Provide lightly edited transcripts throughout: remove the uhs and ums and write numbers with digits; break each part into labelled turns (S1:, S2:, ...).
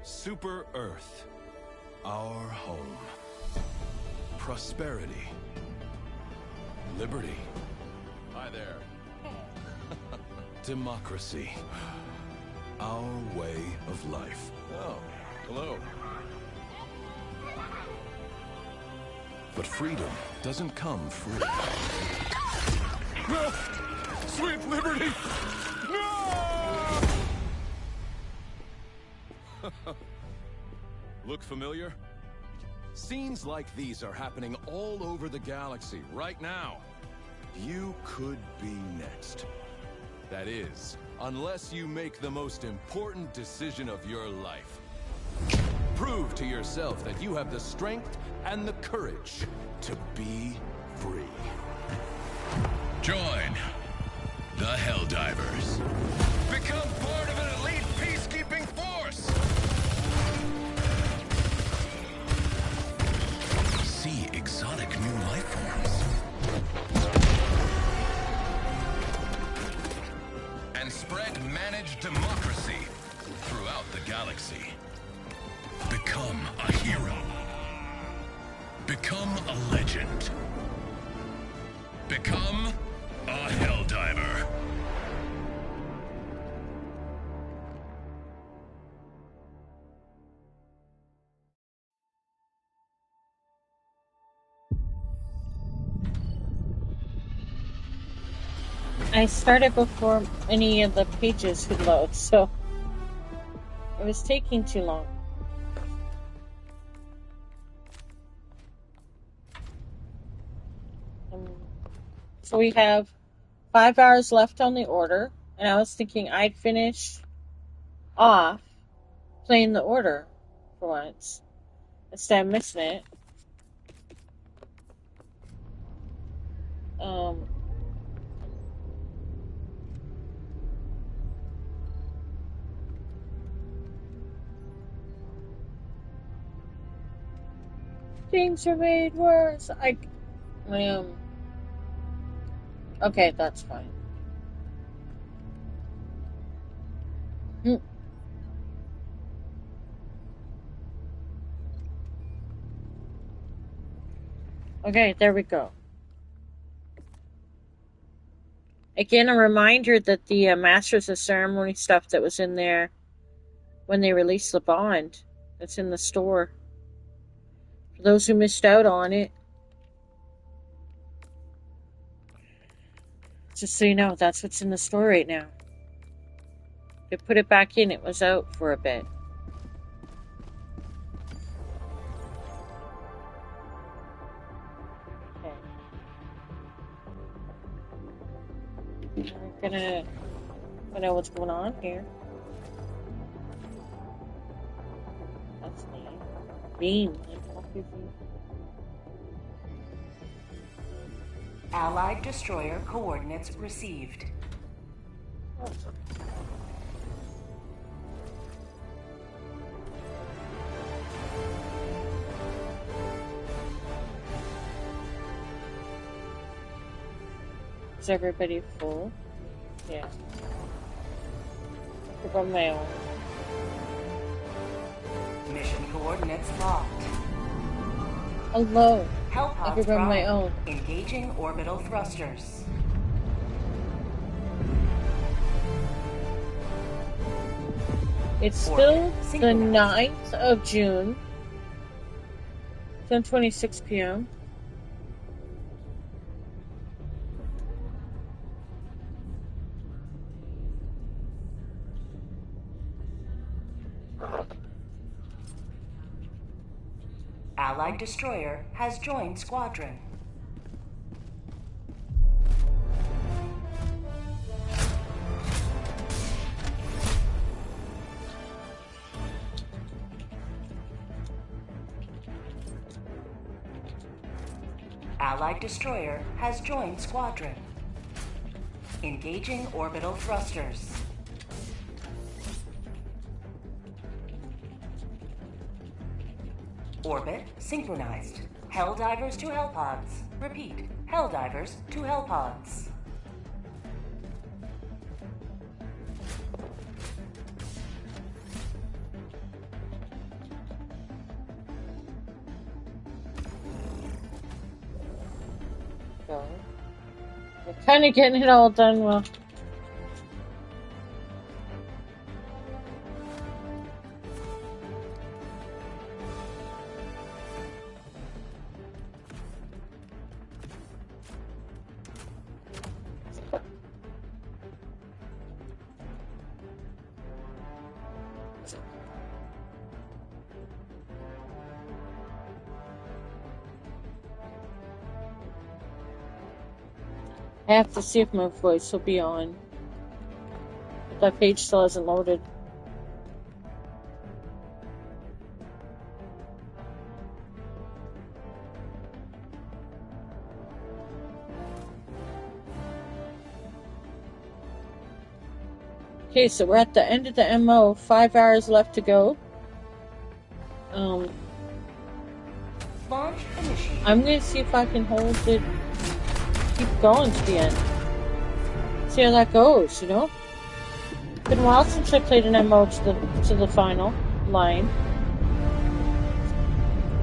S1: Super Earth. Our home. Prosperity. Liberty. Hi there. Democracy. Our way of life. Oh, hello. But freedom doesn't come free. No! Sweet liberty! No! Look familiar? Scenes like these are happening all over the galaxy right now. You could be next. That is, unless you make the most important decision of your life. Prove to yourself that you have the strength and the courage to be free.
S2: Join the Helldivers. Become part of an elite peacekeeping force. See exotic new life forms. And spread managed democracy throughout the galaxy. Become a hero. Become a legend. Become a Helldiver.
S3: I started before any of the pages could load, so it was taking too long. So we have 5 hours left on the order, and I was thinking I'd finish off playing the order for once, instead of missing it. Things are made worse. Okay, that's fine. Okay, there we go. Again, a reminder that the Masters of Ceremony stuff that was in there when they released the bond, that's in the store. For those who missed out on it, just so you know, that's what's in the store right now. They put it back in, it was out for a bit. Okay. We're gonna find out what's going on here. That's me. Beam.
S4: Allied destroyer coordinates received.
S3: Is everybody full? Yeah. From my own.
S4: Mission coordinates locked.
S3: Hello.
S4: Hellpods
S3: Everyone my own.
S4: Engaging orbital thrusters.
S3: It's still the 9th of June. 10:26 p.m.
S4: Allied destroyer has joined squadron. Allied destroyer has joined squadron. Engaging orbital thrusters. Orbit synchronized. Helldivers to Hellpods. Repeat. Helldivers to Hellpods.
S3: go. We're kind of getting it all done well. I have to see if my voice will be on. But that page still hasn't loaded. Okay, so we're at the end of the MO. 5 hours left to go.
S4: Launch initiated.
S3: I'm gonna see if I can hold it. Keep going to the end. See how that goes, you know? Been a while since I played an MO to the final line.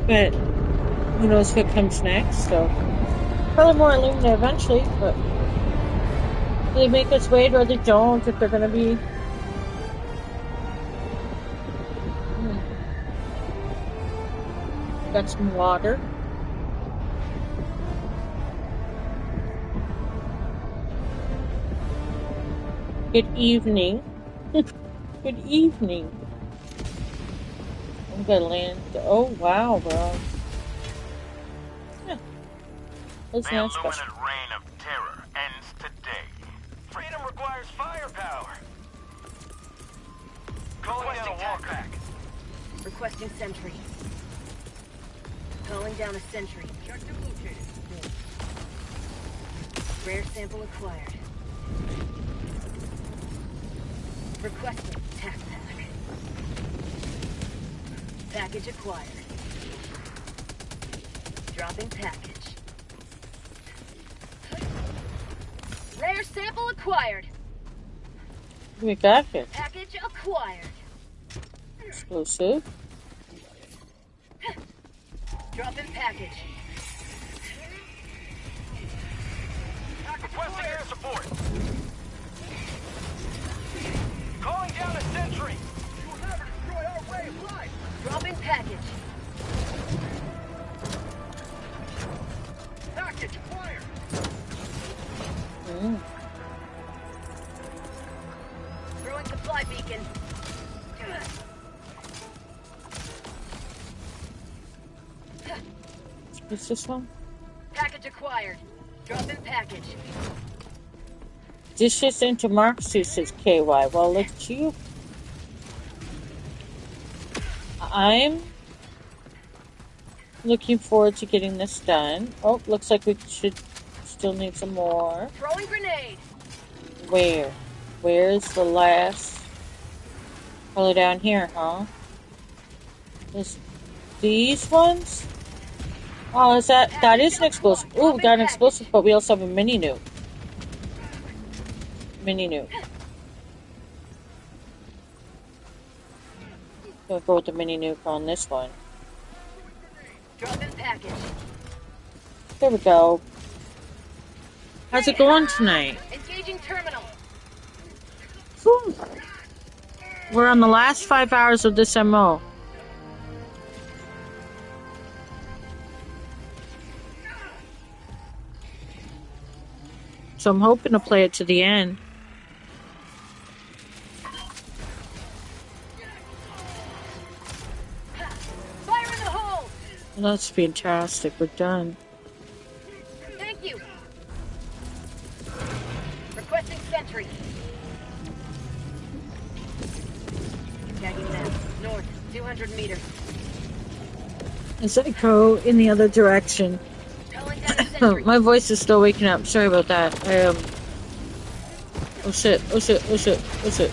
S3: But who knows what comes next, so probably more Illuminate eventually, but they make us wait or they don't if they're gonna be got some water. Good evening. Good evening. I'm gonna land. Oh wow, bro. Yeah. That's
S5: The
S3: nice.
S5: Illuminate reign of terror ends today. Freedom requires firepower. Calling down a walker.
S4: Requesting sentry. Calling down a sentry. Objective located. Rare sample acquired. Requesting tac pack. Package acquired. Dropping package. Rare sample acquired.
S3: We got it.
S4: Package acquired.
S3: Explosive.
S4: Dropping package.
S5: Requesting air support. Calling down a sentry. You will never destroy our way of life.
S4: Dropping package.
S5: Package acquired.
S4: Throwing supply beacon.
S3: What's this one?
S4: Package acquired. Dropping package.
S3: Dishes into Marxie, says KY. Well, look at you. I'm looking forward to getting this done. Oh, looks like we should still need some more.
S4: Throwing grenade.
S3: Where? Where's the last? Probably down here, huh? These ones? Oh, is that is an explosive. Oh, we got an explosive, but we also have a mini nuke. Mini nuke. We'll go with the mini nuke on this one.
S4: Dropping package.
S3: There we go. How's it going tonight?
S4: Engaging terminal.
S3: Whew. We're on the last 5 hours of this MO. So I'm hoping to play it to the end.
S4: Fire in the hole.
S3: Well, that's fantastic. We're done.
S4: Thank you. Requesting sentry. Tagging map. North, 200 meters.
S3: As I go in the other direction.
S4: Calling down a sentry.
S3: My voice is still waking up. Sorry about that. Oh shit. Oh shit. Oh shit. Oh shit.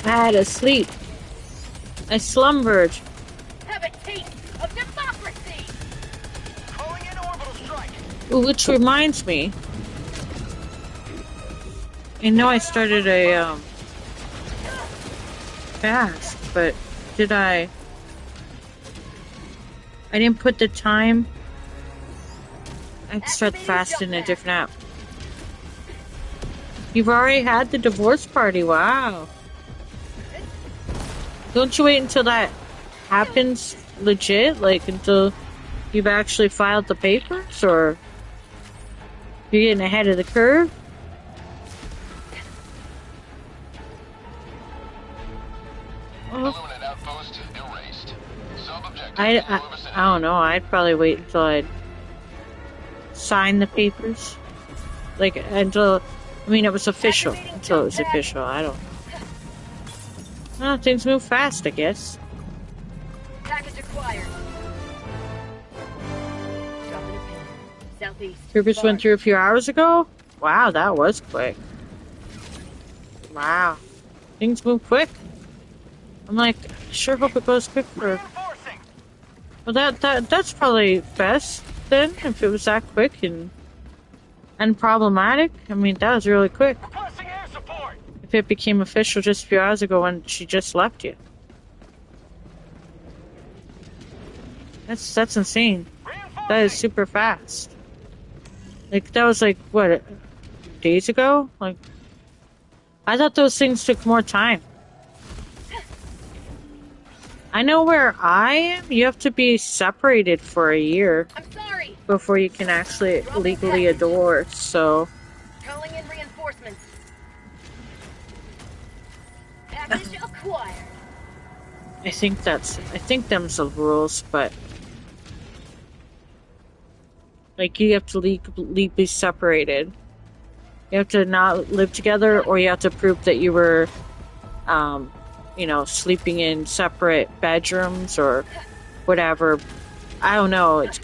S3: I had to sleep. I slumbered.
S4: Have a taste of democracy.
S5: Calling in orbital strike.
S3: Ooh, which reminds me. I know I started a fast, but did I didn't put the time I start fast in a different app. You've already had the divorce party. Wow. Don't you wait until that happens legit? Like until you've actually filed the papers? Or you're getting ahead of the curve?
S2: Illuminate outpost erased. Sub-objective
S3: I don't know. I'd probably wait until I'd sign the papers. Like, until... I mean, it was official. Until it was official. I don't know. Well, things move fast, I guess.
S6: Package acquired. Dropping a pin. Southeast.
S3: Troopers went through a few hours ago? Wow, that was quick. Wow. Things move quick. I'm like, I sure hope it goes quick for...
S5: Reinforcing.
S3: Well, that's probably best, then, if it was that quick and unproblematic. I mean, that was really quick.
S5: Requesting air support.
S3: If it became official just a few hours ago when she just left you. That's insane.
S5: Reinforcing.
S3: That is super fast. Like, that was like, what, days ago? Like, I thought those things took more time. I know where I am, you have to be separated for a year
S6: I'm sorry.
S3: before you can actually legally divorce, so...
S6: Calling in reinforcements. Package acquired.
S3: I think them's the rules, but... Like, you have to legally be separated. You have to not live together, or you have to prove that you were, you know, sleeping in separate bedrooms or whatever. I don't know. It's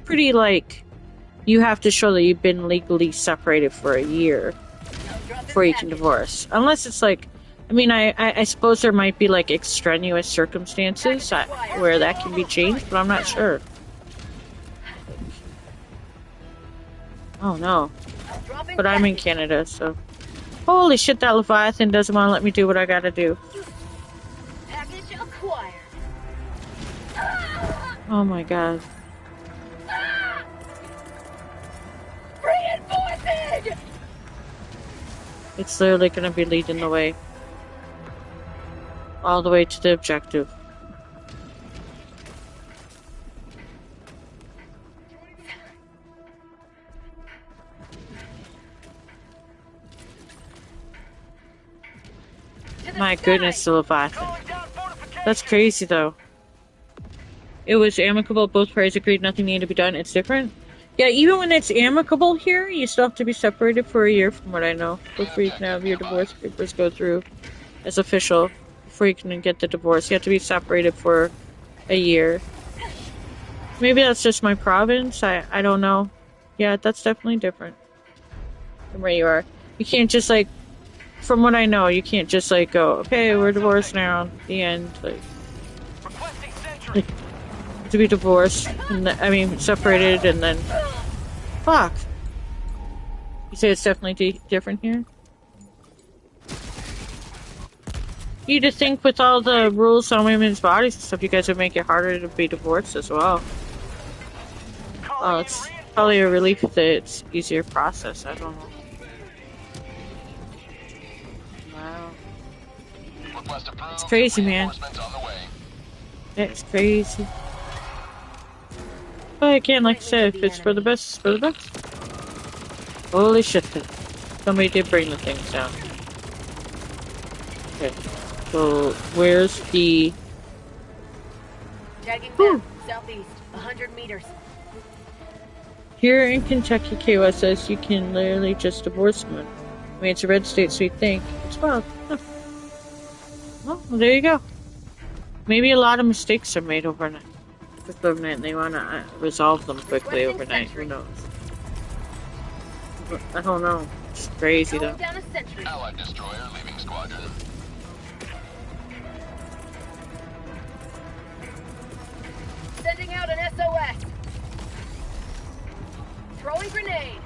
S3: pretty like you have to show that you've been legally separated for a year before you can divorce. Unless it's like, I mean, I suppose there might be like extraneous circumstances where that can be changed, but I'm not sure. Oh no. But I'm in Canada, so. Holy shit, that Leviathan doesn't want to let me do what I gotta do.
S6: Package acquired.
S3: Oh my god.
S6: Reinforcing!
S3: It's literally gonna be leading the way. All the way to the objective. My goodness, the Leviathan. That's crazy, though. It was amicable. Both parties agreed nothing needed to be done. It's different. Yeah, even when it's amicable here, you still have to be separated for a year, from what I know, before you can have your divorce papers go through as official. Before you can get the divorce, you have to be separated for a year. Maybe that's just my province. I don't know. Yeah, that's definitely different from where you are. You can't just like. From what I know, you can't just like go, okay, we're divorced now. The end. Like to be divorced, and I mean separated, and then fuck. You say it's definitely different here. You just think with all the rules on women's bodies and stuff, you guys would make it harder to be divorced as well. Oh, it's probably a relief that it's easier process. I don't know. It's crazy, man. It's crazy. But again, like I said, if it's for the best, it's for the best. Holy shit. Somebody did bring the things down. Okay. So, where's the...
S6: Tagging them, southeast, 100 meters.
S3: Here in Kentucky, KOS says you can literally just divorce someone. I mean, it's a red state, so you think it's wild. Huh. Well, there you go. Maybe a lot of mistakes are made overnight. And they want to resolve them quickly overnight. Who knows? I don't know. It's crazy, though.
S2: Allied destroyer leaving squadron.
S6: Sending out an SOS. Throwing grenade.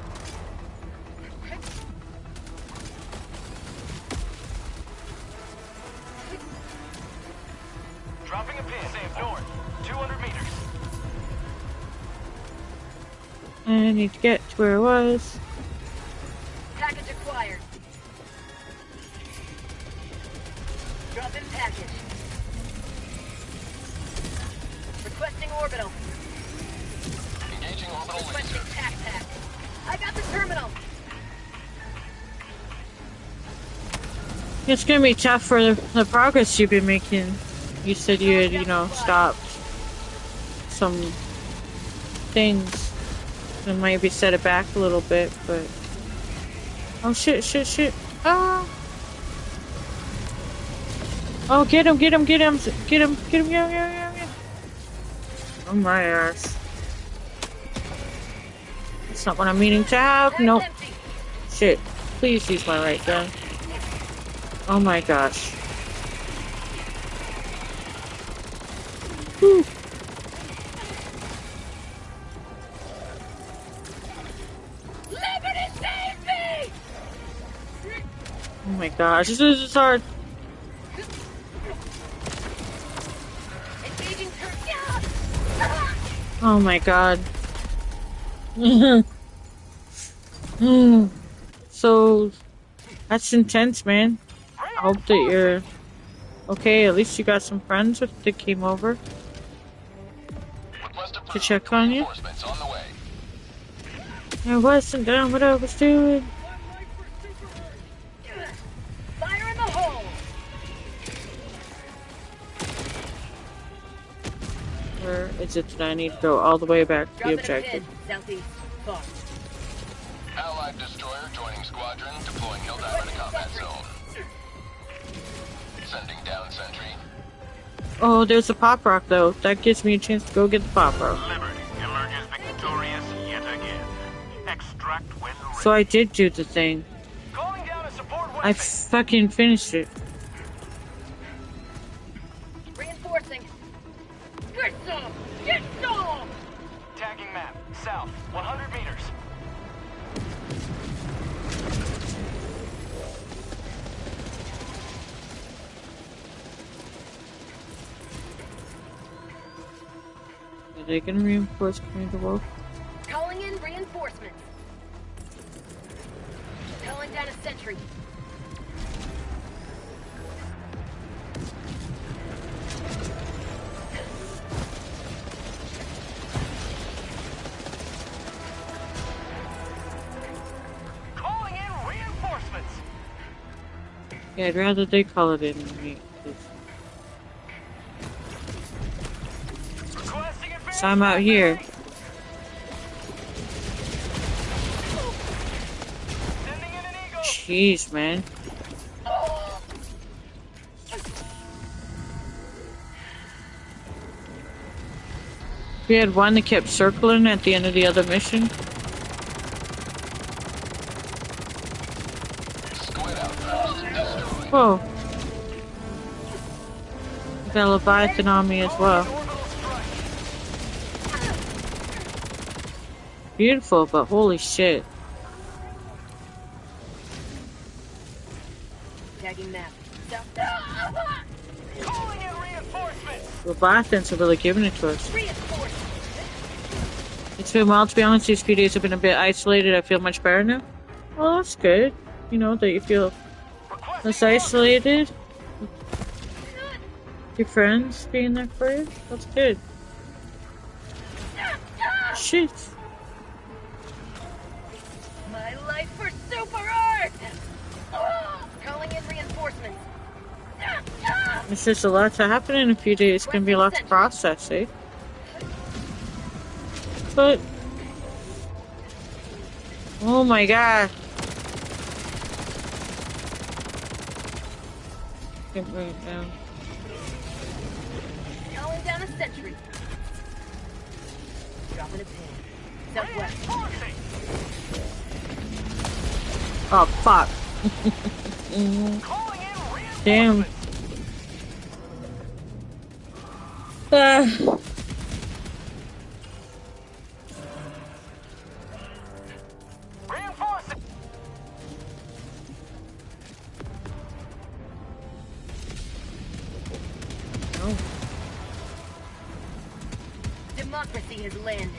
S5: Dropping a pin. Save north. 200 meters.
S3: I need to get to where I was.
S6: Package acquired. Drop in package. Requesting orbital.
S2: Engaging orbital
S6: Requesting
S2: laser.
S6: tac pack. I got the terminal.
S3: It's gonna be tough for the progress you've been making. You said you had, you know, stopped some things and maybe set it back a little bit, but... Oh shit, shit, shit. Ah! Oh, get him, get him, get him, get him, get him, yeah. Oh my ass. That's not what I'm meaning to have. Nope.
S6: Empty.
S3: Shit. Please use my right gun. Oh my gosh. Whew.
S6: Liberty save me!
S3: Oh my gosh. This is hard.
S6: Engaging turret.
S3: Oh my god. So, that's intense, man. I hope that you're okay. At least you got some friends that came over to check on you.
S2: Reinforcements on the way.
S3: I wasn't done what I was doing.
S6: Fire in the hole.
S3: Where is it that I need to go all the way back to the
S6: Dropping a
S3: objective?
S6: pin. Southeast. Far.
S2: Allied destroyer joining squadron, deploying Helldiver to combat zone. Sending down sentry.
S3: Oh, there's a pop rock though. That gives me a chance to go get the pop rock.
S5: Liberty emerges victorious yet again. Extract when ready.
S3: So I did do the thing.
S5: Calling down a support
S3: I
S5: weapon.
S3: fucking finished it.
S6: Reinforcing. Get some! Get some!
S5: Tagging map. South. 100 meters.
S3: Are they gonna reinforce Commander Wolf?
S6: Calling in reinforcements. Calling down a sentry.
S5: Calling in reinforcements.
S3: Yeah, I'd rather they call it in than me.
S5: Requesting advance.
S3: So I'm out here.
S5: Sending in an eagle.
S3: Jeez, man. We had one that kept circling at the end of the other mission.
S2: Squid outpost destroyed.
S3: Whoa. Got a Leviathan on me as well.
S5: Orbital strike.
S3: Beautiful, but holy shit.
S6: Tagging map.
S5: Calling in reinforcements.
S3: Leviathans are really giving it to us.
S6: Reinforcements.
S3: It's been well, to be honest. These few days have been a bit isolated. I feel much better now. Well, that's good. You know, that you feel less isolated. Your friends being there for you. That's good. Shit.
S6: My life for Super Earth! Calling in reinforcements.
S3: It's just a lot to happen in a few days. It's gonna be a lot to process, eh? But... oh my god. Can't bring it down.
S6: Calling down a sentry. Dropping a pin. Southwest.
S5: Reinforcing.
S3: Oh, fuck.
S5: Calling in reinforcements.
S3: Damn. Ah.
S5: Reinforcing.
S3: Oh.
S6: Democracy has landed.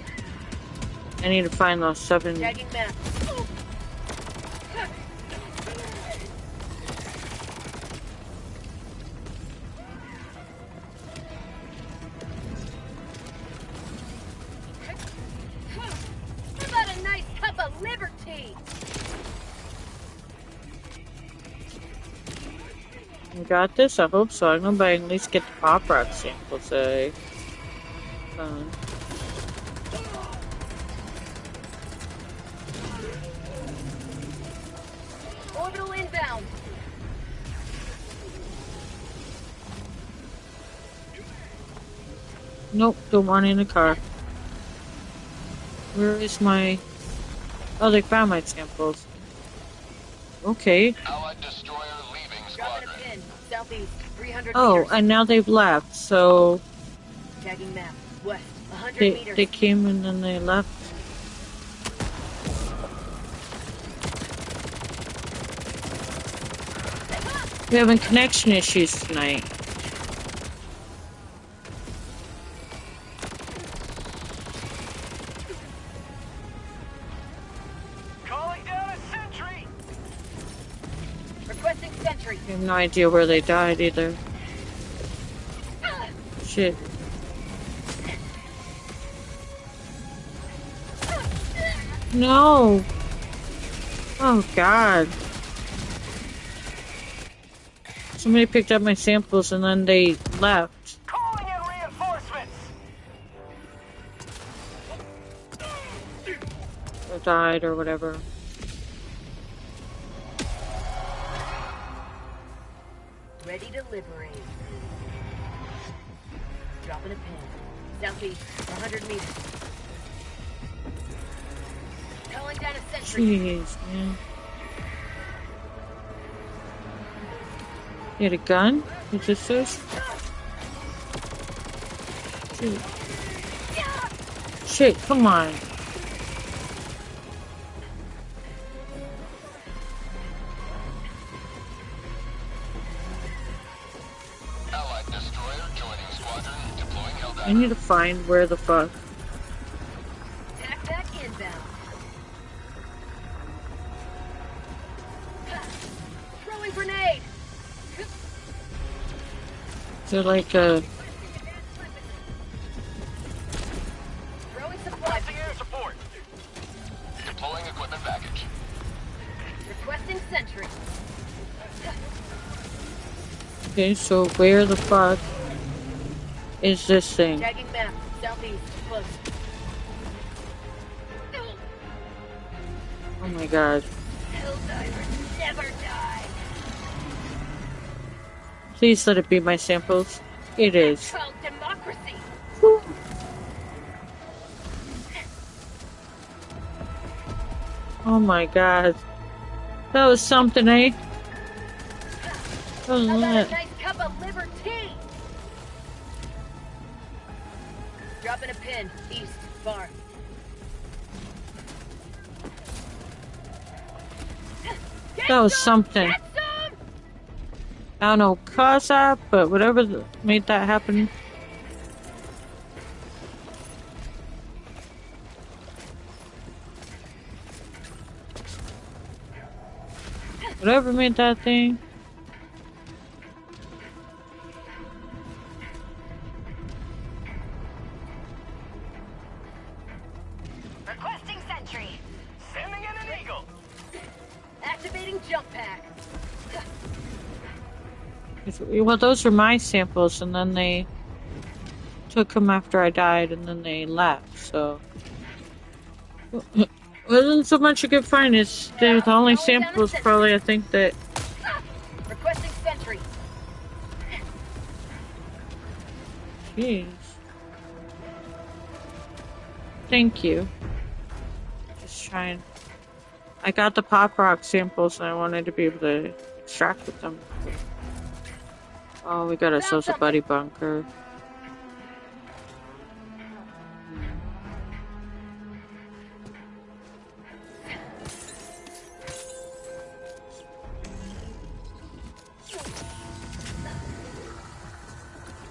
S3: I need to find those 7.
S6: Tagging map. How about a nice cup of liberty?
S3: You got this? I hope so. I'm gonna buy at least get the pop rock samples.
S6: Orbital inbound.
S3: Nope, don't want it in the car. Where is my... Oh, they found my samples. Okay.
S2: Allied destroyer leaving
S6: Dropping
S2: squadron.
S6: a pin. Southeast, 300
S3: Oh,
S6: meters.
S3: and now they've left, so...
S6: Tagging map. West, 100
S3: They
S6: meters.
S3: came and then they left. We're having connection issues tonight.
S5: Calling down a sentry!
S6: Requesting sentry.
S3: I have no idea where they died either. Shit. No! Oh god. Somebody picked up my samples and then they left.
S5: Calling in reinforcements!
S3: Or died or whatever.
S6: Ready to liberate. Dropping a pin. Southeast, 100 meters. Calling down a sentry.
S3: Jeez, man. You had a gun? Is this this? Shit. Shit, come on.
S2: Allied destroyer joining squadron. Deploying Helldiver.
S3: I need to find where the fuck.
S6: Tac back inbound. Throwing grenade.
S3: Is there like a...
S6: Throwing supply.
S5: Requesting air support!
S2: Deploying equipment package.
S6: Requesting sentry.
S3: Okay, so where the fuck is this thing?
S6: Tagging map. Southeast, close.
S3: Oh my god.
S6: Helldivers never die.
S3: Please let it be my samples. It is.
S6: Called democracy.
S3: Whew. Oh my god. That was something, eh? That was
S6: How about
S3: lit.
S6: a nice cup of liberty? Dropping a pin. East, far.
S3: That was something.
S6: Get some!
S3: I don't know cause that, but whatever made that happen. Whatever made that thing.
S6: Requesting sentry.
S5: Sending in an eagle!
S6: Activating jump pack.
S3: Well, those were my samples, and then they took them after I died, and then they left, so... Wasn't so much you could find, it's the only samples probably I think that...
S6: Requesting sentry.
S3: Jeez. Thank you. Just trying... I got the pop rock samples and I wanted to be able to extract with them. Oh, we got ourselves a buddy bunker.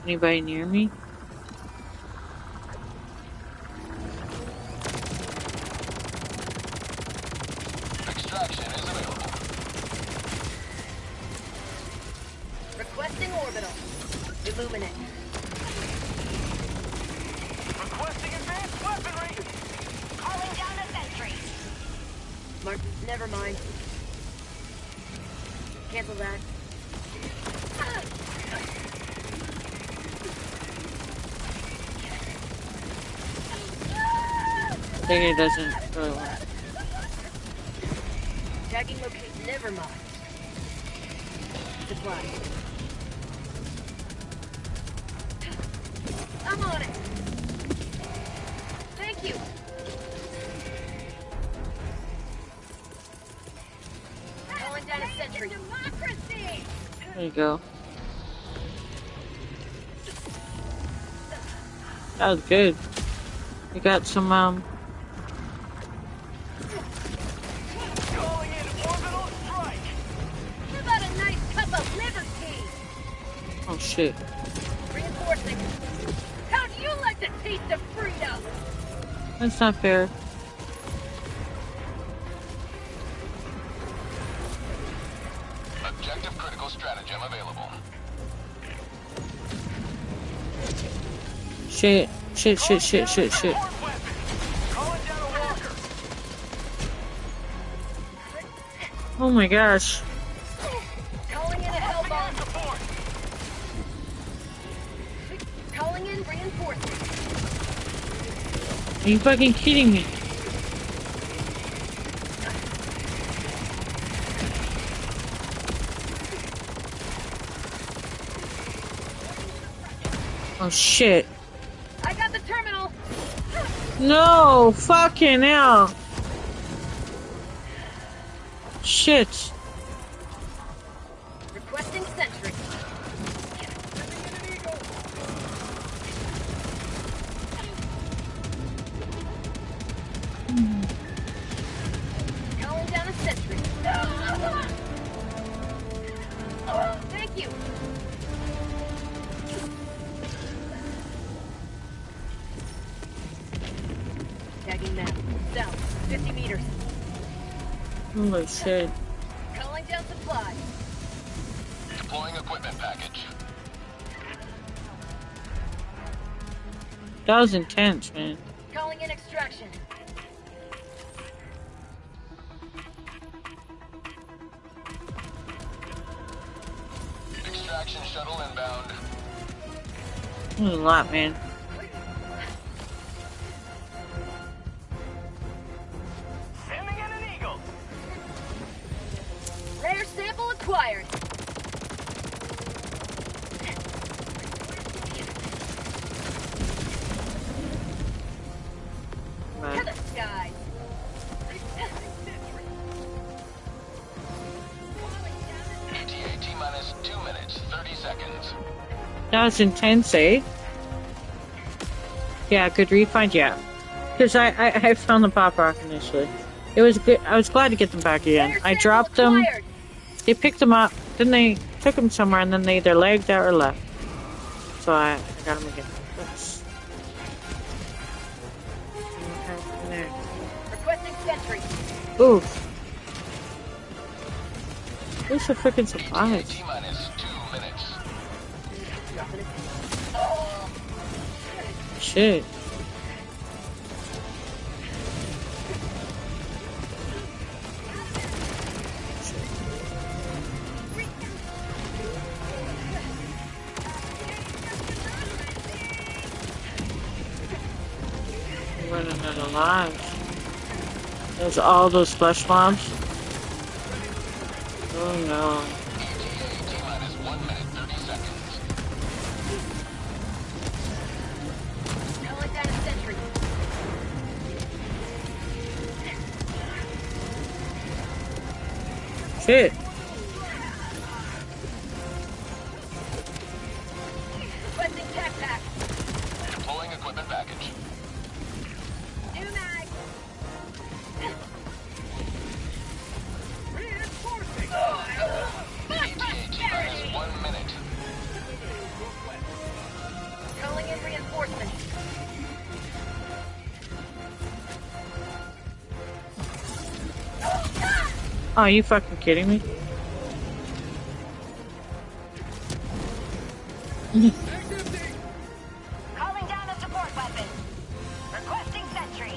S3: Anybody near me?
S6: Requesting orbital. Illuminate.
S5: Requesting advanced weaponry.
S6: Calling down a sentry. Never mind. Cancel that.
S3: I think he doesn't really want it.
S6: Tagging location. Never mind. Supply. I'm on it. Thank you. Calling down a sentry. Democracy.
S3: There you go. That was good. You got some,
S5: Calling in orbital strike.
S6: How about a nice cup of liberty?
S3: oh shit.
S6: Reinforcing. How do you like the taste of freedom?
S3: That's not fair.
S2: Objective critical stratagem available.
S3: Shit. Shit.
S5: Calling down a walker.
S3: Oh my gosh.
S6: Calling in a hell bomb.
S5: Support.
S6: Calling in reinforcements.
S3: Are you fucking kidding me? Oh shit.
S6: I got the terminal.
S3: No! Fucking hell! Shit.
S6: Requesting sentry. Calling down a sentry. Thank you. Tagging map. South. 50 meters.
S3: Holy shit.
S6: Calling down supply.
S2: Deploying equipment package.
S3: That was intense, man.
S6: Calling in extraction.
S2: Extraction shuttle inbound.
S3: That was a lot, man.
S5: Sending in an eagle.
S6: Rare sample acquired. To
S3: Right.
S6: the skies.
S2: ETA T-minus 2 minutes, 30 seconds.
S3: That was intense, eh? Yeah, good refund, yeah. Because I found the pop rock initially. It was good. I was glad to get them back again.
S6: Rare
S3: I
S6: sample
S3: dropped them.
S6: acquired.
S3: They picked them up. Then they took them somewhere, and then they either lagged out or left. So I got them again. Oops.
S6: Requesting sentry.
S3: Oof. Where's the freaking supplies?
S2: T-minus 2 minutes.
S3: Shit. I'm running out of lives. There's all those flesh mobs. Oh no.
S2: ETA T-minus 1 minute, 30 seconds.
S6: Calling down a sentry.
S3: Shit.
S6: Requesting tac pack.
S2: Deploying equipment package.
S6: New mag.
S5: Reinforcing.
S2: ETA T-minus 1 minute.
S6: Calling in reinforcements.
S3: Oh, are you fucking kidding me?
S6: Calling down a support weapon. Requesting sentry.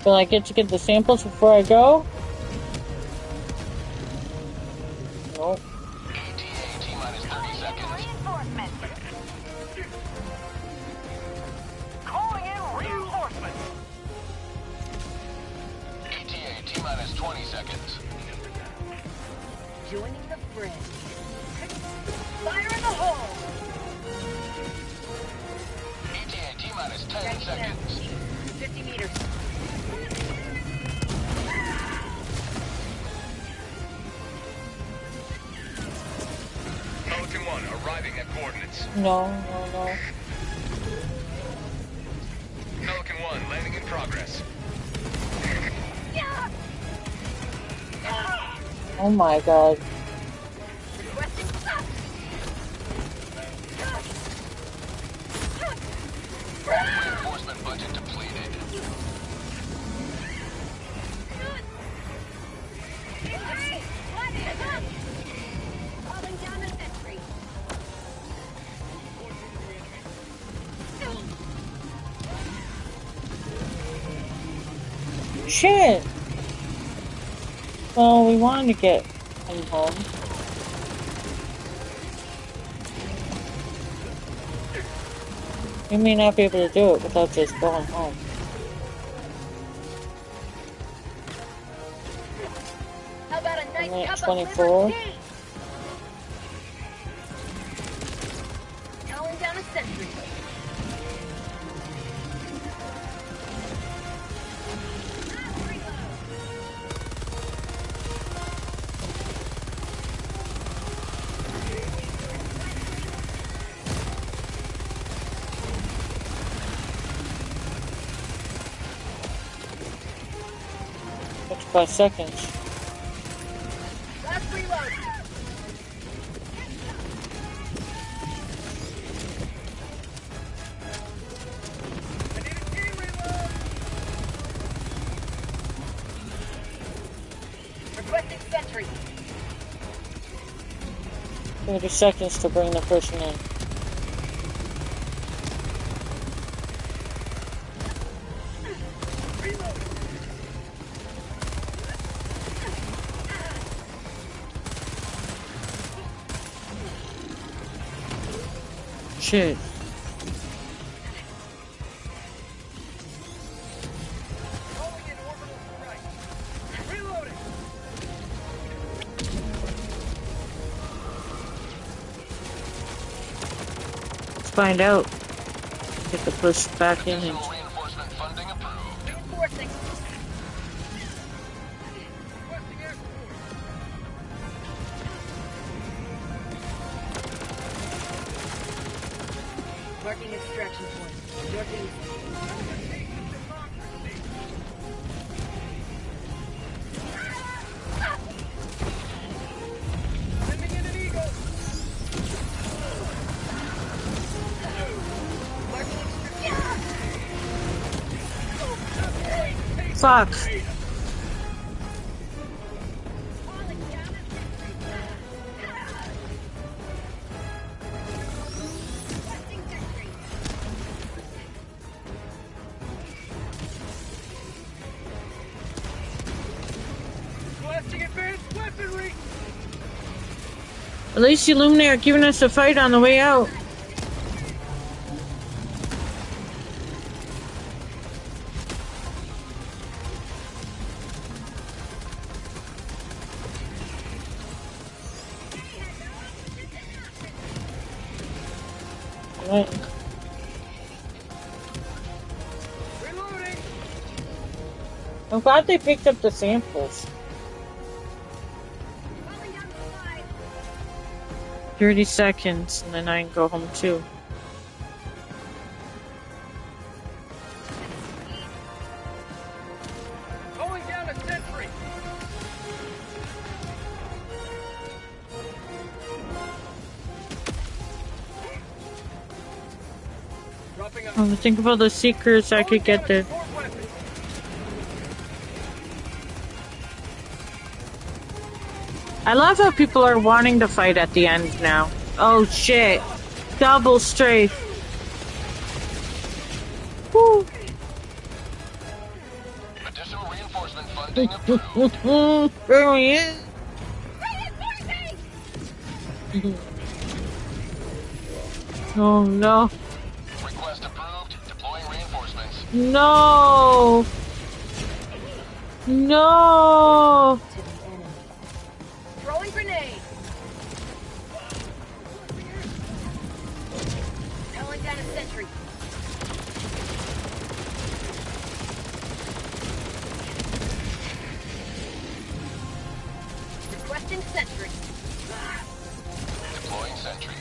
S3: Will I get to get the samples before I go? Nope.
S2: ETA T-minus 30
S6: Calling in
S2: seconds.
S6: reinforcements. Calling in reinforcements.
S2: ETA T-minus 20 seconds.
S6: Joining the fray. Fire in the hole.
S2: ETA T-minus 10
S6: Tagging down.
S2: seconds.
S6: 50 meters.
S2: Pelican 1 arriving at coordinates.
S3: No.
S2: Pelican 1 landing in progress.
S3: Oh my god.
S6: Requesting stop.
S2: Reinforcement budget depleted.
S6: Calling down a sentry.
S3: Shit! Well, we wanted to get him home. We may not be able to do it without just going home.
S6: How about a nice
S3: Only at
S6: cup
S3: 24?
S6: of liver tea? Calling down a sentry.
S3: That's 5 seconds.
S6: Last reload. I need a team reload. Requesting sentry.
S3: 30 seconds to bring the person in. Shit.
S6: Calling in orbital strike. Reloading.
S3: Let's find out. Get the push back in and
S2: Additional reinforcement funding approved.
S6: Reinforcing. Marking extraction point. Northeast. Sending in an eagle.
S3: fuck. At least the Illuminate are giving us a fight on the way out. Right.
S6: Reloading.
S3: I'm glad they picked up the samples. 30 seconds, and then I can go home too.
S6: Going down a sentry. Dropping a
S3: Think of all the secrets I could get there. I love how people are wanting to fight at the end now. Oh shit. Double strafe. Woo.
S2: Additional reinforcement funding approved.
S3: Brilliant. Oh no.
S2: Request approved. Deploying reinforcements.
S3: No. No.
S6: Throwing grenade. Calling down a sentry. Requesting sentry.
S2: Deploying sentry.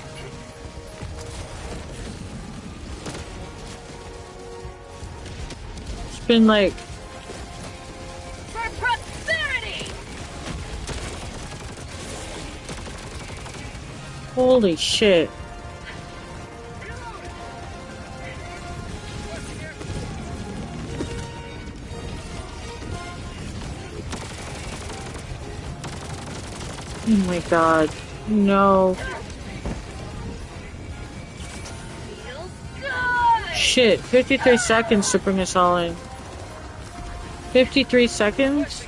S3: It's been like
S6: For prosperity!
S3: holy shit. Oh my god. No.
S6: Feels good!
S3: Shit. 53 seconds to bring us all in. 53 seconds?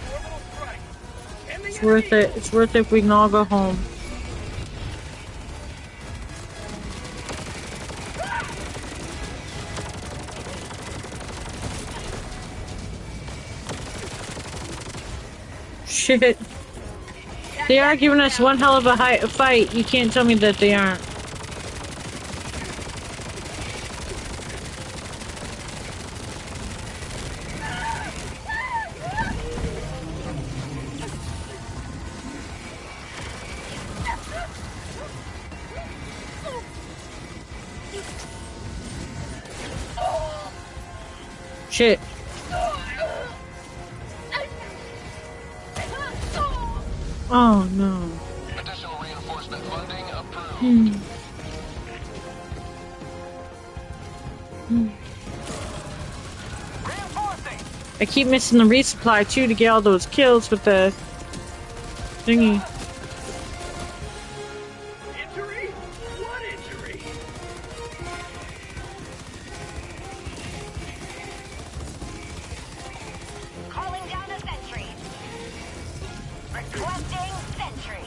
S3: It's worth it. It's worth it if we can all go home. Shit. They are giving us one hell of a fight. You can't tell me that they aren't. Shit. Oh no.
S2: Additional reinforcement funding approved.
S5: Reinforcing!
S3: I keep missing the resupply too to get all those kills with the thingy.
S5: Injury? What injury?
S6: Calling down a sentry. Requesting sentry.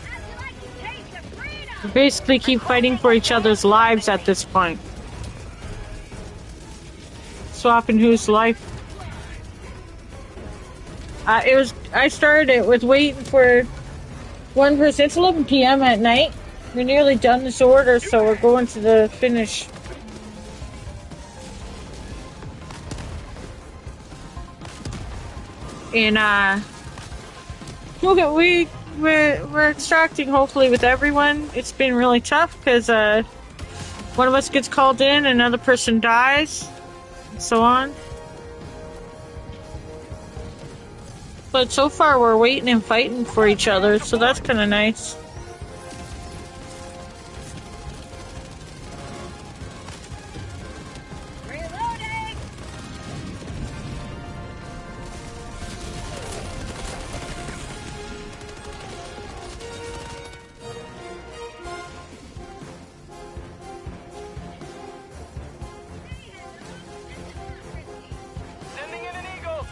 S6: How'd you like to taste of freedom?
S3: We basically keep fighting for each other's lives at this point. Swapping whose life. I started it with waiting for one person. It's 11 p.m. at night. We're nearly done this order, so we're going to the finish. And we're extracting hopefully with everyone. It's been really tough because one of us gets called in, another person dies, and so on. But so far we're waiting and fighting for each other, so that's kind of nice.
S6: Reloading!
S5: Sending in an eagle!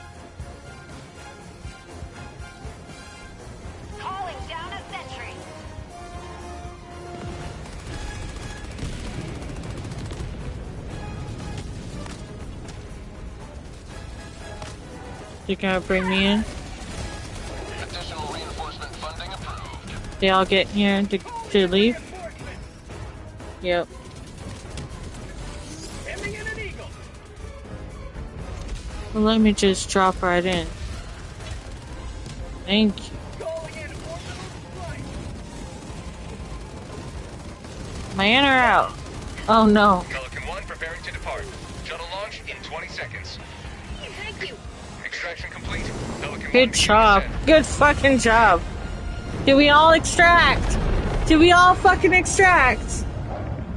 S6: Calling down a sentry.
S3: They're gonna bring me in.
S2: Additional reinforcement funding approved.
S3: They all get here to leave. Yep.
S5: Sending in an eagle!
S3: Well, let me just drop right in. Thank you.
S5: Calling in orbital flight!
S3: Am I in or out? Oh no.
S2: Pelican 1 preparing to depart. Shuttle launch in 20 seconds.
S6: Thank you.
S2: Extraction complete. Pelican
S3: Good
S2: 1
S3: job.
S2: descent.
S3: Good fucking job. Did we all extract? Did we all fucking extract?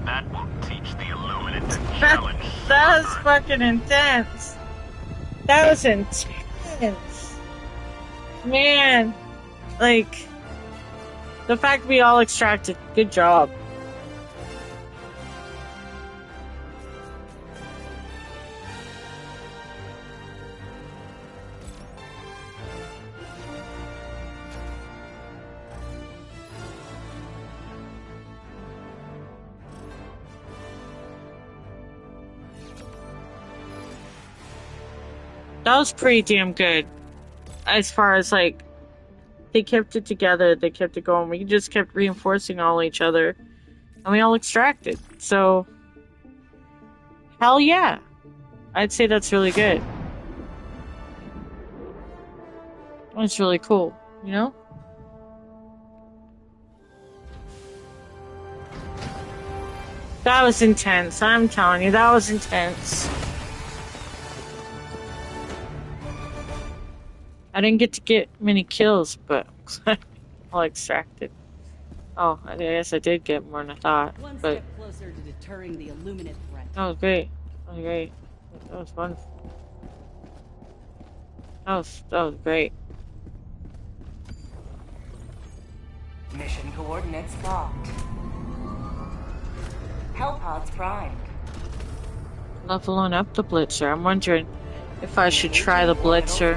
S5: That will teach the Illuminate to challenge
S3: That was fucking intense. That was intense. Man, like, the fact we all extracted, good job. That was pretty damn good. As far as, like, they kept it together, they kept it going. We just kept reinforcing all each other. And we all extracted. So, hell yeah. I'd say that's really good. It's really cool, you know? That was intense. I'm telling you, that was intense. I didn't get many kills, but all extracted. Oh, I guess I did get more than I thought.
S7: One
S3: But
S7: step closer to deterring the Illuminate threat.
S3: that was great. That was great. That was fun. That was great.
S4: Mission coordinates locked. Hellpods primed.
S3: Leveling up the Blitzer. I'm wondering if I should try the Blitzer.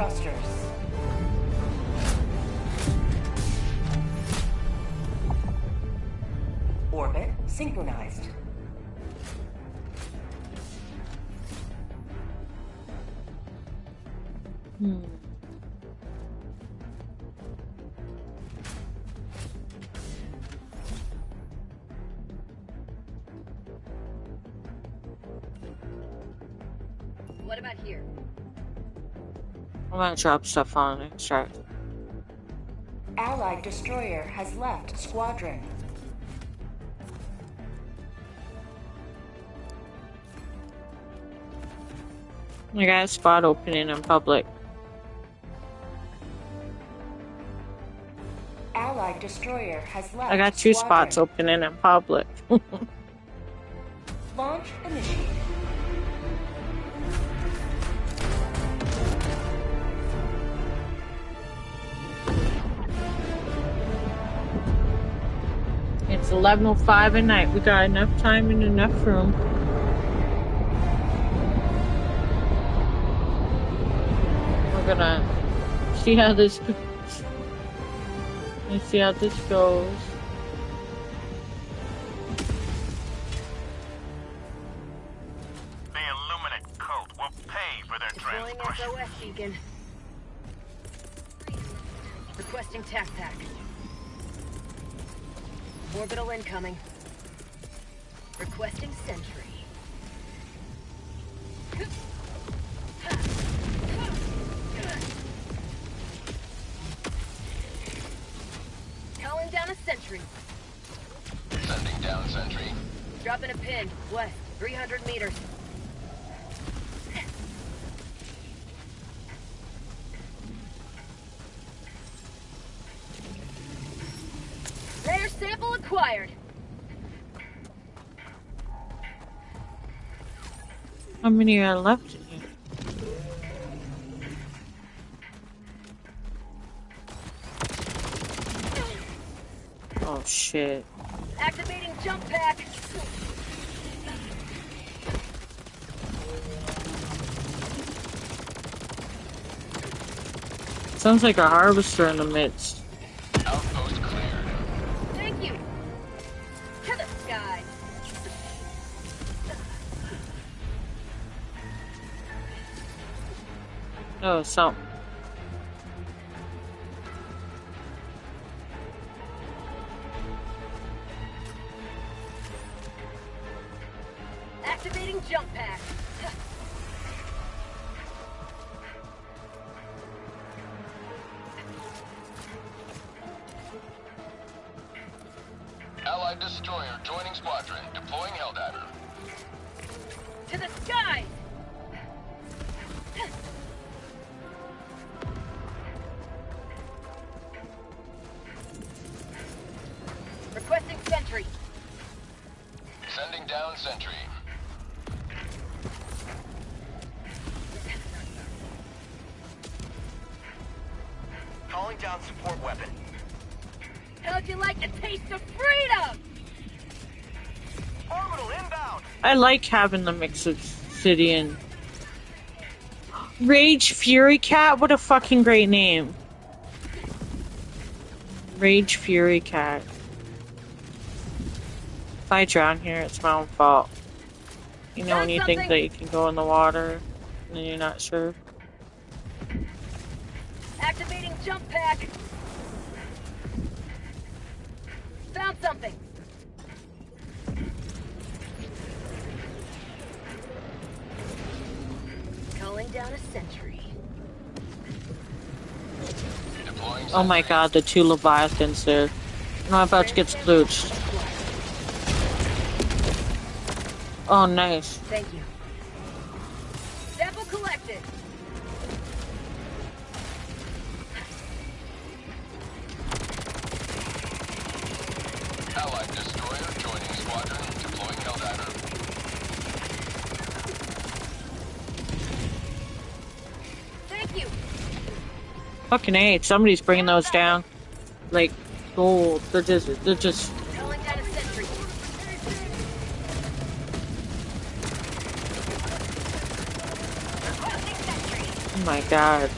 S4: Orbit synchronized.
S6: What about here?
S3: I'm gonna drop stuff on it. Start.
S4: Allied destroyer has left squadron.
S3: I got a spot opening in public.
S4: Allied destroyer has left.
S3: I got 2
S4: squadron.
S3: spots opening in public.
S4: Launch initiated.
S3: It's 11:05 at night. We got enough time and enough room. We're gonna see how this goes. Let's see how this goes.
S5: The Illuminate cult will pay for their
S6: Deploying
S5: transgression.
S6: SOS beacon. Requesting tac pack. Orbital incoming. Requesting sentry. Calling down a sentry.
S2: Sending down sentry.
S6: Dropping a pin. West, 300 meters. Rare sample acquired.
S3: How many are left in here? Oh shit.
S6: Activating jump pack.
S3: Sounds like a harvester in the midst.
S2: Outpost cleared.
S6: Thank you. To the sky.
S3: Oh, something.
S6: Activating jump pack.
S2: Allied destroyer joining squadron. Deploying Helldiver.
S6: To the sky. Requesting sentry.
S2: Sending down sentry.
S5: Calling down support weapon.
S6: How'd you like a taste of freedom?
S5: Orbital inbound.
S3: I like having the mix of city and Rage Fury Cat. What a fucking great name. Rage Fury Cat. If I drown here, it's my own fault. You know when you think that you can go in the water and then you're not sure.
S6: Activating jump pack. Found something. Calling down a sentry.
S2: Deploying
S3: Oh my god, the two Leviathans there. I'm about to get splooched. Oh, nice.
S6: Thank you. Sample collected.
S2: Allied destroyer joining squadron. Deploying Helldiver.
S6: Thank you.
S3: Fucking A, somebody's bringing those down. Like, gold. They're just,
S6: Calling down a sentry. Requesting sentry.
S3: oh my god.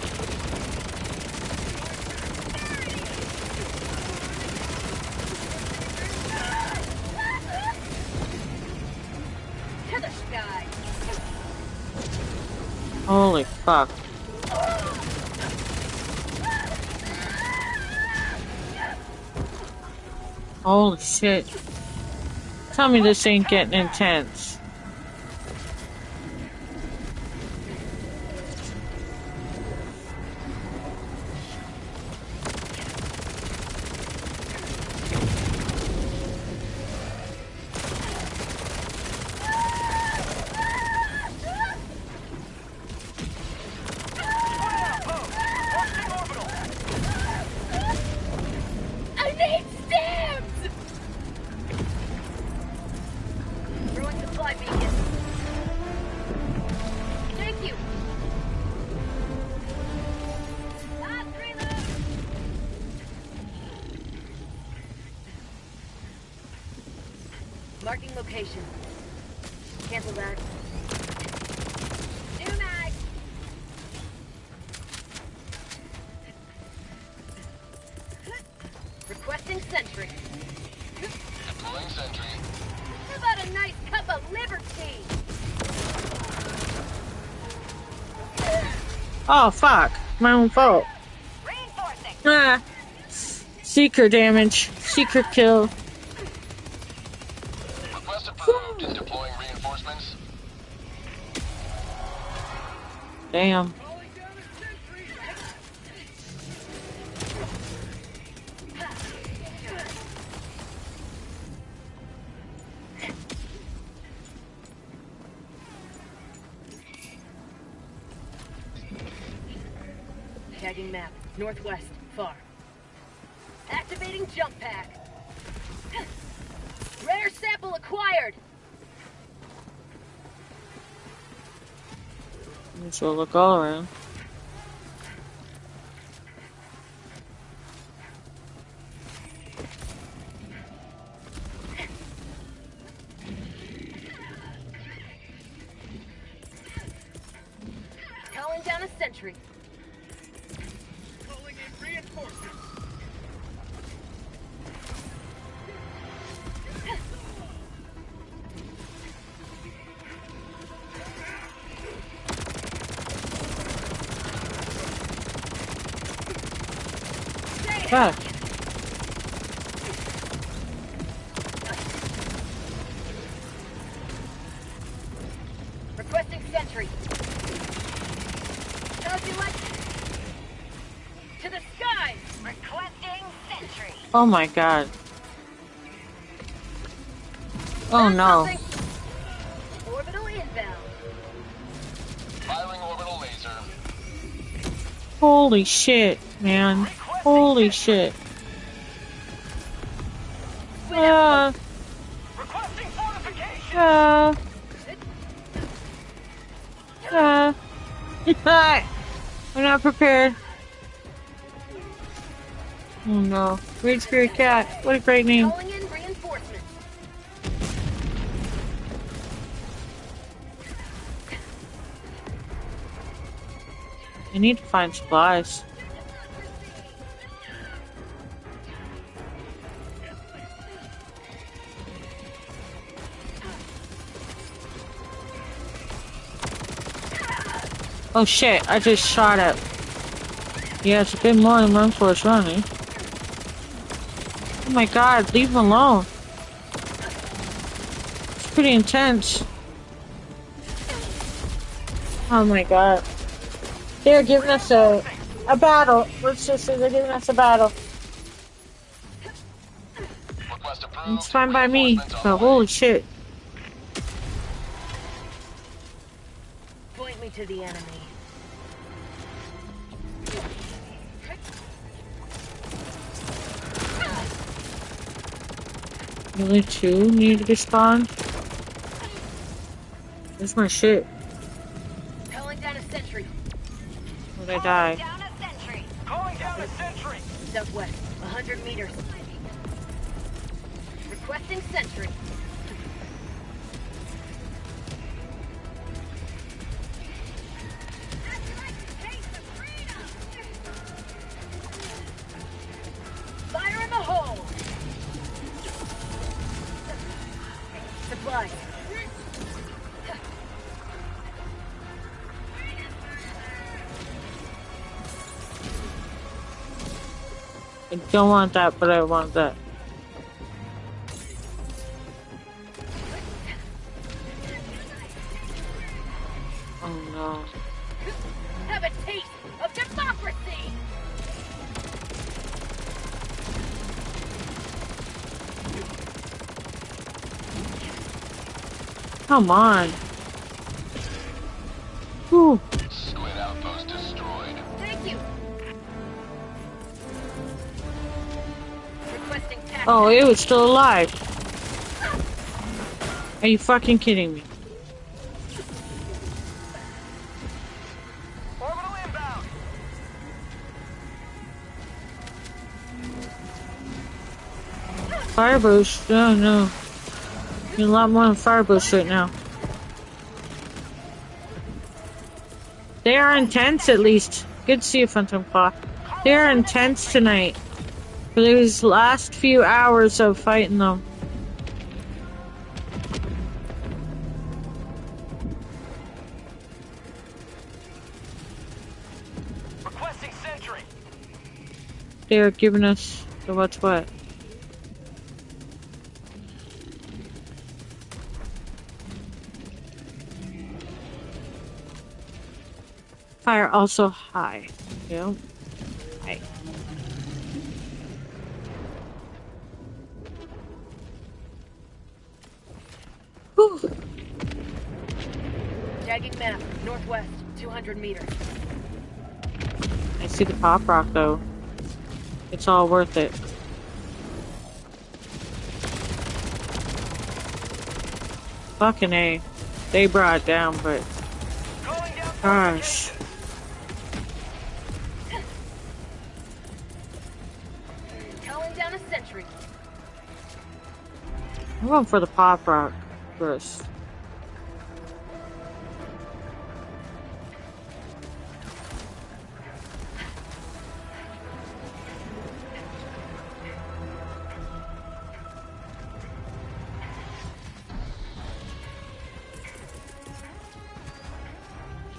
S6: To the sky.
S3: Holy fuck. Holy shit. Tell me this ain't getting intense.
S6: I need stamps! Throwing supply beacon. Thank you. Last reload. Marking location. Cancel that. New mag. Requesting sentry.
S2: Deploying sentry.
S6: How about a nice cup of liberty?
S3: Oh fuck. My own fault.
S6: Reinforcing.
S3: Ah. Seeker damage. Seeker kill.
S2: Request approved. Deploying reinforcements.
S3: Damn.
S6: Tagging map. Northwest. Far. Activating jump pack. Rare sample acquired.
S3: So look all around.
S6: Calling down a sentry.
S5: Calling in reinforcements.
S3: Fuck.
S6: Requesting sentry. How'd you like it? To the skies! Requesting sentry.
S3: Oh my god. Oh no.
S6: Orbital inbound.
S2: Firing orbital laser.
S3: Holy shit, man. Holy shit.
S5: Requesting fortification.
S3: We're not prepared. Oh no. Great Spirit Cat. What a great name.
S6: Calling in reinforcements.
S3: I need to find supplies. Oh shit, I just shot it. Yeah, it's a bit more than Run Force running. Oh my god, leave him alone. It's pretty intense. Oh my god. They're giving us a battle. Let's just say they're giving us a battle. It's fine by me, but holy shit.
S6: Point me to the enemy.
S3: Only two need to be spawned. Where's my shit?
S6: Calling down a sentry.
S3: Would I die?
S6: Down a sentry.
S5: Calling down a sentry!
S6: Southwest, 100 meters. Requesting sentry. Fire in the hole! Supplies.
S3: I don't want that, but I want that. Oh no.
S6: Have a taste of democracy!
S3: Come on. Whew.
S2: Squid outpost destroyed.
S6: Thank you! Requesting tactics.
S3: Oh, it was still alive. Are you fucking kidding me?
S5: Orbital inbound!
S3: Fire boost? Oh no. You're a lot more than fire boost right now. They are intense at least. Good to see you, Phantom Claw. They are intense tonight. For these last few hours of fighting them.
S5: Requesting sentry!
S3: They are giving us the what's what. Fire also high. Yep. High. Whew.
S6: Tagging map, northwest, 200 meters.
S3: I see the pop rock though. It's all worth it. Fucking A. They brought it down, but
S5: Calling down
S3: gosh.
S6: Calling down a sentry.
S3: I'm going for the pop rock first.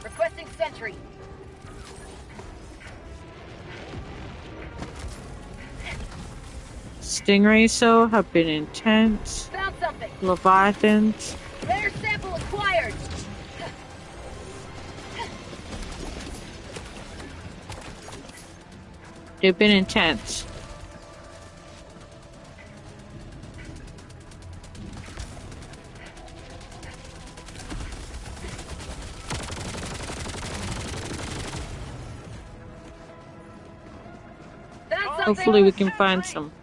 S6: Requesting sentry.
S3: Stingrays, so have been intense.
S6: Found something.
S3: Leviathans.
S6: Rare sample acquired.
S3: They've been intense.
S6: Found something.
S3: Hopefully we can find some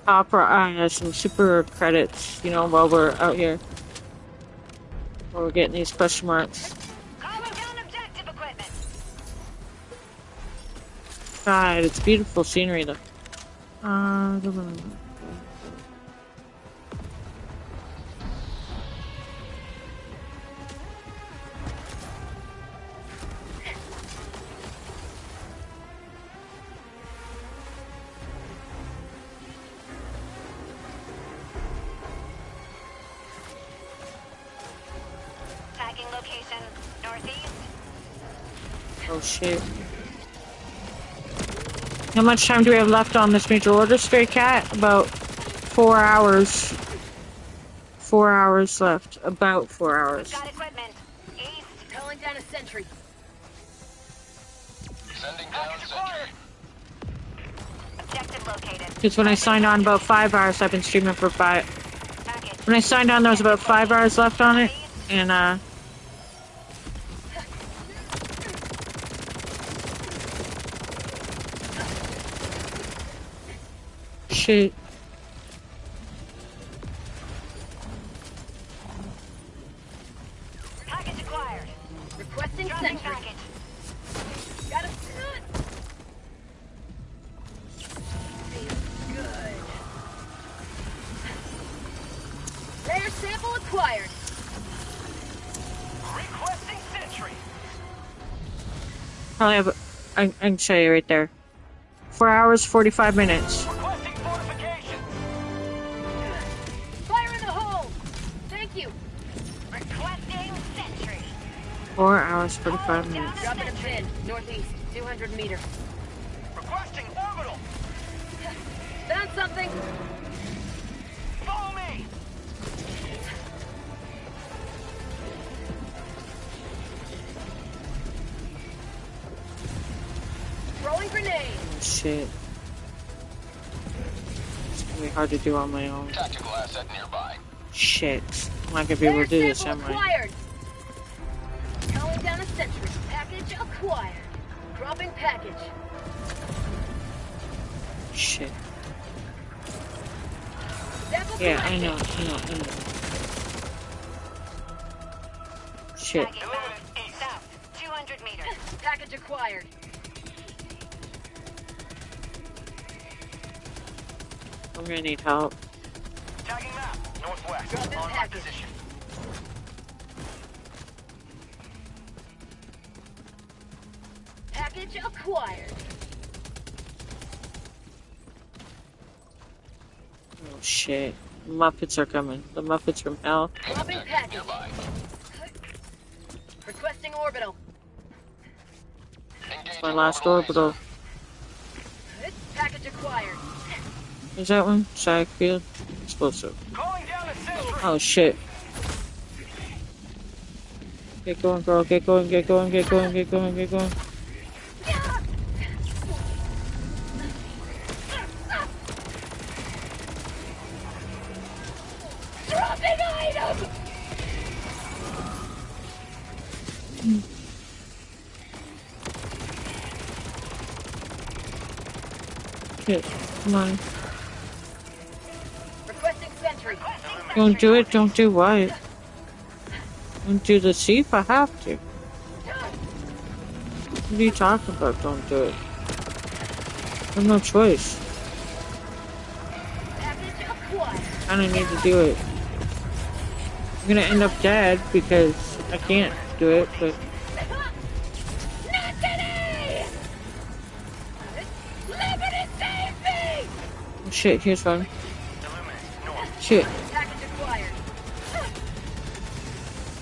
S3: some super credits, you know, while we're out here. While we're getting these question marks.
S6: Calling down objective equipment.
S3: God, it's beautiful scenery though. Uh,
S6: Tagging location northeast.
S3: oh shit. How much time do we have left on this major order, Stray Cat? About 4 hours. 4 hours left. About 4 hours.
S6: Got equipment. East. Calling down a sentry.
S2: Sending down sentry.
S6: Objective located.
S3: Because when I signed on about 5 hours, I've been streaming for 5.
S6: Package.
S3: When I signed on, there was about 5 hours left on it. And, shit.
S6: Package acquired. Requesting sentry. Package. Got a good. Feels good. Rare sample acquired.
S5: Requesting sentry.
S3: Probably have. I can show you right there. 4 hours, 45 minutes.
S5: Requesting fortification.
S6: Fire in the hole. Thank you. Requesting sentry.
S3: 4 hours, 45 minutes.
S6: Dropping a pin. Northeast. 200 meters.
S5: Requesting orbital.
S6: Found something.
S5: Follow me.
S6: Throwing grenade.
S3: Oh, shit. It's gonna be hard to do on my own.
S2: Tactical asset nearby.
S3: Shit. I'm not gonna be able to do this, am
S6: sample
S3: I?
S6: acquired. Calling down a sentry. Package acquired. Dropping package.
S3: Shit.
S6: Sample
S3: Yeah, I
S6: collected.
S3: know. Shit.
S6: Package bound. South. 200 meters. Package acquired.
S3: I'm gonna need help.
S5: Tagging map. Northwest.
S6: Drop in
S5: On my
S6: package.
S5: position.
S6: Package acquired.
S3: Oh shit. The Muppets are coming. The Muppets from hell.
S6: Dropping package.
S2: Nearby.
S6: Requesting orbital.
S2: Engaging
S3: My last
S2: orbital
S3: orbital.
S6: Package acquired.
S3: Is that one? Sag field? Explosive.
S5: Calling down a sentry.
S3: Oh shit. Get going, girl. Get going, get going, get going, get going, get going.
S6: Dropping item.
S3: Shit. Come on.
S6: Requesting sentry.
S3: Don't do it. Don't do what? Don't do the see if I have to. What are you talking about? Don't do it. I have no choice.
S6: Package acquired.
S3: I don't need to do it. I'm gonna end up dead because I can't do it, but
S6: Not today! Liberty save me!
S3: oh, shit, here's one.
S5: Illuminate. North.
S3: Shit.
S6: Package acquired.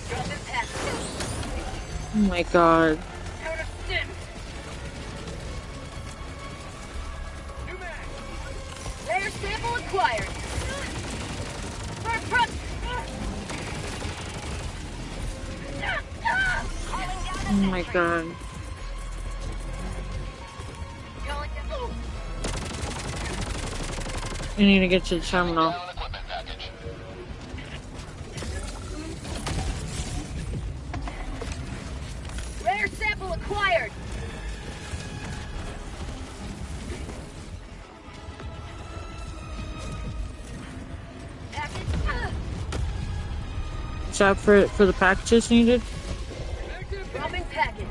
S6: Drop in package.
S3: Oh my god.
S6: Counter stim.
S5: New mag.
S6: Rare sample acquired. For front.
S3: Oh my god.
S6: Calling down.
S3: I need to get to the terminal.
S2: down equipment package.
S6: Rare sample acquired. Package.
S3: Is that for the packages needed?
S6: Dropping package.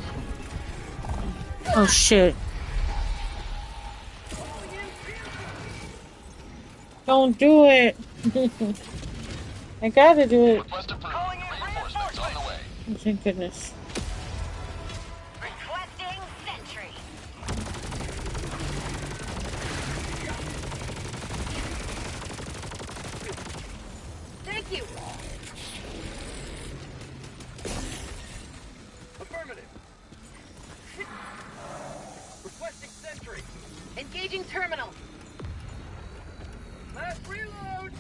S3: Oh shit. Don't do it. I gotta do it.
S2: Request approved.
S5: Calling in
S2: Reinforcements on the way.
S3: Oh, thank goodness.
S6: Requesting sentry. Thank you.
S5: Affirmative. Requesting sentry.
S6: Engaging terminal.
S5: Last reload.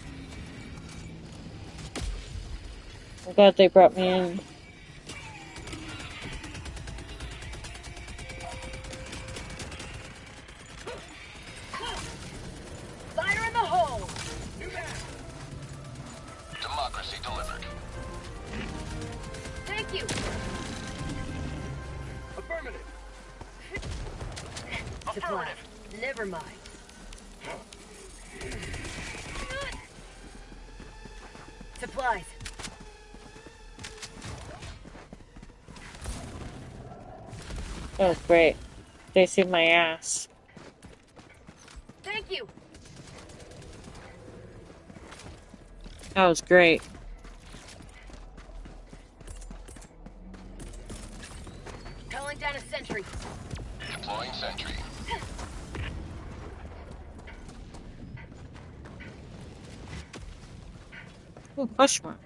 S3: I'm glad they brought me in.
S6: Fire in the hole.
S2: Democracy delivered.
S6: Thank you.
S5: Affirmative.
S6: Supply. Never mind. Supplies.
S3: That was great. They saved my ass.
S6: Thank you.
S3: That was great.
S6: Calling down a sentry.
S2: Deploying sentry.
S3: Ooh, push mark.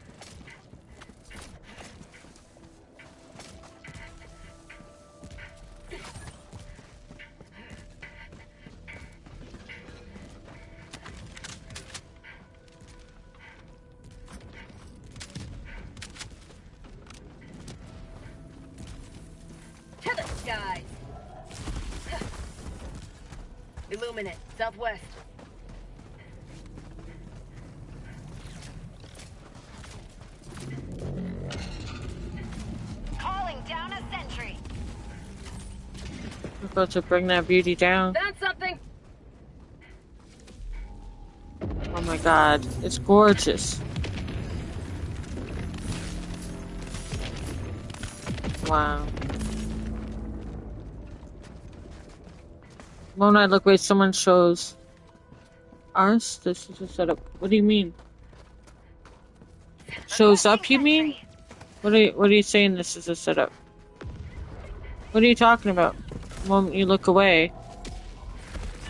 S6: To the skies. Illuminate. Southwest. Calling down a sentry.
S3: I'm about to bring that beauty down.
S6: Found something.
S3: Oh my god, it's gorgeous. Wow. Mona, look, wait, someone shows ours? This is a setup. What do you mean? Shows up, you mean? What are you saying this is a setup? What are you talking about? The moment you look away.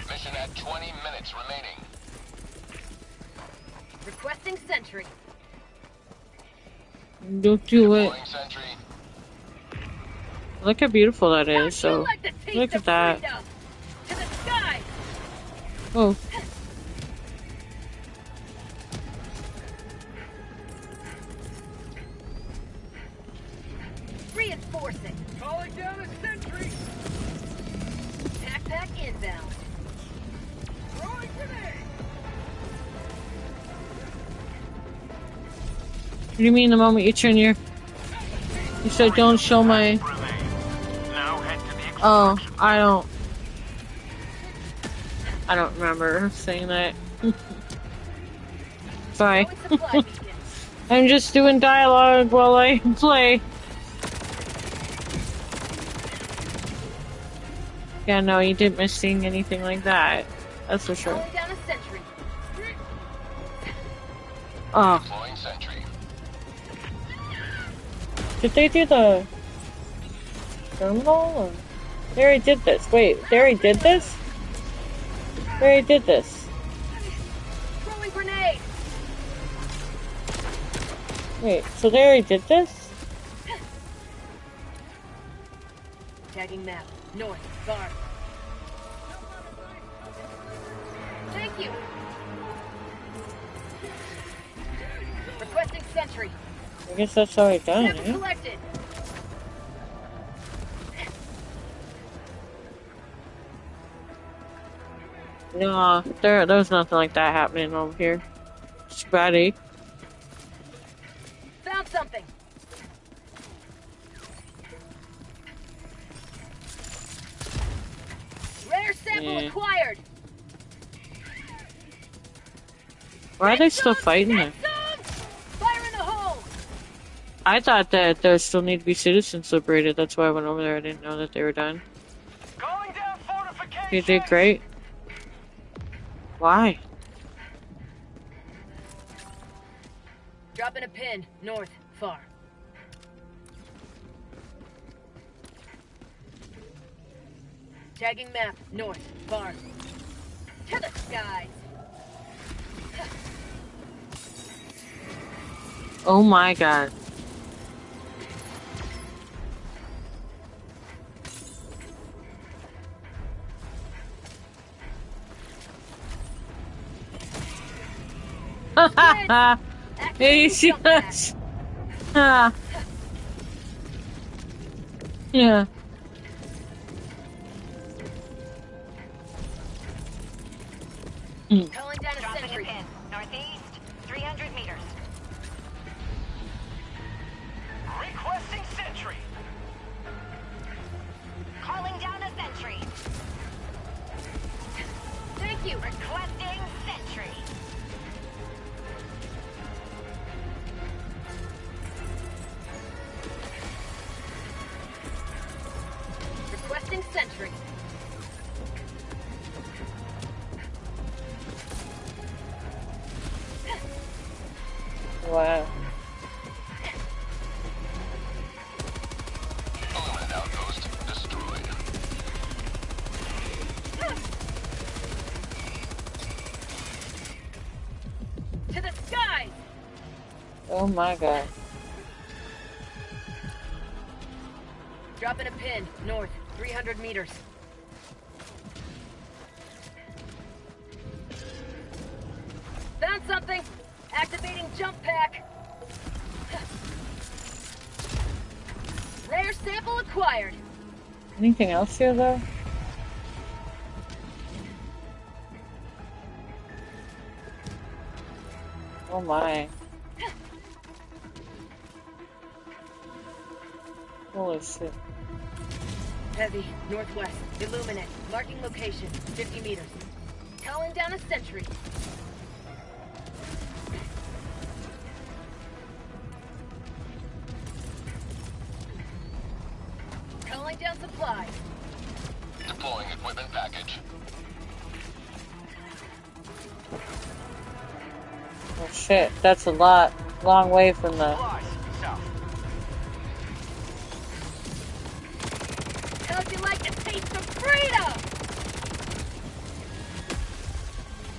S2: Mission at 20 minutes remaining.
S6: Requesting sentry.
S3: Don't do it.
S2: Deploying sentry.
S3: Look how beautiful that is, so
S6: Like the taste
S3: look
S6: of
S3: at that.
S6: freedom. To the sky.
S3: Oh,
S6: Reinforcing.
S5: Calling down a sentry.
S6: Tac pack inbound.
S5: Throwing grenade.
S3: what do you mean the moment you turn your... You said don't show my...
S5: Now head to the
S3: Oh, I don't remember saying that. Sorry.
S6: Throwing supply beacon.
S3: I'm just doing dialogue while I play. Yeah, no, you didn't miss seeing anything like that. That's for sure.
S6: Calling down a sentry.
S3: Oh,
S2: Deploying sentry.
S3: did they do the terminal? Or... They already did this. Wait, they already did this? They already did this.
S6: Throwing grenade.
S3: Wait, so they already did this?
S6: Tagging map. North. Guard. Thank you. Requesting sentry.
S3: I guess that's already done,
S6: Sample
S3: eh?
S6: collected.
S3: No, there's nothing like that happening over here. Spatty.
S6: Found something. Rare sample
S3: Yeah.
S6: acquired.
S3: Why are they still fighting there?
S6: Get some! Fire in the hole.
S3: I thought that there still need to be citizens liberated. That's why I went over there. I didn't know that they were done.
S5: Calling down fortifications.
S3: You did great. Why?
S6: Dropping a pin, north, far. Tagging map, north, far. To the skies!
S3: Oh my god. Hey, you see that? Ah. Yeah.
S6: Calling down a
S8: Dropping a
S6: sentry.
S8: pin. Northeast, 300 meters.
S5: Requesting sentry.
S8: Calling down a sentry.
S6: Thank you.
S8: Requesting sentry.
S6: Requesting sentry.
S3: Wow.
S2: Illuminate outpost destroyed.
S6: To the skies!
S3: Oh my god.
S6: Dropping a pin, north, 300 meters. Found something! Activating jump pack! Rare sample acquired!
S3: Anything else here though? Oh my. Holy shit.
S6: Heavy, northwest, Illuminate, marking location, 50 meters. Calling down a sentry. Calling down supplies.
S2: Deploying equipment package.
S3: Oh shit, that's a long way from the...
S5: Supplies, south.
S6: How'd you like a taste of freedom?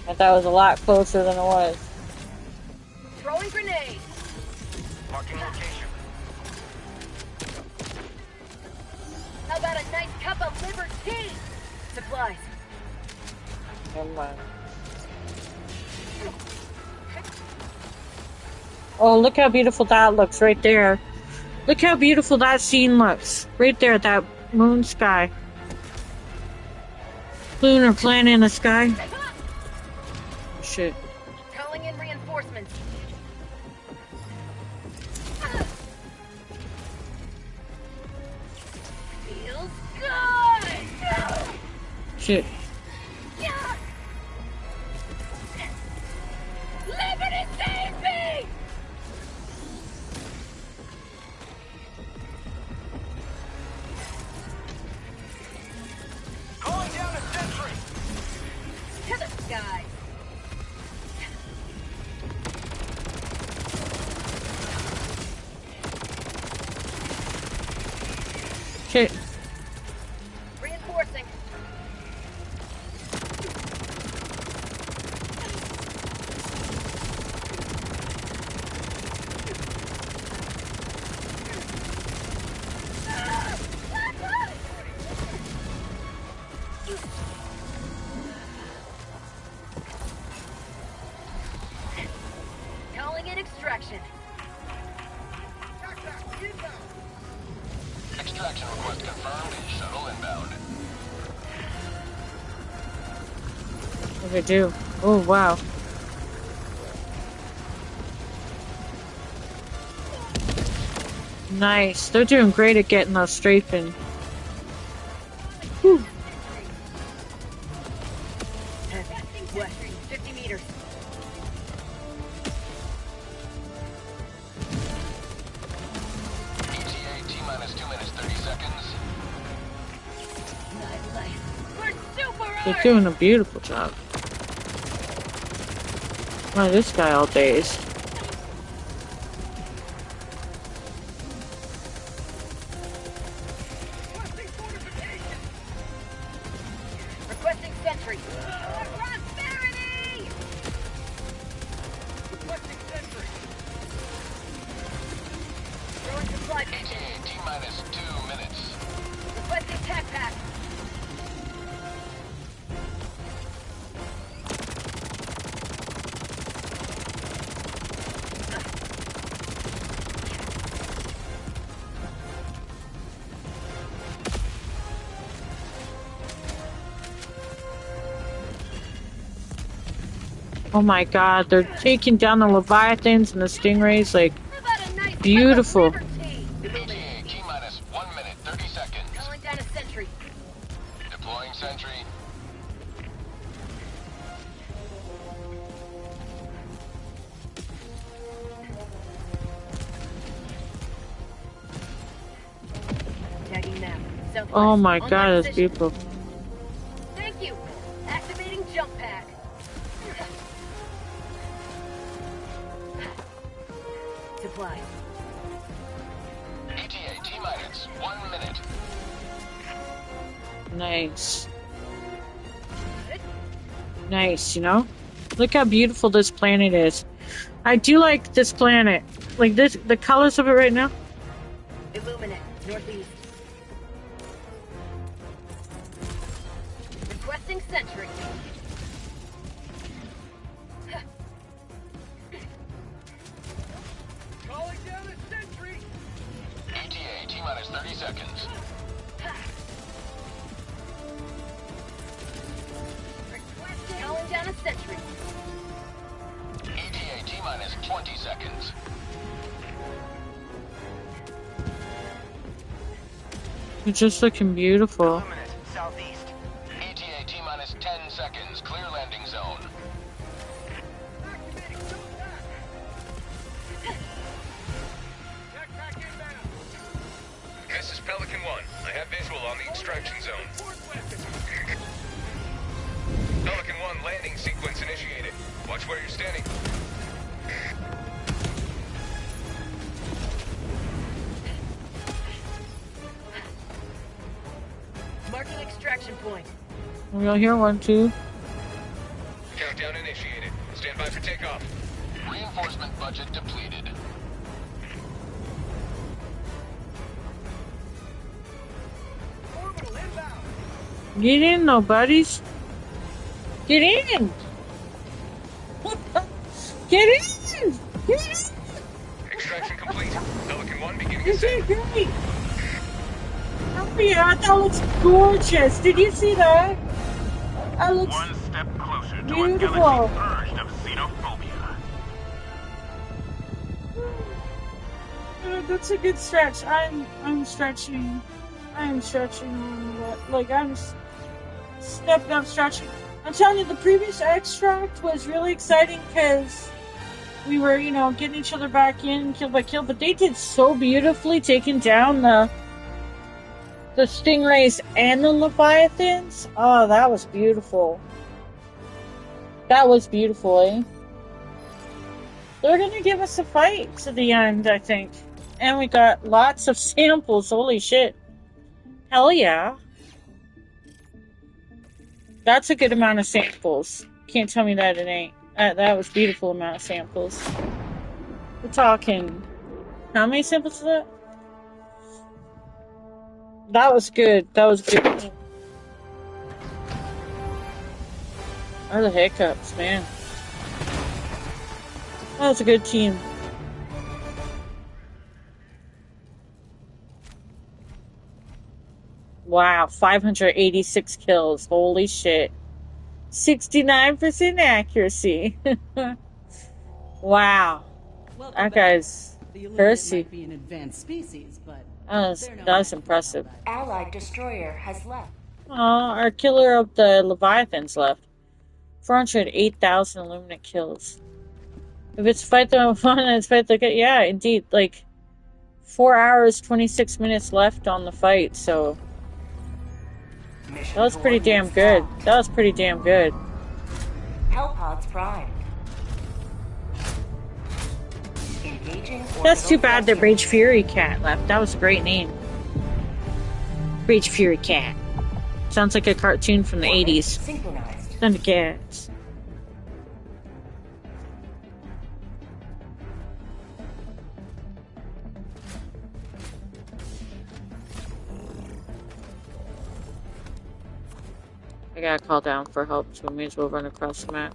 S3: I thought it was a lot closer than it was.
S6: Throwing grenade.
S5: Marking location.
S6: How about a nice cup of liberty? Supplies.
S3: Never mind. Oh, look how beautiful that looks right there. Look how beautiful that scene looks. Right there, that moon sky. Lunar planet in the sky. Oh, shit.
S6: Calling in reinforcements. Feels good!
S3: Shit.
S6: Liberty save me!
S5: Calling down a sentry.
S6: To the sky.
S3: Shit.
S6: Reinforcing. Calling in extraction.
S2: Extraction request confirmed. Shuttle inbound.
S3: What did I do? Oh, wow. Nice. They're doing great at getting us strafing. Whew.
S6: West, 50 meters.
S2: ETA T-minus 2 minutes 30 seconds.
S6: We're super
S3: They're doing a beautiful job. Why this guy all days? Oh my god, they're taking down the Leviathans and the Stingrays, like,
S6: How about a nice
S3: beautiful.
S6: cup of river tea?
S2: ETA T-minus 1 minute, 30 seconds.
S6: Calling down a sentry.
S2: Deploying sentry.
S6: Tagging map. Southwest.
S3: Oh my
S6: On
S3: god, that's
S6: position.
S3: beautiful.
S6: Thank you. Activating jump pack. Supplies.
S2: ETA T-minus 1 minute.
S3: Nice. Nice, you know? Look how beautiful this planet is. I do like this planet. Like this, the colors of it right now.
S6: Illuminate. Northeast. Requesting sentry.
S5: Calling down a sentry!
S2: ETA T-minus 30 seconds.
S6: Calling down a sentry.
S2: ETA T-minus 20 seconds.
S3: It's just looking beautiful.
S5: Illuminate, southeast.
S2: ETA T-minus 10 seconds. Clear landing zone.
S5: Activating jump pack! Jetpack inbound!
S2: This is Pelican 1. I have visual on the extraction zone.
S5: Force weapon!
S2: Pelican 1 landing sequence initiated. Watch where you're standing.
S6: Marking extraction point.
S3: We'll hear one too.
S2: Countdown initiated. Stand by for takeoff. Reinforcement budget depleted.
S5: Orbital inbound!
S3: Get in, though, buddies. Get in. Get in. Get in.
S2: Extraction complete. Pelican 1 beginning
S3: You did
S2: ascent.
S3: great. Oh yeah, that looks gorgeous. Did you see that? That looks
S5: One step closer to a
S3: beautiful.
S5: galaxy purged of xenophobia.
S3: That's a good stretch. I'm stretching. I'm stretching on what? Like I'm stepping up stretching. I'm telling you, the previous extract was really exciting because we were, you know, getting each other back in kill by kill, but they did so beautifully taking down the Stingrays and the Leviathans. Oh, that was beautiful. That was beautiful, eh? They're gonna give us a fight to the end, I think. And we got lots of samples. Holy shit. Hell yeah. That's a good amount of samples. Can't tell me that it ain't. That was beautiful amount of samples. We're talking... How many samples is that? That was good. That was good. Are the hiccups, man. That was a good team. Wow, 586 kills. Holy shit. 69% accuracy. Wow.
S7: Welcome
S3: That
S7: back.
S3: guy's
S7: The Illuminate
S3: Percy.
S7: might be an advanced species, but they're no
S3: That was
S7: match for
S3: impressive.
S7: Helldiver.
S4: Allied destroyer has left.
S3: Aw, our killer of the Leviathans left. 408,000 Illuminate kills. If it's fight the one, it's fight the... Yeah, indeed. Like, 4 hours, 26 minutes left on the fight, so...
S4: Mission
S3: That was pretty damn
S4: coordinates
S3: good.
S4: locked.
S3: That was pretty damn good.
S4: Hellpods primed. Engaging
S3: That's too
S4: orbital
S3: bad the
S4: thrusters.
S3: Rage Fury Cat left. That was a great name. Rage Fury Cat. Sounds like a cartoon from the
S4: Orbit
S3: 80s.
S4: Synchronized.
S3: Thundercats. I gotta call down for help, so we may as well run across the map.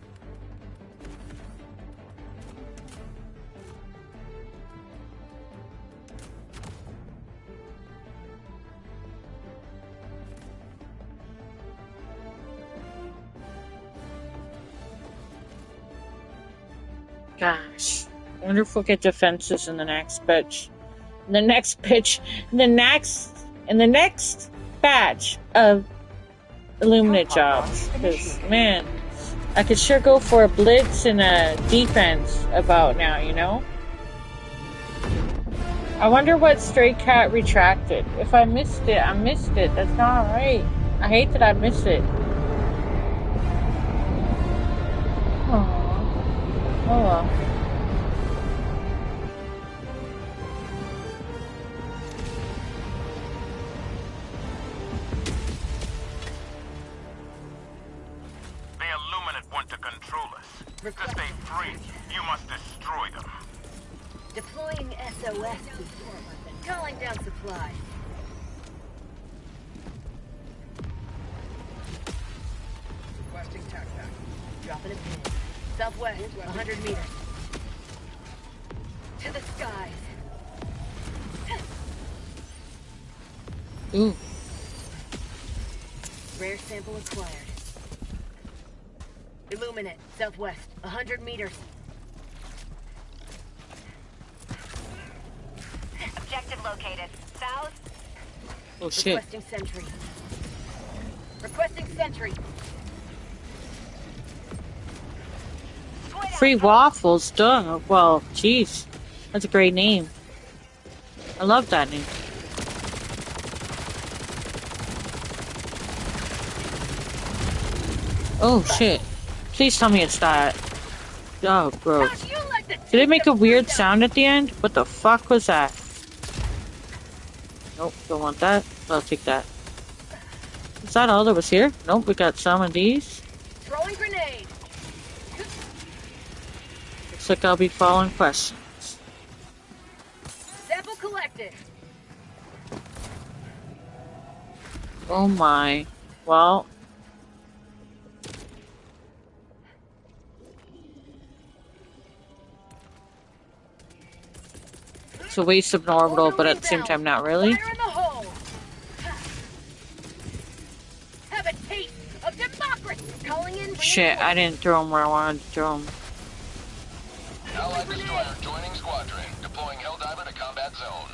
S3: Gosh. I wonder if we'll get defenses in the next pitch. The next pitch. The next batch of Illuminate jobs. Because, man, I could sure go for a blitz and a defense about now, you know? I wonder what Stray Cat retracted. If I missed it, I missed it. That's not right. I hate that I missed it. Oh well.
S5: The Illuminate want to control us. To stay free, you must destroy them.
S6: Deploying SOS. Calling down supplies. Requesting tac pack. Dropping a pin. Southwest, 100 meters. To the skies.
S3: Ooh.
S6: Rare sample acquired. Illuminate, southwest, 100 meters.
S8: Objective located. South.
S3: Oh shit.
S6: Requesting sentry. Requesting sentry.
S3: Free waffles, duh. Well, jeez. That's a great name. I love that name. Oh shit. Please tell me it's that. Oh, gross. Did it make a weird sound at the end? What the fuck was that? Nope, don't want that. I'll take that. Is that all that was here? Nope, we got some of these.
S6: Throwing grenade.
S3: Looks like I'll be following questions.
S6: Sample collected.
S3: Oh my. Well. It's a waste of an orbital, but at the same time not really.
S6: Fire in the hole. Have a taste of democracy. Calling in.
S3: Shit, I didn't throw him where I wanted to throw him.
S2: Allied destroyer joining squadron. Deploying Helldiver to combat zone.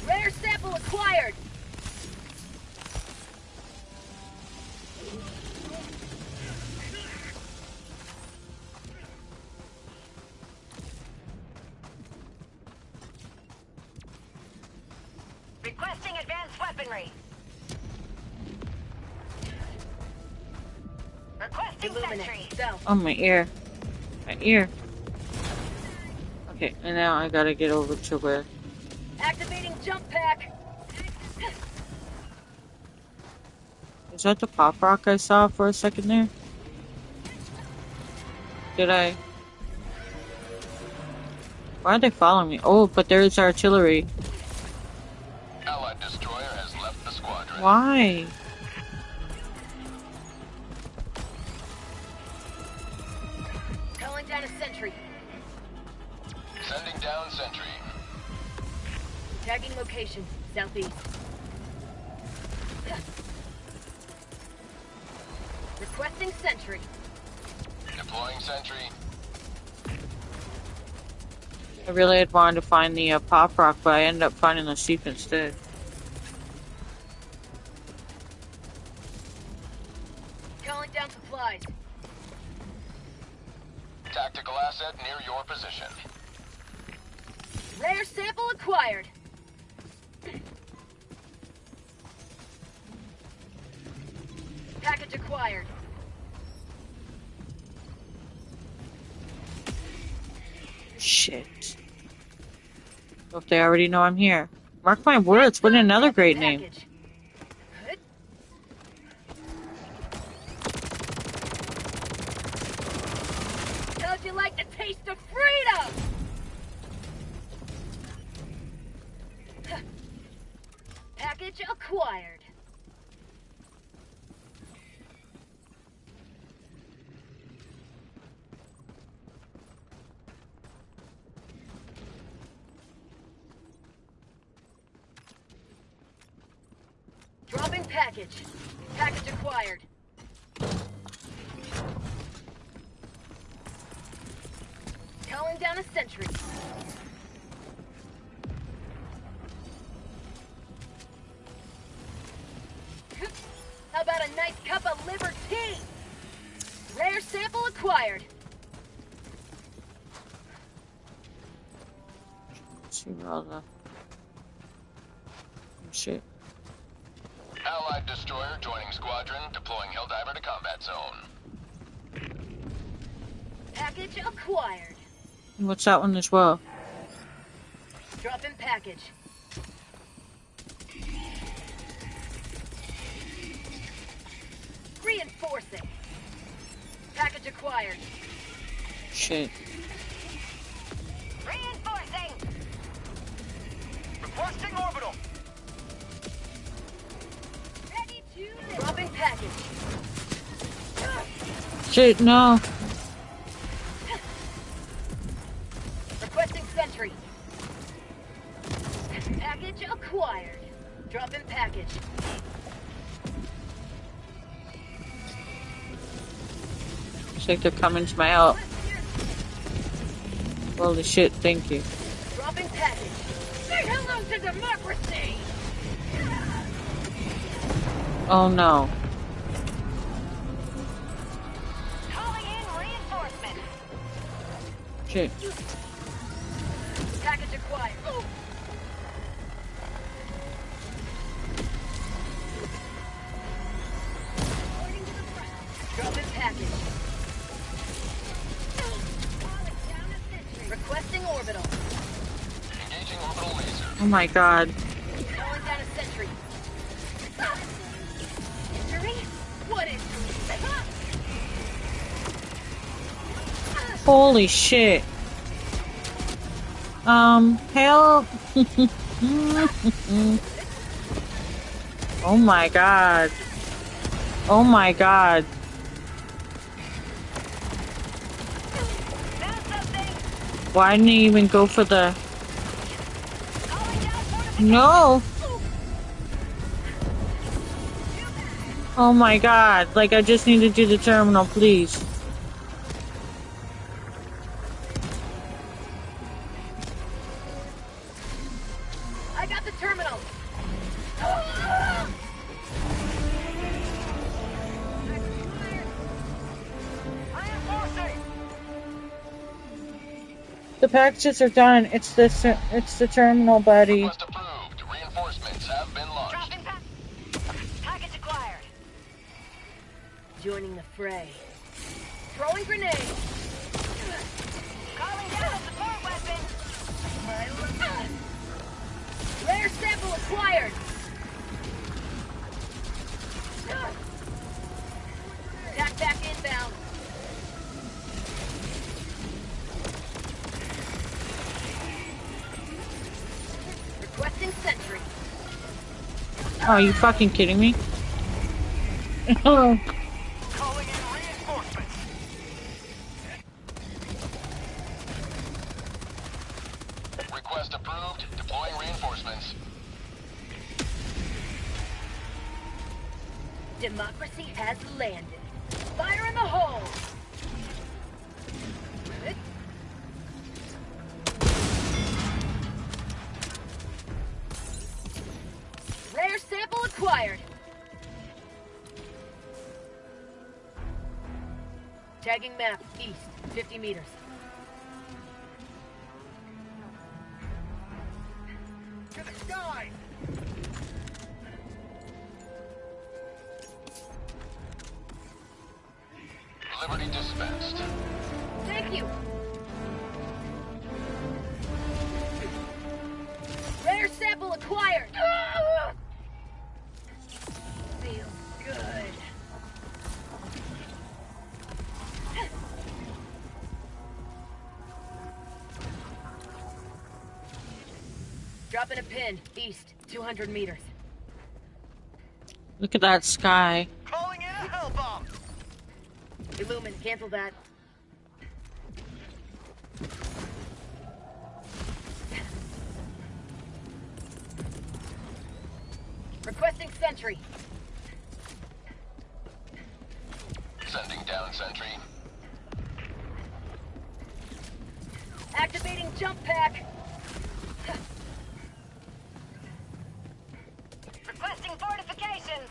S6: Rare sample acquired.
S8: Requesting advanced weaponry. Requesting sentry.
S6: South.
S3: Oh, my ear. My ear. Okay, and now I gotta get over to where...
S6: Activating jump pack.
S3: Is that the pop rock I saw for a second there? Did I? Why are they following me? Oh, but there's artillery.
S2: Allied destroyer has left the squadron.
S3: Why?
S6: Calling down a sentry.
S2: Sending down sentry.
S6: Tagging location. Southeast. Requesting sentry.
S2: Deploying sentry.
S3: I really had wanted to find the pop rock, but I ended up finding the sheep instead.
S6: Calling down supplies.
S2: Tactical asset near your position.
S6: Rare sample acquired. Package acquired.
S3: Shit. Hope they already know I'm here. Mark my words, what another great name.
S6: Package. Good. How'd you like the taste of freedom? Package acquired. Dropping package. Package acquired. Calling down a sentry. How about a nice cup of liver tea? Rare sample acquired.
S3: See where all the shit.
S2: Allied destroyer joining squadron, deploying Helldiver to combat zone.
S6: Package acquired.
S3: What's that one as well?
S6: Drop in package. Reinforcing. Package acquired.
S3: Shit.
S8: Reinforcing.
S5: Requesting orbital.
S6: Ready to drop in package.
S3: Shit, no.
S6: Requesting sentry. Package acquired. Drop in package.
S3: Looks like they're coming to my help. Holy shit, thank you.
S6: Drop in package. Say hello to democracy!
S3: Oh no.
S8: Calling in reinforcements.
S3: Shit.
S6: Package acquired. Drop in package. Requesting orbital.
S2: Engaging orbital laser.
S3: Oh my god.
S6: Calling down a sentry. Injury? What is
S3: Holy shit. Help. Oh my god. Oh my god. Why didn't he even go for the... No! Oh my god. Like, I just need to do the terminal, please.
S6: I got the terminal.
S3: The packages are done. It's the terminal, buddy.
S2: Request approved. Reinforcements have been launched.
S8: Dropping package acquired.
S6: Joining the fray. Throwing grenade.
S8: Calling down a support weapon.
S6: Rare sample acquired. Attack back inbound. Requesting sentry.
S3: Oh, are you fucking kidding me?
S5: Calling in reinforcements.
S2: Request approved. Deploying reinforcements.
S6: Democracy has landed. Fire in the hole! Rare sample acquired. Tagging map east, 50 meters.
S5: To the sky.
S2: Liberty dispensed.
S6: Thank you. Rare sample acquired. Feels good. Dropping a pin, east, 200 meters.
S3: Look at that sky.
S5: Calling in a hell bomb.
S6: Illuminate, cancel that. Requesting sentry.
S2: Sending down sentry.
S6: Activating jump pack.
S8: Requesting fortifications.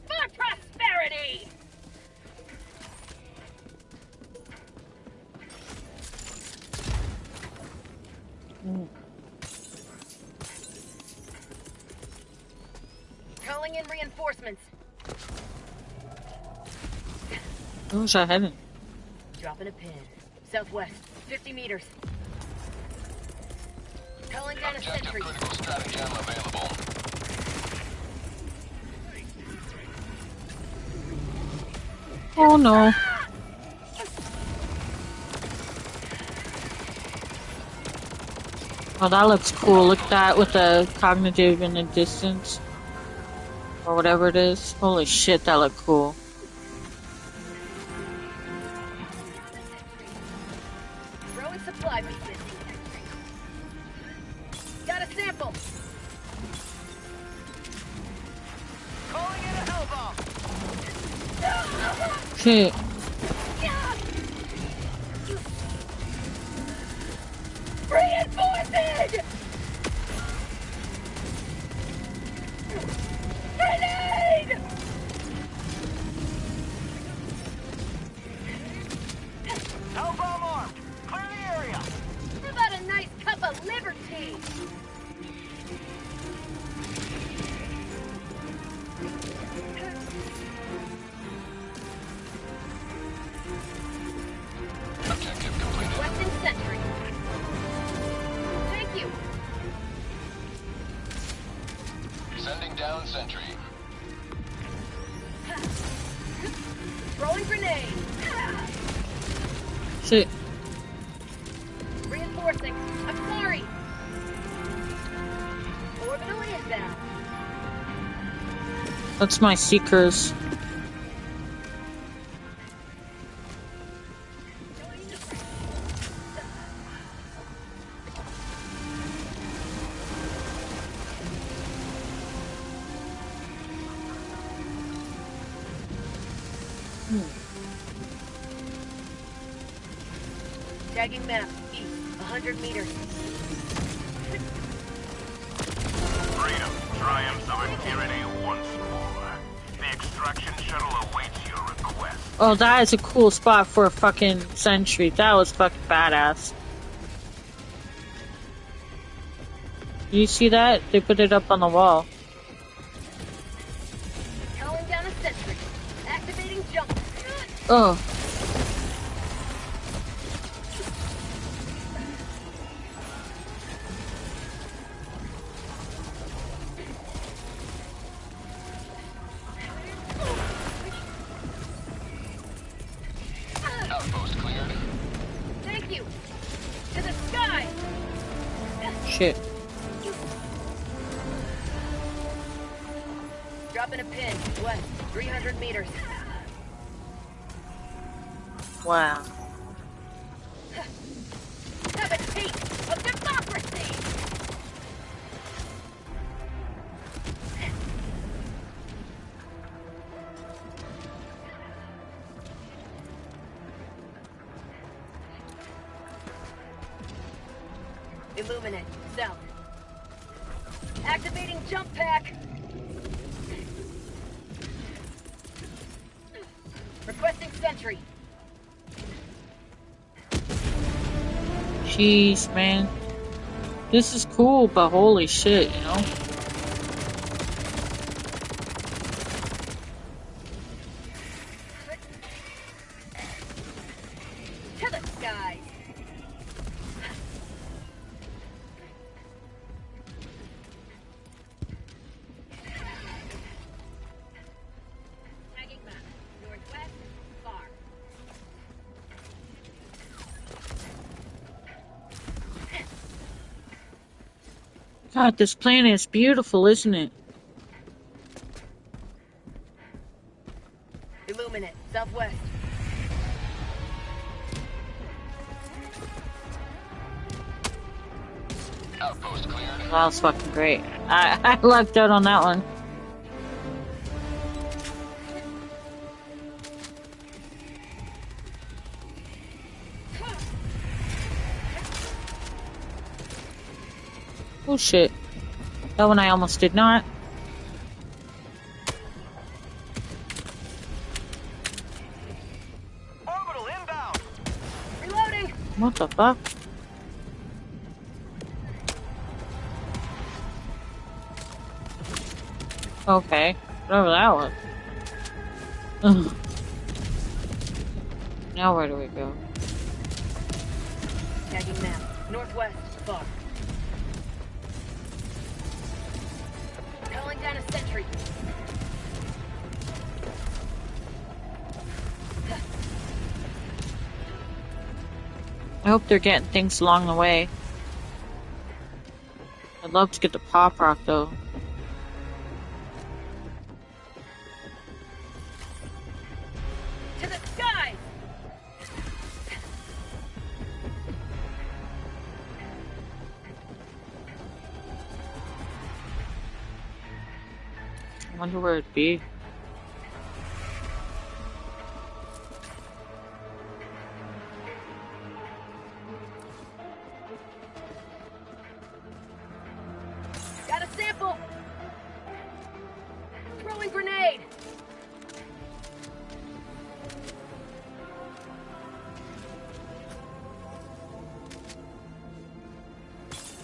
S6: For prosperity. Calling in reinforcements.
S3: Where was I heading?
S6: Dropping a pin. Southwest, 50 meters. Calling down a sentry.
S2: Critical stratagem available.
S3: Oh no. Oh, that looks cool. Look at that with the cognitive in the distance. Or whatever it is. Holy shit, that looked cool.
S6: Throwing supply pieces. Got a sample.
S8: Calling in a hellbomb.
S3: Shit.
S6: Reinforcing! Grenade!
S8: Hellbomb armed. Clear the area.
S6: How about a nice cup of liberty?
S2: Objective completed.
S6: Western sentry. Thank you.
S2: Sending down sentry.
S6: Throwing grenade.
S3: Shit.
S6: Reinforcing. I'm sorry. Orbital inbound.
S3: That's my seekers.
S6: Tagging map. East. 100 meters.
S5: Freedom, triumphs over tyranny once more. The extraction shuttle awaits your request.
S3: Oh, that is a cool spot for a fucking sentry. That was fucking badass. You see that? They put it up on the wall.
S6: Calling down a sentry. Activating jump.
S3: Oh.
S2: Outpost cleared.
S6: Thank you. To the sky.
S3: Shit.
S6: Dropping a pin. West. 300 meters.
S3: Wow.
S6: Have a taste of democracy. Illuminate. South. Activating jump pack. Requesting sentry.
S3: Jeez, man. This is cool, but holy shit, you know?
S6: To the skies. Tagging map. Northwest. Far.
S3: God, this planet is beautiful, isn't it?
S6: Illuminate. Southwest.
S2: Outpost cleared.
S3: That was fucking great. I lucked out on that one. Oh shit. That one I almost did not.
S8: Orbital inbound.
S6: Reloading.
S3: What the fuck? Okay. Whatever that was. Ugh. Now where do we go?
S6: Tagging map. Northwest. Far. Calling down a sentry.
S3: I hope they're getting things along the way. I'd love to get the pop rock though.
S6: To the sky.
S3: I wonder where it'd be.
S6: Got a sample. Throwing grenade.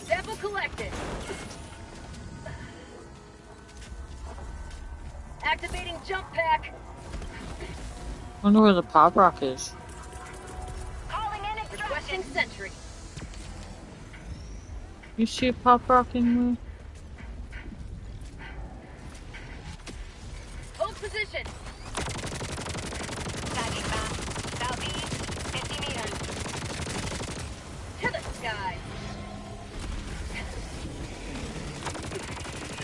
S6: Sample collected. Activating jump pack.
S3: Wonder where the pop rock is.
S6: Calling in extraction. Requesting sentry.
S3: You see a pop rock anywhere?
S6: Hold position. Tagging map. Southeast, 50 meters. To the sky.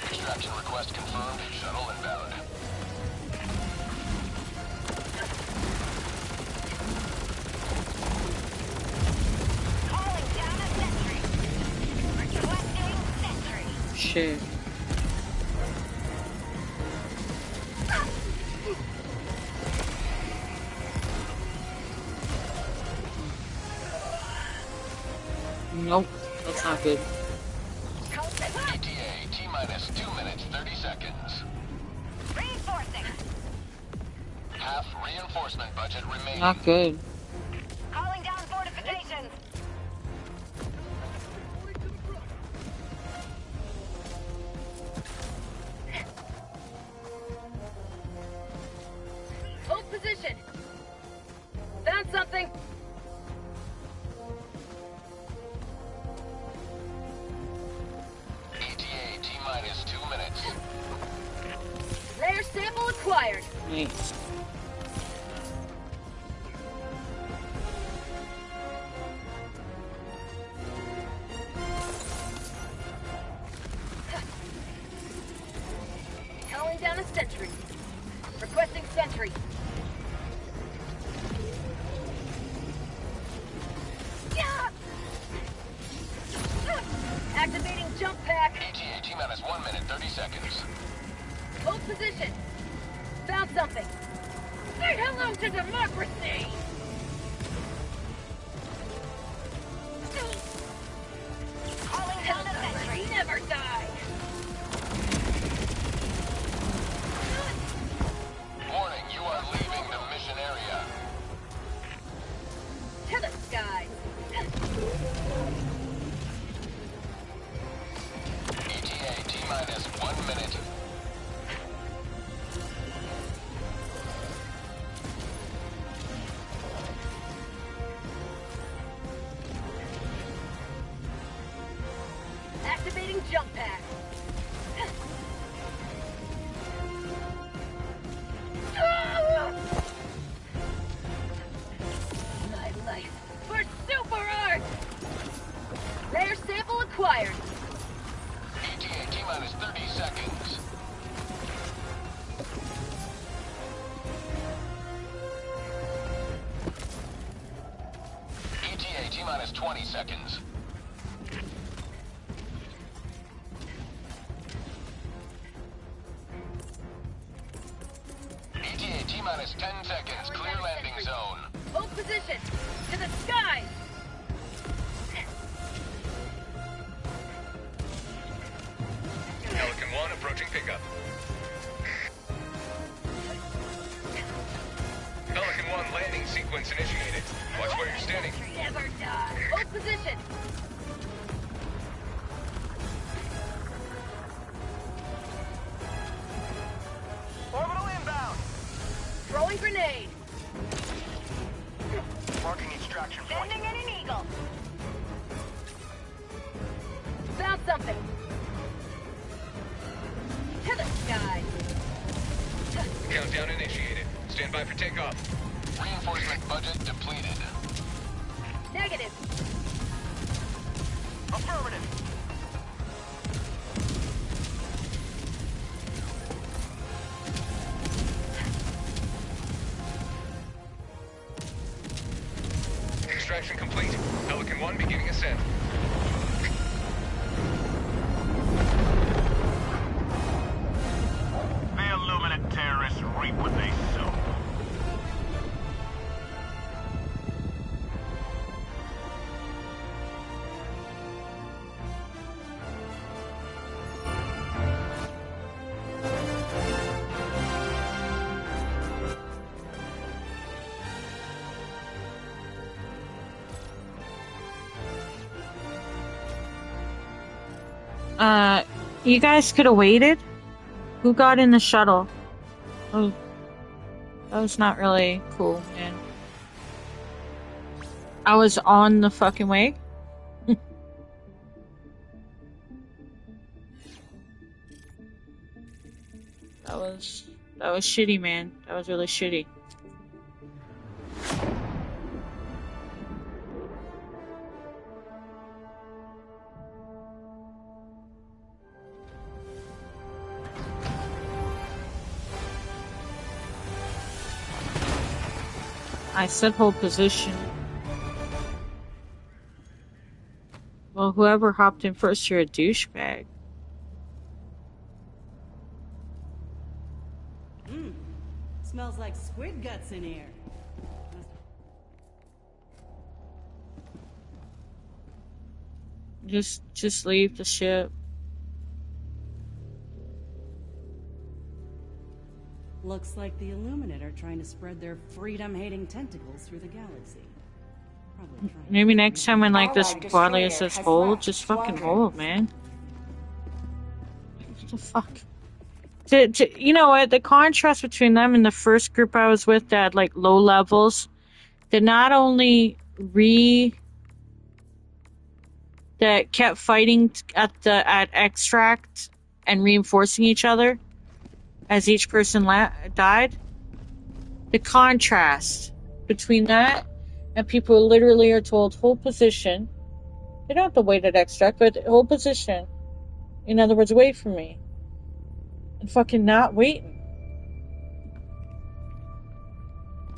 S2: Extraction request confirmed. Shuttle inbound.
S6: Calling down a sentry. Requesting sentry.
S3: Shit. Nope, that's not good.
S2: ETA, T-minus 2 minutes, 30 seconds.
S6: Reinforcing.
S2: Half reinforcement budget remaining.
S3: Not good.
S6: Calling down fortifications. Hold position. Found something.
S2: ETA, T-minus 2 minutes.
S6: Rare sample acquired.
S3: Nice.
S6: Calling down a sentry. Requesting sentry. Activating jump pack.
S2: ETA, T-minus 1 minute, 30 seconds.
S6: Hold position. Found something. Say hello to democracy! Calling down a sentry. Never die.
S2: Warning, you are leaving the mission area.
S6: To the sky.
S2: ETA, T-minus 1 minute.
S6: Activating jump pack. My life for super art! Rare sample acquired.
S2: ETA, T-minus 30 seconds. ETA, T-minus 20 seconds. ETA, T-minus 10 seconds. Clear landing zone.
S6: Hold position. To the sky.
S2: Approaching pickup. Pelican 1 landing sequence initiated. Watch where you're standing.
S6: Never die. Hold position.
S8: Orbital inbound.
S6: Throwing grenade.
S8: Marking extraction point.
S6: Sending in an eagle. Found something. To the sky.
S2: Countdown initiated. Stand by for takeoff.
S5: Reinforcement budget depleted.
S6: Negative.
S8: Affirmative.
S2: Extraction complete. Pelican 1 beginning ascent.
S5: The Illuminate terrorists reap what they sow.
S3: You guys could have waited. Who got in the shuttle? Oh, that was not really cool, man. I was on the fucking way. That was shitty, man. That was really shitty. I said hold position. Well, whoever hopped in first, you're a douchebag.
S7: Smells like squid guts in here.
S3: Just leave the ship.
S7: Looks like the Illuminate are trying to spread their freedom-hating tentacles through the galaxy. Probably trying
S3: Maybe next time when like this
S4: Allied
S3: quality
S4: destroyer
S3: says
S4: has
S3: hold,
S4: left
S3: just fucking
S4: squadrons.
S3: hold, man. What the fuck? You know what? The contrast between them and the first group I was with that had like low levels, that not only that kept fighting at extract and reinforcing each other as each person died. The contrast between that and people who literally are told hold position. They don't have to wait at extract, but hold position. In other words, wait for me. And fucking not waiting.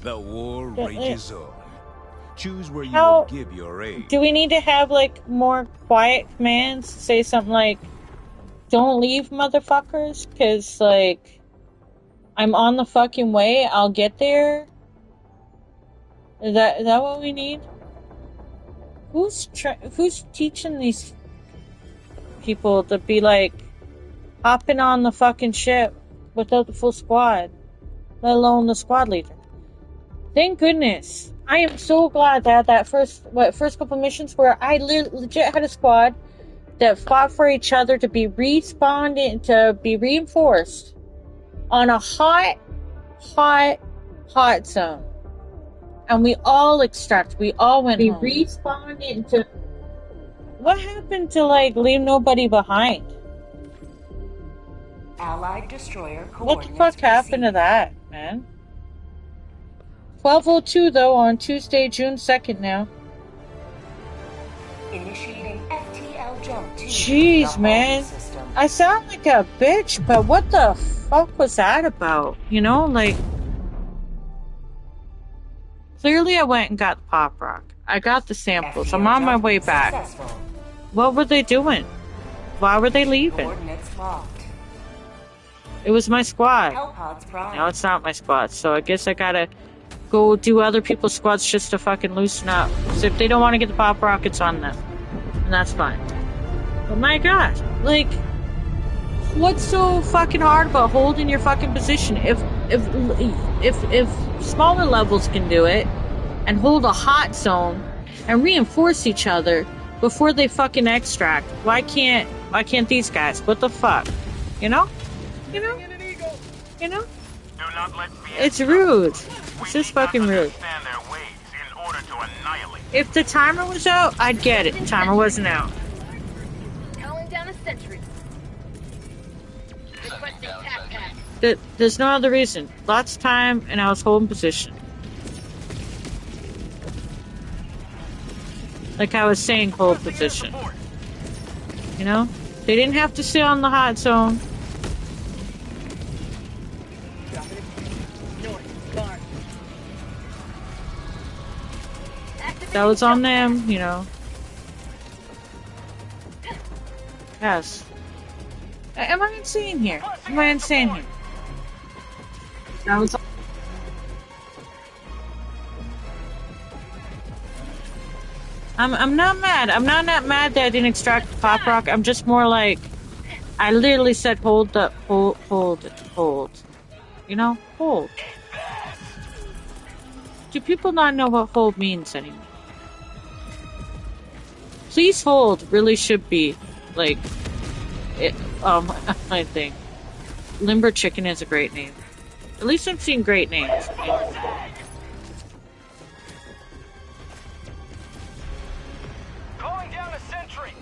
S9: The war rages on. Choose where you
S3: How
S9: will give your aid.
S3: do we need to have like more quiet commands? Say something like, "Don't leave, motherfuckers," because like I'm on the fucking way. I'll get there. Is that what we need? Who's teaching these people to be like hopping on the fucking ship without the full squad, let alone the squad leader? Thank goodness. I am so glad that first couple missions where I legit had a squad that fought for each other to be respawned, to be reinforced on a hot zone. And we all extract. We all went home. We respawned into... What happened to, like, leave nobody behind?
S4: Allied destroyer
S3: What the fuck happened to that, man? 12:02, though, on Tuesday, June 2nd now.
S4: Initiating FTL jump to
S3: Jeez,
S4: the
S3: man.
S4: home system.
S3: I sound like a bitch, but what the fuck was that about? You know, like... Clearly I went and got the pop rock. I got the samples.
S4: FTL
S3: I'm on my
S4: jump
S3: way back.
S4: successful.
S3: What were they doing? Why were they leaving?
S4: Coordinates locked.
S3: It was my squad.
S4: Hellpods prime.
S3: Now it's not my squad, so I guess I gotta go do other people's squads just to fucking loosen up. So if they don't want to get the pop rockets on them, and that's fine. But my god, like, what's so fucking hard about holding your fucking position? If smaller levels can do it and hold a hot zone and reinforce each other before they fucking extract, why can't these guys? What the fuck? You know? You know? You know?
S5: Do not let
S3: It's rude. It's just fucking rude.
S5: understand their ways in order to annihilate.
S3: If the timer was out, I'd get it. The timer wasn't out.
S6: Calling down a sentry. Requesting tac pack.
S3: There's no other reason. Lots of time, and I was holding position. Like I was saying, hold position. You know? They didn't have to sit on the hot zone. That was on them, you know. Yes. Am I insane here? Am I insane here? That was. I'm not mad. I'm not mad that I didn't extract the pop rock. I'm just more like, I literally said hold. You know, hold. Do people not know what hold means anymore? Please hold really should be like it. I think Limber Chicken is a great name. At least I'm seeing great names.
S8: Calling down a sentry.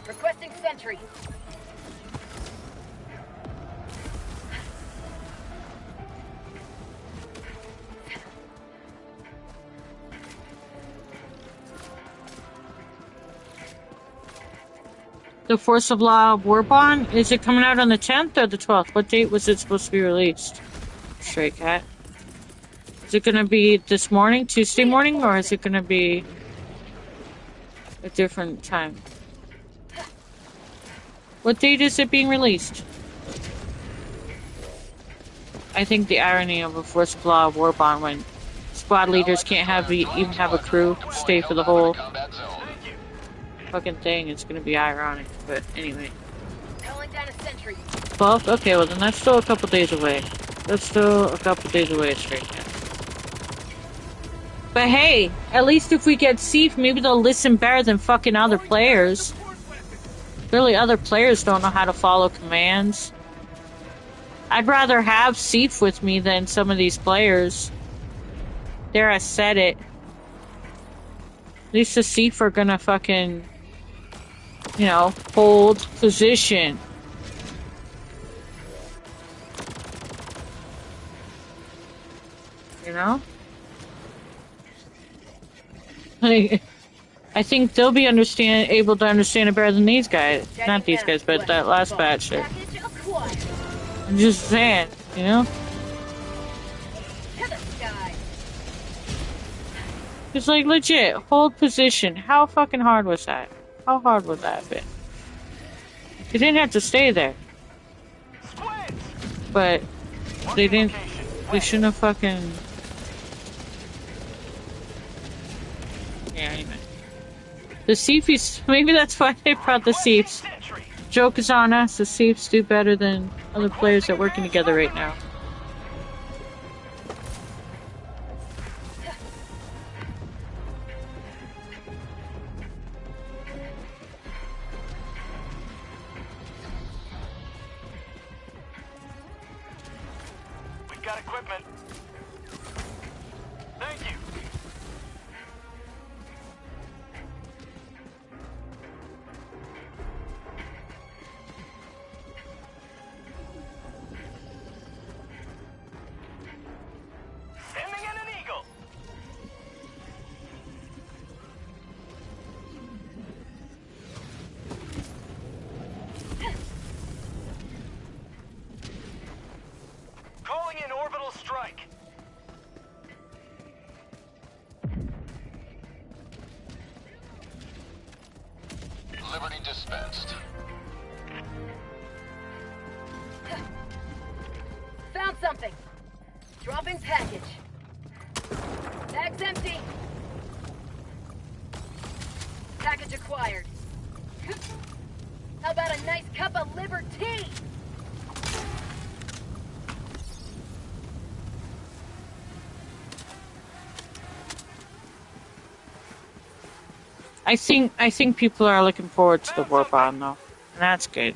S6: Requesting sentry.
S3: The Force of Law War Bond, is it coming out on the 10th or the 12th? What date was it supposed to be released? Stray Cat. Is it going to be this morning, Tuesday morning, or is it going to be a different time? What date is it being released? I think the irony of a Force of Law War Bond when squad leaders can't even have a crew stay for the whole fucking thing. It's gonna be ironic, but anyway.
S6: Calling down a sentry.
S3: 12th? Okay, well then that's still a couple days away. That's still a couple days away, straight now. But hey, at least if we get Seif, maybe they'll listen better than fucking other players. Really, other players don't know how to follow commands. I'd rather have Seif with me than some of these players. There, I said it. At least the Seif are gonna fucking, you know, hold position. You know? Like, I think they'll be able to understand it better than these guys. Not these guys, but that last batch there. I'm just saying, you know? It's like legit, hold position. How fucking hard was that? How hard would that have been? They didn't have to stay there. But they didn't, they shouldn't have fucking... Yeah, anyway. The Seifs, maybe that's why they brought the Seifs. Joke is on us, the Seifs do better than other players that are working together right now.
S8: We've got equipment. Thank you. Sending in an eagle. Calling in orbital strike.
S2: Liberty dispensed.
S6: something. Dropping package. Bag's empty. Package acquired. How about a nice cup of liver tea?
S3: I think people are looking forward to the warp on though, and that's good.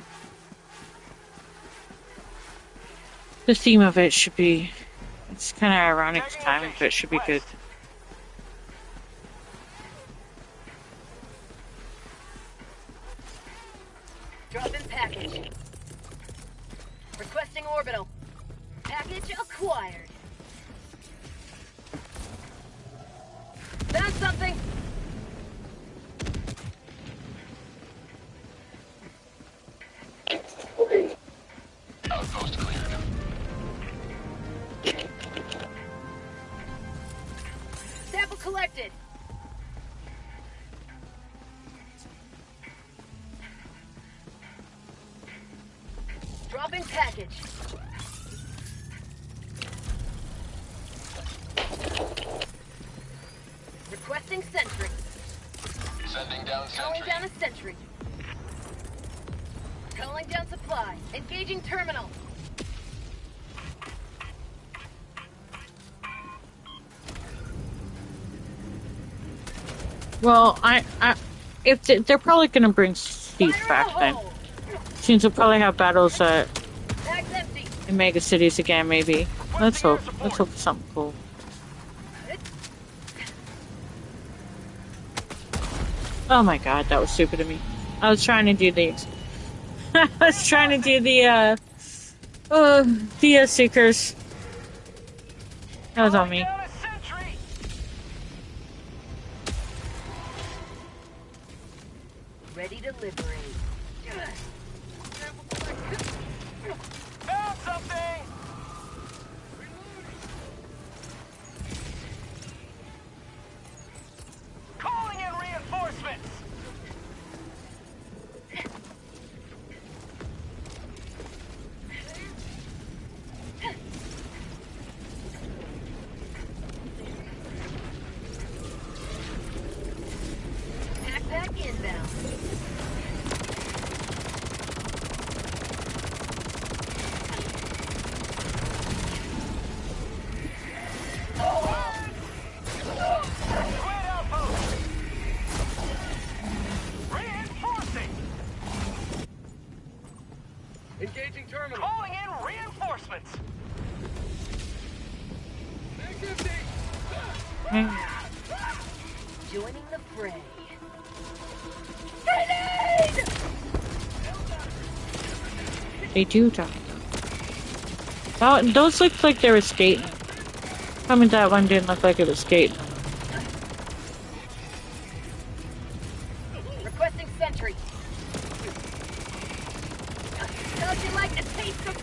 S3: The theme of it should be, it's kind of ironic timing, but it should be good.
S6: Drop in package. Requesting orbital. Package acquired. Found something.
S2: Outpost cleared.
S6: Sample collected. Dropping package. Requesting sentry.
S2: Sending down
S6: Calling
S2: sentry.
S6: down a sentry. Calling down supply. Engaging terminal.
S3: Well, if they're probably gonna bring Steve back then. Seems we'll probably have battles in mega cities again, maybe. Let's hope. Let's hope for something cool. Oh my god, that was stupid of me. I was trying to do the I was trying to do the seekers. That was on me.
S6: Ready to liberate.
S8: Found something! Calling in reinforcements!
S6: Backpack inbound.
S8: Engaging terminal. Calling in reinforcements.
S6: Joining the fray.
S3: They do talk. Oh, those looked like they were skating. I mean, that one didn't look like it was skating.
S6: Requesting sentry. How'd you like to taste them?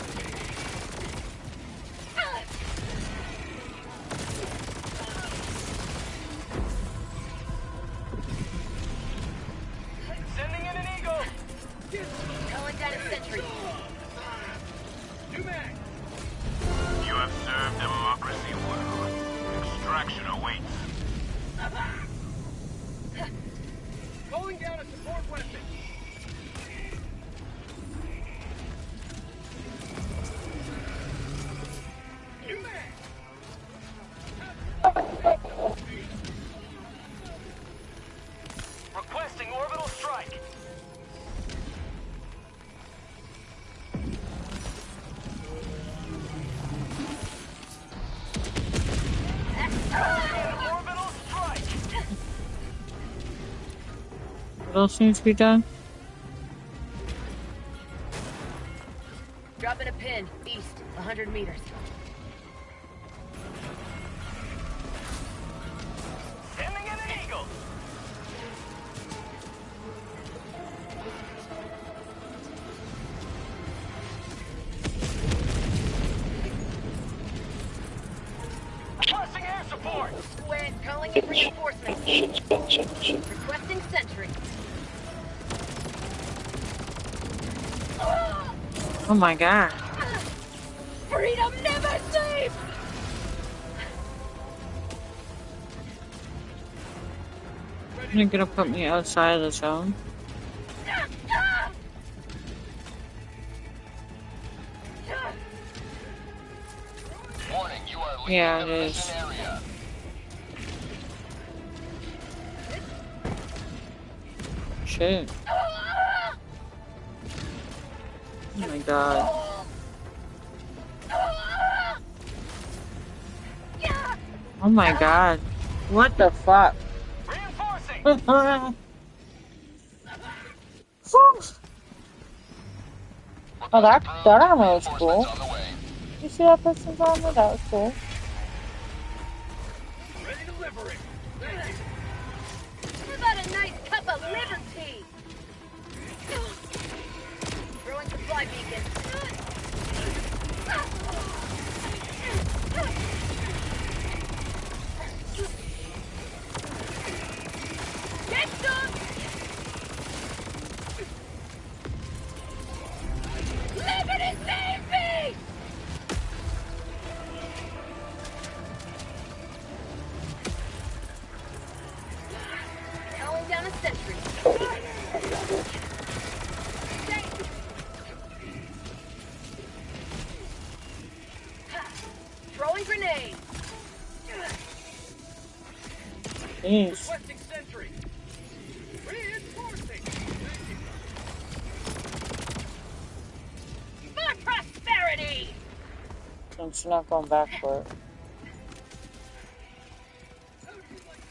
S8: Sending in an eagle.
S6: Calling down a sentry.
S5: You have served democracy well. Extraction awaits.
S8: Calling down a support weapon. Requesting orbital strike. Orbital strike.
S3: What else needs to be done?
S6: Dropping a pin. East. 100 meters.
S8: Sending in an eagle. Requesting air support.
S6: Squid. Calling in reinforcements. Requesting sentry.
S3: Oh my god.
S6: Freedom never sleeps!
S3: You're gonna put me outside of the zone?
S2: Warning, you are leaving
S3: Yeah,
S2: the
S3: it
S2: mission
S3: is.
S2: area.
S3: Shit. Oh my god. Oh my god. What the fuck?
S8: Reinforcing!
S3: Oh, that armor was cool.
S2: Reinforcements on the way.
S3: You see that person's armor? That was cool.
S8: Ready to liberate!
S6: How about a nice cup of liberty? Throwing supply beacon. Get some! Liberty save me! Calling down a sentry. Throwing grenade.
S3: Jeez.
S8: Requesting sentry! Reinforcing!
S6: For prosperity!
S3: So she's not going back for it.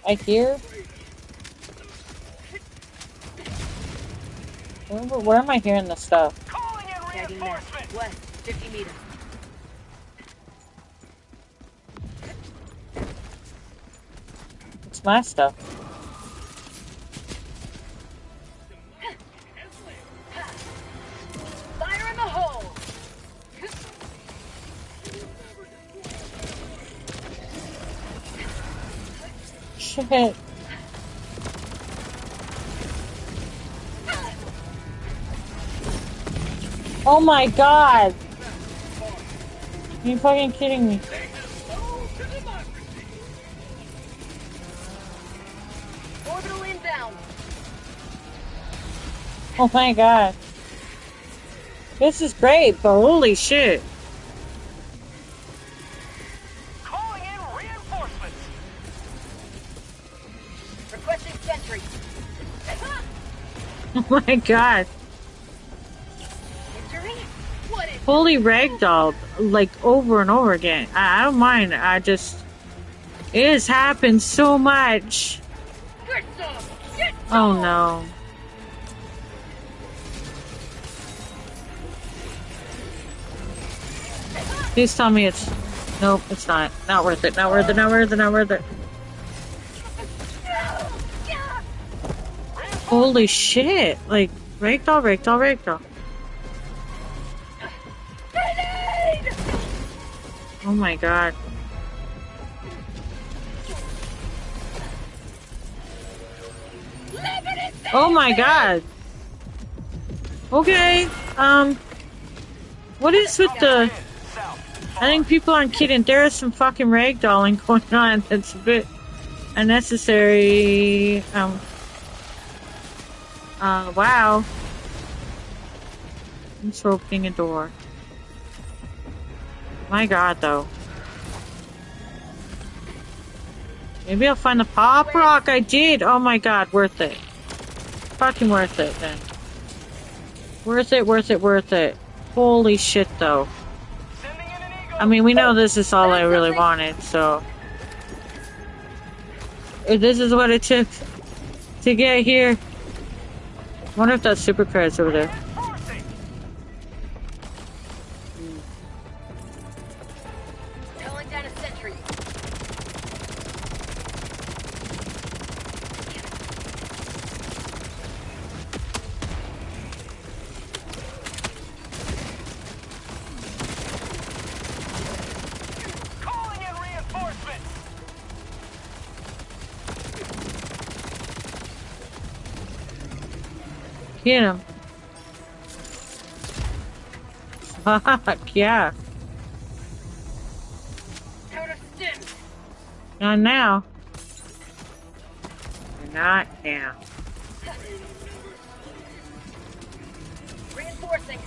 S3: I hear. Where am I hearing this stuff?
S8: Calling in
S6: Tagging map.
S8: reinforcements!
S6: West, 50 meters.
S3: It's my stuff.
S6: Fire in the hole!
S3: Shit. Oh my god! Are you fucking kidding me?
S6: Orbital inbound.
S3: Oh my god. This is great, but holy shit.
S8: Calling in reinforcements!
S6: Requesting sentry.
S3: Oh my god.
S6: Injury? What is
S3: Fully ragdolled, like, over and over again. I don't mind, it has happened so much.
S6: Get some! Get
S3: Oh
S6: some!
S3: no. Please tell me it's... Nope, it's not. Not worth it, not worth it, not worth it, not worth it. Holy shit. Like, ragdoll, ragdoll, ragdoll.
S6: Grenade!
S3: Oh my god.
S6: Liberty save
S3: Oh my
S6: me!
S3: god. Okay, what is with the... I think people aren't kidding. There is some fucking ragdolling going on that's a bit unnecessary. Wow. I'm just opening a door. My god, though. Maybe I'll find the pop rock. I did. Oh my god, worth it. Fucking worth it, then. Worth it, worth it, worth it. Holy shit, though. I mean, we know this is all I really wanted, so... If this is what it took to get here... I wonder if that's super credits over there.
S6: Calling down a sentry.
S8: Calling in reinforcements!
S3: Get him. Fuck, yeah. Not now. Not now.
S6: Reinforcing.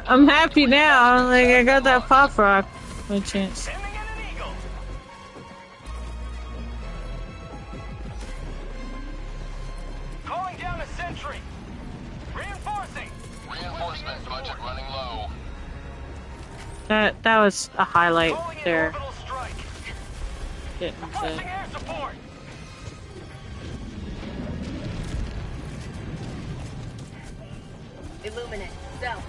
S3: I'm happy now. I'm like, I got that pop rock. No chance.
S8: Sending in an eagle. Calling down a sentry. Reinforcing.
S5: Reinforcement budget running low.
S3: That was a highlight
S8: Calling in
S3: there.
S8: orbital strike.
S3: Getting
S8: Requesting
S3: to
S8: air support.
S6: Illuminate. South.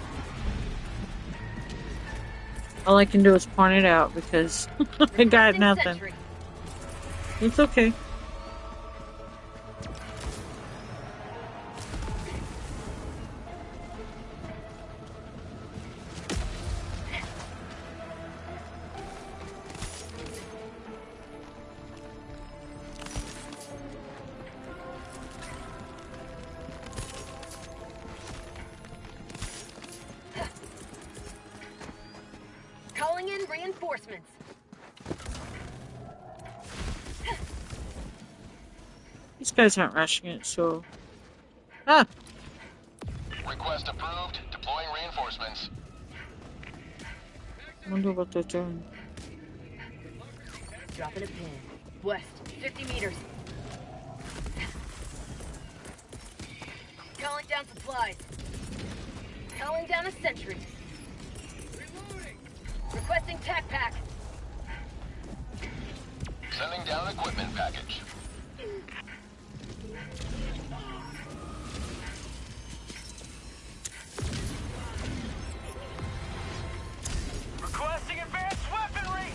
S3: all I can do is point it out because I got nothing.
S6: Sentry.
S3: It's okay.
S6: Calling in reinforcements.
S3: These guys aren't rushing it, so... Ah!
S5: Request approved. Deploying reinforcements.
S3: Wonder what they're doing.
S6: Dropping a pin. West, 50 meters. Calling down supplies. Calling down a sentry. Requesting tac pack.
S5: Sending down equipment package.
S8: Requesting advanced weaponry.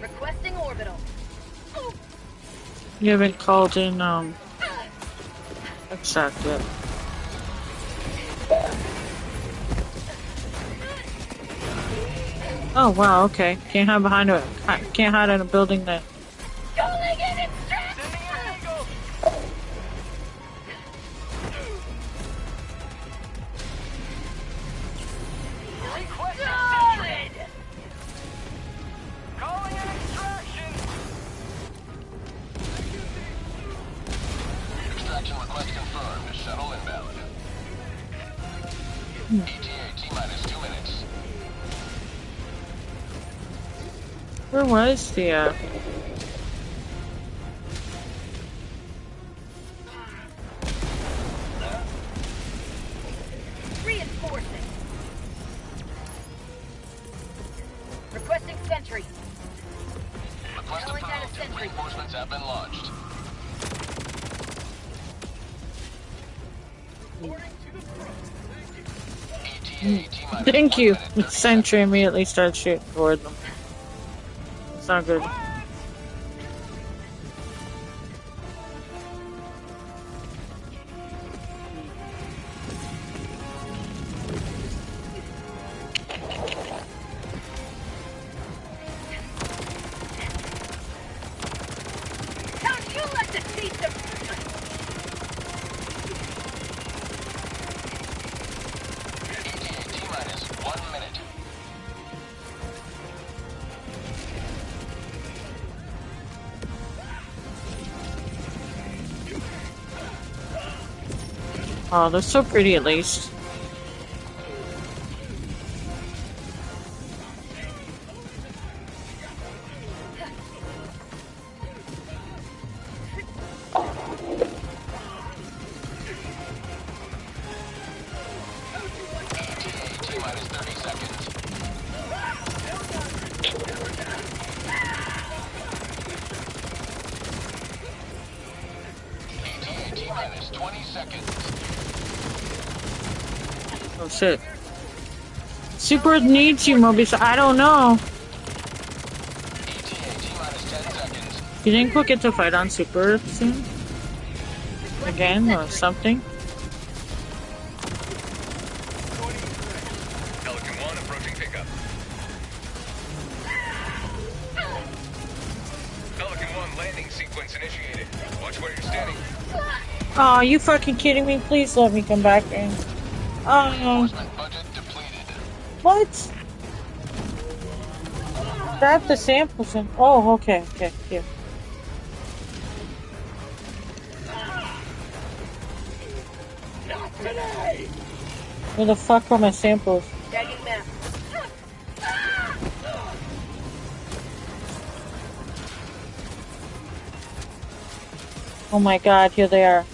S6: Requesting orbital.
S3: You haven't called in, extract yet. Oh, wow, okay. Can't hide behind a... Can't hide in a building that...
S6: Calling in extract.
S8: Sending in an eagle. Requesting sentry. Calling in extraction.
S5: Extraction request confirmed. Shuttle inbound. ETA T-minus 2 minutes.
S3: Where was the,
S6: Reinforcing. Requesting sentry.
S5: Request
S6: Calling down a
S5: approved.
S6: sentry.
S5: Reinforcements have been launched. ETA T-minus
S3: Thank
S5: 1
S3: you.
S5: minute,
S3: The
S5: 30
S3: sentry immediately starts shooting toward them. It's not good.
S6: Don't you let the beast of...
S5: ETA T-minus 1 minute.
S3: Oh, they're so pretty at least.
S5: ETA T-minus 30 seconds. ETA T-minus 20 seconds.
S3: Oh shit. Super needs you, Mobius. I don't know.
S5: ETA T-minus 10 seconds.
S3: You think we'll get to fight on Super soon? again or something.
S2: Pelican 1 approaching pickup. Pelican 1 landing sequence initiated. Watch where you're standing.
S3: Oh, you fucking kidding me? Please let me come back in. Oh.
S2: Budget depleted.
S3: What? Grab the samples and... Oh, okay, here.
S8: Not today!
S3: Where the fuck are my samples?
S6: Tagging map.
S3: Oh my god, here they are.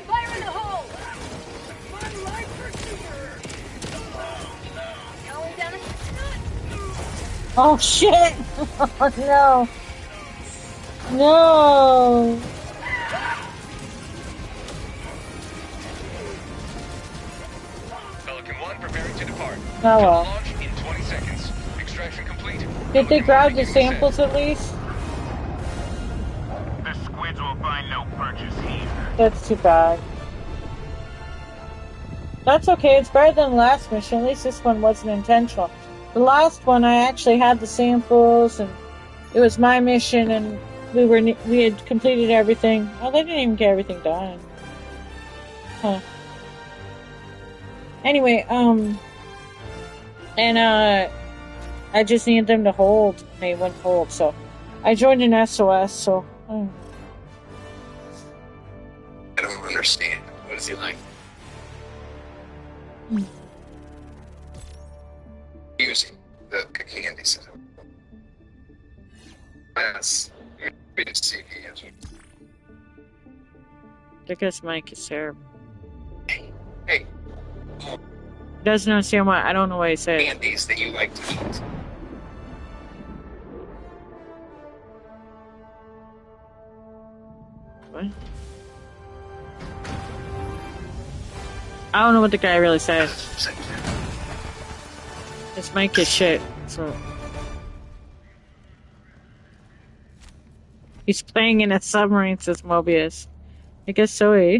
S6: Fire in the hole! Calling down a...
S3: Oh shit! Oh no! No!
S2: Pelican 1 preparing to depart.
S3: Oh well.
S2: Launch in 20 seconds. Extraction complete.
S3: Did they grab the samples at least?
S5: The squids will find no purchase here.
S3: That's too bad. That's okay, it's better than the last mission. At least this one wasn't intentional. The last one I actually had the samples and it was my mission and we had completed everything. Oh, they didn't even get everything done. Huh. Anyway, I just needed them to hold. They wouldn't hold, so I joined an SOS, so...
S10: I don't understand. What is he like? Using the candy system. That's maybe to see the answer.
S3: I guess Mike is terrible.
S10: Hey,
S3: Doesn't understand why. I don't know what he said.
S10: candies that you like to eat.
S3: What? I don't know what the guy really said. This mic is shit, so... He's playing in a submarine, says Mobius. I guess so, eh?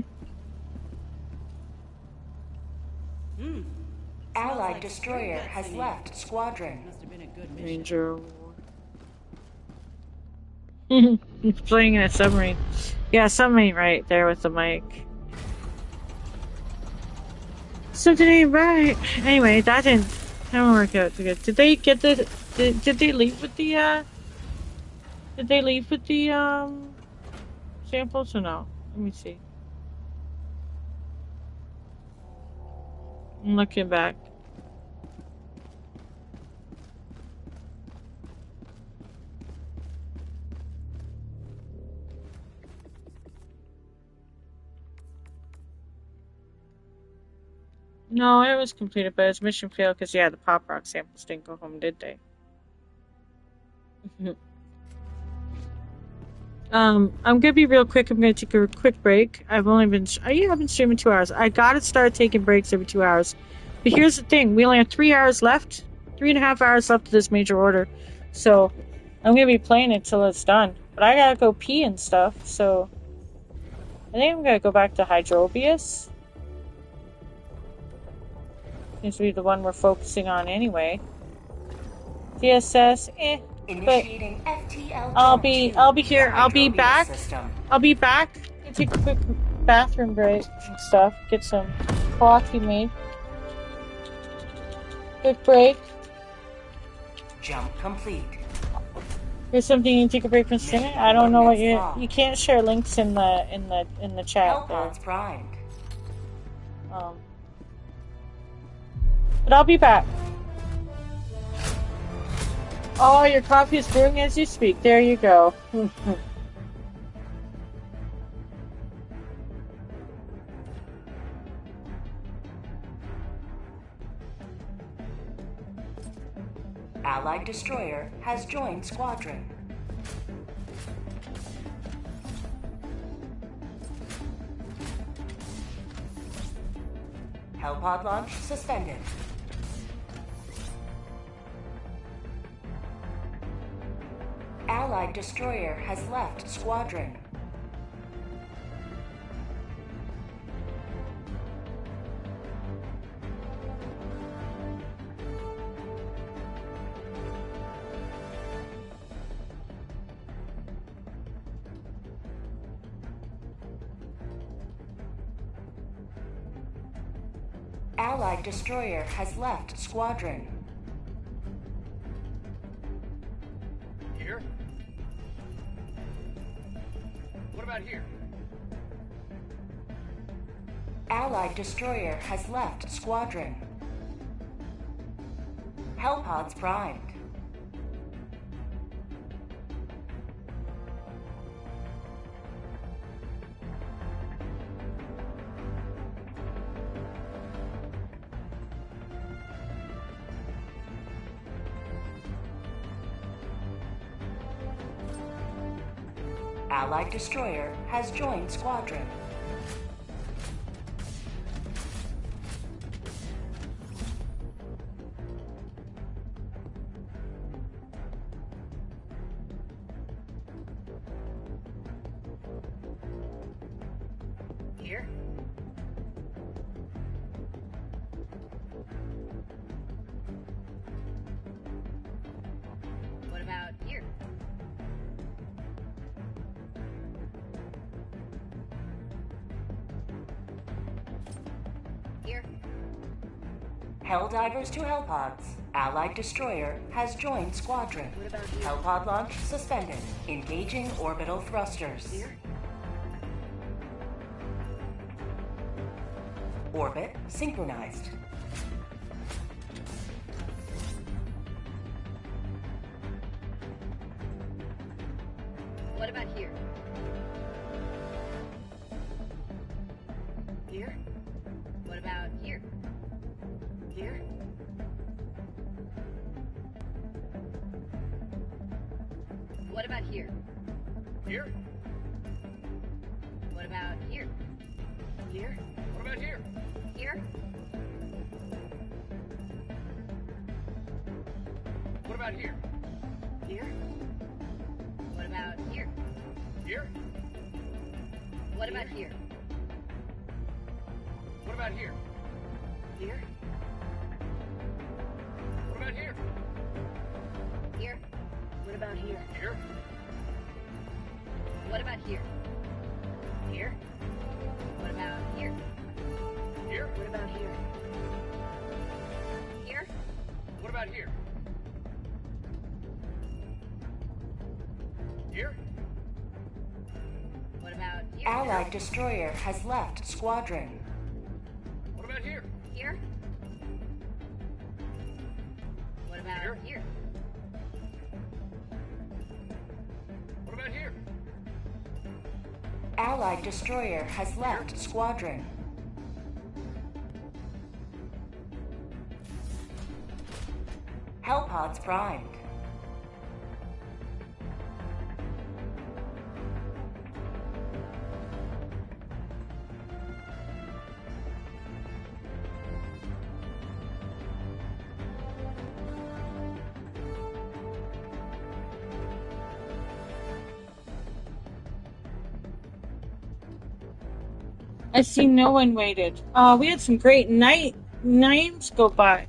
S4: Allied destroyer has left squadron.
S7: Must have been a good mission.
S3: Ranger. He's playing in a submarine. Yeah, something ain't right there with the mic. Something ain't right. Anyway, that didn't work out too good. Did they get the? Did they leave with the? Did they leave with the samples or no? Let me see. I'm looking back. No, it was completed, but his mission failed because, yeah, the pop rock samples didn't go home, did they? I'm gonna be real quick. I'm gonna take a quick break. I've been streaming 2 hours. I gotta start taking breaks every 2 hours. But here's the thing: we only have 3 hours left, 3.5 hours left of this major order. So I'm gonna be playing it till it's done. But I gotta go pee and stuff. So I think I'm gonna go back to Hydrobius. Seems to be the one we're focusing on anyway. DSS,
S4: Initiating FTL.
S3: I'll be here. I'll be back. I'll be back. Take a quick bathroom break and stuff. Get some coffee made. Quick break.
S4: Jump complete.
S3: Here's something you can take a break from streaming. I don't know what you can't share links in the chat there.
S4: Hellpods primed.
S3: But I'll be back. Oh, your coffee is brewing as you speak. There you go.
S4: Allied destroyer has joined squadron. Hellpod launch suspended. Allied destroyer has left squadron. Allied destroyer has left squadron.
S5: Here? What about here?
S4: Allied destroyer has left squadron. Hellpods primed. Allied destroyer has joined squadron.
S6: Here? What about here? Here?
S4: Helldivers to Hellpods. Allied destroyer has joined squadron.
S6: What about here?
S4: Hellpod launch suspended. Engaging orbital thrusters.
S6: Here?
S4: Orbit synchronized.
S6: What about here? Here? What about here? Here? What about here?
S5: Here?
S6: What about here? Here?
S5: What about here?
S6: Here?
S5: What about here?
S6: Here? What about here?
S5: Here?
S6: What about here?
S5: What about here?
S6: Here?
S5: What about here?
S6: Here? What about here?
S5: Here?
S6: What about here? Here? What about here?
S5: Here?
S6: What about here? Here?
S5: What about here? Here?
S6: What about here?
S4: Allied destroyer has left squadron.
S5: What about here?
S6: Here? What about
S5: Here?
S6: here?
S5: What about here?
S4: Allied destroyer has left squadron. Hellpods primed.
S3: I see no one waited. We had some great names go by.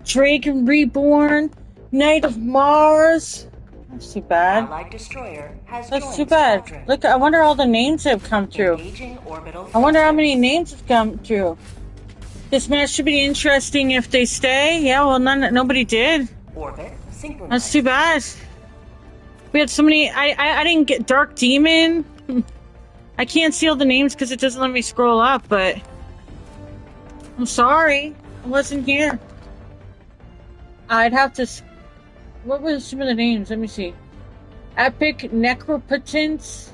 S3: Dragon Reborn, Knight of Mars. That's too bad.
S4: Allied destroyer has
S3: That's
S4: joined
S3: too bad.
S4: squadron.
S3: Look, I wonder all the names that have come through.
S4: Engaging orbital
S3: I wonder how
S4: thrusters.
S3: many names have come through. This match should be interesting if they stay. Yeah, well, nobody did.
S4: Orbit synchronized.
S3: That's too bad. We had so many. I didn't get Dark Demon. I can't see all the names because it doesn't let me scroll up, but I'm sorry. I wasn't here. I'd have to... What were some of the names? Let me see. Epic Necropotence,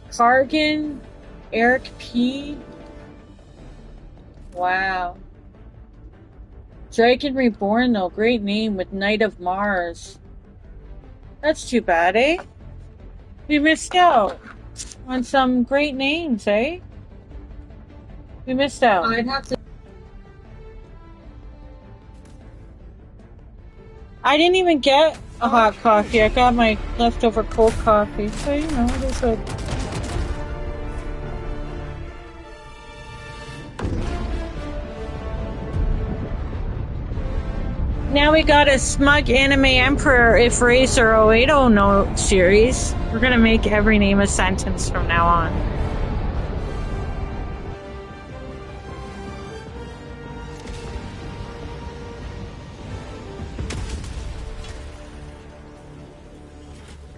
S3: Kargan, Eric P. Wow. Dragon Reborn, though. Great name with Knight of Mars. That's too bad, eh? We missed out on some great names, eh? We missed out. I'd have to... I didn't even get a hot coffee. I got my leftover cold coffee, so you know, it is what. Now we got a smug anime emperor if Racer 0809 series. We're gonna make every name a sentence from now on.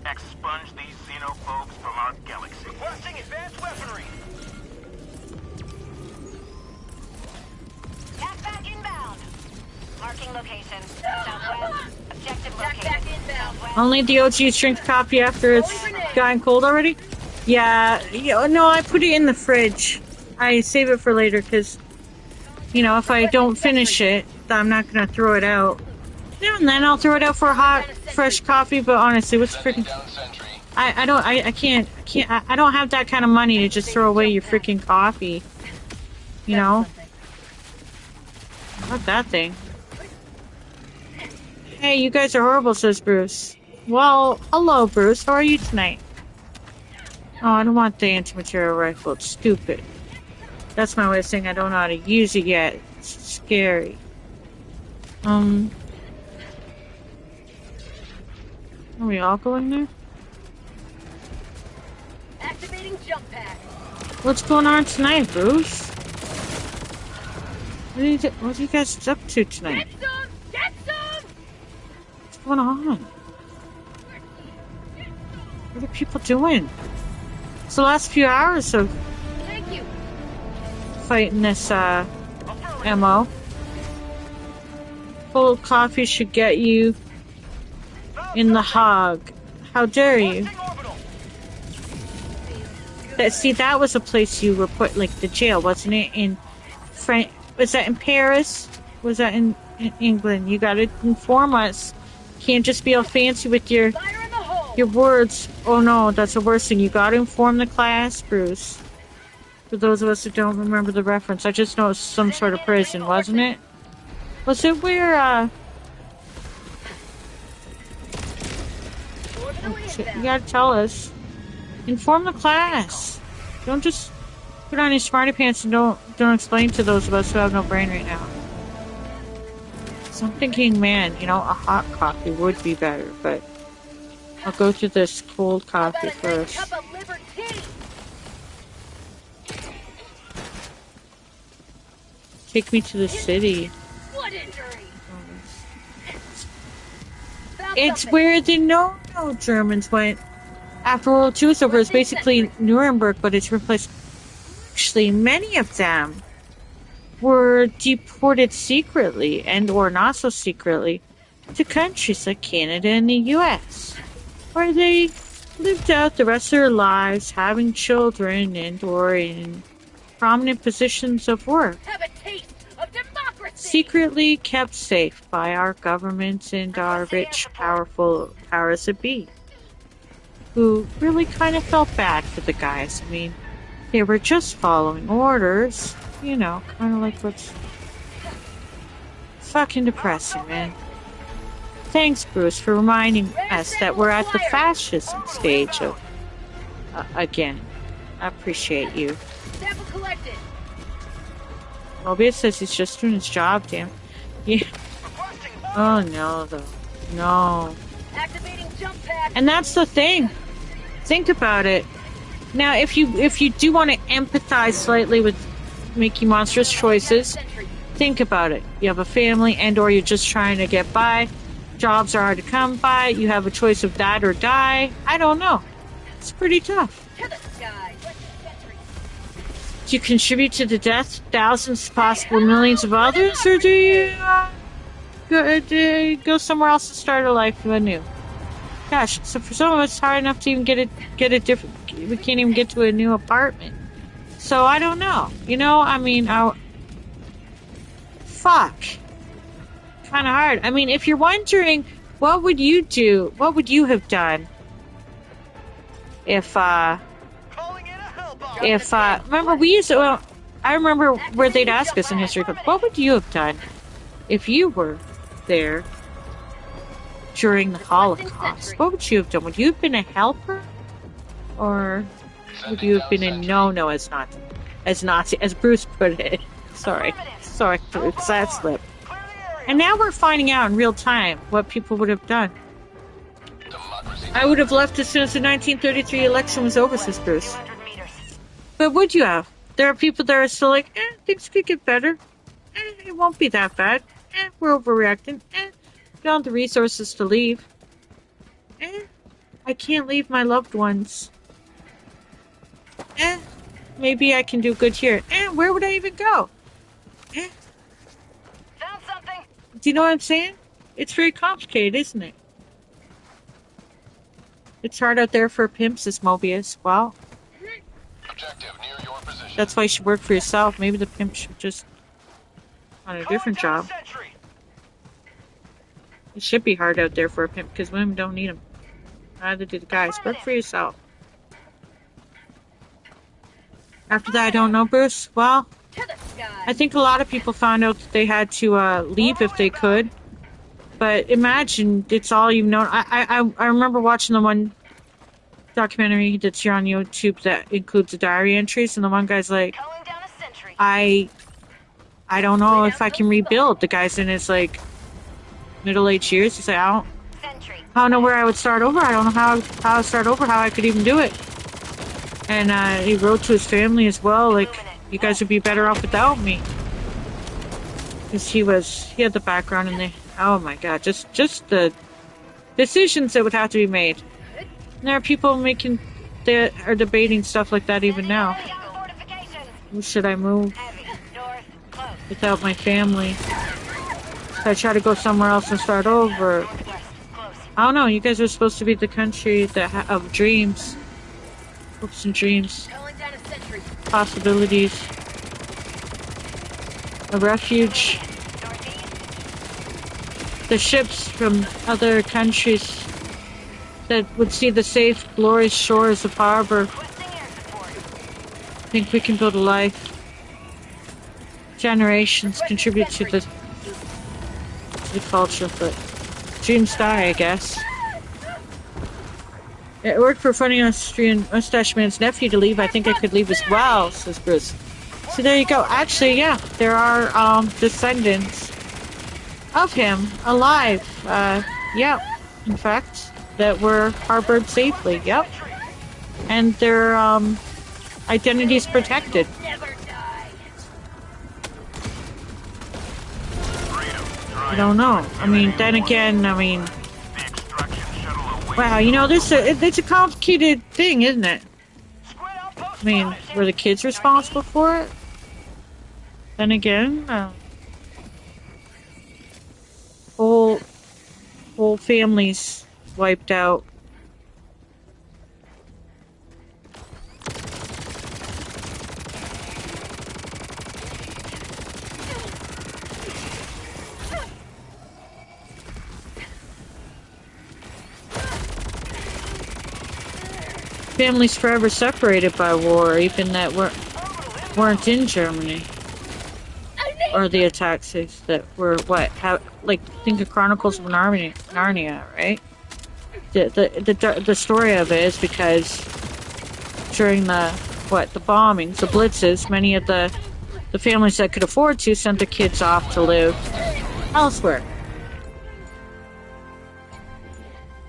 S5: Expunge these xenophobes from our galaxy.
S8: Requesting advanced weaponry.
S6: Back inbound. Marking location. Southwest. Objective located. Southwest.
S3: Only the OGs drink coffee after it's gotten cold already? Yeah, no, I put it in the fridge. I save it for later because, you know, if I don't finish it, I'm not going to throw it out. Now and then I'll throw it out for a hot, fresh coffee, but honestly, what's freaking... I don't have that kind of money to just throw away your freaking coffee. You know? What that thing? Hey, you guys are horrible, says Bruce. Well, hello, Bruce. How are you tonight? Oh, I don't want the anti-material rifle. It's stupid. That's my way of saying I don't know how to use it yet. It's scary. Are we all going there?
S6: Activating jump pad.
S3: What's going on tonight, Bruce? What are you guys up to tonight?
S6: Get some! Get some!
S3: What's going on? What are people doing? It's the last few hours of
S6: Thank you.
S3: fighting this MO. Cold coffee should get you in the hog. How dare you? See, that was a place you were put, like the jail, wasn't it? In was that in Paris? Was that in England? You gotta inform us. Can't just be all fancy with your words. Oh no, that's the worst thing. You gotta inform the class, Bruce. For those of us who don't remember the reference, I just know it's some sort of prison, wasn't it? Was it where, oh, shit, you gotta tell us. Inform the class. Don't just put on your smarty pants and don't explain to those of us who have no brain right now. So I'm thinking, man, you know, a hot coffee would be better, but I'll go through this cold coffee first. Take me to the city. It's where the no Germans went after World War II was over. It's basically Nuremberg, but it's replaced. Actually, many of them were deported secretly and or not so secretly to countries like Canada and the US, where they lived out the rest of their lives having children and or in prominent positions of work.
S6: Have a taste of democracy.
S3: Secretly kept safe by our governments and our rich, powerful powers that be, who really kind of felt bad for the guys. I mean, they were just following orders, you know, kind of like what's fucking depressing, man. Thanks, Bruce, for reminding us that we're at the fascism stage of, again. I appreciate you.
S6: Sample collected.
S3: Mobius says he's just doing his job, damn. Yeah. Oh no, though. No.
S6: Activating jump pad.
S3: And that's the thing. Think about it. Now, if you do want to empathize slightly with making monstrous choices, think about it. You have a family and or you're just trying to get by. Jobs are hard to come by. You have a choice of that or die. I don't know. It's pretty tough.
S6: To the sky.
S3: Do you contribute to the death of thousands, possible millions of others, or do you go somewhere else and start a life anew? Gosh, so for some of us, it's hard enough to even get a different. We can't even get to a new apartment. So I don't know. You know, I mean, fuck. Kind of hard. I mean, if you're wondering, what would you do? What would you have done if remember we used to, well, I remember where they'd ask us in history, but what would you have done if you were there during the Holocaust, what would you have done? Would you have been a helper? Or would you have been a no, as Nazi, as Bruce put it. Sorry, Bruce, that slipped. And now we're finding out in real time what people would have done. I would have left as soon as the 1933 election was over, says Bruce. But would you have? There are people that are still like, things could get better. It won't be that bad. We're overreacting. We don't have the resources to leave. I can't leave my loved ones. Maybe I can do good here. Where would I even go?
S6: Found something.
S3: Do you know what I'm saying? It's very complicated, isn't it? It's hard out there for pimps, says Mobius. Wow.
S2: Objective near your position.
S3: That's why you should work for yourself. Maybe the pimp should just on a different job. It should be hard out there for a pimp because women don't need them. Neither do the guys. Work for yourself. After that, I don't know, Bruce. Well, I think a lot of people found out that they had to leave if they could. But imagine it's all you've known. I remember watching the one documentary that's here on YouTube that includes the diary entries, and the one guy's like, I don't know if I can rebuild. The guy's in his like middle-aged years. He's like, I don't know where I would start over. I don't know how to start over, how I could even do it. And he wrote to his family as well, like, you guys would be better off without me. Because he had the background in the, oh my god, just the decisions that would have to be made. And there are people that are debating stuff like that even now. Should I move without my family? Should I try to go somewhere else and start over? I don't know, you guys are supposed to be the country of dreams. Hopes and dreams. Possibilities. A refuge. The ships from other countries that would see the safe, glorious shores of harbor. I think we can build a life. Generations contribute to the culture, but dreams die, I guess. It worked for funny Austrian mustache man's nephew to leave. I think I could leave as well, says Bruce. So there you go. Actually, yeah, there are descendants of him alive. Yeah, in fact, that were harbored safely. Yep, and their identities protected. I don't know. I mean, then again, wow, you know, it's a complicated thing, isn't it? I mean, were the kids responsible for it? Then again, whole families wiped out. Families forever separated by war, even that weren't in Germany, or the attacks that were think of Chronicles of Narnia, right? The story of it is because during the bombings, the blitzes, many of the families that could afford to sent their kids off to live elsewhere.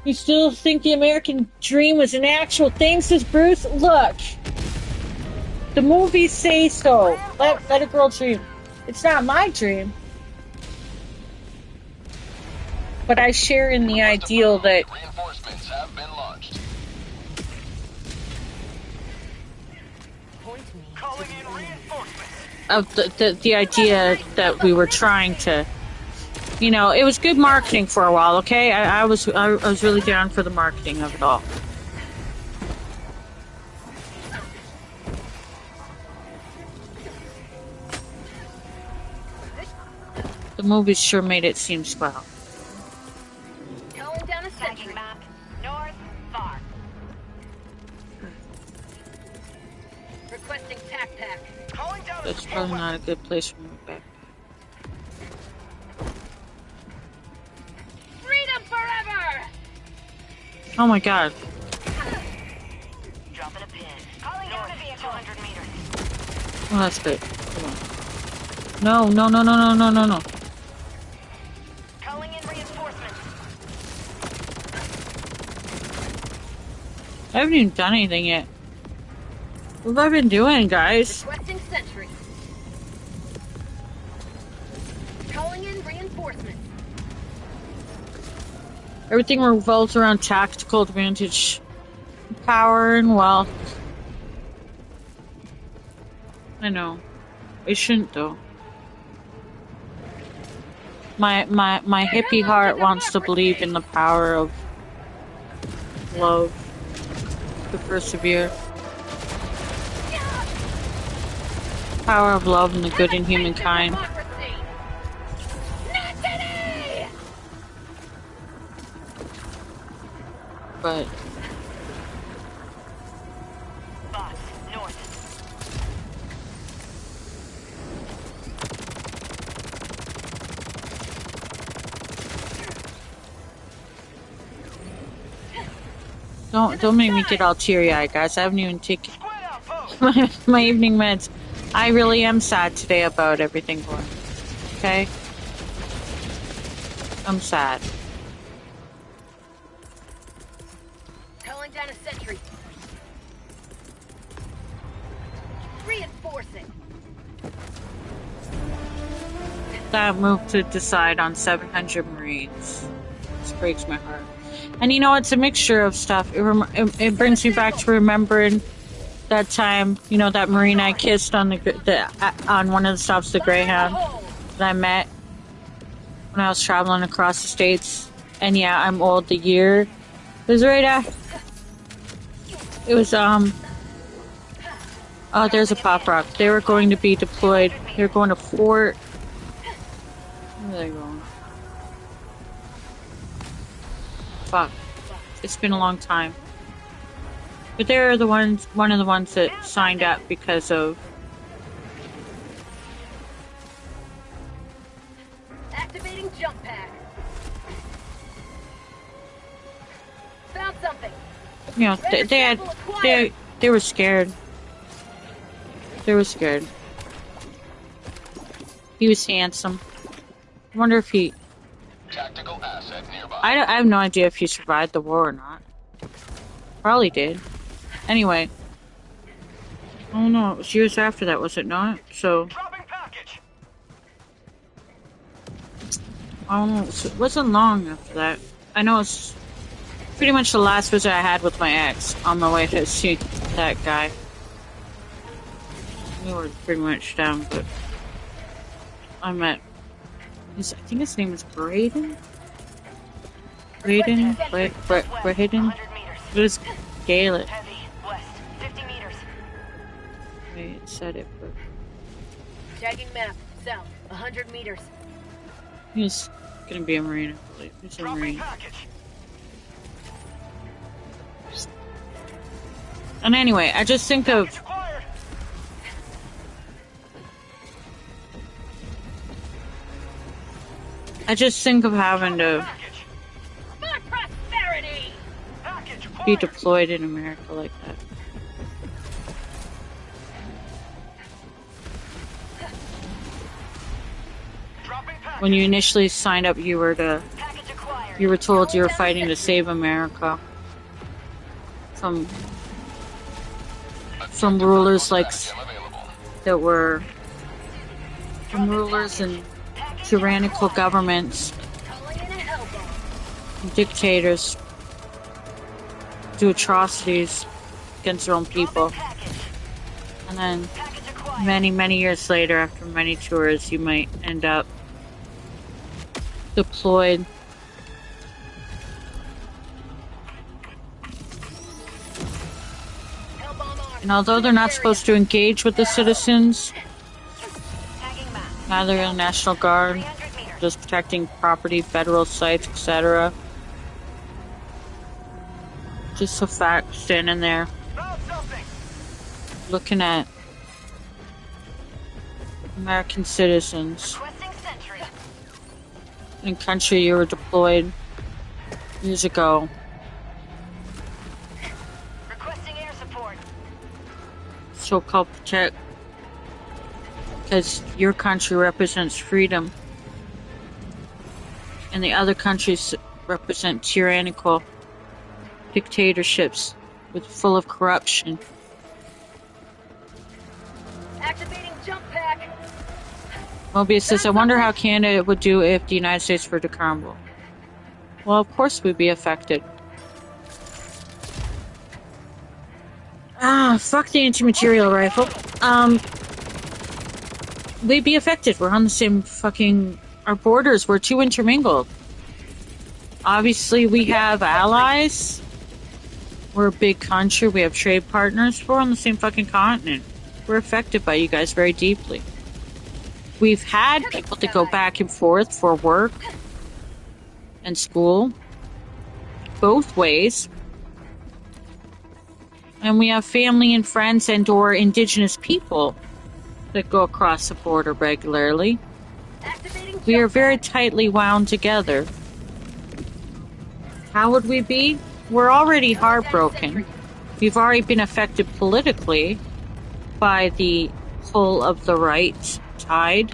S3: You still think the American dream was an actual thing, says Bruce? Look, the movies say so. Let a girl dream. It's not my dream. But I share in the ideal that
S2: Reinforcements have been launched.
S3: of the idea that we were trying to, you know, it was good marketing for a while, okay? I was really down for the marketing of it all. The movies sure made it seem swell.
S6: Calling down a sentry. Map. North, far. Requesting tac pack. Calling down.
S3: That's probably not a good place for me back.
S6: Freedom forever!
S3: Oh my god.
S6: Dropping a pin. Calling down a vehicle. 200 meters.
S3: Oh, that's good. Come on. No, no, no, no, no, no, no, no.
S6: Calling in reinforcements.
S3: I haven't even done anything yet. What have I been doing, guys?
S6: Requesting sentry. Calling in reinforcements.
S3: Everything revolves around tactical advantage, power, and wealth. I know. It shouldn't, though. My hippie heart wants to believe in the power of love, to persevere. Power of love and the good in humankind. But
S6: Boss, north.
S3: don't make me get all teary-eyed, guys. I haven't even taken my evening meds. I really am sad today about everything going. Okay? I'm sad.
S6: Calling down a sentry. Reinforcing.
S3: That move to decide on 700 Marines. This breaks my heart. And you know, it's a mixture of stuff. It brings me back to remembering that time, you know, that Marine I kissed on on one of the stops, the Greyhound, that I met when I was traveling across the states. And yeah, I'm old. The year it was right after. It was oh, there's a pop rock. They were going to be deployed. They were going to Fort. Where are they going? Fuck. It's been a long time. But they're the ones, one of the ones that signed up because of.
S6: Activating jump pack. Found something.
S3: You know, they were scared. They were scared. He was handsome. I wonder if he.
S2: Tactical asset nearby.
S3: I have no idea if he survived the war or not. Probably did. Anyway. Oh no, it was years after that, was it not? So. I don't know. It wasn't long after that. I know it's pretty much the last visit I had with my ex on my way to see that guy. We were pretty much down, but I met. I think his name is Braden. Braden. It was Gaelic. Wait, it said it, but
S6: Tagging map south, 100 meters.
S3: he was gonna be a Marine, I believe. He's a Marine. And anyway, I just think of. I just think of having to be deployed in America like that. When you initially signed up, you were told you were fighting to save America from rulers that were from rulers and tyrannical governments, dictators do atrocities against their own people. And then many years later, after many tours, you might end up deployed. And although they're not supposed to engage with the citizens, neither the National Guard, just protecting property, federal sites, etc. Just a fact, standing there, looking at American citizens in country you were deployed years ago, so-called protect, because your country represents freedom, and the other countries represent tyrannical dictatorships with full of corruption.
S6: Activating jump pack.
S3: Mobius says, I wonder how Canada would do if the United States were to crumble. Well, of course we'd be affected. Fuck the anti-material rifle. We'd be affected. We're on the same fucking... Our borders, we're too intermingled. Obviously, we have allies. We're a big country. We have trade partners. We're on the same fucking continent. We're affected by you guys very deeply. We've had people that go back and forth for work and school. Both ways. And we have family and friends and or indigenous people that go across the border regularly. We are very tightly wound together. How would we be? We're already heartbroken. We've already been affected politically by the pull of the right tide.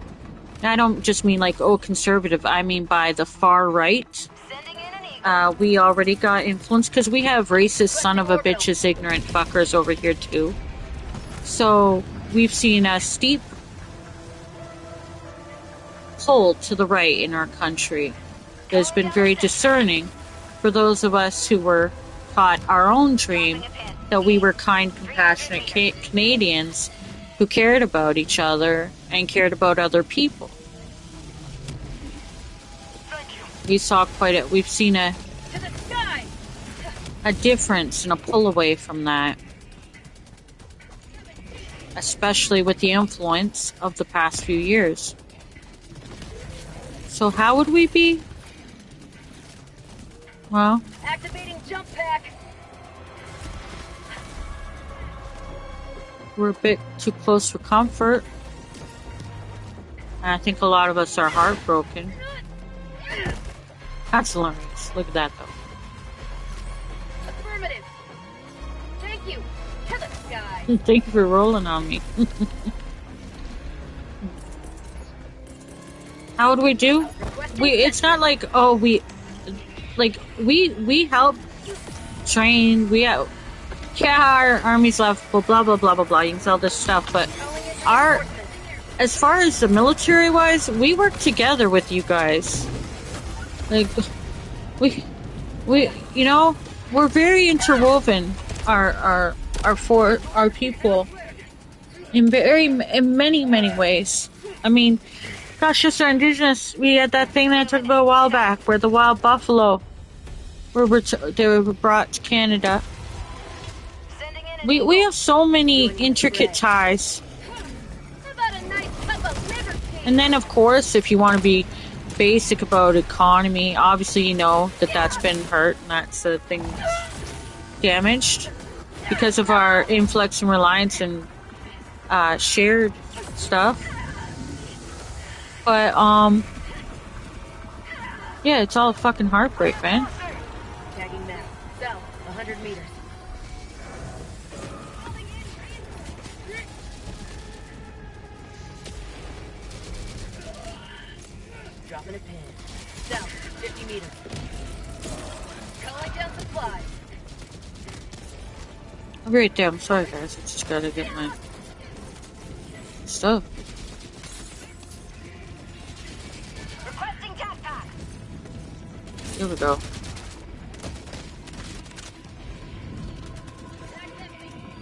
S3: And I don't just mean like, oh, conservative. I mean by the far right. We already got influenced because we have racist son of a bitches, ignorant fuckers over here too. So we've seen a steep pull to the right in our country that has been very discerning for those of us who were taught our own dream that we were kind, compassionate Canadians who cared about each other and cared about other people. We've seen a difference and a pull away from that, especially with the influence of the past few years. So how would we be? Well,
S6: Activating jump pack.
S3: we're a bit too close for comfort. And I think a lot of us are heartbroken. That's hilarious. Look at that, though.
S6: Affirmative. Thank you. To the sky.
S3: Thank you for rolling on me. How would we do? It's not like, oh, we help train. Our army's left. Blah blah blah blah blah. You can sell this stuff, but as far as the military wise, we work together with you guys. Like, we're very interwoven. Our people in many ways. I mean, gosh, just our indigenous. We had that thing that I talked about a while back, where the wild buffalo they were brought to Canada. We have so many intricate ties. And then, of course, if you want to be basic about economy, obviously you know that's been hurt and that's the thing damaged because of our influx and reliance and shared stuff. But yeah, it's all fucking heartbreak, man.
S6: Tagging now. South, 100 meters. Dropping a pin. South, 50 meters. Calling down supplies.
S3: I'm very damn sorry, guys. I just gotta get my stuff.
S6: Requesting jetpack.
S3: Here we go.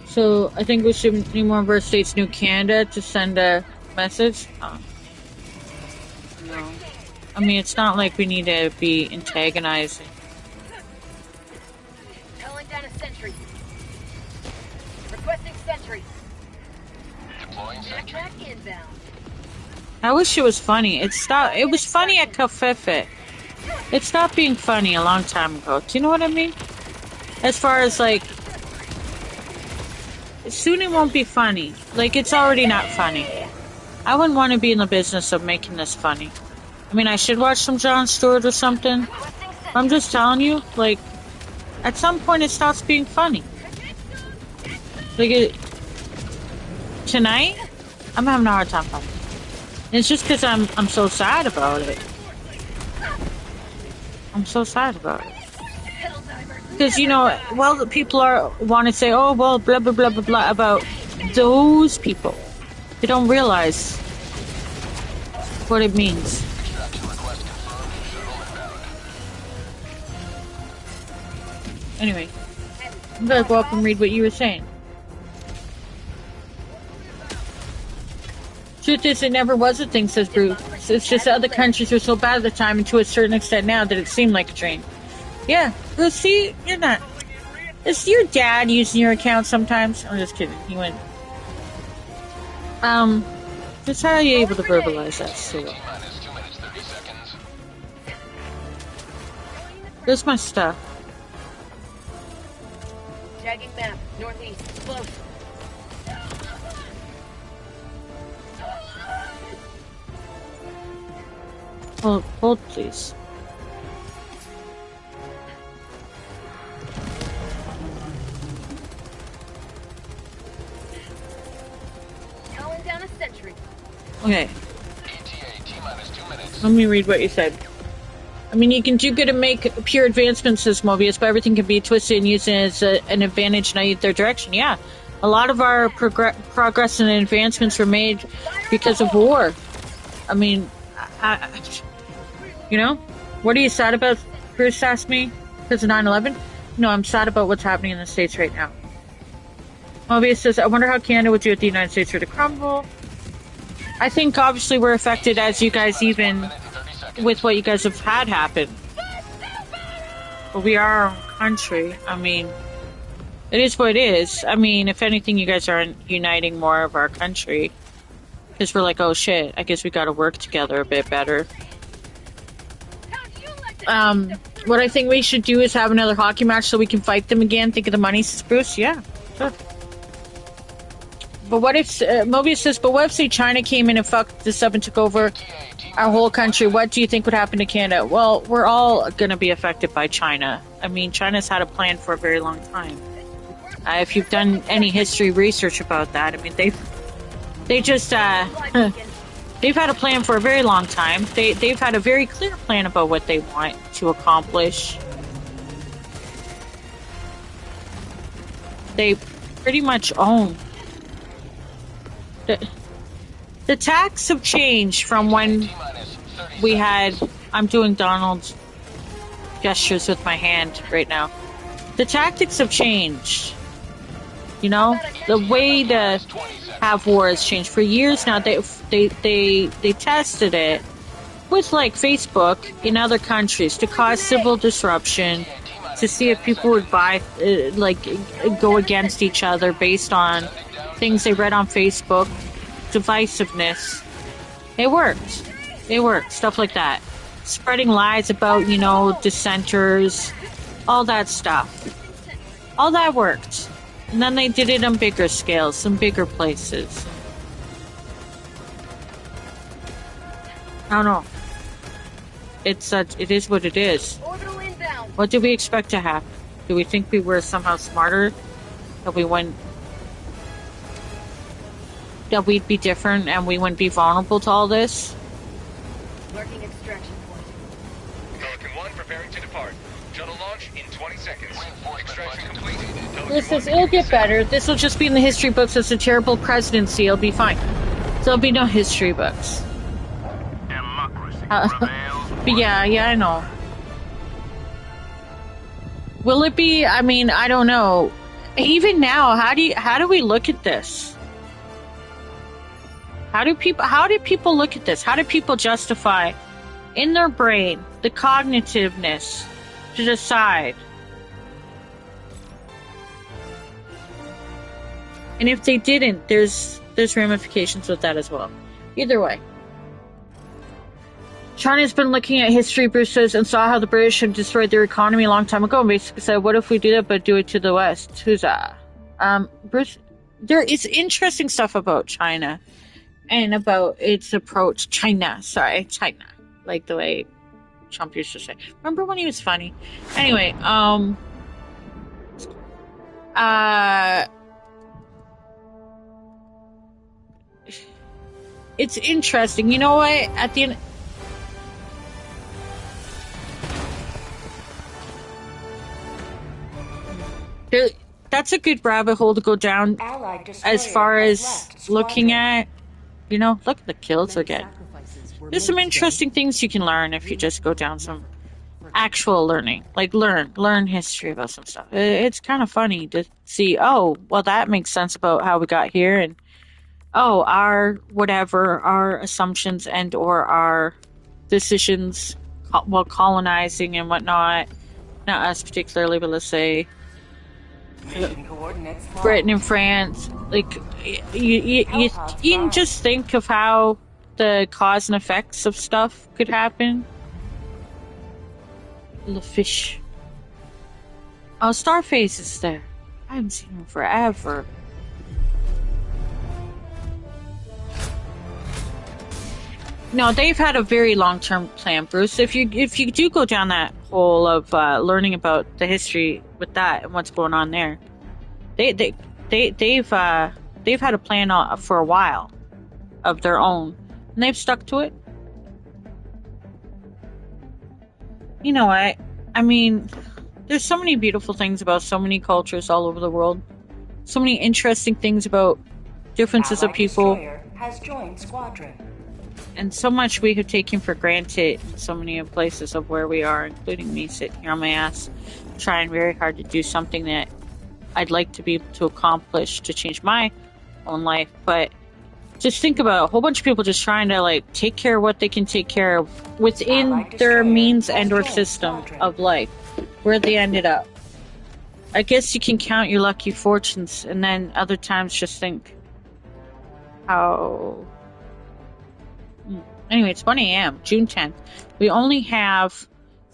S3: So, I think we should need more of our states, New Canada, to send a message. No. I mean, it's not like we need to be antagonizing.
S6: Calling down a sentry. Requesting sentry.
S10: Deploying sentry.
S6: Jetpack inbound.
S3: I wish it was funny. It was funny at Covfefe. It stopped being funny a long time ago. Do you know what I mean? As far as, like, soon it won't be funny. Like, it's already not funny. I wouldn't want to be in the business of making this funny. I mean, I should watch some Jon Stewart or something. I'm just telling you, like, at some point it stops being funny. Like, tonight, I'm having a hard time finding. It's just because I'm so sad about it. I'm so sad about it. Because, you know, well, the people want to say, oh, well, blah, blah, blah, blah, blah, about those people. They don't realize what it means. Anyway, I'm going to go up and read what you were saying. Truth is, it never was a thing, says Bruce. It's just other countries were so bad at the time, and to a certain extent now, that it seemed like a dream. Yeah, Bruce, see, you're not. Is your dad using your account sometimes? I'm just kidding. He went. Just how are you able to verbalize that so well? There's my stuff.
S6: Tagging map, northeast, close.
S3: Hold, please.
S6: Calling down a sentry.
S3: Okay. Let me read what you said. I mean, you can do good and make pure advancements, says Mobius, but everything can be twisted and used as an advantage in either direction. Yeah. A lot of our progress and advancements were made because of war. I mean, you know? What are you sad about? Bruce asked me. Because of 9/11? No, I'm sad about what's happening in the States right now. Mobius says, I wonder how Canada would do if the United States were to crumble. I think obviously we're affected as you guys even with what you guys have had happen. But we are our own country. I mean, it is what it is. I mean, if anything, you guys are uniting more of our country. Because we're like, oh shit, I guess we gotta work together a bit better. What I think we should do is have another hockey match so we can fight them again. Think of the money, says Bruce. Yeah, sure. But what if, Mobius says, but what if, say, China came in and fucked this up and took over our whole country? What do you think would happen to Canada? Well, we're all going to be affected by China. I mean, China's had a plan for a very long time. If you've done any history research about that, I mean, they just, they've had a plan for a very long time. They've had a very clear plan about what they want to accomplish. They pretty much own. The tactics have changed from when we had... I'm doing Donald's gestures with my hand right now. The tactics have changed. You know? The way to have war has changed. For years now, they tested it with, like, Facebook in other countries to cause civil disruption, to see if people would go against each other based on things they read on Facebook, divisiveness. It worked. It worked. Stuff like that. Spreading lies about, you know, dissenters, all that stuff. All that worked. And then they did it on bigger scales, some bigger places. I don't know. It is what it is. What did we expect to happen? Do we think we were somehow smarter? That we'd be different and we wouldn't be vulnerable to all this?
S6: Marking extraction point.
S10: Pelican 1 preparing to depart. Shuttle launch in 20 seconds. Extraction complete.
S3: It'll get better. This will just be in the history books as a terrible presidency. It'll be fine. So there'll be no history books.
S5: Democracy prevails.
S3: But yeah, I know. Will it be? I mean, I don't know. Even now, how do we look at this? How do people look at this? How do people justify in their brain the cognitiveness to decide? And if they didn't, there's ramifications with that as well. Either way. China's been looking at history, Bruce says, and saw how the British had destroyed their economy a long time ago, and basically said, what if we do that but do it to the West? Huzzah. Bruce, there is interesting stuff about China. And about its approach. China. Like the way Trump used to say. Remember when he was funny? Anyway, it's interesting. You know what? At the end, that's a good rabbit hole to go down as far as looking at, you know, look at the kills again. There's some interesting things you can learn if you just go down some actual learning, like learn history about some stuff. It's kind of funny to see, oh, well, that makes sense about how we got here, and oh, our assumptions and or our decisions while colonizing and whatnot, not us particularly, but let's say Britain and France, like you can just think of how the cause and effects of stuff could happen. The fish. Oh, Starface is there. I haven't seen him forever. No, they've had a very long-term plan, Bruce. If you do go down that hole of learning about the history with that and what's going on there, they've had a plan for a while of their own, and they've stuck to it. You know what? I mean, there's so many beautiful things about so many cultures all over the world. So many interesting things about differences of people.
S4: Has joined squadron.
S3: And so much we have taken for granted in so many places of where we are, including me sitting here on my ass, trying very hard to do something that I'd like to be able to accomplish to change my own life. But just think about a whole bunch of people just trying to like take care of what they can take care of within their means and or system of life, where they ended up. I guess you can count your lucky fortunes, and then other times just think how... Anyway, it's 1 a.m., June 10th. We only have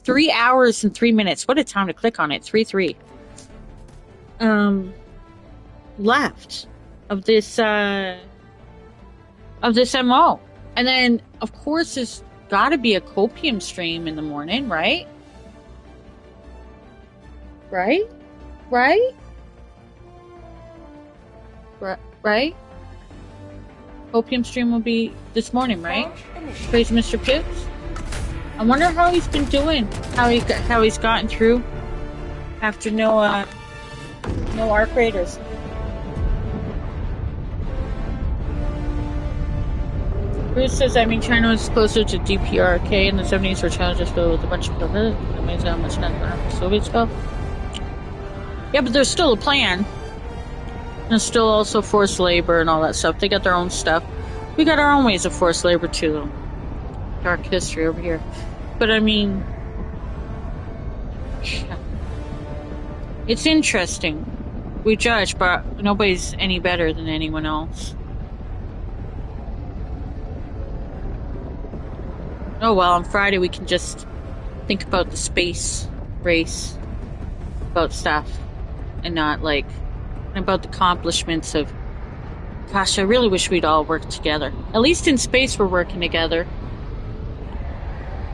S3: 3 hours and 3 minutes. What a time to click on it. 3-3. Left of this MO. And then, of course, there's gotta be a copium stream in the morning, right? Right? Opium stream will be this morning, right? Crazy Mr. Pips. I wonder how he's been doing. How he's gotten through after no Arc Raiders. Bruce says, I mean, China was closer to DPRK in the 70s, where China just filled with a bunch of people. Amazing how much not Soviet stuff. Yeah, but there's still a plan. There's still also forced labor and all that stuff. They got their own stuff. We got our own ways of forced labor too, though. Dark history over here. But I mean, it's interesting. We judge, but nobody's any better than anyone else. Oh well, on Friday we can just think about the space race, about stuff, and not like about the accomplishments of, gosh, I really wish we'd all work together. At least in space we're working together.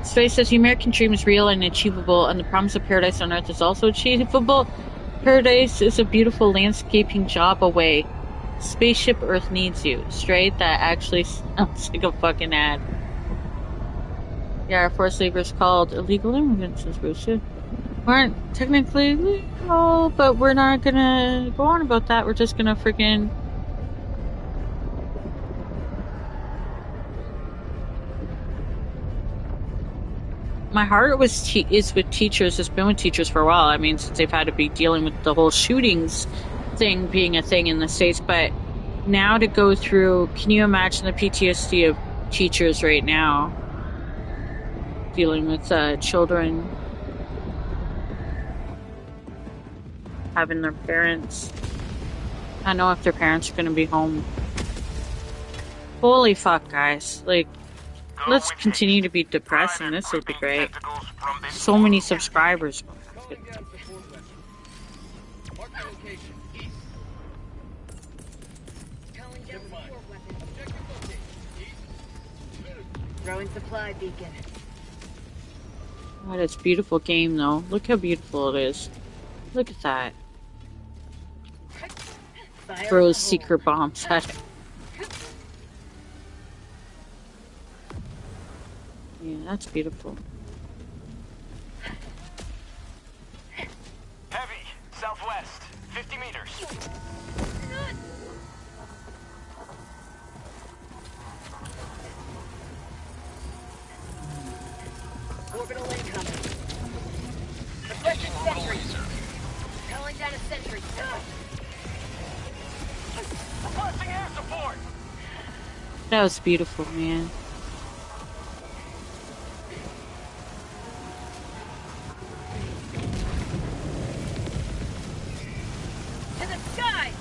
S3: Space says the American dream is real and achievable, and the promise of paradise on Earth is also achievable. Paradise is a beautiful landscaping job away. Spaceship Earth needs you. Straight, that actually sounds like a fucking ad. Yeah, our forced labor is called illegal immigrants, says Bruce. Aren't technically legal, but we're not gonna go on about that. We're just gonna freaking... My heart is with teachers. It's been with teachers for a while. I mean, since they've had to be dealing with the whole shootings thing being a thing in the States. But now to go through, can you imagine the PTSD of teachers right now dealing with children having their parents... I don't know if their parents are going to be home. Holy fuck, guys. Like, let's continue to be depressing. This would be great. So many subscribers.
S6: Throwing supply beacon.
S3: God, it's a beautiful game, though. Look how beautiful it is. Look at that. Throws secret bombs at it. Yeah, that's beautiful.
S8: Heavy, southwest, 50 meters.
S6: Orbital incoming. Requesting sentry. Calling down a sentry.
S8: Requesting air support.
S3: That was beautiful, man.
S6: To the sky!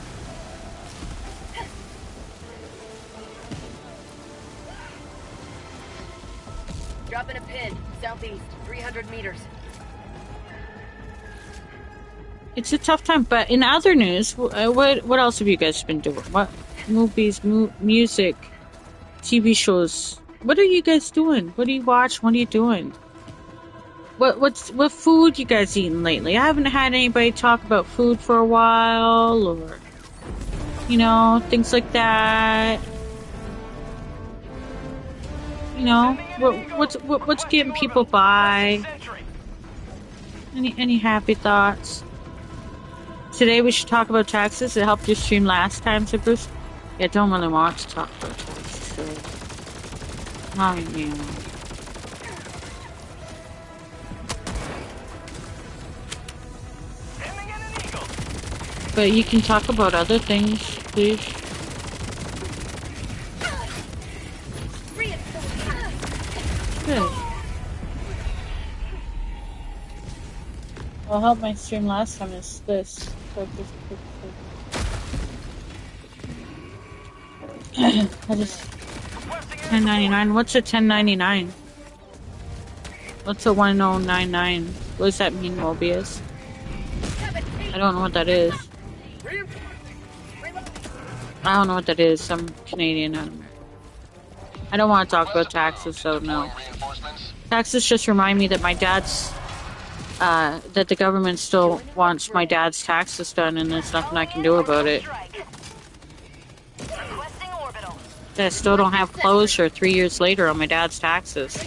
S6: Dropping a pin, southeast, 300 meters.
S3: It's a tough time, but in other news, what else have you guys been doing? What movies, music, TV shows? What are you guys doing? What do you watch? What are you doing? What food you guys eating lately? I haven't had anybody talk about food for a while, or you know, things like that. You know, what's getting people by? Any happy thoughts? Today we should talk about taxes. It helped your stream last time, said Bruce. Yeah, don't really want to talk about taxes. So, yeah. But you can talk about other things, please. Good. What helped my stream last time is this. I just 1099. What's a 1099? What's a 1099? What does that mean, Mobius? I don't know what that is. I don't know what that is. I'm Canadian, not American. I don't want to talk about taxes, so no. Taxes just remind me that my dad's, that the government still wants my dad's taxes done, and there's nothing I can do about it. I still don't have closure 3 years later on my dad's taxes.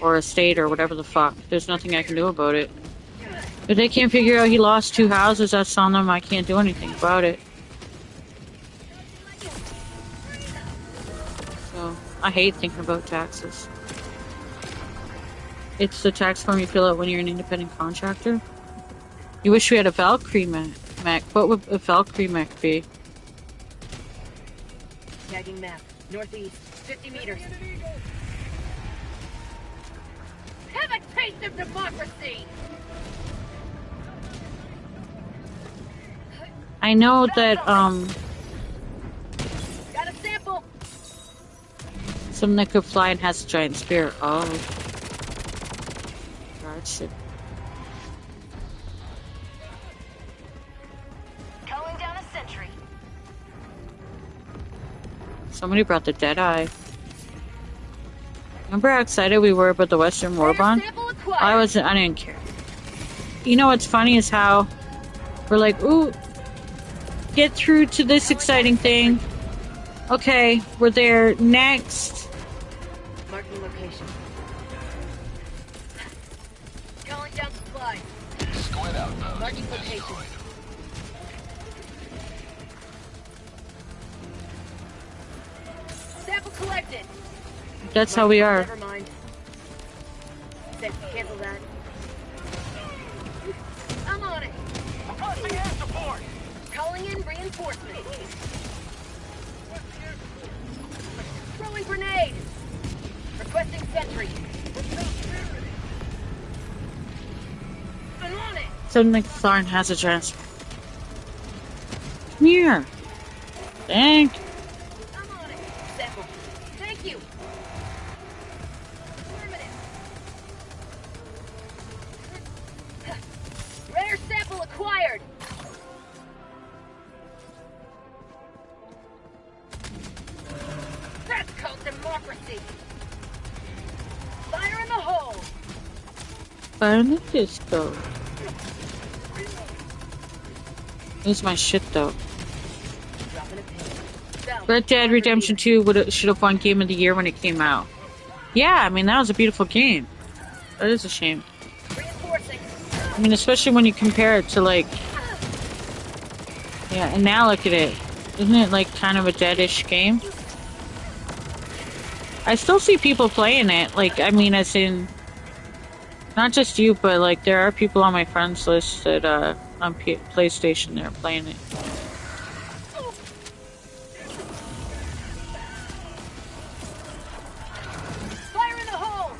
S3: Or estate, or whatever the fuck. There's nothing I can do about it. If they can't figure out he lost 2 houses, that's on them. I can't do anything about it. So, I hate thinking about taxes. It's the tax form you fill out when you're an independent contractor. You wish we had a Valkyrie mech. What would a Valkyrie mech be?
S6: Tagging map, northeast, 50 meters. Have a taste of democracy!
S3: I know that,
S6: Got a sample!
S3: something that could fly and has a giant spear. Oh. God, shit.
S6: Calling down a sentry.
S3: Somebody brought the Deadeye. Remember how excited we were about the Western Warbond? I didn't care. You know what's funny is how we're like, ooh, get through to this exciting thing. Okay, we're there. Next.
S6: Marking location. Calling down supplies.
S2: Squid outpost
S6: Marking location.
S2: destroyed.
S6: Sample collected.
S3: That's how we are.
S6: Never mind. Cancel that. I'm on it.
S8: Requesting air support.
S6: Calling in reinforcements. Throwing grenade. Requesting sentry. I'm on it.
S3: Something like Tharn has a chance. Come here. Thank you.
S6: I'm on it. Sample. Thank you. Rare sample acquired. That's called democracy. Fire in the hole.
S3: Fire in the disco. Where's my shit though?
S6: Dropping a pin. South.
S3: Red Dead Redemption 2 should have won Game of the Year when it came out. Yeah, I mean, that was a beautiful game. That is a shame.
S6: Reinforcing.
S3: I mean, especially when you compare it to, like... Yeah, and now look at it. Isn't it, like, kind of a deadish game? I still see people playing it. Like, I mean, as in... Not just you, but, like, there are people on my friends list that, on PlayStation that are playing it.
S6: Fire in the hole!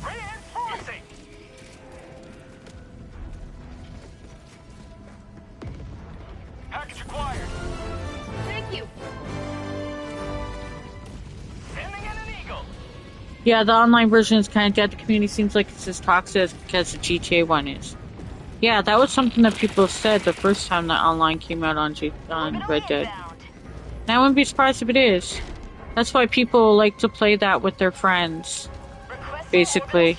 S8: Reinforcing! Package acquired.
S6: Thank you.
S8: Sending in an eagle.
S3: Yeah, the online version is kind of dead. The community seems like it's as toxic as because the GTA one is. Yeah, that was something that people said the first time that online came out on Red Dead. And I wouldn't be surprised if it is. That's why people like to play that with their friends. Basically.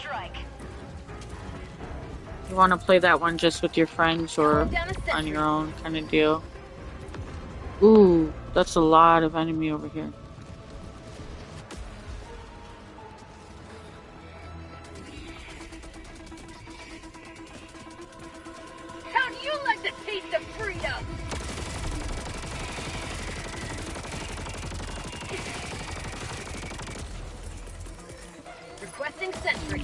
S3: You want to play that one just with your friends or on your own kind of deal. Ooh, that's a lot of enemy over here.
S6: How do you like the taste of freedom? Requesting sentry.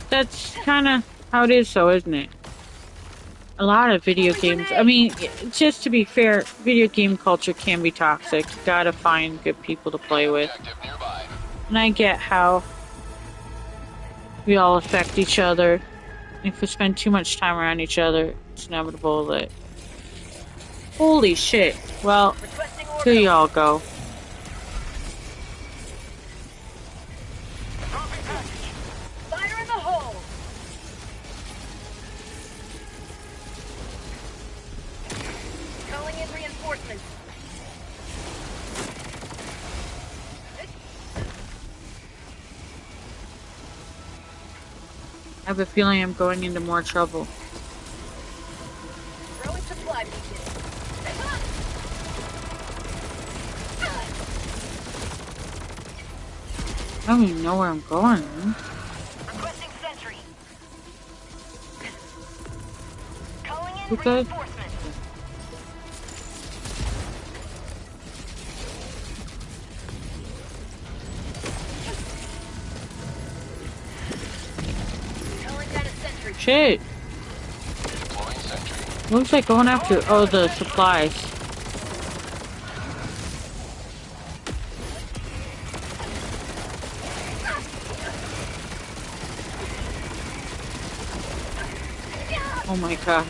S3: That's kind of how it is, though, isn't it? A lot of video games. I mean, just to be fair, video game culture can be toxic. You gotta find good people to play with. And I get how we all affect each other. If we spend too much time around each other, it's inevitable that... Holy shit. Well, here y'all go.
S6: Fire in the hole. Calling in reinforcements.
S3: I have a feeling I'm going into more trouble.
S6: Throwing supply beacon.
S3: I don't even know where I'm going.
S6: Requesting sentry. Calling in
S3: You good?
S6: reinforcements. Calling down a sentry.
S3: Shit. What was I going after? Oh, the supplies. Oh my god.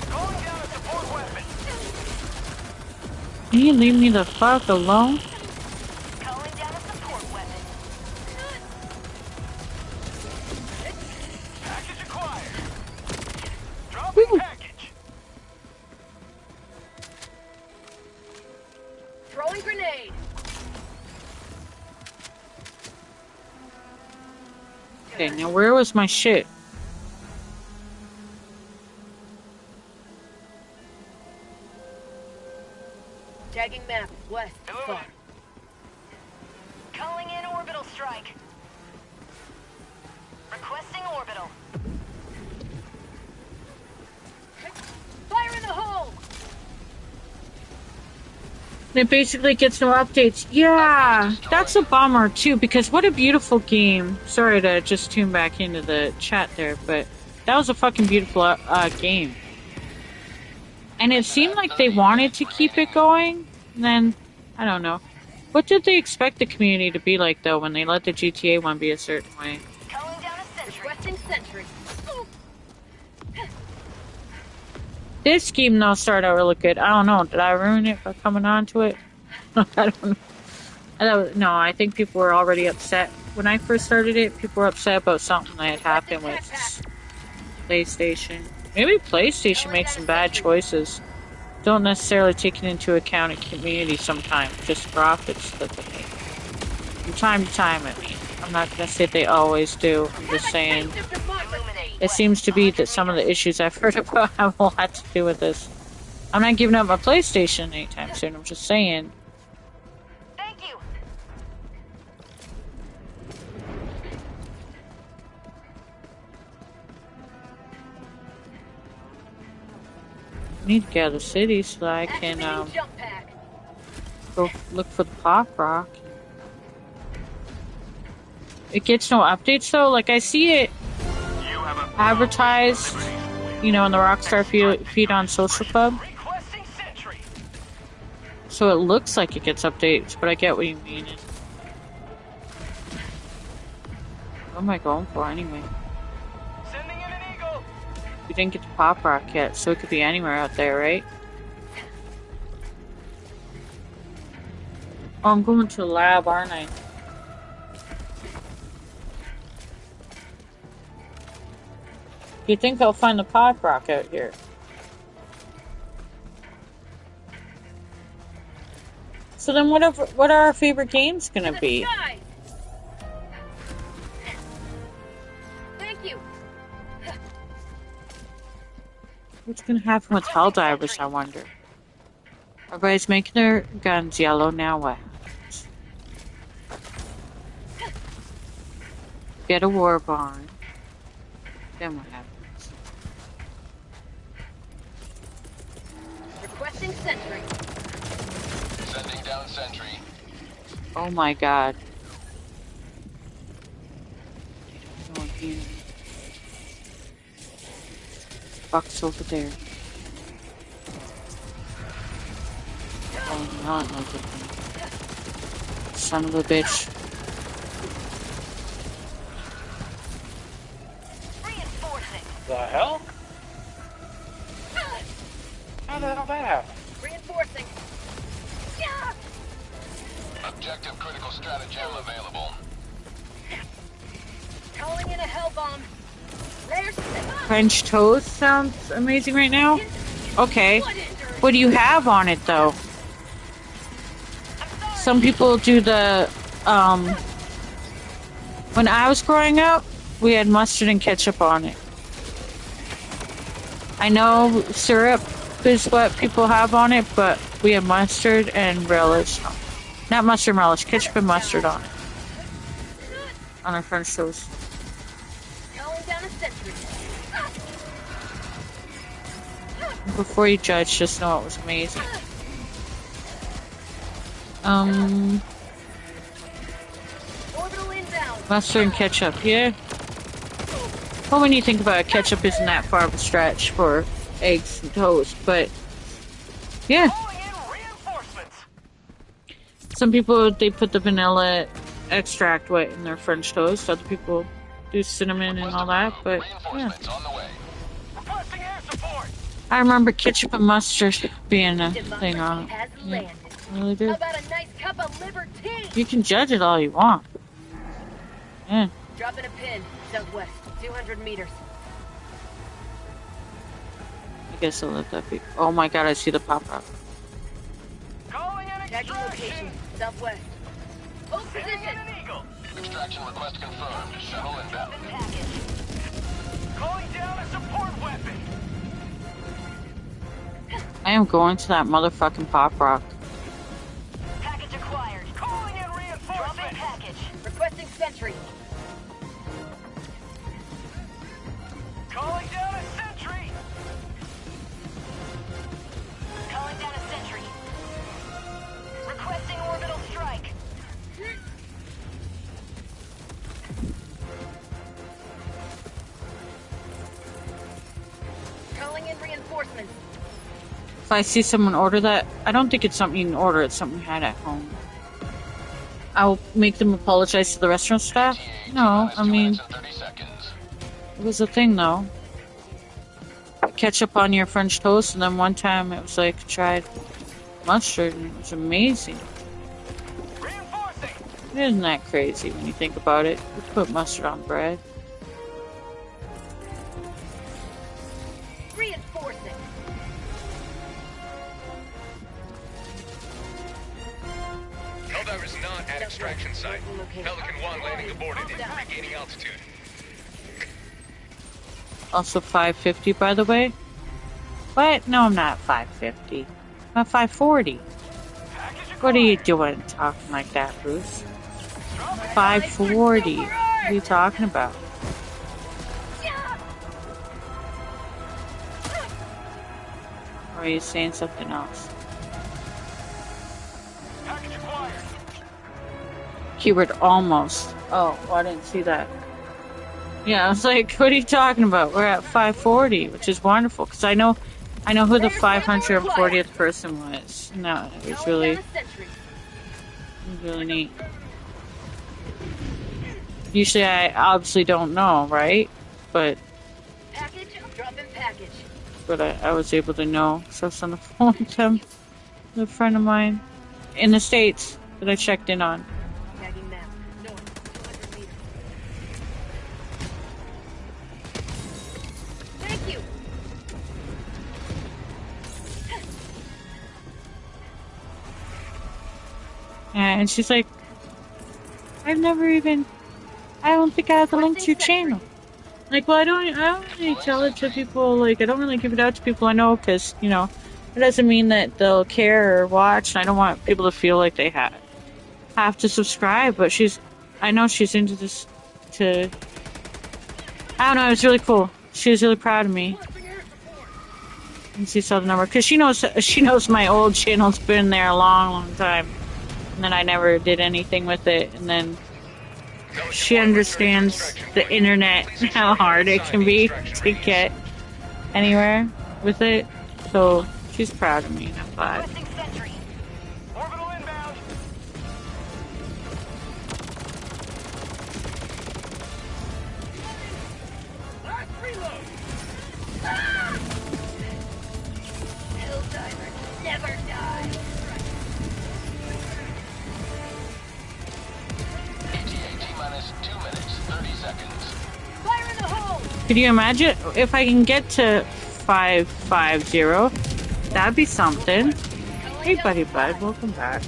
S8: Calling down a support weapon.
S3: Can you leave me the fuck alone?
S6: Calling down a support weapon.
S8: Package acquired. Dropping package.
S6: Throwing grenade.
S3: Okay, now where was my shit?
S6: Tagging map. West. Far.
S11: Calling in orbital strike. Requesting orbital.
S6: Fire in the hole.
S3: It basically gets no updates. Yeah, that's a bummer too, because what a beautiful game. Sorry to just tune back into the chat there, but that was a fucking beautiful game. And it seemed like they wanted to keep it going, and then, I don't know. What did they expect the community to be like, though, when they let the GTA one be a certain way?
S6: Calling down a sentry. Requesting sentry.
S3: This game, though, started out really good. I don't know. Did I ruin it by coming on to it? I don't know. No, I think people were already upset. When I first started it, people were upset about something that had happened with PlayStation. Maybe PlayStation makes some bad choices. Don't necessarily take it into account in community sometimes. Just profits that they make. From time to time, I mean. I'm not gonna say they always do. I'm just saying it seems to be that some of the issues I've heard about have a lot to do with this. I'm not giving up my PlayStation anytime soon. I'm just saying.
S11: Thank you.
S3: I need to get out of the city so that I can go look for the pop rock. It gets no updates though. Like I see it advertised, you know, in the Rockstar feed on Social Club. So it looks like it gets updates, but I get what you mean. What am I going for anyway?
S8: Sending in an eagle.
S3: We didn't get the pop rock yet, so it could be anywhere out there, right? Oh, I'm going to a lab, aren't I? You think I'll find the pop rock out here? So then what are our favorite games gonna be?
S6: Thank you.
S3: What's gonna happen with Helldivers, I wonder? Everybody's making their guns yellow now, what? Get a war barn. Then what happens?
S6: Requesting sentry.
S10: Sending down sentry.
S3: Oh my god. Oh, here. Fuck's over there. Oh, not no good thing. Son of a bitch.
S8: The hell? How the hell that happen?
S6: Reinforcing. Yeah.
S10: Objective critical stratagem available.
S6: Calling in a hell bomb. Layers.
S3: French toast sounds amazing right now. Okay. What do you have on it though? Some people do the when I was growing up, we had mustard and ketchup on it. I know syrup is what people have on it, but we have mustard and relish. Not mustard and relish, ketchup and mustard on it. On our French toast.
S6: Calling down a sentry.
S3: Before you judge, just know it was amazing.
S6: Orbital inbound.
S3: Mustard and ketchup, yeah. Well, when you think about it, ketchup isn't that far of a stretch for eggs and toast, but yeah. Some people, they put the vanilla extract wet in their French toast. Other people do cinnamon and all that, but yeah. I remember ketchup and mustard being a thing on it. Yeah, I really do.
S6: How about a nice cup of liberty?
S3: You can judge it all you want. Yeah.
S6: Dropping a pin, southwest, 200 meters.
S3: I guess I'll let that be. Oh my god, I see the pop rock.
S6: Tagging location, southwest. Hold position.
S10: Extraction request confirmed. Shuttle inbound.
S8: Calling down a support weapon.
S3: I am going to that motherfucking pop rock.
S11: Package acquired.
S8: Calling in reinforcements.
S11: Dropping package.
S6: Requesting sentry.
S8: Calling down a sentry.
S11: Calling down a sentry. Requesting orbital strike.
S6: Calling in reinforcements.
S3: If I see someone order that, I don't think it's something you can order, it's something you had at home. I'll make them apologize to the restaurant staff? No, I mean, it was a thing though. Ketchup on your French toast, and then one time it was like tried mustard, and it was amazing. Isn't that crazy when you think about it? We put mustard on bread.
S6: Reinforcing.
S10: Helldivers not at extraction site. Pelican 1 landing aborted and regaining altitude.
S3: Also 550, by the way. What? No, I'm not 550. I'm 540. What are you doing talking like that, Bruce? 540. What are you talking about? Or are you saying something else? Keyword almost. Oh, I didn't see that. Yeah, I was like, what are you talking about? We're at 540, which is wonderful, because I know who the 540th person was. No, it was really neat. Usually I obviously don't know, right? But I was able to know, so I was on the phone with him, with a friend of mine in the States that I checked in on.
S6: Thank you.
S3: And she's like, I don't think I have the link to your channel. Like, well, I don't really tell it to people, like, I don't really give it out to people I know, because, you know, it doesn't mean that they'll care or watch, and I don't want people to feel like they have to subscribe, but I know she's into this, I don't know, it was really cool. She was really proud of me. And she saw the number, because she knows my old channel's been there a long, long time, and then I never did anything with it, and then she understands the internet, how hard it can be to get anywhere with it. So she's proud of me. I'm glad.
S6: Helldivers never die.
S5: Minus 2 minutes, 30 seconds.
S6: Fire in the hole!
S3: Could you imagine if I can get to 550? That'd be something. Hey, buddy bud, welcome back.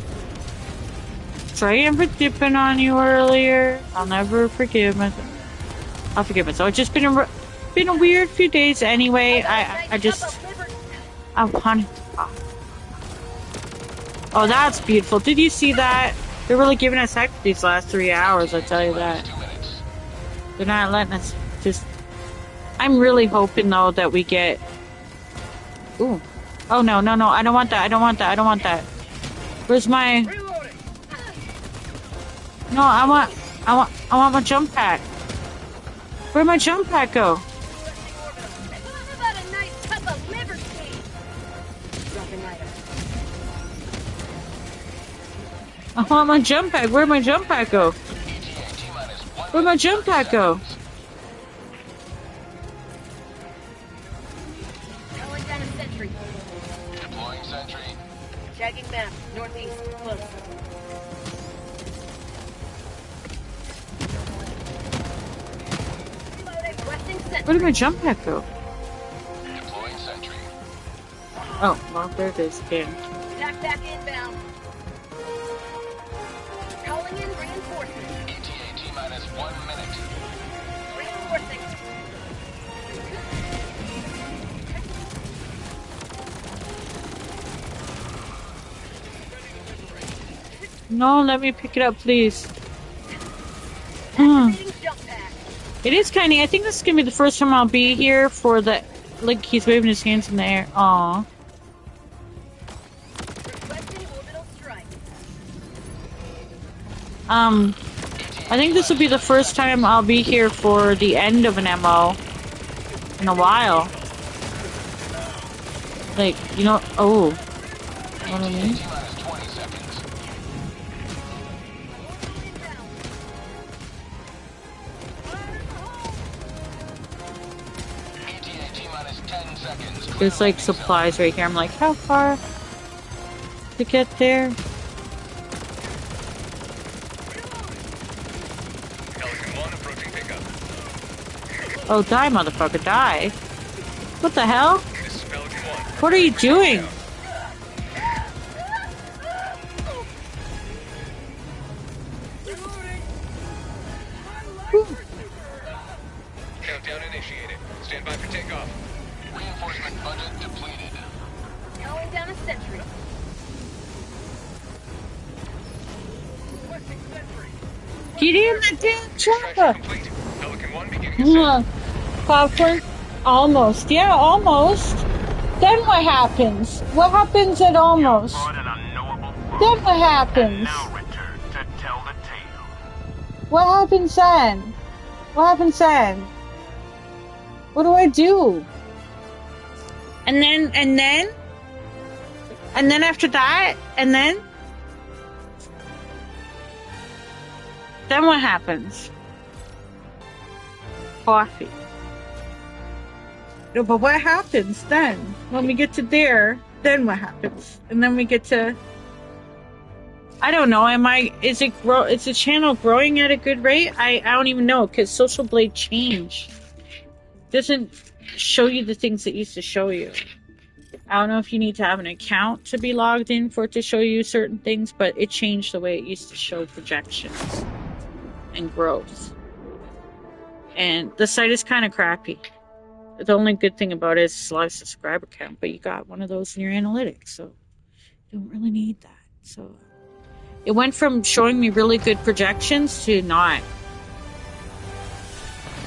S3: Sorry for dipping on you earlier. I'll never forgive myself. I'll forgive myself. It's just been a weird few days anyway. I wanted. Oh, that's beautiful. Did you see that? They're really giving us heck these last 3 hours, I tell you that. They're not letting us just... I'm really hoping, though, that we get... Ooh. Oh, no, I don't want that. Where's my... No, I want my jump pack. Where'd my jump pack go?
S6: How about a nice cup of liver steak? Dropping lighter.
S3: I want my jump pack. Where'd my jump pack go? Where'd my jump pack go?
S6: Calling down a sentry.
S5: Deploying sentry.
S6: Tagging map. Northeast. Close. Requesting sentry.
S3: Where did my jump pack go?
S5: Deploying sentry.
S3: Oh, well, there it is again.
S6: Back inbound. Calling in reinforcements.
S5: ETA minus 1 minute.
S6: Reinforcing.
S3: No, let me pick it up, please.
S6: Jump pack.
S3: It is kind of... I think this is going to be the first time I'll be here for the... Like, he's waving his hands in the air. Aww.
S6: Requesting orbital strike.
S3: I think this will be the first time I'll be here for the end of an MO in a while. Like, you know... Oh. You know what I mean? There's like supplies right here. I'm like, how far to get there? Oh, die, motherfucker, die. What the hell? What are you doing?
S10: Countdown initiated. Stand by for takeoff.
S2: Reinforcement budget depleted.
S6: Calling down a sentry.
S8: Requesting sentry.
S3: Get in the damn
S10: Extraction
S3: chopper!
S10: complete. Pelican 1 beginning ascent.
S3: Popcorn? Almost. Yeah, almost. Then what happens? What happens at almost?
S5: Fought an unknowable foe,
S3: Then what
S5: and
S3: happens?
S5: now return to tell the tale.
S3: What happens then? What happens then? What do I do? And then after that, and then what happens? Coffee. No, but what happens then? When we get to there, then what happens? And then we get to, I don't know, is the channel growing at a good rate? I don't even know, because Social Blade changed. Doesn't show you the things it used to show you. I don't know if you need to have an account to be logged in for it to show you certain things, but it changed the way it used to show projections and growth. And the site is kind of crappy. The only good thing about it is it's a live subscriber count, but you got one of those in your analytics, so you don't really need that. So it went from showing me really good projections to not.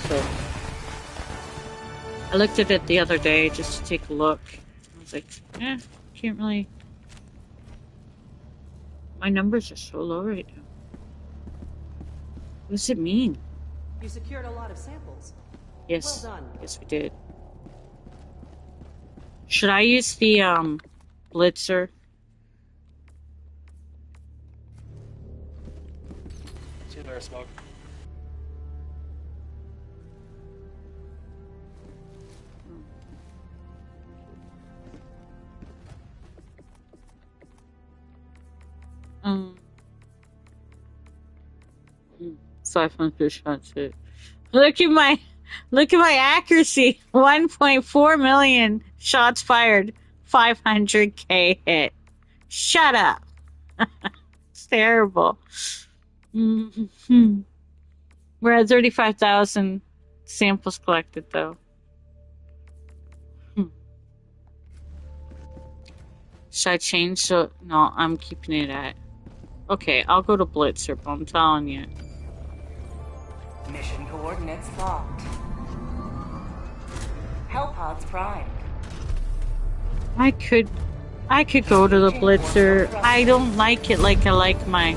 S3: So I looked at it the other day just to take a look. I was like, can't really. My numbers are so low right now. What does it mean?
S7: You secured a lot of samples.
S3: Yes.
S7: Well done.
S3: Yes, we did. Should I use the blitzer?
S12: See you later, Smoke.
S3: Um, 500 shots hit. Look at my accuracy. 1.4 million shots fired. 500k hit. Shut up. It's terrible. Mm-hmm. We're at 35,000 samples collected, though. Should I change? So no, I'm keeping it at. Okay, I'll go to Blitzer, but I'm telling you.
S4: Mission coordinates locked. Hellpods primed.
S3: I could go to the Blitzer. I don't like it like I like my.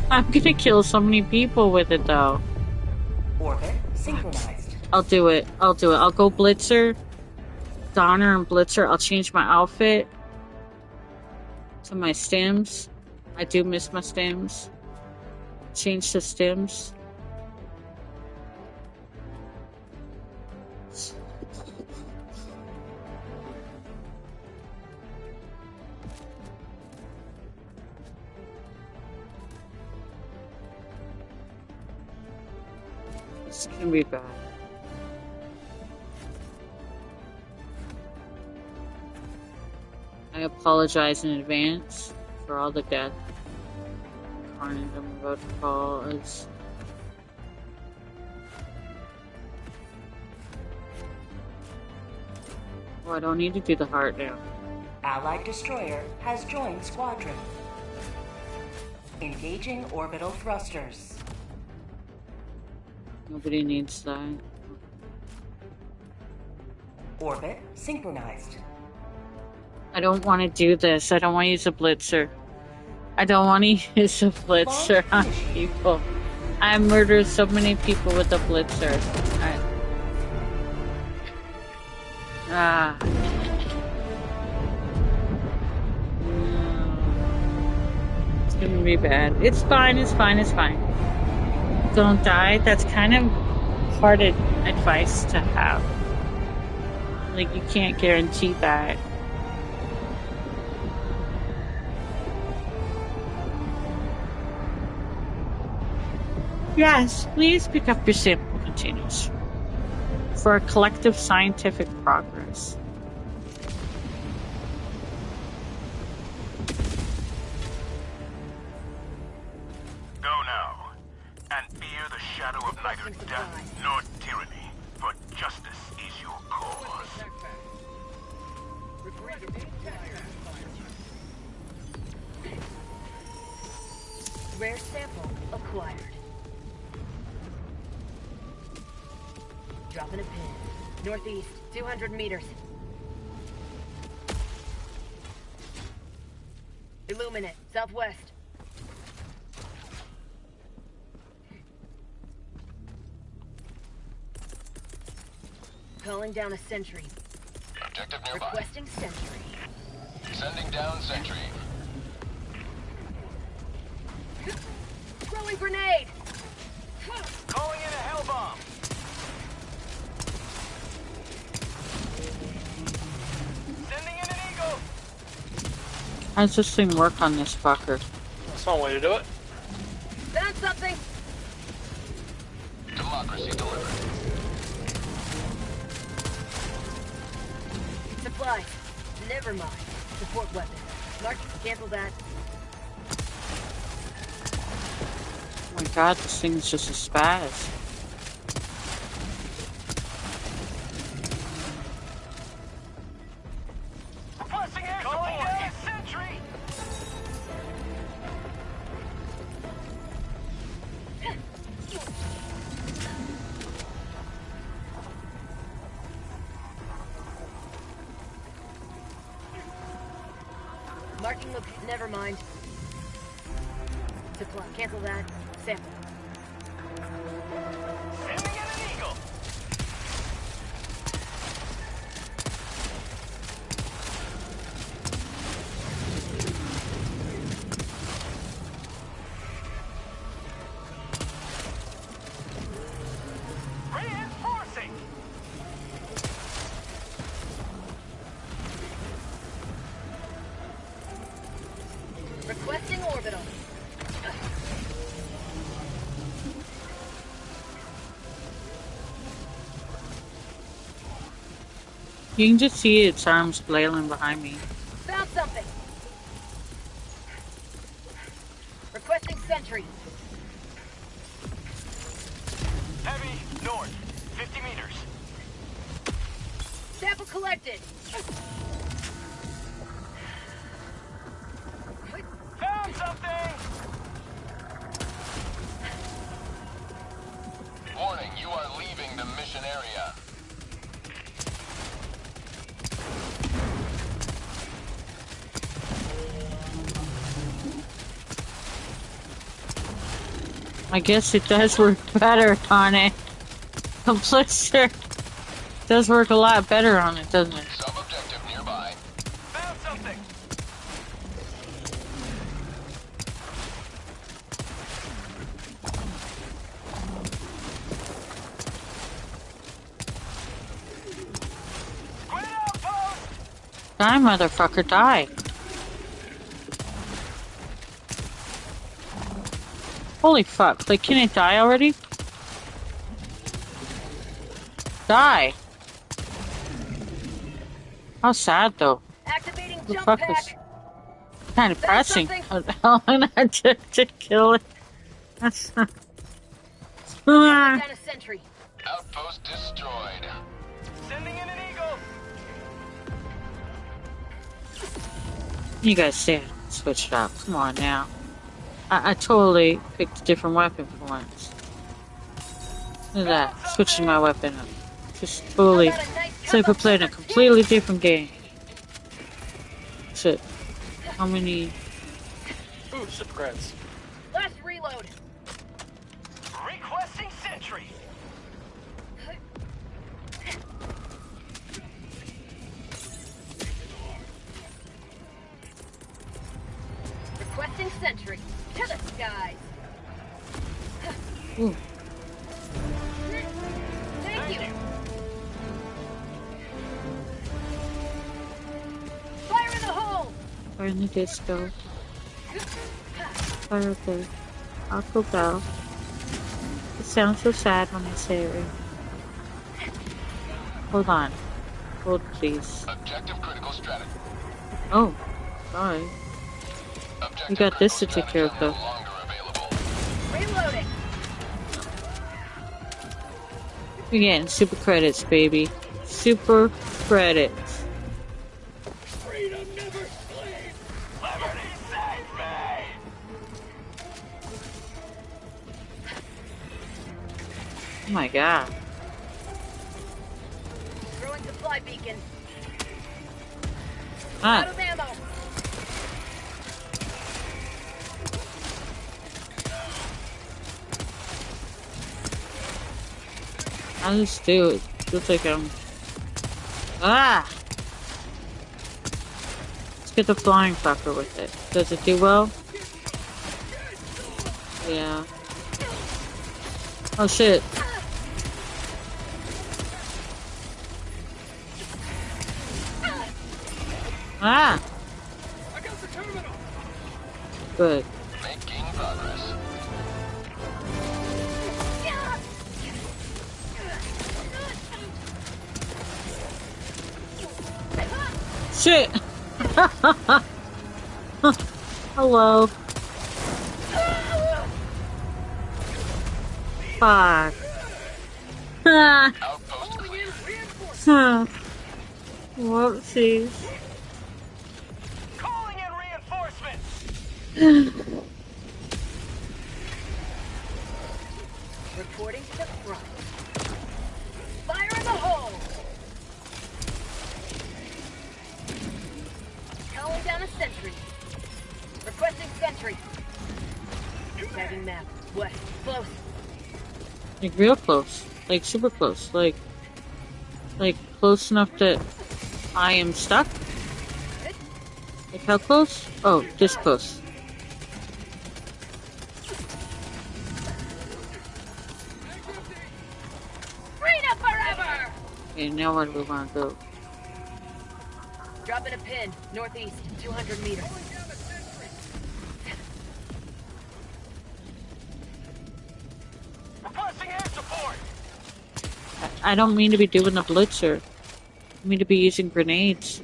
S3: I'm gonna kill so many people with it though.
S4: Orbit synchronized.
S3: I'll do it. I'll go Blitzer. Donner and Blitzer. I'll change my outfit to my stims. I do miss my stims. Change to stims. It's gonna be bad. I apologize in advance for all the death carnage I'm about to cause. Oh, I don't need to do the heart now.
S4: Allied destroyer has joined squadron. Engaging orbital thrusters.
S3: Nobody needs that.
S4: Orbit synchronized.
S3: I don't want to do this. I don't want to use a blitzer. I don't want to use a blitzer on people. I murdered so many people with a blitzer. No. It's gonna be bad. It's fine, it's fine, it's fine. Don't die. That's kind of hard advice to have. Like, you can't guarantee that. Yes, please pick up your sample containers for a collective scientific progress.
S5: Go now, and fear the shadow of night
S6: Requesting supplies.
S5: death nor tyranny, for justice is your cause.
S6: Rare sample acquired. Dropping a pin. Northeast, 200 meters. Illuminate, southwest. Calling down a sentry.
S10: Objective nearby.
S6: Requesting sentry.
S10: Sending down sentry.
S6: Throwing grenade!
S8: Calling in a hell bomb. Sending in an eagle.
S3: How does this thing work on this fucker?
S12: That's one way to do it.
S6: Found something!
S10: Democracy delivered.
S6: Supplies. Never mind. Support weapon. Mark, cancel that.
S3: Oh my god, this thing is just a spaz.
S8: Requesting air support. Calling down a sentry.
S6: Marking look. Never mind. Supply. Cancel that. Sample.
S8: Sending in an eagle. Reinforcing.
S6: Requesting orbital.
S3: You can just see its arms flailing behind me.
S6: Found something. Requesting sentry.
S8: Heavy, north, 50 meters.
S6: Sample collected.
S8: Found something!
S10: Warning, you are leaving the mission area.
S3: I guess it does work better on it. The blister does work a lot better on it, doesn't it?
S10: Sub-objective nearby.
S8: Found something! Grenade outpost!
S3: Die, motherfucker, die. Holy fuck, like, can it die already? Die! How sad, though.
S6: Activating
S3: The
S6: jump
S3: fuck
S6: pack.
S3: is kind of pressing. How long I took to kill it. That's not...
S6: Down a sentry.
S10: Outpost destroyed.
S8: Sending in an eagle!
S3: You guys say I switched up. Come on now. I totally picked a different weapon for once. Look at that. Switching my weapon up. Just totally. It's like we're playing a completely different game. Shit. How many?
S12: Ooh, secrets.
S6: Last reload.
S8: Requesting sentry!
S6: Requesting sentry. To the skies.
S3: Ooh.
S6: Thank you. Fire in the hole.
S3: Fire in the disco. Fire up there. Taco Bell. It sounds so sad when I say it. Hold on. Hold, please.
S10: Objective critical strategy.
S3: Oh, sorry. We got this to take care of, though.
S6: Reloading.
S3: We're getting super credits, baby. Super credits.
S8: Freedom never sleeps! Liberty save me!
S3: Oh my god.
S6: Throwing supply beacon.
S3: Ah.
S6: Out of ammo.
S3: I'll just do it. Looks like I'm... Ah! Let's get the flying fucker with it. Does it do well? Yeah. Oh shit. Ah!
S8: I got the terminal!
S3: Good.
S2: Making progress.
S3: Shit! Hello. Fuck.
S2: Outpost clear.
S3: Whoopsies.
S8: Calling in reinforcements!
S6: Reporting to the front. Fire in the hole! Calling down a sentry. Requesting sentry. Tagging map. West. Close.
S3: Like real close. Like super close. Like close enough that I am stuck. Like how close? Oh, this close.
S6: Freedom forever!
S3: Okay, now where do we want to go?
S6: Dropping a pin. Northeast. 200 meters.
S8: Requesting air support!
S3: I don't mean to be doing the blitzer. I mean to be using grenades.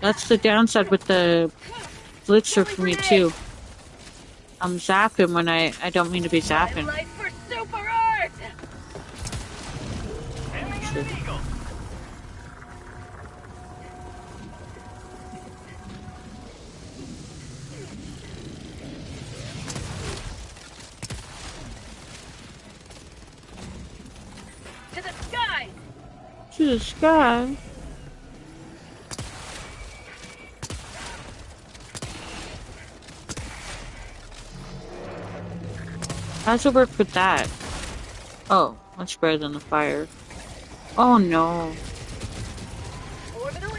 S3: That's the downside with the blitzer for me too. I'm zapping when I don't mean to be zapping.
S6: Life for super art!
S3: Shit.
S6: To the sky!
S3: To the sky. How's it work with that? Oh, much better than the fire. Oh no.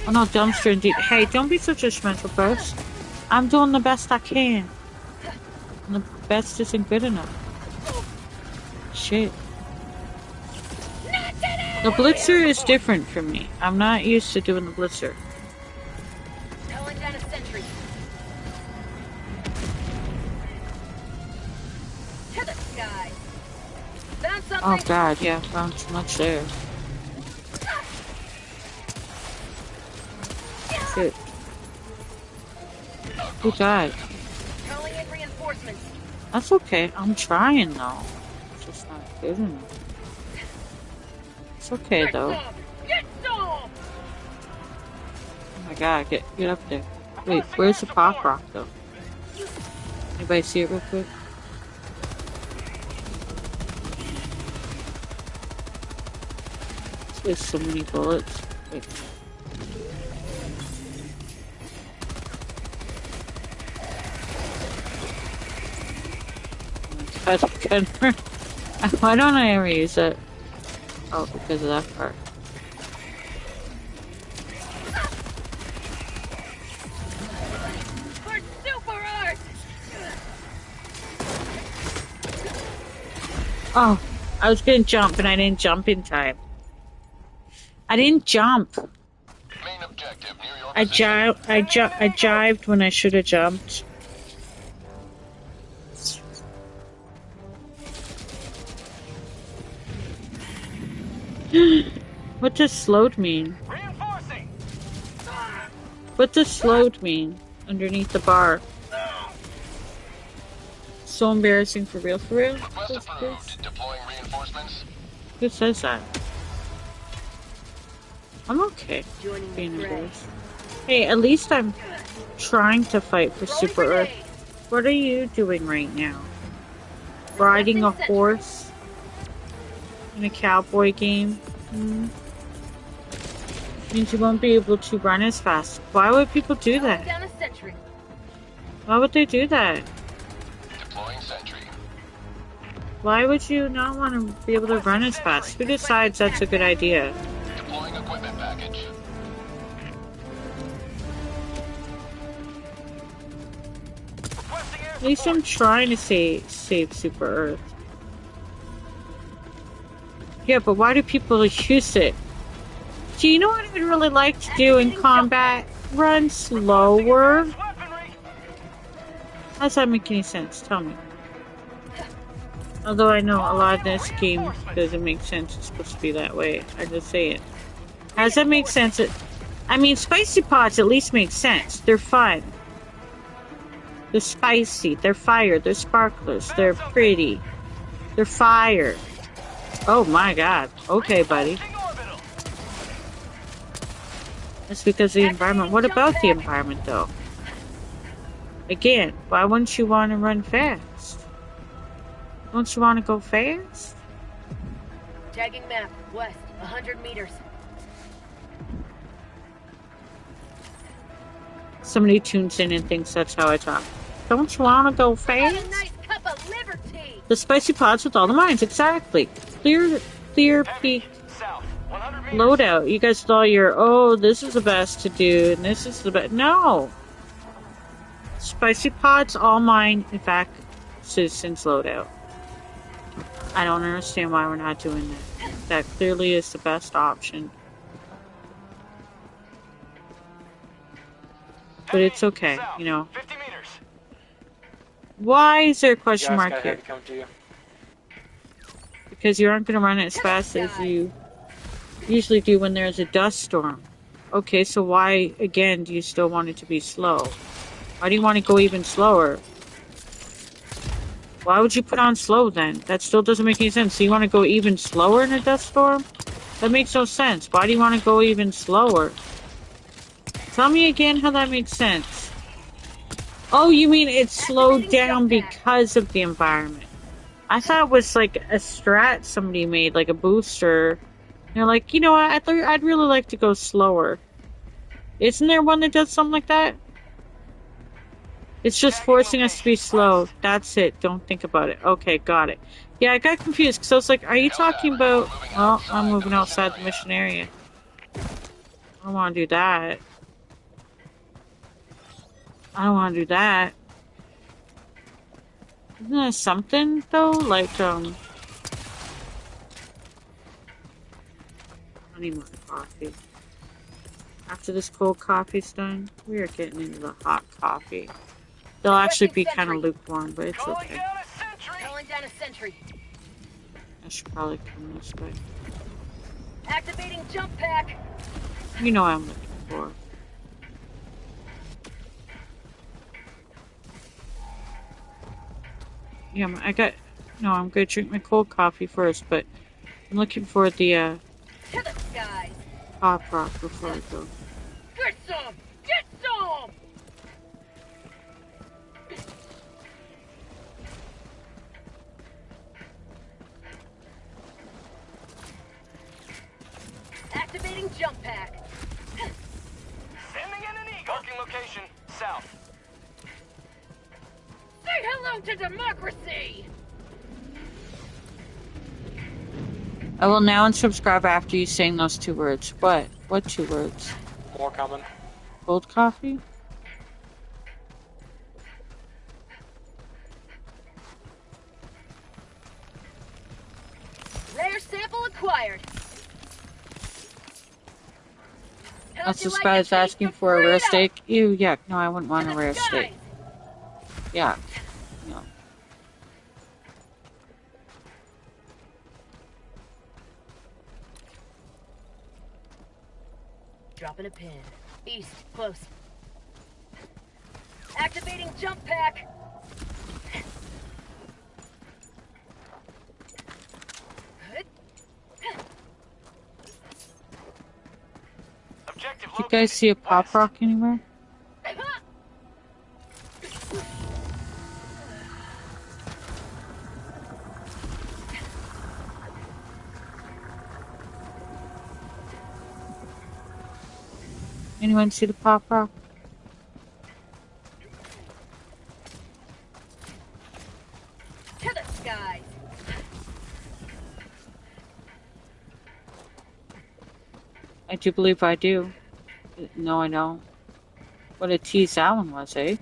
S3: Oh no, dumpster indeed. Hey, don't be such a judgmental person. I'm doing the best I can. And the best isn't good enough. Shit. The blitzer is different for me. I'm not used to doing the blitzer.
S6: Calling down a sentry. To the sky. Found something.
S3: Oh god, yeah, found too much there. Shit. Who died?
S6: Calling in reinforcements.
S3: That's okay. I'm trying though. It's just not good enough. It's okay though.
S6: Get some!
S3: Oh my god, get up there. Wait, where's the pop rock though? Anybody see it real quick? There's so many bullets. Wait. Why don't I ever use it? Oh, because of that part.
S6: For super art!
S3: Oh, I was gonna jump and I didn't jump in time. I didn't jump.
S2: Main objective near your
S3: I jived when I should have jumped. What does slowed mean?
S8: Reinforcing!
S3: What does slowed mean underneath the bar? So embarrassing for real, for real.
S2: Request approved. Deploying reinforcements.
S3: Who says that? I'm okay
S6: Joining
S3: being
S6: the fray.
S3: embarrassed. Hey, at least I'm trying to fight for Super Earth. What are you doing right now? Riding a horse in a cowboy game? Means you won't be able to run as fast. Why would people do that?
S6: Down a sentry.
S3: Why would they do that?
S2: Deploying sentry.
S3: Why would you not want to be able to run as fast? Who decides that's a good idea?
S2: Deploying equipment package.
S3: At least I'm trying to save Super Earth. Yeah, but why do people use it? Do you know what I would really like to do in combat? Run slower? How does that make any sense? Tell me. Although I know a lot of this game doesn't make sense. It's supposed to be that way. I just say it. How does that make sense? I mean, spicy pots at least make sense. They're fun. They're spicy. They're fire. They're sparklers. They're pretty. They're fire. Oh my god. Okay, buddy. That's because of the environment. What about the environment, though? Again, why wouldn't you want to run fast? Don't you want to go fast?
S6: Tagging map, west, 100 meters.
S3: Somebody tunes in and thinks that's how I talk. Don't you want to go fast?
S6: A nice cup of liberty.
S3: The spicy pods with all the mines, exactly. Clear peak loadout. You guys with all your, oh, this is the best to do, and this is the best. No! Spicy pods, all mine, in fact, citizens loadout. I don't understand why we're not doing that. That clearly is the best option. But it's okay, you know.
S8: 50 meters.
S3: Why is there a question mark here?
S12: Come to you.
S3: Because you aren't going to run it as fast as you usually do when there's a dust storm. Okay, so why, again, do you still want it to be slow? Why do you want to go even slower? Why would you put on slow then? That still doesn't make any sense. So you want to go even slower in a dust storm? That makes no sense. Why do you want to go even slower? Tell me again how that makes sense. Oh, you mean it's slowed down because of the environment. I thought it was like a strat somebody made, like a booster. And they're like, you know what, I'd really like to go slower. Isn't there one that does something like that? It's just forcing us to be slow. That's it. Don't think about it. Okay, got it. Yeah, I got confused because I was like, are you talking about... Well, I'm moving outside the mission area. I don't want to do that. I don't want to do that. Isn't there something, though? Like, I need more coffee. After this cold coffee's done, we are getting into the hot coffee. They'll actually be kind of lukewarm, but it's okay.
S6: Calling down a sentry.
S3: I should probably come this way.
S6: Activating jump pack.
S3: You know what I'm looking for. Yeah, I'm gonna drink my cold coffee first, but I'm looking for the,
S6: To the skies.
S3: pop rock before I go.
S6: Get some! Get some! Activating jump pack.
S8: Sending in an eagle. Marking location, south.
S6: Say hello to democracy!
S3: I will now unsubscribe after you saying those 2 words. What? What 2 words?
S12: More coming.
S3: Cold coffee?
S6: Rare sample acquired.
S3: That's this guy's asking for a rare steak. Ew, yuck. No, I wouldn't want a rare steak. Yuck. No.
S6: Dropping a pin. East, close. Activating jump pack.
S3: Did you guys see a pop rock anywhere? Anyone see the pop rock?
S6: To the skies.
S3: I do believe I do. No, I don't. What a tease that one was, eh?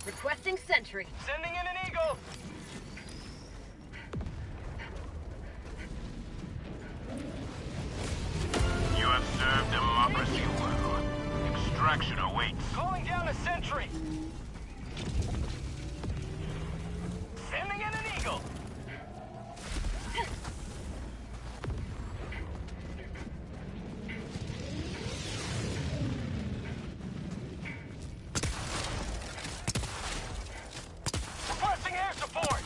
S6: Requesting sentry.
S8: Sending in an eagle.
S5: You have served democracy well. Extraction awaits.
S8: Calling down a sentry. Sending in an eagle. Requesting air support.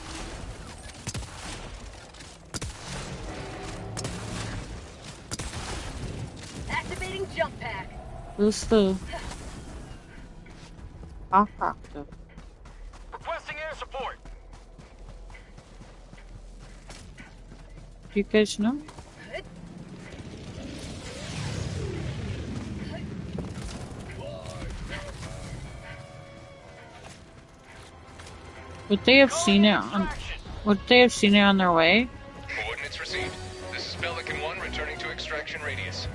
S6: Activating jump pack.
S3: Who's the pop rock though?
S8: Requesting air support.
S3: Do you guys know? Would they have seen it on? Would they have seen it on their way?
S10: Coordinates received. This is Pelican 1 returning to extraction radius.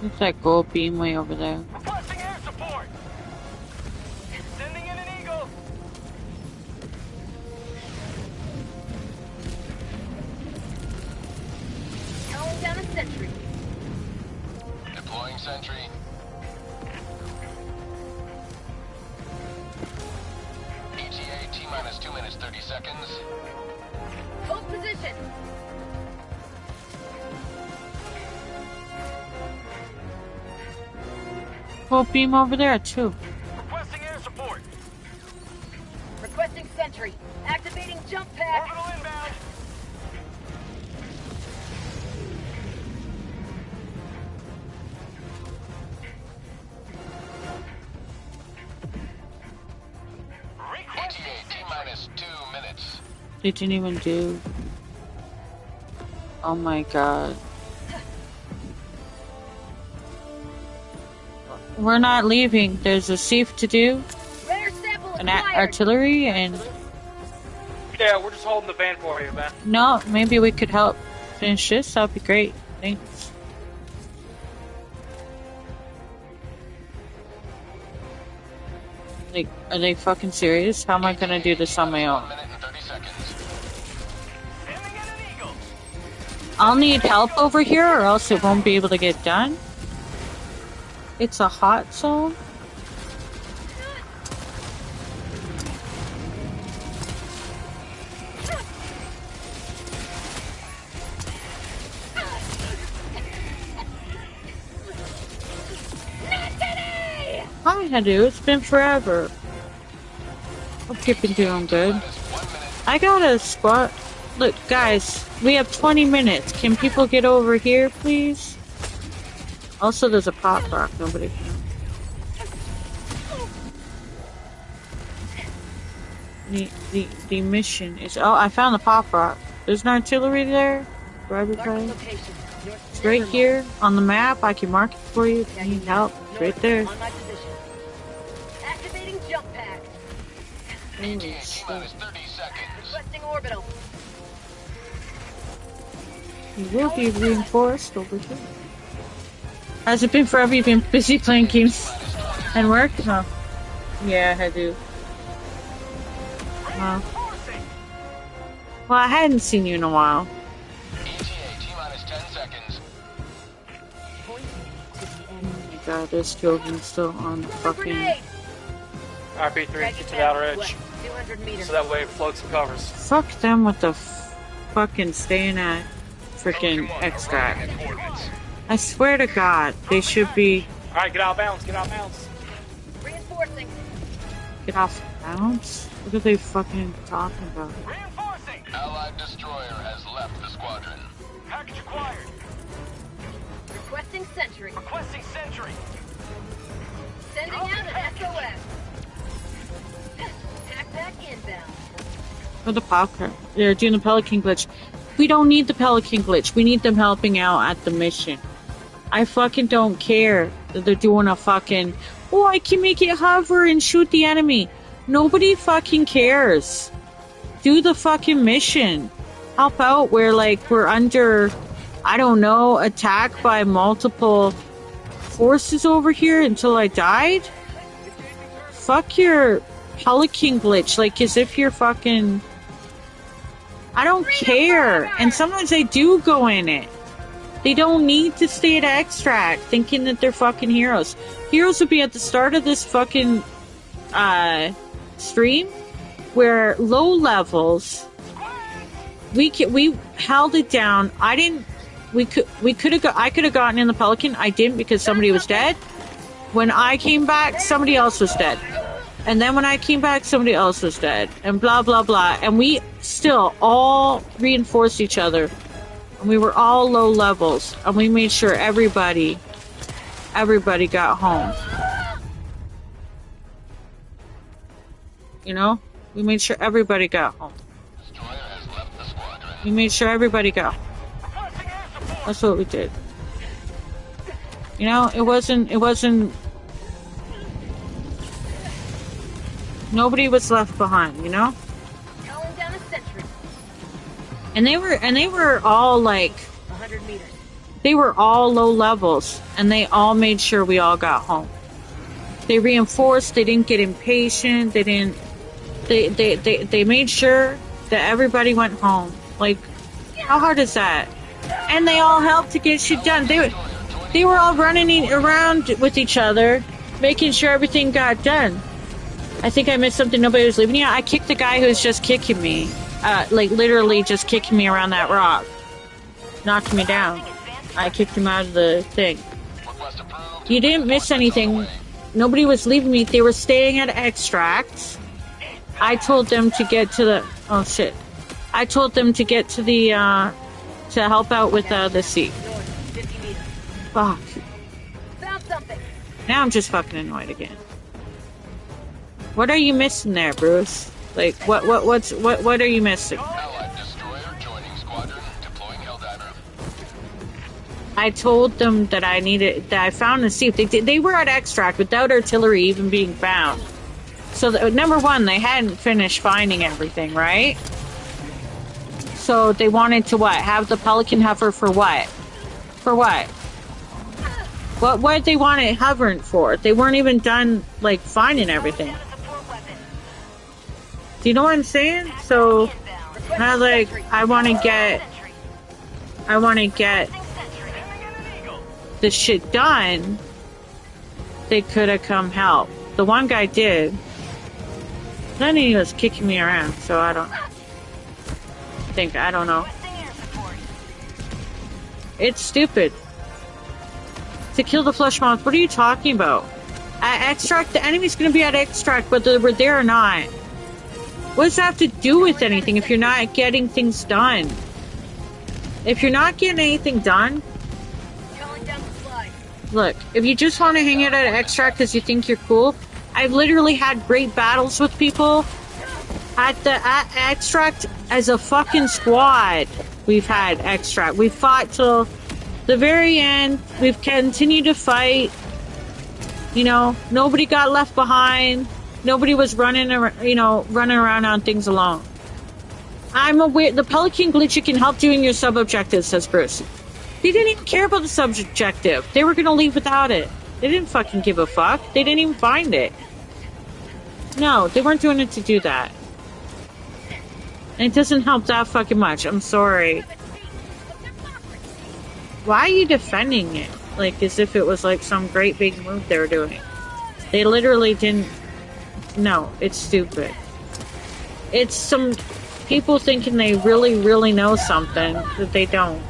S3: There's that gold beam way over there.
S8: Requesting air support. Sending in an eagle.
S6: Calling down a sentry.
S10: Deploying sentry. ETA T-minus 2 minutes 30 seconds.
S6: Hold position.
S3: Gold beam over there too.
S8: Requesting air support.
S6: Requesting sentry. Activating jump pack.
S8: Orbital inbound.
S10: ETA T-minus 2 minutes.
S3: They didn't even do. Oh my god. We're not leaving. There's a safe to do.
S6: Rare sample
S3: An
S6: acquired.
S3: artillery and
S12: Yeah, we're just holding the van for you, man.
S3: no, maybe we could help finish this. That'd be great. Thanks. Like, are they fucking serious? How am I gonna do this on my own?
S10: 1 minute and 30 seconds.
S8: Sending in an eagle.
S3: I'll need help over here or else it won't be able to get done. It's a hot zone. Hi, Hadu. It's been forever. Hope you've been doing good. I got a squad. Look, guys, we have 20 minutes. Can people get over here, please? Also, there's a pop rock. Nobody can. The mission is. Oh, I found the pop rock. There's an artillery there.
S6: Marking location.
S3: It's right here on the map. I can mark it for you if you need help. It's right there.
S6: On my position. Activating jump pack.
S3: Holy
S10: T-minus
S3: shit.
S10: 30 seconds.
S6: Requesting orbital.
S3: You will be reinforced over here. Has it been forever? You've been busy playing games and work? No. Yeah, I do. Well, I hadn't seen you in a while.
S10: ETA T-minus 10 seconds.
S3: Oh my god, there's children still on the fucking...
S6: Grenade.
S12: RP3, get to the outer edge.
S6: 200 meters.
S12: So that way it floats and covers.
S3: Fuck them with the fucking staying at freaking extract. I swear to God, they should be.
S12: Alright, get out of bounds, get out of bounds.
S6: Reinforcing.
S3: Get off bounds? What are they fucking talking about?
S8: Reinforcing.
S2: Allied destroyer has left the squadron.
S8: Package acquired.
S6: Requesting sentry.
S8: Requesting sentry.
S6: Sending out an SOS. Pack inbound.
S3: For the Palker. They're doing the Pelican glitch. We don't need the Pelican glitch. We need them helping out at the mission. I fucking don't care that they're doing a fucking, oh, I can make it hover and shoot the enemy. Nobody fucking cares. Do the fucking mission. Help out where, like, we're under, I don't know, attack by multiple forces over here until I died? Fuck your Pelican glitch. Like, as if you're fucking... I don't care. And sometimes they do go in it. They don't need to stay at extract thinking that they're fucking heroes. Heroes would be at the start of this fucking stream where low levels we held it down. I could have gotten in the Pelican. I didn't because somebody was dead. When I came back, somebody else was dead. And then when I came back, somebody else was dead. And blah, blah, blah. And we still all reinforced each other. And we were all low levels. And we made sure everybody got home. You know? We made sure everybody got home. We made sure everybody got home. That's what we did. You know, it wasn't nobody was left behind, you know?
S6: Calling down a sentry.
S3: And they were all like
S6: 100 meters.
S3: They were all low levels and they all made sure we all got home. They reinforced, they didn't get impatient, they made sure that everybody went home. Like, how hard is that? And they all helped to get shit done. They were all running around with each other, making sure everything got done. I think I missed something. Nobody was leaving. Yeah, I kicked the guy who was just kicking me. Like, literally just kicking me around that rock. Knocked me down. I kicked him out of the thing. You didn't miss anything. Nobody was leaving me. They were staying at extracts. I told them to get to the... Oh, shit. I told them to get to the, to help out with, the seat. Fuck.
S6: Found something.
S3: Now I'm just fucking annoyed again. What are you missing there, Bruce? Like, what are you missing?
S2: Allied destroyer joining squadron, deploying Helldiver.
S3: I told them that I found the seat. They were at extract without artillery even being found. So, number one, they hadn't finished finding everything, right? So, they wanted to what? Have the Pelican hover for what? For what? What did they want it hovering for? They weren't even done, like, finding everything. Do you know what I'm saying? So, I was like, I want to get this shit done. They could have come help. The one guy did. Then he was kicking me around, so I don't know. It's stupid. To kill the flesh moth, what are you talking about? At extract, the enemy's gonna be at extract, whether we're there or not. What does that have to do with anything if you're not getting things done? If you're not getting anything done, look, if you just want to hang out at extract because you think you're cool, I've literally had great battles with people at extract as a fucking squad. We've had extract. We fought till the very end. We've continued to fight. You know, nobody got left behind. Nobody was running around on things alone. I'm aware the Pelican glitch can help doing your sub-objectives, says Bruce. They didn't even care about the sub-objective. They were gonna leave without it. They didn't fucking give a fuck. They didn't even find it. No, they weren't doing it to do that. And it doesn't help that fucking much. I'm sorry. Why are you defending it? Like, as if it was like some great big move they were doing. They literally didn't No, it's stupid. It's some people thinking they really, really know something that they don't.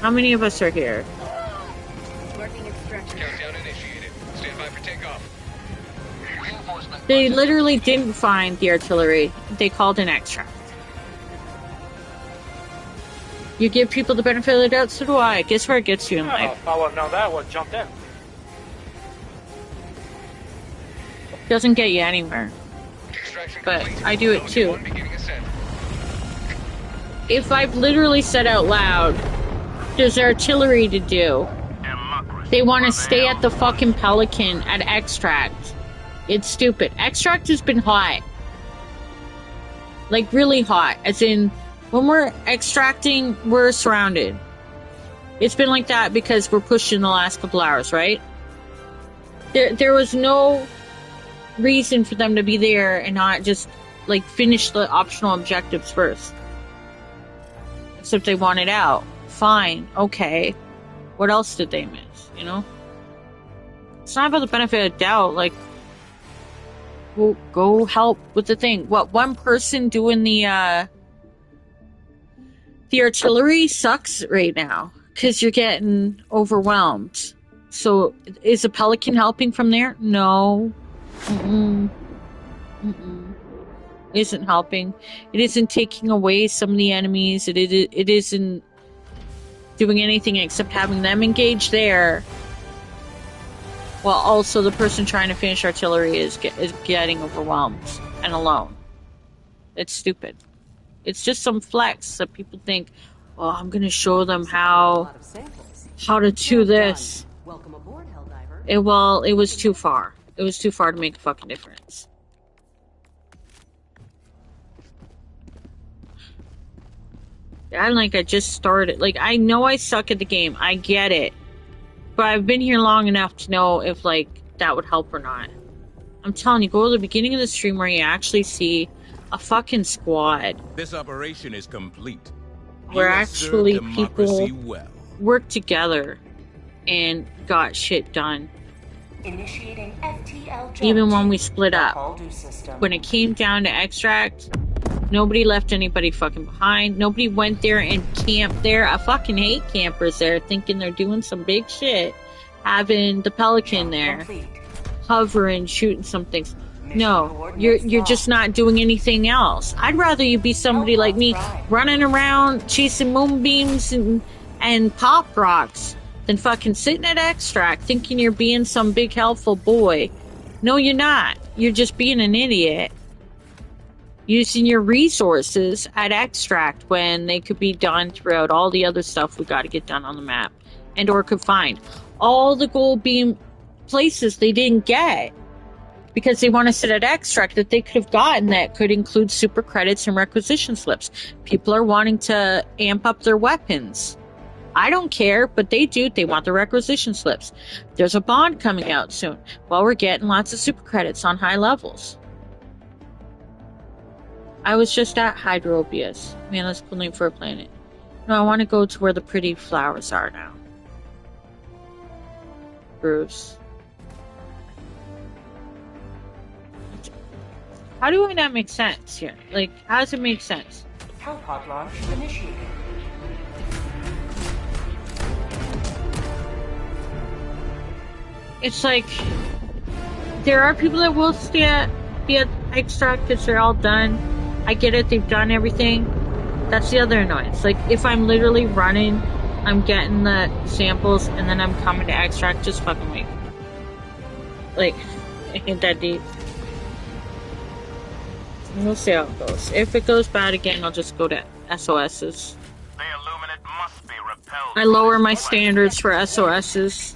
S3: How many of us are here?
S10: Countdown initiated. Stand by for takeoff.
S3: They literally didn't find the artillery. They called an extract. You give people the benefit of the doubt, so do I. Guess where it gets you in life.
S12: If I wouldn't know that, I would have jumped in.
S3: Doesn't get you anywhere. But I do it too. If I've literally said out loud, there's artillery to do. They want to stay at the fucking Pelican at Extract. It's stupid. Extract has been hot. Like, really hot. As in, when we're extracting, we're surrounded. It's been like that because we're pushed in the last couple hours, right? There was no reason for them to be there and not just, like, finish the optional objectives first. Except they wanted out. Fine. Okay. What else did they miss, you know? It's not about the benefit of doubt, like, well, go help with the thing. What, one person doing the artillery sucks right now, because you're getting overwhelmed. So, is a Pelican helping from there? No. Isn't helping. It isn't taking away some of the enemies. It isn't doing anything except having them engage there. While also the person trying to finish artillery is getting overwhelmed and alone. It's stupid. It's just some flex that people think, oh, I'm gonna show them how to do this.
S7: Welcome aboard, Helldiver.
S3: It was too far. It was too far to make a fucking difference. I like I just started. Like, I know I suck at the game. I get it. But I've been here long enough to know if, like, that would help or not. I'm telling you, go to the beginning of the stream where you actually see a fucking squad.
S9: This operation is complete.
S3: Where actually people
S9: well.
S3: worked together and got shit done.
S4: Initiating FTL
S3: Even when we split up. When it came down to extract, nobody left anybody fucking behind. Nobody went there and camped there. I fucking hate campers there thinking they're doing some big shit. Having the Pelican there. Hovering, shooting some things. No, you're just not doing anything else. I'd rather you be somebody like me running around chasing moonbeams and pop rocks than fucking sitting at extract thinking you're being some big helpful boy. No, you're not. You're just being an idiot. Using your resources at extract when they could be done throughout all the other stuff we got to get done on the map and or could find. All the gold beam places they didn't get because they want to sit at extract that they could have gotten that could include super credits and requisition slips. People are wanting to amp up their weapons. I don't care, but they do. They want the requisition slips. There's a bond coming out soon. Well, we're getting lots of super credits on high levels. I was just at Hydrobius. Man, that's a cool name for a planet. No, I want to go to where the pretty flowers are now. Bruce. How do I not make sense here? Like, how does it make sense?
S4: Hellpod launch initiated.
S3: It's like, there are people that will stay at extract because they're all done. I get it, they've done everything. That's the other annoyance. Like, if I'm literally running, I'm getting the samples, and then I'm coming to extract, just fucking wait. Like, it ain't that deep. We'll see how it goes. If it goes bad again, I'll just go to SOSs.
S5: The Illuminate must be repelled.
S3: I lower my standards for SOSs.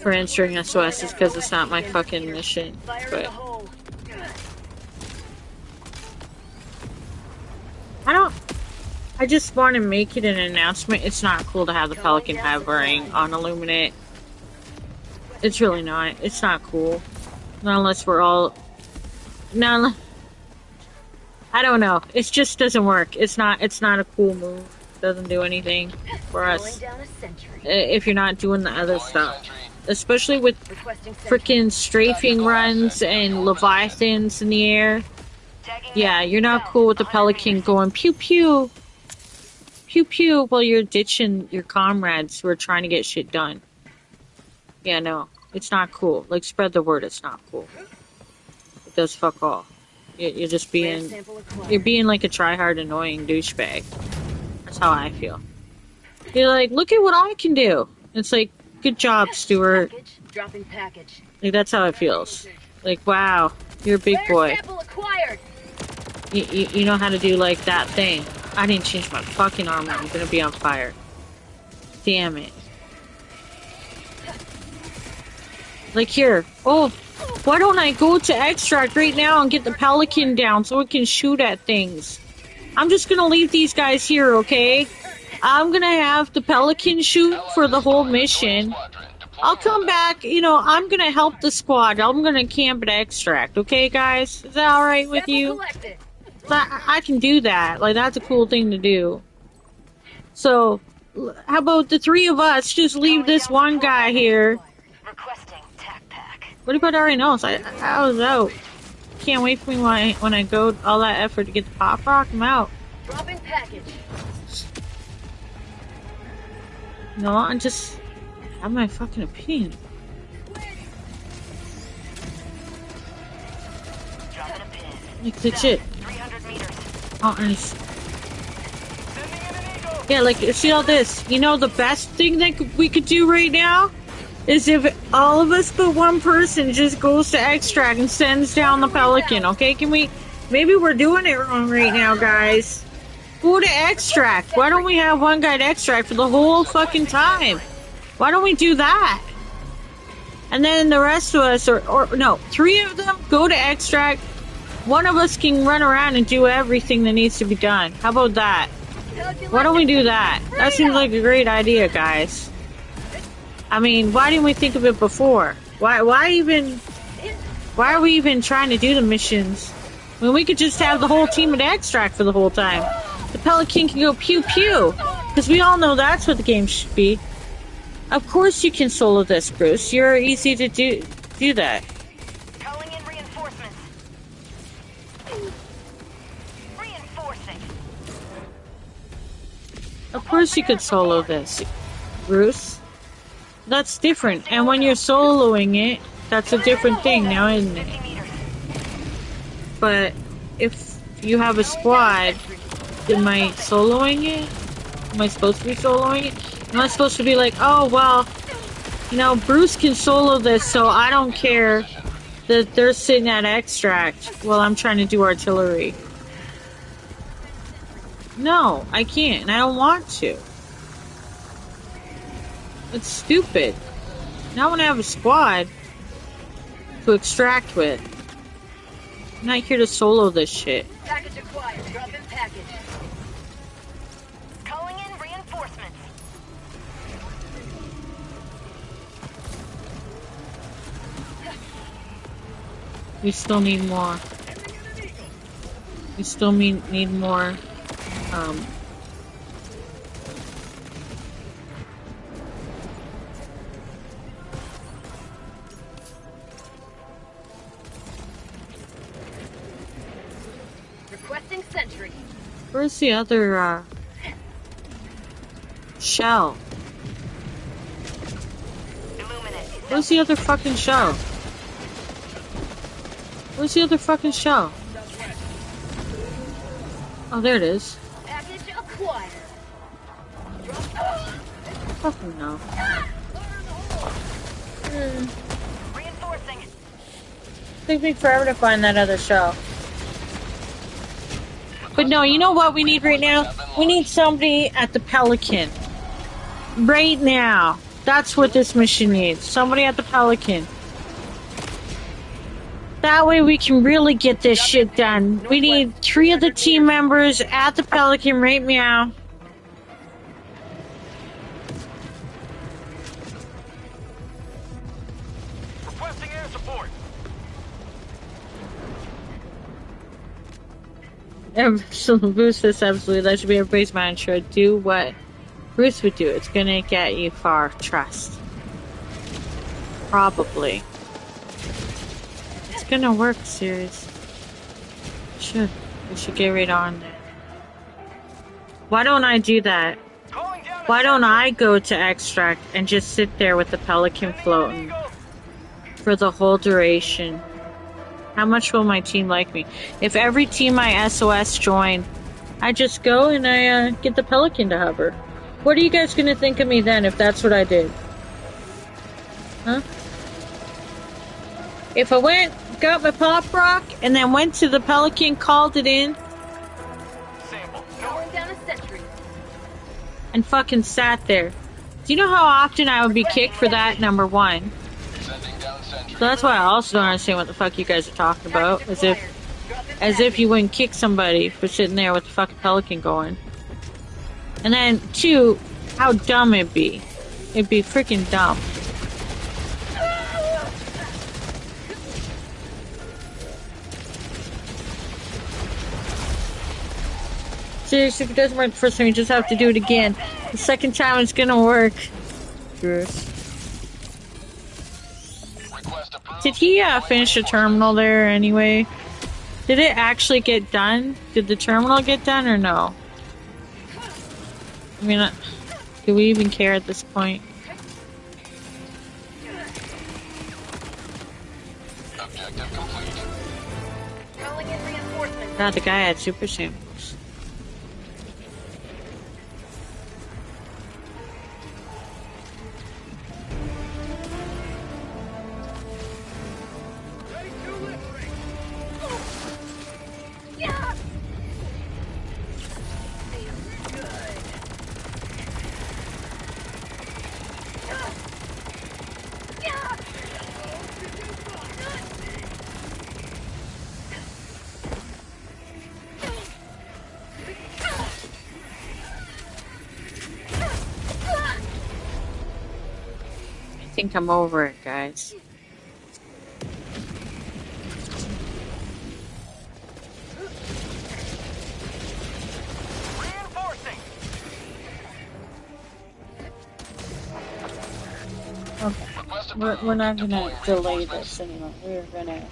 S3: For answering SOSs, because it's not my fucking mission. But I just want to make it an announcement. It's not cool to have the Pelican hovering on Illuminate. It's really not. It's not cool. Not unless we're all... No, I don't know. It just doesn't work. It's not a cool move. It doesn't do anything for us. If you're not doing the other stuff. especially with freaking strafing runs and leviathans in the air. Yeah, you're not cool with the Pelican going pew pew, pew pew while you're ditching your comrades who are trying to get shit done. Yeah, no, it's not cool. Like, spread the word, it's not cool. It does fuck all. You're just being, you're being like a try-hard annoying douchebag. That's how I feel. You're like, look at what I can do. It's like, good job, Stuart.
S6: Dropping package.
S3: Like, that's how it feels. Like, wow, you're a big boy. You know how to do, like, that thing. I didn't change my fucking armor. I'm gonna be on fire. Damn it. Like, here. Oh, why don't I go to extract right now and get the Pelican down so it can shoot at things? I'm just gonna leave these guys here, okay? I'm gonna have the Pelican shoot for the whole mission. I'll come back, you know, I'm gonna help the squad. I'm gonna camp at extract, okay, guys? Is that alright with you? I can do that. Like, that's a cool thing to do. So, how about the three of us just leave this one guy here? What about everyone else? I was out. Can't wait for me when I go all that effort to get the pop rock. I'm out.
S6: Dropping package.
S3: No, I just have my fucking opinion. Like, legit. Oh, nice. Yeah, like, see all this? You know, the best thing that we could do right now is if all of us but one person just goes to extract and sends down the Pelican, okay? Can we... Maybe we're doing it wrong right now, guys. Go to extract. Why don't we have one guy to extract for the whole fucking time? Why don't we do that? And then the rest of us, or no, 3 of them go to extract. One of us can run around and do everything that needs to be done. How about that? Why don't we do that? That seems like a great idea, guys. I mean, why didn't we think of it before? Why are we even trying to do the missions when we could just have the whole team at extract for the whole time? The Pelican can go pew pew, because we all know that's what the game should be. Of course you can solo this, Bruce. You're easy to do that.
S11: Calling in reinforcements. Reinforcing.
S3: Of course you could solo this, Bruce. That's different. And when you're soloing it, that's a different thing now, isn't it? But if you have a squad, am I soloing it? Am I supposed to be soloing it? Am I supposed to be like, oh, well, you know, Bruce can solo this, so I don't care that they're sitting at extract while I'm trying to do artillery. No, I can't, and I don't want to. It's stupid. Now I want to have a squad to extract with. I'm not here to solo this shit.
S6: Package acquired. Drop in package.
S11: Calling in reinforcements.
S3: We still need more. We still need more.
S6: Requesting sentry.
S3: Where's the other, shell?
S11: Illuminate.
S3: Where's the other fucking shell? Where's the other fucking shell? Oh, there it is.
S6: Package acquired.
S3: Fucking no.
S11: Reinforcing.
S3: Take me forever to find that other shell. But no, you know what we need right now? We need somebody at the Pelican. Right now. That's what this mission needs. Somebody at the Pelican. That way we can really get this shit done. We need 3 of the team members at the Pelican right now.
S8: Requesting air support.
S3: Bruce says absolutely. That should be everybody's mantra. Do what Bruce would do. It's gonna get you far. Trust. Probably. It's gonna work, series. We should get right on there. Why don't I do that? Why don't I go to extract and just sit there with the Pelican floating for the whole duration? How much will my team like me? If every team I SOS join, I just go and I get the Pelican to hover. What are you guys gonna think of me then if that's what I did? Huh? If I went, got my pop rock, and then went to the Pelican, called it in, and fucking sat there. Do you know how often I would be kicked for that, number one? So that's why I also don't understand what the fuck you guys are talking about. As if you wouldn't kick somebody for sitting there with the fucking Pelican going. And then, two, how dumb it'd be. It'd be freaking dumb. Seriously, if it doesn't work the first time, you just have to do it again. The second time it's gonna work. Gross. Did he finish the terminal there anyway? Did it actually get done? Did the terminal get done or no? I mean, do we even care at this point?
S10: Objective complete.
S6: Calling in reinforcements.
S3: God, the guy had super samples. I think I'm over it, guys.
S8: Reinforcing.
S3: Okay. We're not gonna delay this anymore. We're gonna...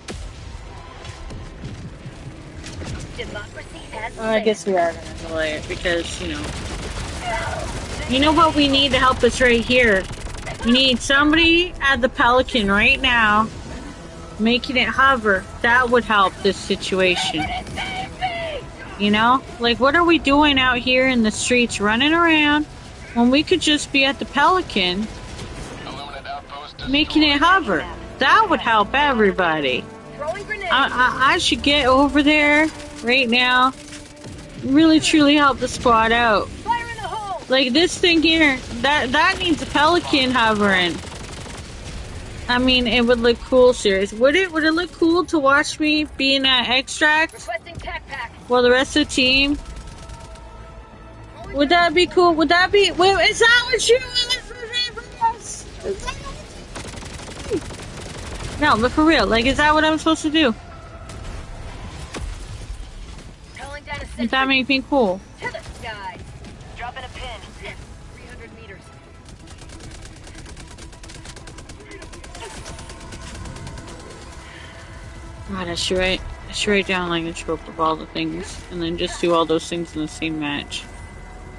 S3: I guess we are gonna delay it because, you know... You know what we need to help us right here? We need somebody at the Pelican right now, making it hover. That would help this situation. You know? Like, what are we doing out here in the streets running around when we could just be at the Pelican making it hover? That would help everybody. I should get over there right now. Really, truly help the squad out. Like this thing here, that needs a Pelican hovering. I mean, it would look cool, serious. Would it look cool to watch me being at extract while the rest of the team? Would that be cool? Would that be? Wait, is that what you want? No, but for real, like, is that what I'm supposed to do? Would that make me cool?
S6: Dropping a pin. 300 meters.
S3: God, I should write down like a trope of all the things, and then just do all those things in the same match.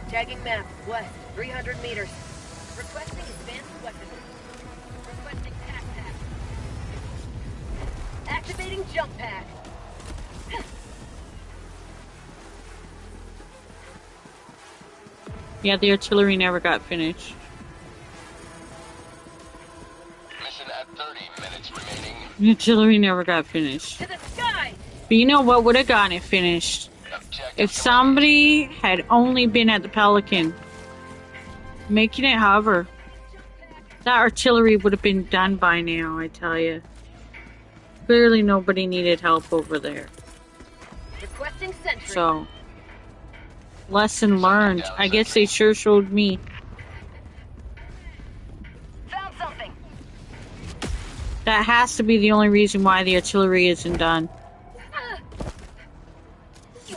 S6: Tagging map, west, 300 meters. Requesting advanced weapons. Requesting tac pack. Activating jump pad.
S3: Yeah, the artillery never got finished.
S10: Mission at 30 minutes remaining.
S3: The artillery never got finished.
S6: To the sky!
S3: But you know what would have gotten it finished? If somebody had only been at the Pelican, making it hover. That artillery would have been done by now, I tell you. Clearly nobody needed help over there.
S6: Requesting sentry.
S3: So... lesson learned. I guess they sure showed me.
S11: Found something.
S3: That has to be the only reason why the artillery isn't done.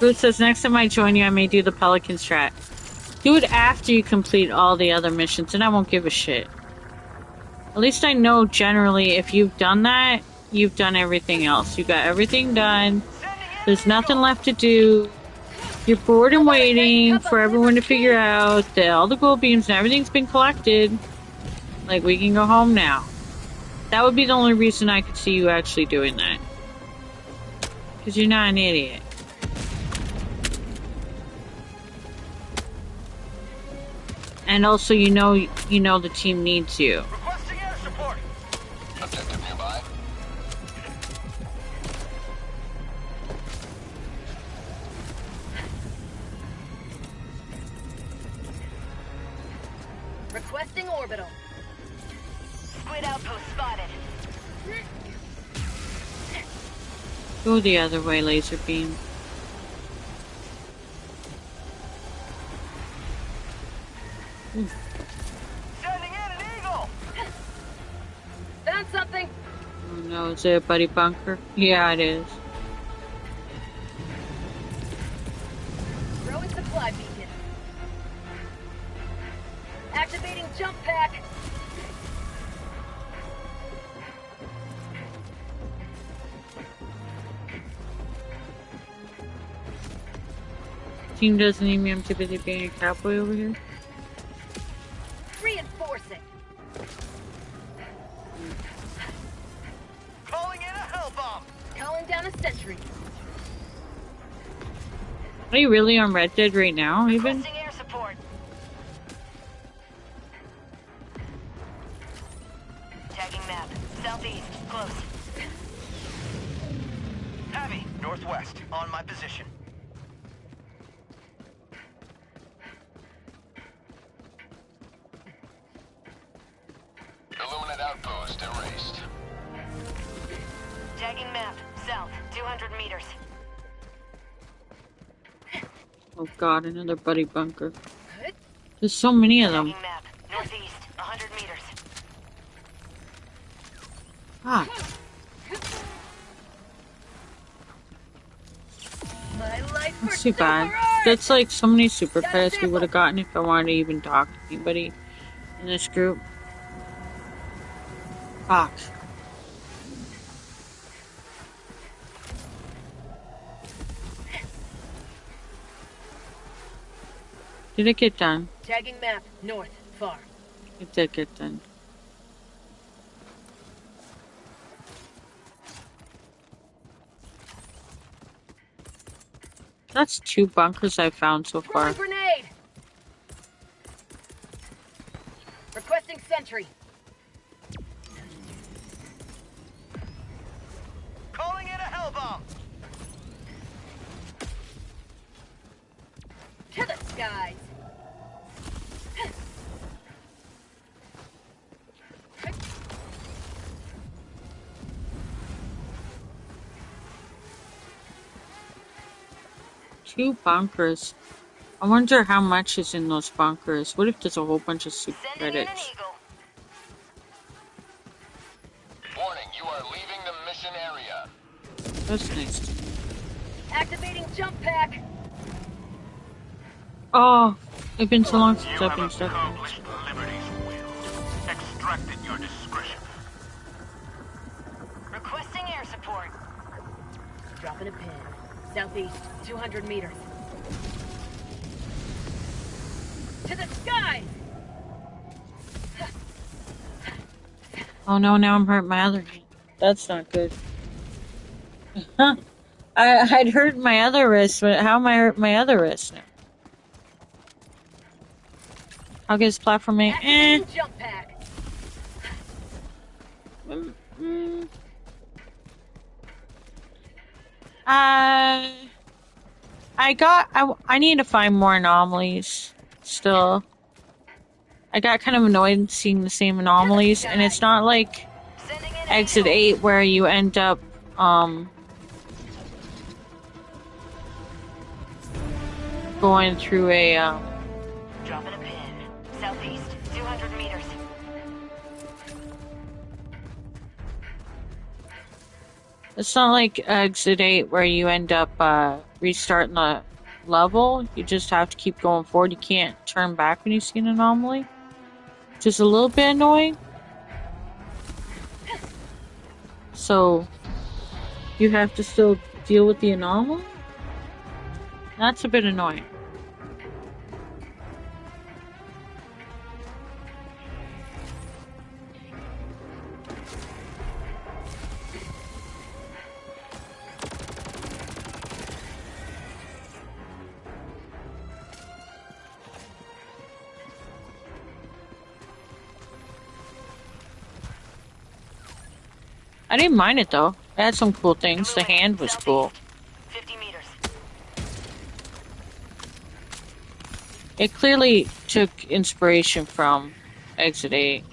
S3: Boots says, next time I join you, I may do the Pelican strat. Do it after you complete all the other missions, and I won't give a shit. At least I know generally if you've done that, you've done everything else. You got everything done. There's nothing left to do. You're bored and waiting for everyone to figure out that all the gold beams and everything's been collected. Like, we can go home now. That would be the only reason I could see you actually doing that. Because you're not an idiot. And also, you know the team needs you.
S8: Requesting air support.
S10: Objective nearby.
S6: Requesting orbital.
S11: Squid outpost spotted.
S3: Go the other way, laser beam.
S8: Sending in an eagle.
S6: Found something.
S3: Oh no, is it a buddy bunker? Yeah, it is.
S6: Throwing supply beacon. Activating jump pack.
S3: Team doesn't need me, I'm too busy being a cowboy over here.
S6: Reinforcing.
S8: Calling in a hell bomb.
S6: Calling down a sentry.
S3: Are you really on Red Dead right now, even?
S11: Requesting air support. Tagging map. Southeast. Close.
S8: Heavy. Northwest. On my position.
S10: Illuminate outpost erased.
S11: Tagging map. South. 200 meters.
S3: Oh god, another buddy bunker. There's so many of them.
S11: Tagging map. Northeast. 100 meters.
S3: Ah.
S6: My life
S3: That's too bad. That's like so many super credits we would have gotten if I wanted to even talk to anybody in this group. Fuck. Did it get done?
S6: Tagging map. North. Far.
S3: It did get done. That's 2 bunkers I've found so far.
S6: Throwing grenade. Requesting sentry.
S8: Calling in a hell bomb.
S6: To the skies.
S3: Two bunkers. I wonder how much is in those bunkers. What if there's a whole bunch of super
S11: Sending in an
S3: credits?
S11: eagle.
S10: Warning, you are leaving the mission area.
S3: That's nice.
S6: Activating jump pack.
S3: Oh, it's been so long since
S5: You
S3: I've been
S5: have
S3: stuck.
S5: accomplished Liberty's will. Extract at your discretion.
S11: Requesting air support.
S6: Dropping a pin. Southeast. 200 meters. To the skies.
S3: Oh no, now I'm hurting my other hand. That's not good. I'd hurt my other wrist, but how am I hurting my other wrist now? I'll get this platform made.
S6: Activating jump pack.
S3: I need to find more anomalies still. I got kind of annoyed seeing the same anomalies, and it's not like Exit 8 where you end up, going through a,
S11: Dropping a pin. Southeast. 200 meters.
S3: it's not like Exit 8 where you end up, restarting the level. You just have to keep going forward. You can't turn back when you see an anomaly. Which is a little bit annoying. So you have to still deal with the anomaly? That's a bit annoying. I didn't mind it though. It had some cool things. The hand was cool.
S11: 50 meters.
S3: It clearly took inspiration from Exit 8.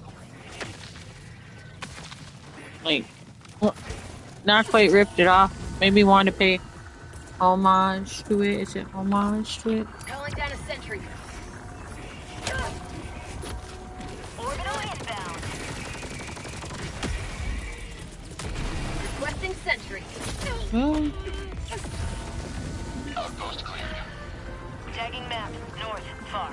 S3: Like, not quite ripped it off. Maybe wanted to pay homage to it. Is it homage to it?
S6: Calling down a sentry.
S11: Orbital inbound.
S6: Requesting sentry.
S3: Well,
S2: Outpost cleared.
S11: Tagging map. North. Far.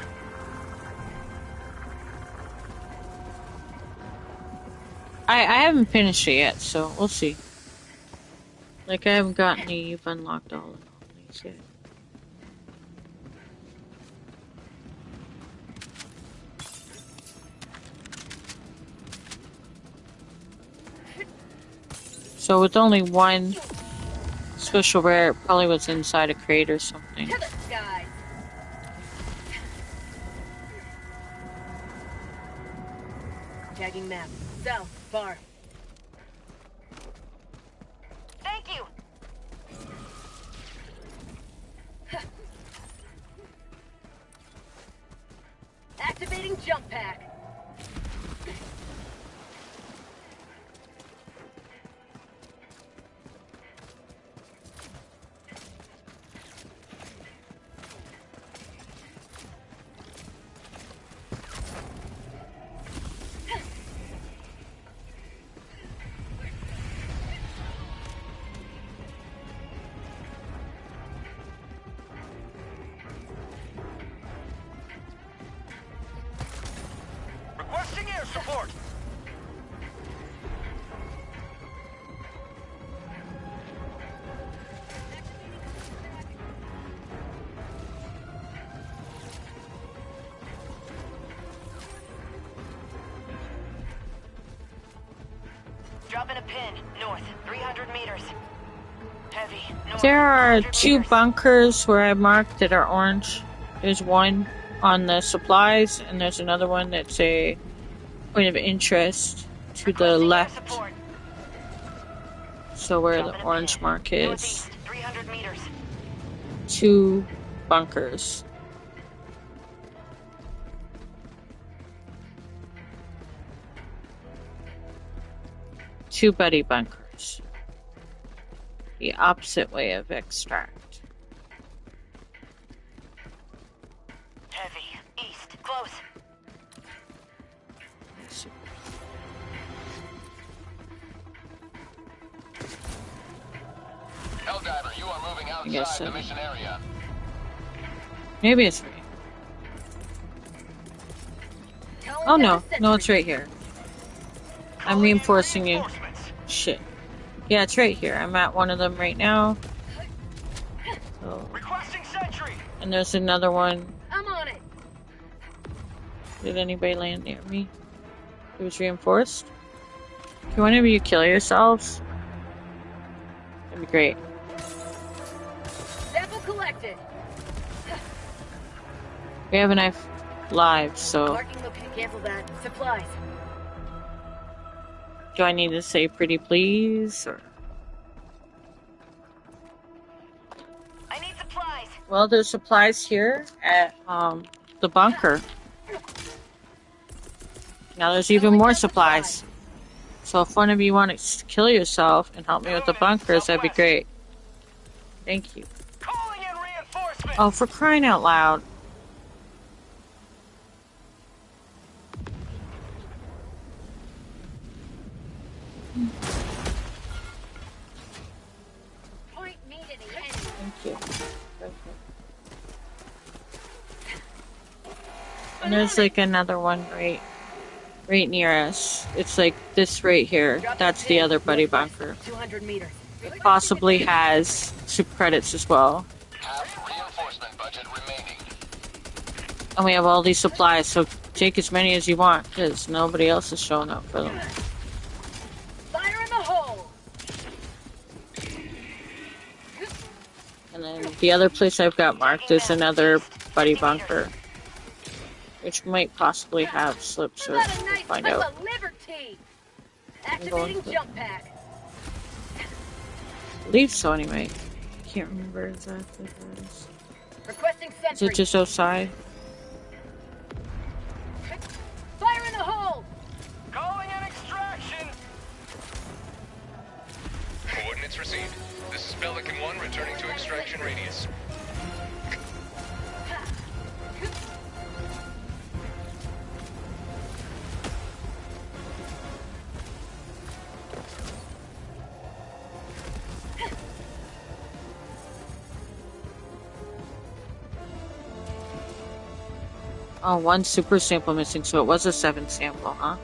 S3: I haven't finished it yet, so we'll see. Like, I haven't gotten the you've unlocked all anomalies yet. So with only one special rare, it probably was inside a crate or something.
S6: To the sky. Tagging map. South. Far.
S11: Thank you.
S6: Activating jump pack.
S8: Requesting air support.
S11: Dropping a pin. North. 300 meters. Heavy. North.
S3: There are
S11: 100
S3: 2
S11: meters.
S3: bunkers where I marked that are orange. There's one on the supplies, and there's another one that's a point of interest to the
S11: Requesting air
S3: left.
S11: support.
S3: So where the
S11: Dropping a
S3: orange
S11: pin.
S3: mark is.
S11: Northeast. 300 meters.
S3: 2 bunkers. Two buddy bunkers. The opposite way of extract.
S11: Heavy. East. Close.
S3: Let's see.
S2: Helldiver, you are moving
S3: guess
S2: outside
S3: so.
S2: the mission area.
S3: Maybe it's right.
S6: Calling
S3: Oh
S6: down
S3: no,
S6: a sentry.
S3: no, it's right here. I'm reinforcing you. Shit. Yeah, it's right here. I'm at one of them right now. So,
S8: Requesting sentry.
S3: and there's another one.
S6: I'm on it.
S3: Did anybody land near me? It was reinforced. Can one of you kill yourselves? That'd be great.
S6: Sample collected.
S3: We have a knife live, so
S6: Marking location. Cancel that. Supplies.
S3: do I need to say pretty please? Or...
S11: I need supplies.
S3: Well, there's supplies here at the bunker. Now there's even more supplies. So if one of you want to kill yourself and help me with the bunkers, that'd be great. Thank you.
S8: Calling in reinforcements.
S3: Oh, for crying out loud.
S6: Point me to the enemy.
S3: Thank you. And there's like another one right right near us. It's like this right here. That's the other buddy bunker.
S6: 200 meters.
S3: It possibly has super credits as well.
S2: Half reinforcement budget remaining.
S3: And we have all these supplies, so take as many as you want, because nobody else is showing up for them.
S6: Fire in the hole!
S3: And then the other place I've got marked is another buddy bunker, which might possibly have slip search. We'll find out.
S6: Activating jump pack.
S3: I believe so anyway. Can't remember exactly where it is.
S6: Requesting sentry.
S3: Is it just outside?
S6: Fire in the hole!
S8: Calling an extraction!
S10: Coordinates received. This is Pelican 1 returning to extraction radius.
S3: Oh, one super sample missing, so it was a 7 sample, huh?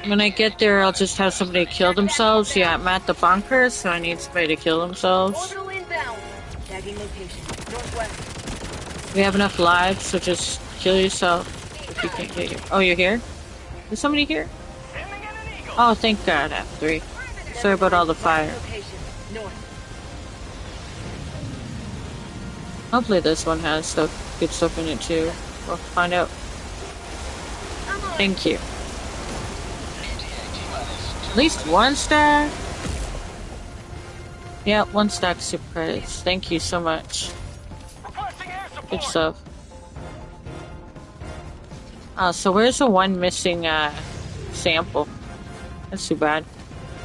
S3: When I get there, I'll just have somebody kill themselves. Yeah, I'm at the bunker, so I need somebody to kill themselves.
S6: Orbital inbound. Tagging location. Northwest.
S3: We have enough lives, so just kill yourself if you can't get here. Oh, you're here? Is somebody here? Oh, thank God, F3. Sorry about all the fire. Hopefully this one has stuff, good stuff in it too. We'll find out. Thank you. At least one stack? Yeah, one stack super credits. Thank you so much. Good stuff. So where's the one missing sample? That's too bad.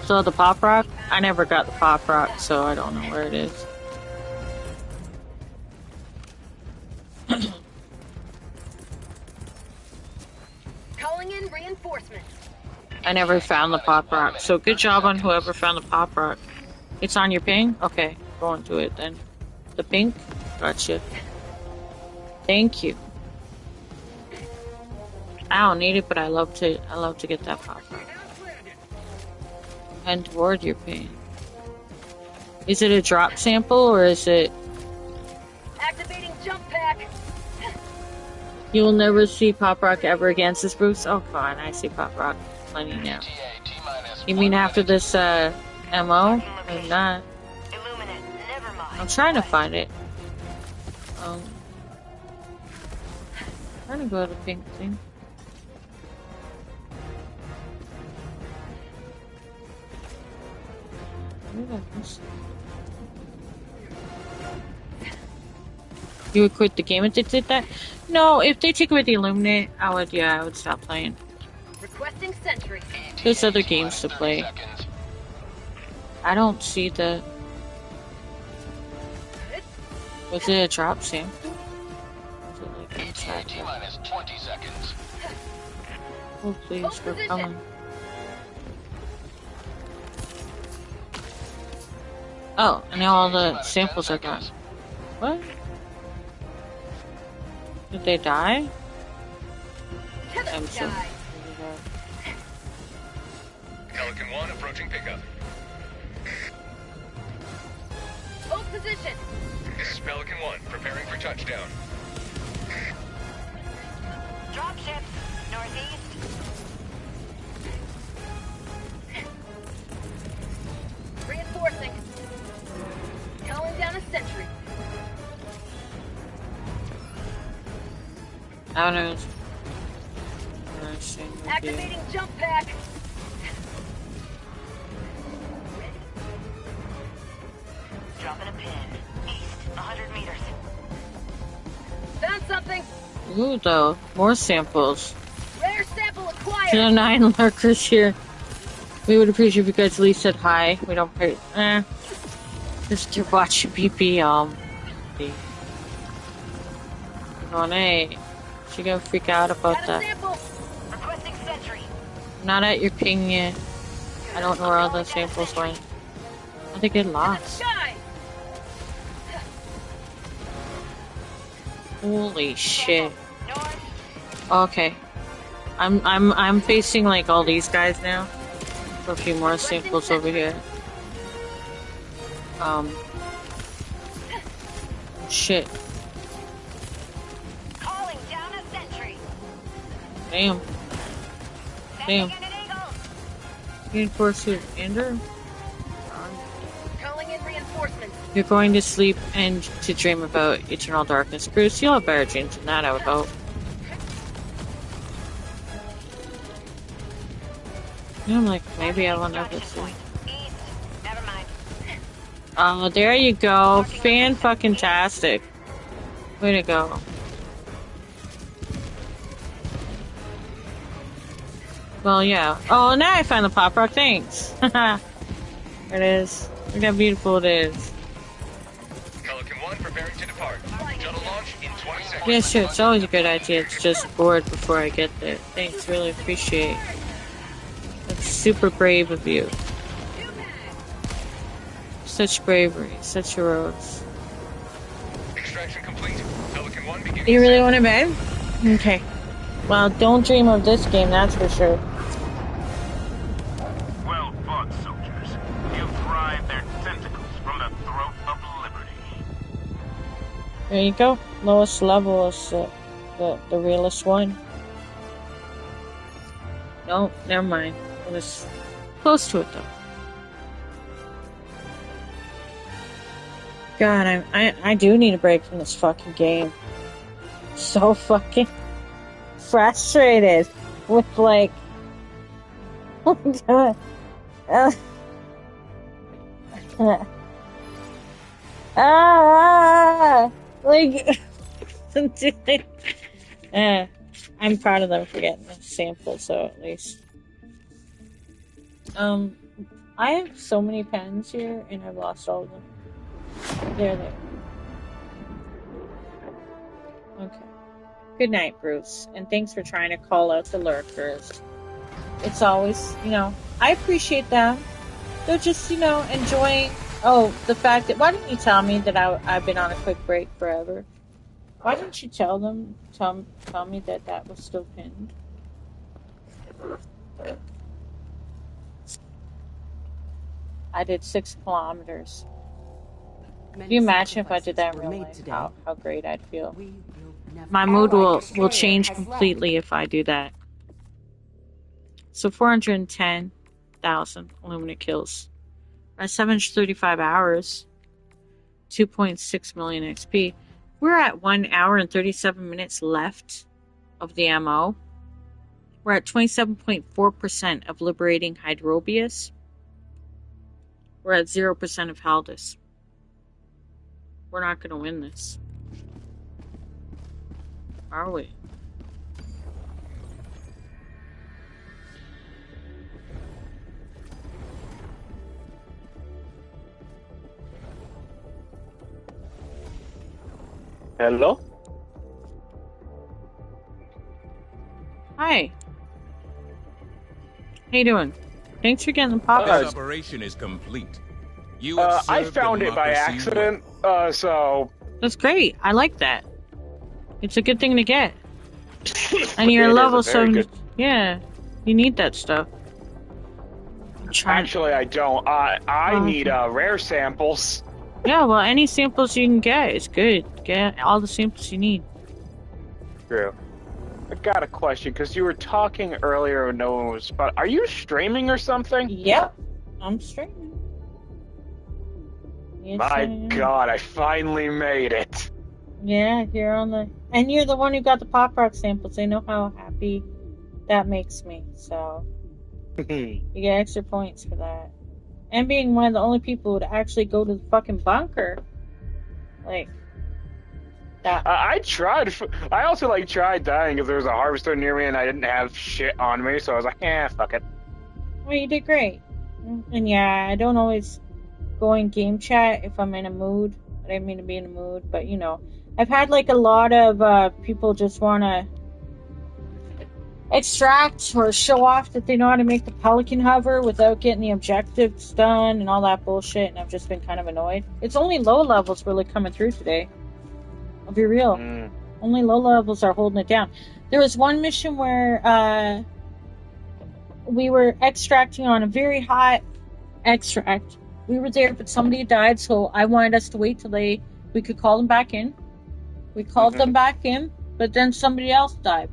S3: So the pop rock? I never got the pop rock, so I don't know where it is.
S6: Calling in reinforcements.
S3: I never found the pop rock, so good job on whoever found the pop rock. It's on your ping? Okay, go into it then. The pink? Gotcha. Thank you. I don't need it, but I love to get that pop rock. Head toward your ping. Is it a drop sample or is it?
S6: Activating jump pack.
S3: You will never see pop rock ever again, says Bruce. Oh, fine, I see pop rock plenty now. You mean after this MO? Or not?
S11: Illuminate, never mind.
S3: I'm trying to find it. Trying to go to the pink thing. You would quit the game if they did that? No, if they take away the Illuminate, I would stop playing.
S6: Requesting sentry.
S3: There's other games to play. I don't see the... Was it a drop sample? Was it like inside?
S2: T-minus 20 seconds.
S3: Oh, please, we're coming. Oh, and now all the samples are gone. What? Did they die? I'm so...
S10: Pelican 1 approaching pickup.
S6: Hold position.
S10: This is Pelican 1, preparing for touchdown.
S11: Dropship, northeast.
S6: Reinforcing. Calling down a sentry.
S3: I don't know.
S6: Activating jump pack.
S11: Dropping a pin. East, 100 meters.
S6: Found something.
S3: Ooh, though. More samples.
S6: Rare sample acquired.
S3: There are 9 lurkers here. We would appreciate if you guys at least said hi. We don't pay. Just to watch PP, going, hey. She gonna freak out about that.
S6: Requesting sentry.
S3: I'm not at your ping yet. I don't know where all the samples went. I think get lost. Holy shit. Okay. I'm facing like all these guys now. So a few more samples over here. Shit.
S11: Calling down a sentry.
S3: Damn. Damn. Reinforce with Ender?
S6: Calling in reinforcements.
S3: You're going to sleep and to dream about eternal darkness. Bruce, you'll have better dreams than that, I would hope. Yeah, I'm like, maybe I will never see.
S11: Never mind.
S3: Oh, there you go. Fan-fucking-tastic. Way to go. Well, yeah. Oh, now I found the pop rock. Thanks. There it is. Look how beautiful it is.
S10: Pelican 1 preparing to depart. Shuttle launch in 20 seconds.
S3: Yeah, sure. It's always a good idea to just board before I get there. Thanks. Really appreciate it. That's super brave of you. Such bravery. Such heroes.
S10: Extraction complete. Pelican 1 beginning.
S3: You really want to bed? Okay. Well, don't dream of this game, that's for sure.
S5: Well fought, soldiers. You've prized their tentacles from the throat of liberty.
S3: There you go. Lowest level is the realest one. No, never mind. It was close to it though. God, I do need a break from this fucking game. So fucking frustrated with like oh my god. Like I'm proud of them for getting the sample, so at least I have so many pens here and I've lost all of them. There. Okay. Good night, Bruce, and thanks for trying to call out the lurkers. It's always, I appreciate them. They're just, enjoying, the fact that, why didn't you tell me that I've been on a quick break forever? Why didn't you tell me that was still pinned? I did 6 kilometers. Can you imagine if I did that in real life? How great I'd feel. My mood will change completely if I do that. So 410,000 Illuminate kills. That's 735 hours. 2.6 million XP. We're at 1 hour and 37 minutes left of the MO. We're at 27.4% of liberating Hydrobius. We're at 0% of Haldus. We're not going to win this. Are we?
S12: Hello?
S3: Hi. How you doing? Thanks for getting the pop.
S9: This operation is complete. You
S12: I found it by accident, so...
S3: That's great. I like that. It's a good thing to get. And you're level 7. Yeah, you need that stuff.
S12: Actually, I don't. I need rare samples.
S3: Yeah, well, any samples you can get is good. Get all the samples you need.
S12: True. I got a question, because you were talking earlier when no one was... But are you streaming or something?
S3: Yep, I'm streaming. Yes,
S12: My God, I finally made it.
S3: Yeah, you're on the... And you're the one who got the Pop Rock samples. I know how happy that makes me, so... You get extra points for that. And being one of the only people who would actually go to the fucking bunker. Like... that.
S12: I tried... I also, tried dying because there was a harvester near me and I didn't have shit on me, so I was like, fuck it.
S3: Well, you did great. And yeah, I don't always go in game chat if I'm in a mood. I didn't mean to be in a mood, but I've had a lot of people just want to extract or show off that they know how to make the Pelican hover without getting the objectives done and all that bullshit, and I've just been kind of annoyed. It's only low levels really coming through today. I'll be real. Only low levels are holding it down. There was one mission where we were extracting on a very hot extract. We were there, but somebody died, so I wanted us to wait till we could call them back in. We called them back in, but then somebody else died.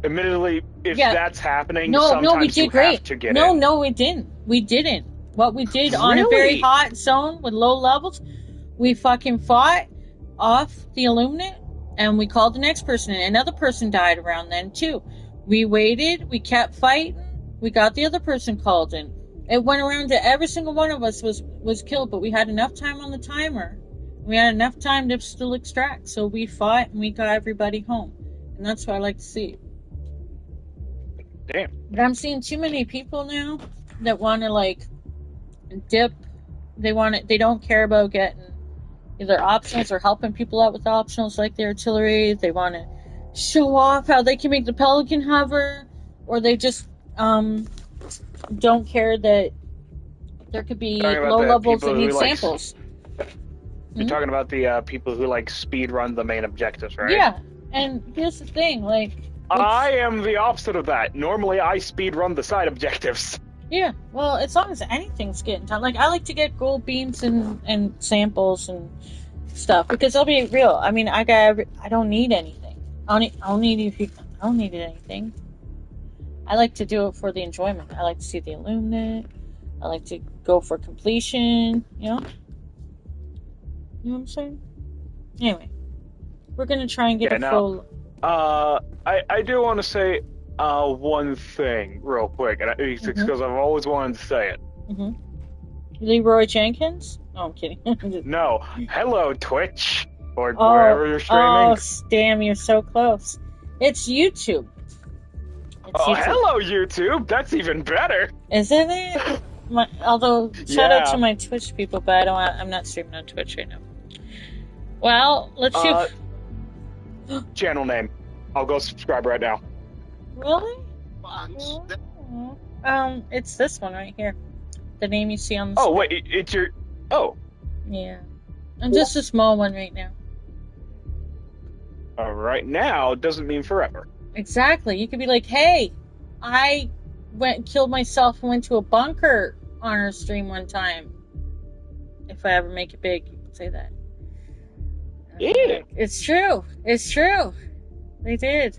S12: Admittedly, if that's happening, sometimes
S3: we did
S12: you
S3: great.
S12: have to get in.
S3: No, we didn't. We didn't. What we did on a very hot zone with low levels, we fucking fought off the Illuminate, and we called the next person in. Another person died around then, too. We waited, we kept fighting, we got the other person called in. It went around to every single one of us was killed, but we had enough time on the timer. We had enough time to still extract, so we fought and we got everybody home. And that's what I like to see.
S12: Damn.
S3: But I'm seeing too many people now that want to, like, dip. They don't care about getting either optionals or helping people out with optionals like the artillery. They want to show off how they can make the Pelican hover, or they just don't care that there could be low levels that need samples.
S12: You're talking about the people who like speed run the main objectives, right?
S3: Yeah, and here's the thing, like,
S12: I am the opposite of that. Normally, I speed run the side objectives.
S3: Yeah, well, as long as anything's getting done. Like, I like to get gold beams and samples and stuff, because I'll be real. I mean, I don't need anything. I don't need anything. I like to do it for the enjoyment. I like to see the Illuminate. I like to go for completion. You know what I'm saying? Anyway, we're gonna try and get full.
S12: I do want to say one thing real quick, and it's because I've always wanted to say it.
S3: Leroy Jenkins? Oh, I'm kidding.
S12: No. Hello, Twitch. Or wherever you're streaming.
S3: Oh, damn, you're so close. It's YouTube.
S12: YouTube. Hello, YouTube. That's even better.
S3: Isn't it? Although, shout out to my Twitch people, but I'm not streaming on Twitch right now. Well, let's see.
S12: Channel name. I'll go subscribe right now.
S3: Really? It's this one right here. The name you see on the
S12: screen. Wait, it's your... Oh.
S3: Yeah. I'm just a small one right now.
S12: Right now doesn't mean forever.
S3: Exactly. You could be like, hey, I went and killed myself and went to a bunker on our stream one time. If I ever make it big, you can say that.
S12: Yeah.
S3: It's true. It's true. They did.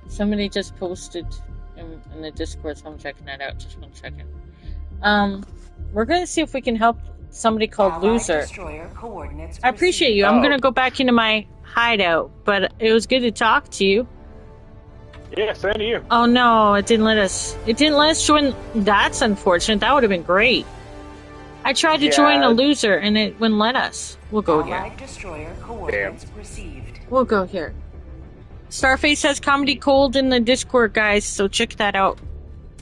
S3: Somebody just posted in the Discord, so I'm checking that out. Just 1 second. We're going to see if we can help somebody called Loser. I appreciate you. I'm going to go back into my hideout, but it was good to talk to you.
S12: Yeah, same to you.
S3: Oh no, it didn't let us. It didn't let us join. That's unfortunate. That would have been great. I tried to join a Loser, and it wouldn't let us. We'll go here. We'll go here. Starface has Comedy Cold in the Discord, guys, so check that out.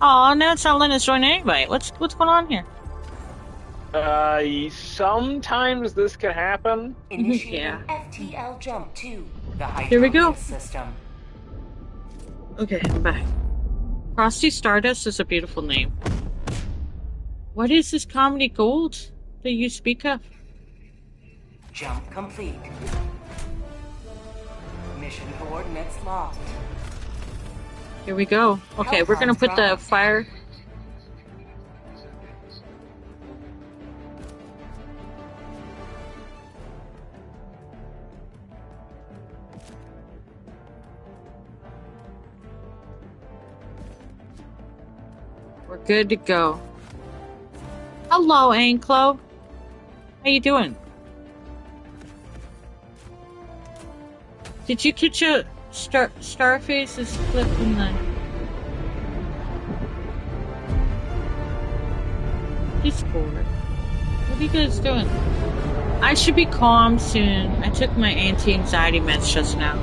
S3: Oh, now it's not letting us join anybody. What's going on here?
S12: Sometimes this can happen.
S4: Initiating FTL jump to the
S3: Here we go.
S4: System.
S3: Okay, I'm back. Frosty Stardust is a beautiful name. What is this Comedy Gold that you speak of?
S4: Jump complete. Mission coordinates locked.
S3: Here we go. Okay, we're gonna put the fire. We're good to go. Hello, Anklo. How you doing? Did you catch a Starface's clip in the Discord? What are you guys doing? I should be calm soon. I took my anti-anxiety meds just now.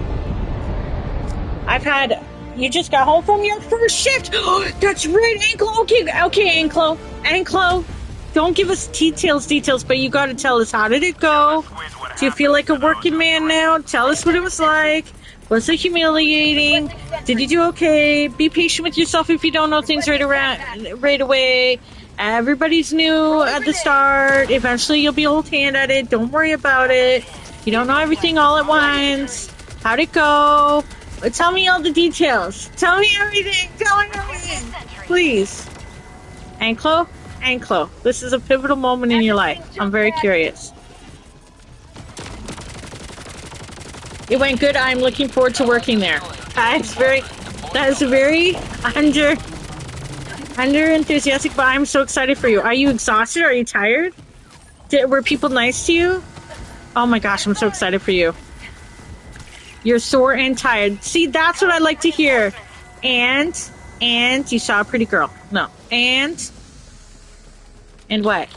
S3: You just got home from your first shift. That's right, Anklo. Okay, Anklo. Don't give us details, but you got to tell us, how did it go? Do you feel like a working man now? Tell us what it was like. Was it humiliating? Did you do okay? Be patient with yourself if you don't know things right away. Everybody's new at the start. Eventually you'll be old hand at it. Don't worry about it. You don't know everything all at once. How'd it go? Tell me all the details. Tell me everything. Tell me everything. Please. Anklo? Anklo. This is a pivotal moment in your life. I'm very curious. It went good. I'm looking forward to working there. That is very under enthusiastic, but I'm so excited for you. Are you exhausted? Are you tired? Were people nice to you? Oh my gosh, I'm so excited for you. You're sore and tired. See, that's what I like to hear. And you saw a pretty girl. No. And what?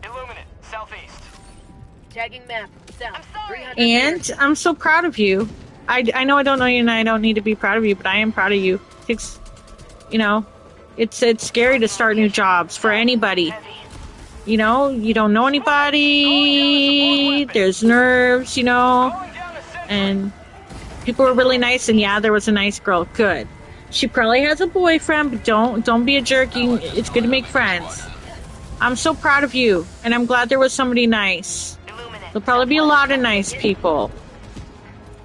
S8: Illuminate, southeast.
S6: Tagging map, south.
S3: And I'm so proud of you. I know I don't know you and I don't need to be proud of you, but I am proud of you. It's, you know, it's scary to start new jobs for anybody. You know, you don't know anybody, there's nerves, you know, and people were really nice, and yeah, there was a nice girl. Good. She probably has a boyfriend, but don't be a jerk. It's good to make friends. I'm so proud of you, and I'm glad there was somebody nice. There'll probably be a lot of nice people.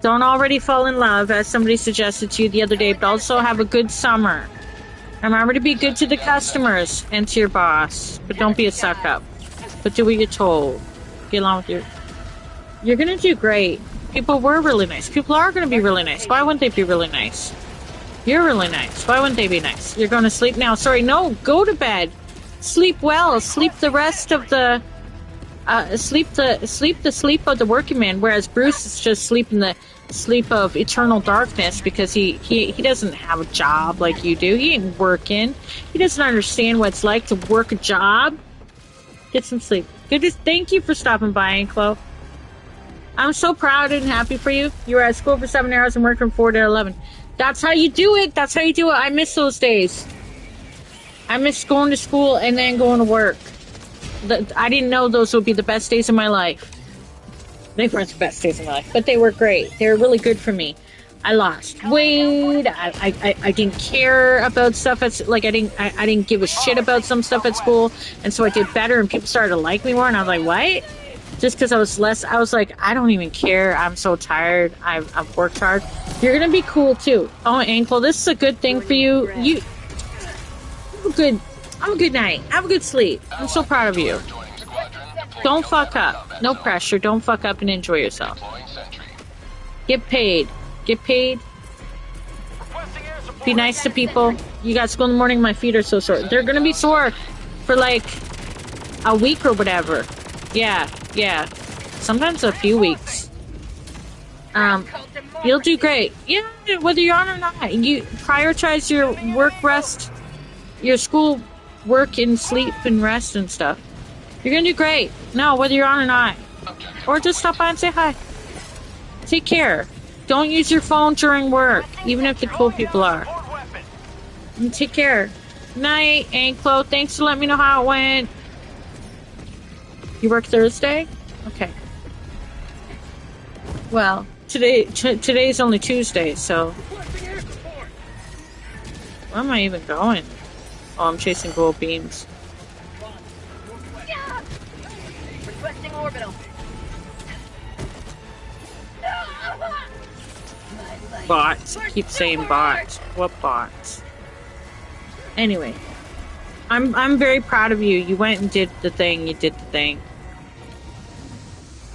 S3: Don't already fall in love, as somebody suggested to you the other day, but also have a good summer. Remember to be good to the customers and to your boss, but don't be a suck-up. But do what you're told. Get along with your... You're gonna do great. People were really nice. People are gonna be really nice. Why wouldn't they be really nice? You're really nice. Why wouldn't they be nice? You're going to sleep now. Sorry, no, go to bed. Sleep well. Sleep the rest of the... sleep the sleep of the working man, whereas Bruce is just sleeping the sleep of eternal darkness because he doesn't have a job like you do. He ain't working. He doesn't understand what it's like to work a job. Get some sleep. Thank you for stopping by, Anklo. I'm so proud and happy for you. You were at school for 7 hours and worked from 4 to 11. That's how you do it. That's how you do it. I miss those days. I miss going to school and then going to work. I didn't know those would be the best days of my life. They weren't the best days of my life, but they were great. They were really good for me. I lost weight. I didn't care about stuff. I didn't give a shit about some stuff at school, and so I did better, and people started to like me more. And I was like, what? Just because I was less. I was like, I don't even care. I'm so tired. I've worked hard. You're gonna be cool too. Oh, Ankle, this is a good thing for you. Have a good night. Have a good sleep. I'm so proud of you. Don't fuck up. No pressure. Don't fuck up and enjoy yourself. Get paid. Get paid. Be nice to people. You got school in the morning. My feet are so sore. They're gonna be sore for like a week or whatever. Yeah. Sometimes a few weeks. You'll do great. Yeah, whether you're on or not. You prioritize your work, rest, your school, work, and sleep and rest and stuff. You're gonna do great. No, whether you're on or not. Or just stop by and say hi. Take care. Don't use your phone during work, even if the cool people are. And take care. Night, Anklo. Thanks for letting me know how it went. You work Thursday? Okay. Well, today's only Tuesday, so... Where am I even going? Oh, I'm chasing gold beams.
S6: Requesting orbital.
S3: Bots. I keep saying bots. What bots? Anyway. I'm very proud of you. You went and did the thing. You did the thing.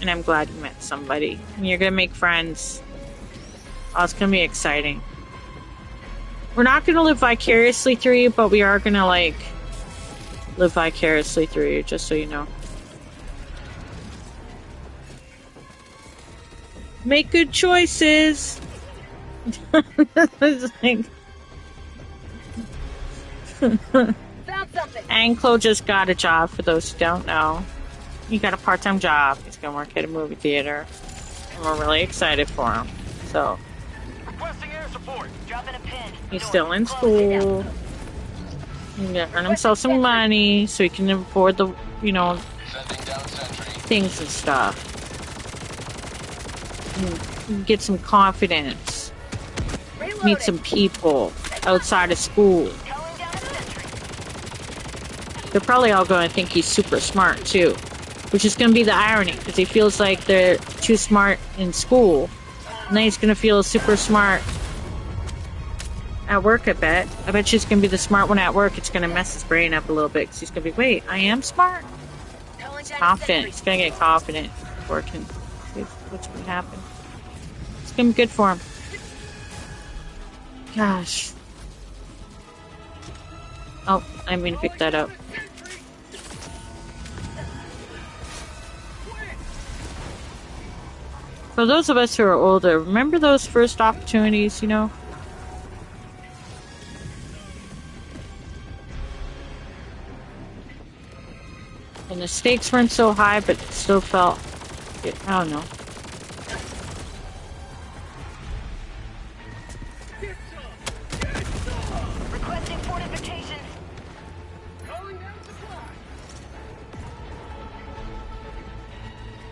S3: And I'm glad you met somebody. And you're gonna make friends. Oh, it's gonna be exciting. We're not gonna live vicariously through you, but we are gonna, like, live vicariously through you, just so you know. Make good choices! It's like... Anklo just got a job, for those who don't know. He got a part-time job. He's gonna work at a movie theater. And we're really excited for him. So... He's still in school. He's gonna earn himself some money so he can afford the, you know, things and stuff. get some confidence.
S6: Reloading.
S3: Meet some people outside of school. They're probably all going to think he's super smart too, which is going to be the irony because he feels like they're too smart in school, and then he's going to feel super smart at work. I bet she's going to be the smart one at work. It's going to mess his brain up a little bit because he's going to be, wait, I am smart. He's confident. He's going to get confident working. See what's going to happen. It's going to be good for him. Gosh. Oh, I didn't mean to pick that up. For those of us who are older, remember those first opportunities, you know? And the stakes weren't so high, but it still felt, I don't know.
S6: Requesting fortifications.
S8: Calling down supply.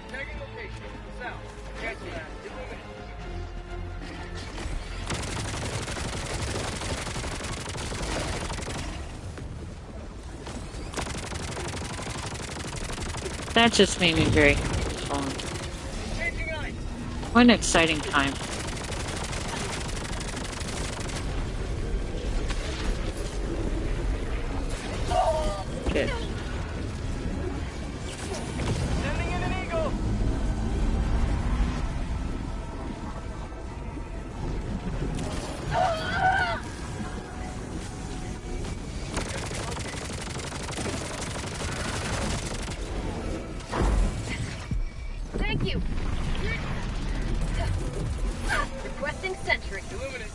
S8: Tagging location. South. Cancel that. Illuminate.
S3: That just made me very fun. What an exciting time. Good.
S8: Sending in an eagle.
S6: Thank you. Requesting sentry.
S8: Illuminate.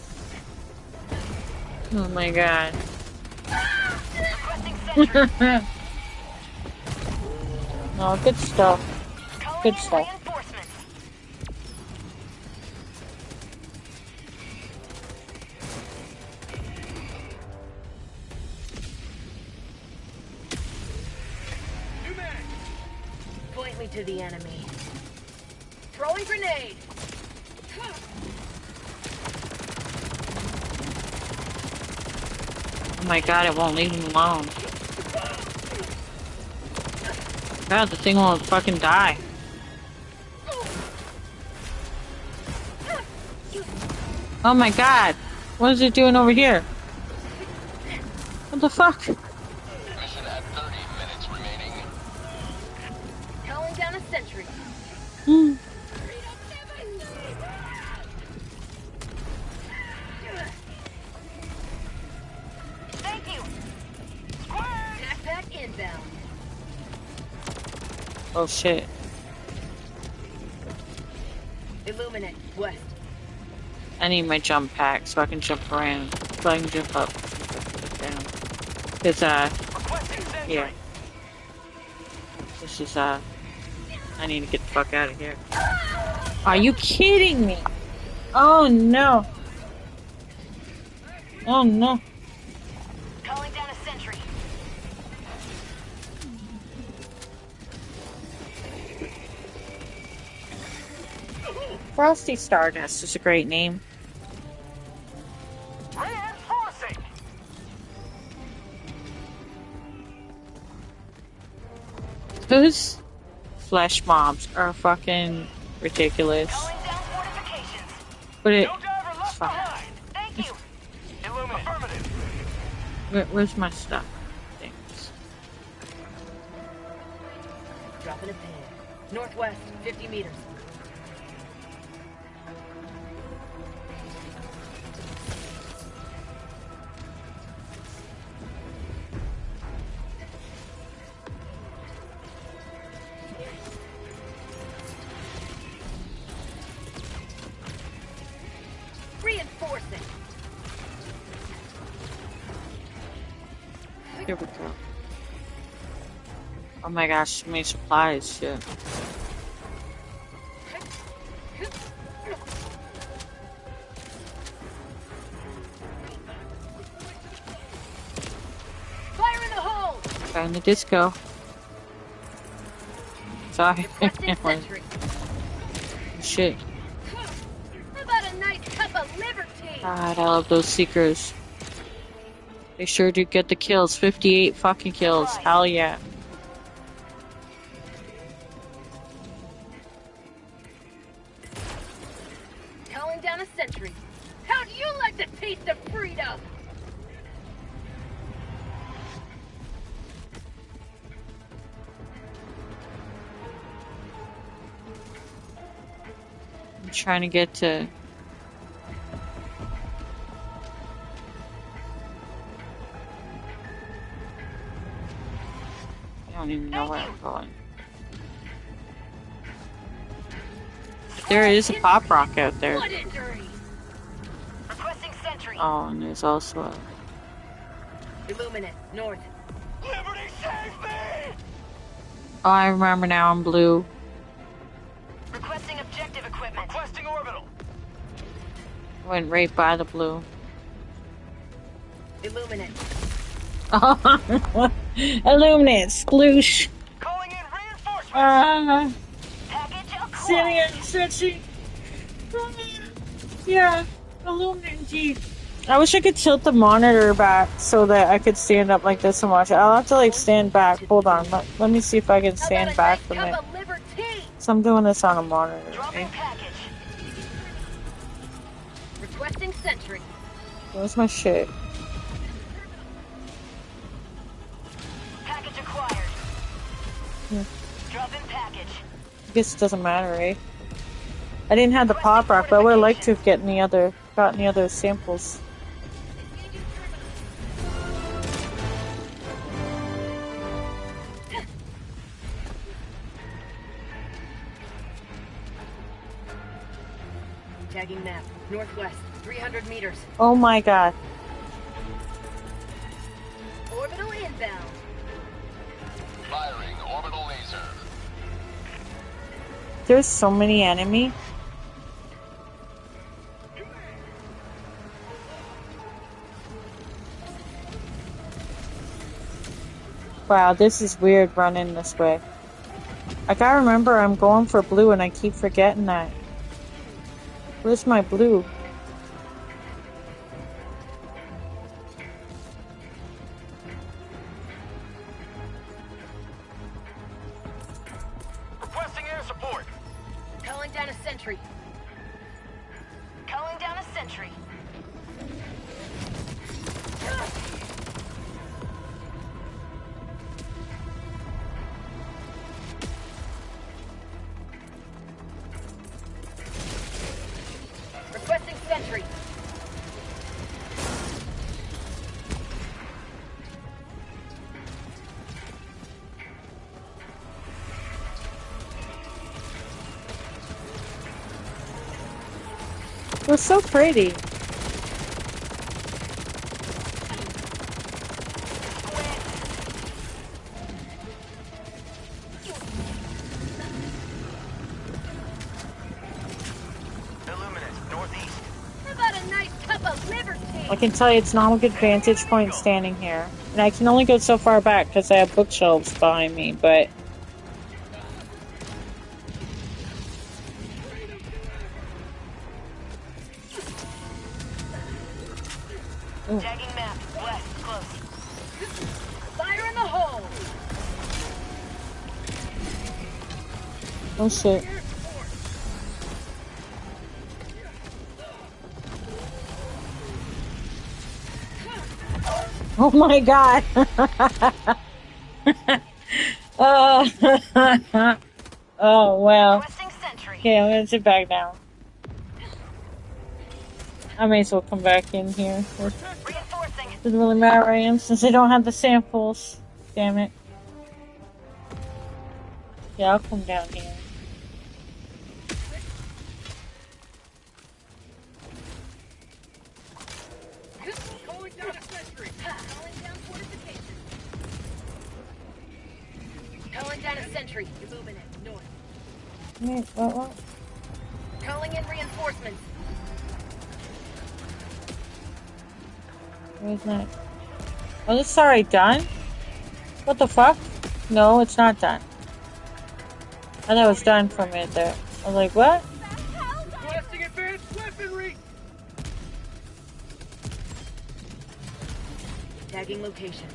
S3: Oh my god.
S6: Requesting sentry.
S3: Oh, good stuff. Good stuff.
S6: Reinforcements.
S8: New mag.
S6: Point me to the enemy. Throwing grenade.
S3: Oh my god, it won't leave him alone. God, the thing won't fucking die. Oh my god. What is it doing over here? What the fuck?
S10: Mission at 30 minutes remaining.
S6: Calling down a sentry.
S3: Hmm.
S6: Thank you. Backpack inbound.
S3: Oh shit.
S6: Illuminate west.
S3: I need my jump pack so I can jump around. So I can jump up. Down. It's yeah. This is I need to get the fuck out of here. Are you kidding me? Oh no. Oh no.
S6: Calling down a sentry.
S3: Frosty Stardust is a great name.
S8: Reinforcing.
S3: Those flesh mobs are fucking ridiculous.
S6: Calling down fortifications.
S3: But it.
S8: No diver left
S3: Fuck.
S8: behind.
S6: Thank you.
S8: Illuminate. Affirmative.
S3: Where's my stuff? Thanks.
S6: Dropping a pin. Northwest, 50 meters. Reinforcing.
S3: Here we go. Oh my gosh, so many supplies, shit.
S6: Fire in the hole.
S3: Found the disco. Sorry.
S6: Requesting sentry.
S3: Shit. God, I love those seekers. They sure do get the kills. 58 fucking kills. Hell yeah.
S6: Calling down a sentry. How'd you like the taste of freedom?
S3: I'm trying to get to... I don't even know where I'm going. There is a pop rock out there.
S6: Requesting sentry.
S3: Oh, and there's also a...
S6: Illuminate, north.
S8: Liberty, save me!
S3: Oh, I remember now, I'm blue.
S6: Requesting objective equipment.
S8: Requesting orbital.
S3: Went right by the blue.
S6: Illuminate.
S3: Oh, Illuminate, sploosh.
S8: Calling in reinforcements.
S6: Sitting
S3: in Sochi. Yeah, Illuminate indeed. I wish I could tilt the monitor back so that I could stand up like this and watch it. I'll have to like stand back. Hold on, let me see if I can stand back from it. So I'm doing this on a monitor. Okay?
S6: Requesting sentry.
S3: Where's my shit?
S6: Package acquired.
S3: Yeah.
S6: Drop in package.
S3: I guess it doesn't matter, right? I didn't have the pop rock, but I would have liked to have gotten the other samples.
S6: Tagging map. Northwest. 300 meters.
S3: Oh my god.
S6: Orbital inbound.
S2: Firing orbital laser.
S3: There's so many enemy. Wow, this is weird running this way. I gotta remember I'm going for blue and I keep forgetting that. Where's my blue?
S8: Requesting air support.
S6: Calling down a sentry. Calling down a sentry. Requesting sentry.
S3: We're so pretty. I can tell you it's not a good vantage point standing here. And I can only go so far back because I have bookshelves behind me, but...
S6: Tagging map. West. Close. Fire in the hole.
S3: Oh shit. Oh my god. Oh wow. Okay, I'm gonna sit back now. I may as well come back in here. Doesn't really matter where I am since I don't have the samples. Damn it. Yeah, I'll come down here.
S8: Calling down a sentry.
S6: Calling down fortification. Calling down a sentry. Illuminate. North.
S3: Wait, what?
S6: Calling in reinforcements.
S3: Where's that? Oh, this is already done? What the fuck? No, it's not done. I thought it was done for a minute there. I was like, what?
S8: Requesting advanced weaponry.
S6: Tagging location.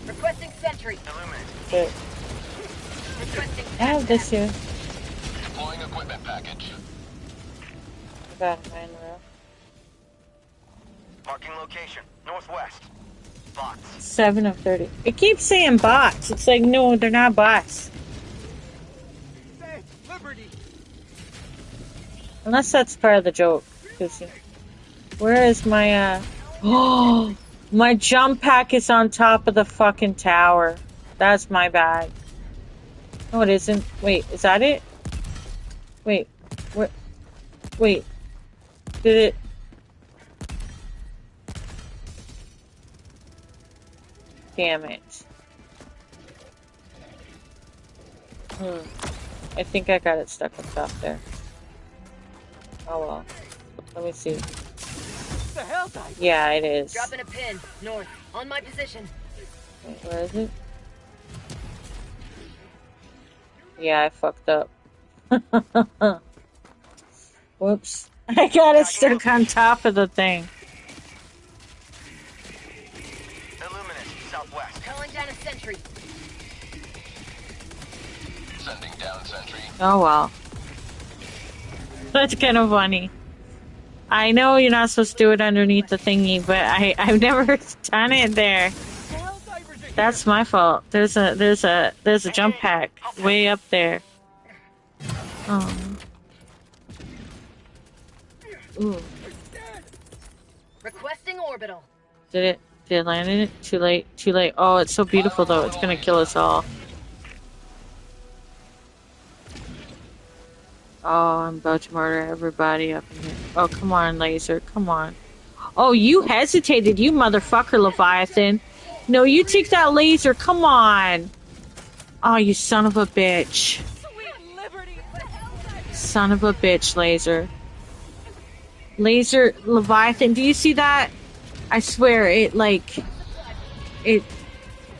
S6: Requesting sentry.
S3: But I have this here.
S10: Deploying equipment package.
S3: I got mine, bro.
S8: Marking location. Northwest. Bots.
S3: 7 of 30. It keeps saying bots. It's like, no, they're not bots.
S8: Hey, Liberty.
S3: Unless that's part of the joke. 'Cause, where is my, Oh! My jump pack is on top of the fucking tower. That's my bag. No, it isn't. Wait, is that it? Wait. What? Wait. Did it... Damn it. I think I got it stuck up top there. Oh well. Let me see.
S8: The Helldivers.
S3: Yeah, it is.
S6: Dropping a pin. North. On my position.
S3: Wait, where is it? Yeah, I fucked up. Whoops. I got it stuck on top of the thing.
S8: Illuminate. Southwest.
S6: Calling down a sentry.
S10: Sending down sentry.
S3: Oh well. That's kind of funny. I know you're not supposed to do it underneath the thingy, but I've never done it there. That's my fault. There's a jump pack way up there. Oh. Ooh.
S6: Requesting orbital.
S3: Did it land in it? Too late. Too late. Oh, it's so beautiful though. It's gonna kill us all. Oh, I'm about to murder everybody up in here. Oh, come on, laser. Come on. Oh, you hesitated, you motherfucker, Leviathan. No, you take that laser. Come on. Oh, you son of a bitch. Son of a bitch, laser. Laser, Leviathan. Do you see that? I swear, it.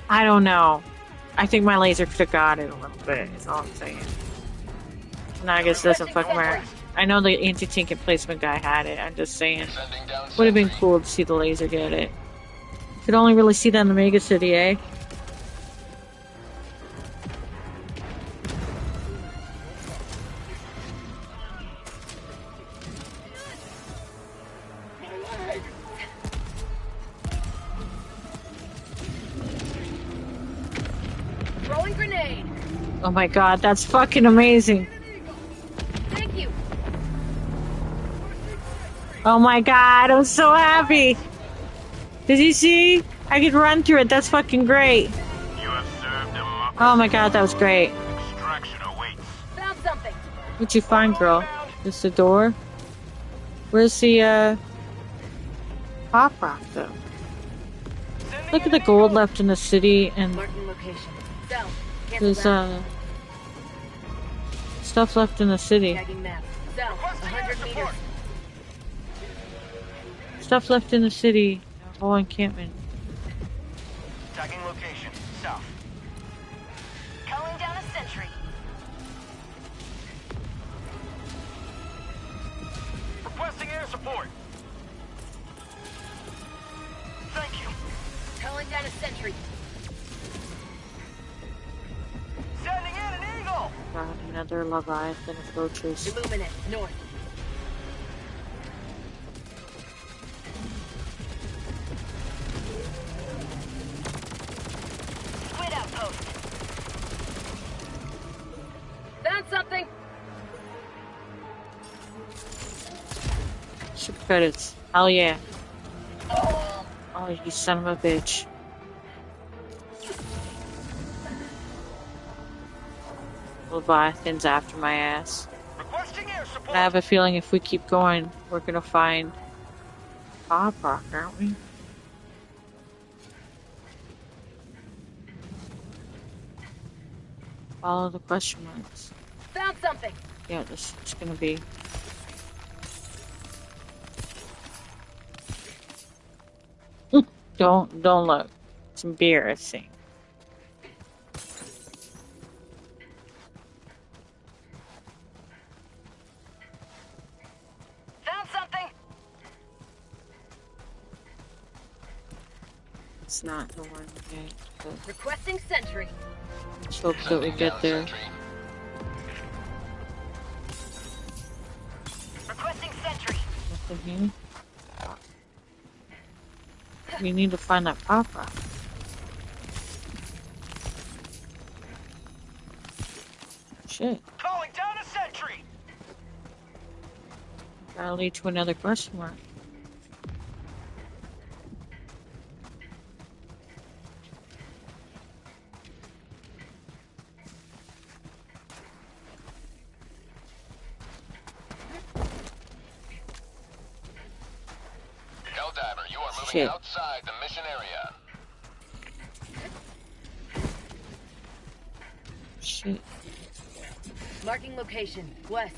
S3: I don't know. I think my laser could have got it a little bit, is all I'm saying. No, I guess it doesn't fucking matter. I know the anti-tank emplacement guy had it. I'm just saying. Would have been cool to see the laser get it. Could only really see that in the mega city, eh?
S6: Throwing grenade.
S3: Oh my god, that's fucking amazing.
S6: Thank you.
S3: Oh my god, I'm so happy. Did you see? I could run through it. That's fucking great. Oh my god, that was great.
S6: Found something.
S3: What'd you find, girl? Just the door? Where's the, pop rock, though? Look at the gold left in the city, and
S6: Marking location. South.
S3: there's, stuff left in the city.
S6: Tagging map. South. 100 meters.
S3: Stuff left in the city. Whole encampment.
S8: Tagging location. South.
S11: Calling down a sentry.
S8: Requesting air support. Thank you.
S6: Calling down a sentry.
S8: Sending in an eagle.
S3: God, another Leviathan approaches.
S6: Illuminate. North.
S11: Squid outpost.
S6: Found something.
S3: Super credits. Hell yeah. Oh, you son of a bitch. Leviathan's after my ass.
S8: Requesting air support.
S3: I have a feeling if we keep going, we're gonna find Pop Rock, aren't we? Follow the question marks.
S6: Found something.
S3: Yeah, this is gonna be. Don't look. It's embarrassing. It's not the one yet.
S6: Requesting sentry.
S3: Let's hope that we get there.
S11: Requesting sentry.
S3: Nothing here. We need to find that pop rock. Shit.
S8: Calling down a sentry.
S3: Gotta lead to another question mark.
S10: Helldiver, you are moving
S3: Shit.
S10: outside the mission area.
S3: Shit.
S6: Marking location. West.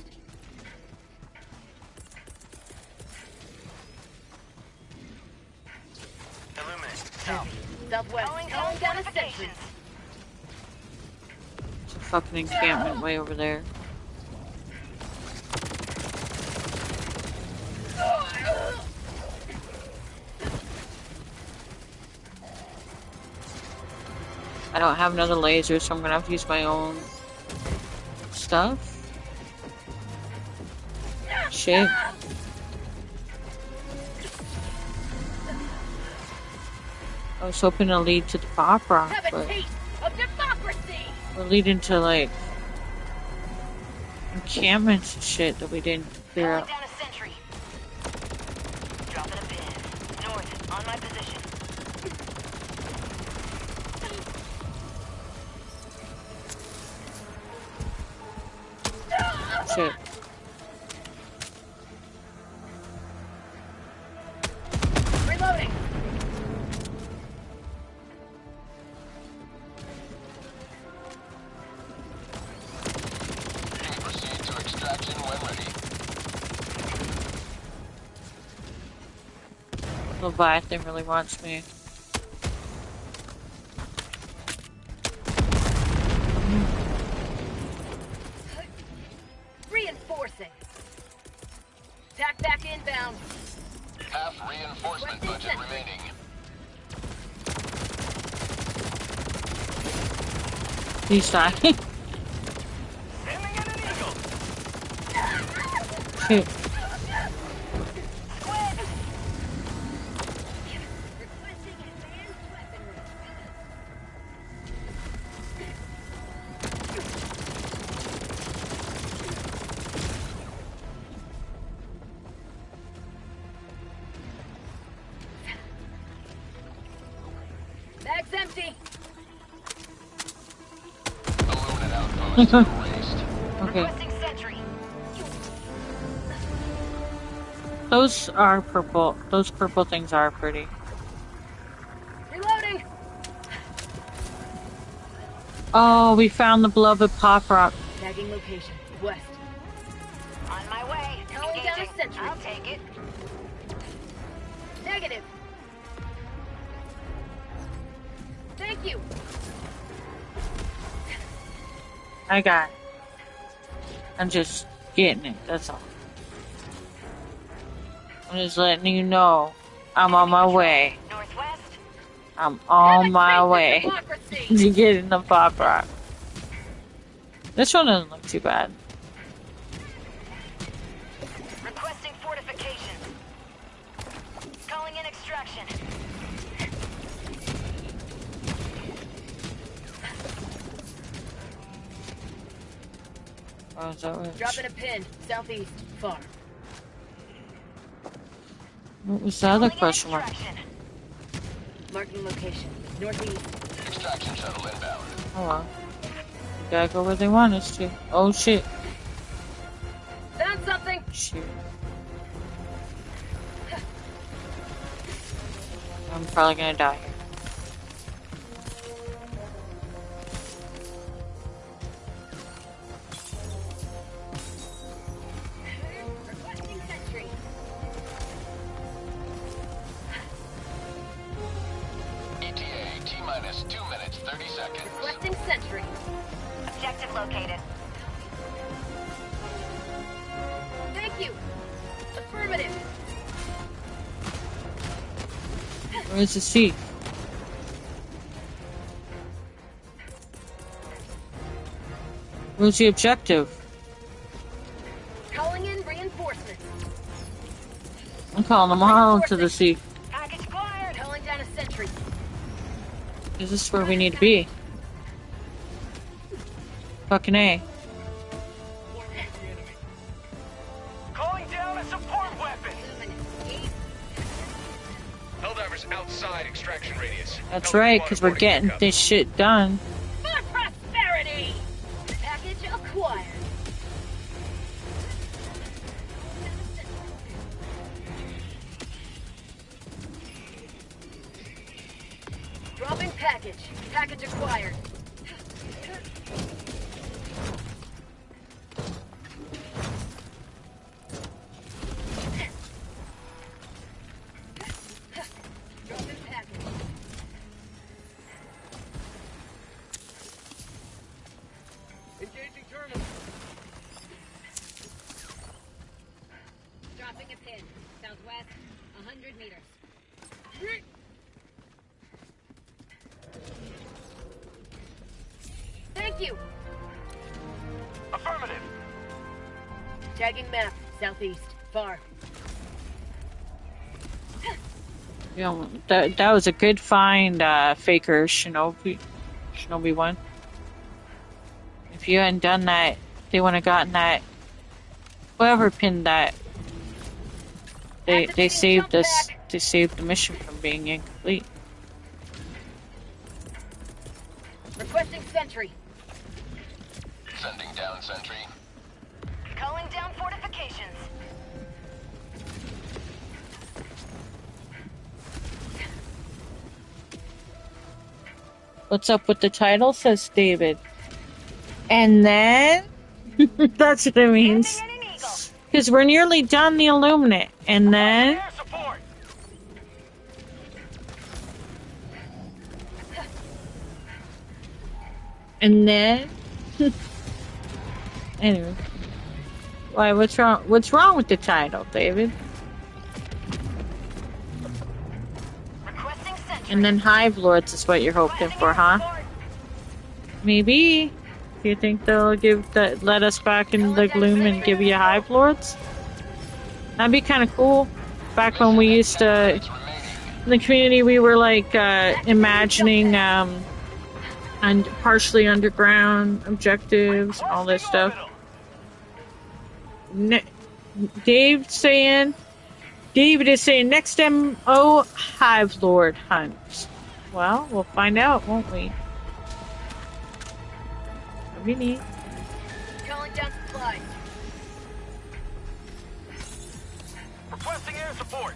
S8: Illuminate. South.
S6: Southwest. Calling down a sentry.
S3: It's a fucking encampment way over there. I don't have another laser, so I'm gonna have to use my own stuff. Shit. I was hoping to lead to the pop rock,
S6: Have a
S3: but
S6: taste of democracy.
S3: we're leading to like encampments and shit that we didn't figure
S11: Calling
S3: out.
S11: down a sentry. Dropping a pin. North, on my position.
S3: Shit.
S6: Reloading.
S10: You can proceed to extraction when ready.
S3: Leviathan really wants me.
S6: Reinforcing. Tack back inbound.
S10: Half reinforcement budget remaining.
S3: He's dying.
S8: Sending in an eagle.
S3: Shit.
S6: Requesting advanced weaponry. Bag's empty.
S10: Illuminate outpost erased.
S3: Okay.
S11: Requesting sentry.
S3: Those are purple. Those purple things are pretty.
S6: Reloading.
S3: Oh, we found the beloved pop rock.
S6: Tagging location. West.
S11: On my way.
S6: Calling down a
S11: Engaging.
S6: sentry.
S11: I'll take it.
S6: Negative. Thank you.
S3: I got it. I'm just getting it, that's all. I'm just letting you know I'm on my way.
S11: Northwest.
S3: I'm on
S6: Have a
S3: my
S6: taste of
S3: way
S6: democracy.
S3: to getting the pop rock. This one doesn't look too bad.
S11: Requesting fortifications. Calling in extraction.
S3: Oh, is that right?
S6: Dropping a pin. Southeast. Far.
S3: What was the other
S11: Calling in
S3: question mark?
S11: extraction.
S6: Marking location. Northeast.
S10: Extraction shuttle inbound.
S3: Oh well. We gotta go where they want us to. Oh shit.
S6: Found something.
S3: Shit. I'm probably gonna die here.
S6: Requesting sentry.
S10: ETA T-minus 2 minutes 30 seconds.
S6: Requesting sentry.
S11: Objective located.
S6: Thank you. Affirmative.
S3: Where's the seat? Where's the objective?
S6: Calling in reinforcements.
S3: I'm calling them all to the sea.
S6: Package acquired. Calling down a sentry.
S3: Is this where we need to be? Fucking A.
S8: Calling down a support weapon.
S10: Helldivers outside extraction radius.
S3: That's right, because we're getting this shit done.
S6: For prosperity! Package acquired. Dropping package. Package acquired. Dropping package.
S8: Engaging terminal.
S11: Dropping a pin. Southwest, 100 meters.
S6: Thank you.
S8: Affirmative.
S6: Tagging map. Southeast. Far.
S3: You know, that was a good find, Faker Shinobi 1. If you hadn't done that, they wouldn't have gotten that. Whoever pinned that, they saved us. They saved the mission from being incomplete.
S6: Requesting sentry.
S2: Sending down sentry.
S11: Calling down fortifications.
S3: What's up with the title? Says David. And then that's what it means. Because we're nearly done the Illuminate. And then
S8: Air support.
S3: and then anyway. Why, what's wrong? What's wrong with the title, David?
S11: Requesting sentry.
S3: And then Hive Lords is what you're hoping for, huh? Maybe. Do you think they'll let us back in the gloom and give you Hive Lords? That'd be kind of cool. Back when we used to, in the community, we were like imagining and partially underground objectives and all this stuff. David is saying next MO Hive Lord hunt. Well, we'll find out, won't we? That'd be neat.
S6: Calling down supplies.
S8: Requesting air support.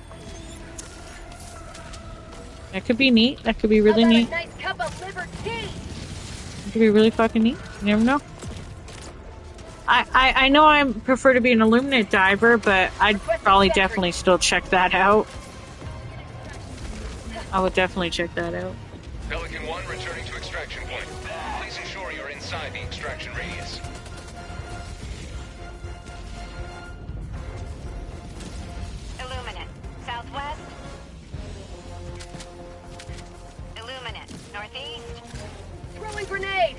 S3: That could be neat. That could be really neat.
S6: Nice cup of liver tea.
S3: It could be really fucking neat. You never know. I know I prefer to be an Illuminate diver, but I'd probably definitely still check that out. I would definitely check that out.
S10: Pelican 1 returning to extraction point. Please ensure you're inside the extraction radius.
S11: Illuminate. Southwest. Illuminate. Northeast.
S6: Throwing grenade.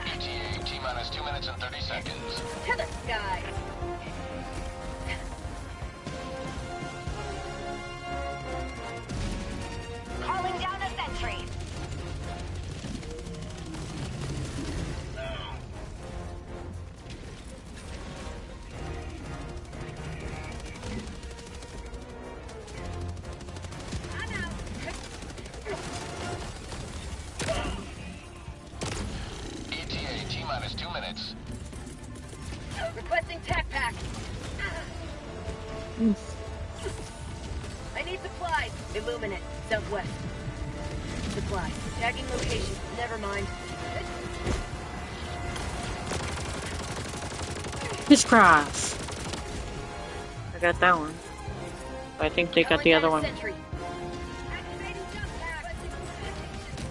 S2: ETA T-minus 2 minutes and 30 seconds.
S6: To the sky.
S11: Calling down a sentry.
S2: ETA T-minus 2 minutes.
S6: Requesting tac pack. I need supplies. Illuminate. Southwest. Supplies. Tagging location. Never mind.
S3: Crisscross. I got that one. I think they got the other one.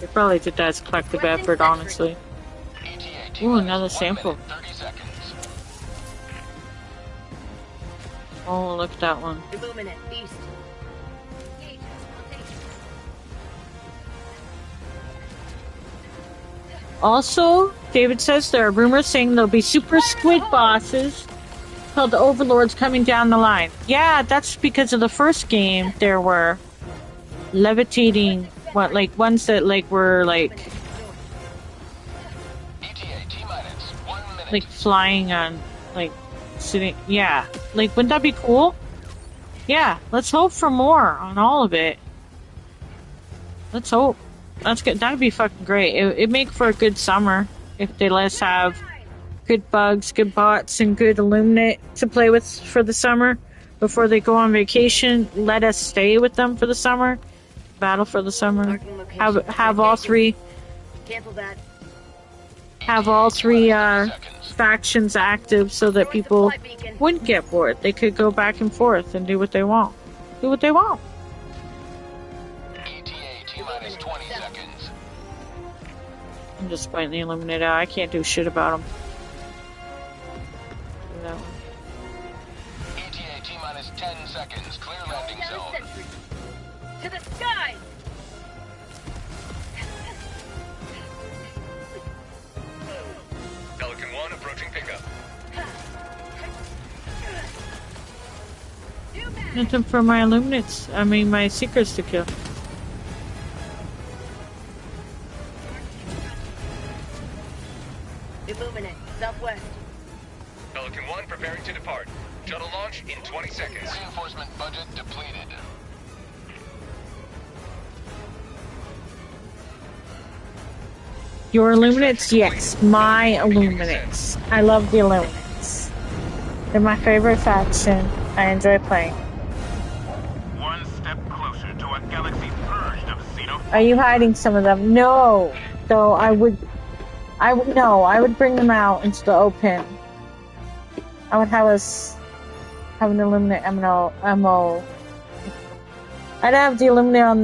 S3: They probably did that as collective effort, honestly. Ooh, another sample. Oh, look at that one.
S6: Illuminate, east.
S3: Also, David says there are rumors saying there'll be super squid bosses called the Overlords coming down the line. Yeah, that's because of the first game. There were levitating, like ones that were like flying on, like sitting. Yeah, like wouldn't that be cool? Yeah, let's hope for more on all of it. Let's hope. That's good. That'd be fucking great. It'd make for a good summer if they let us have good bugs, good bots, and good Illuminate to play with for the summer before they go on vacation. Let us stay with them for the summer, battle for the summer. Have all three.
S6: Cancel that.
S3: Have all three factions active so that people wouldn't get bored. They could go back and forth and do what they want. Do what they want. I'm just pointing the Illuminate out. I can't do shit about them. Do that one.
S10: ETA T-minus 10 seconds. Clear landing zone.
S6: To the sky!
S10: Pelican 1 approaching pickup.
S3: Nothing for my Illuminates. I mean, my Seekers to kill.
S6: Illuminate, southwest.
S10: Pelican 1 preparing to depart. Shuttle launch in 20 seconds.
S2: Reinforcement budget depleted.
S3: Your Illuminates? Yes, my Illuminates. I love the Illuminates. They're my favorite faction. I enjoy playing.
S5: One step closer to a galaxy purged of xenophobic.
S3: Are you hiding some of them? No. Though I would bring them out into the open. I would have us have an Illuminate MO. I'd have the Illuminate on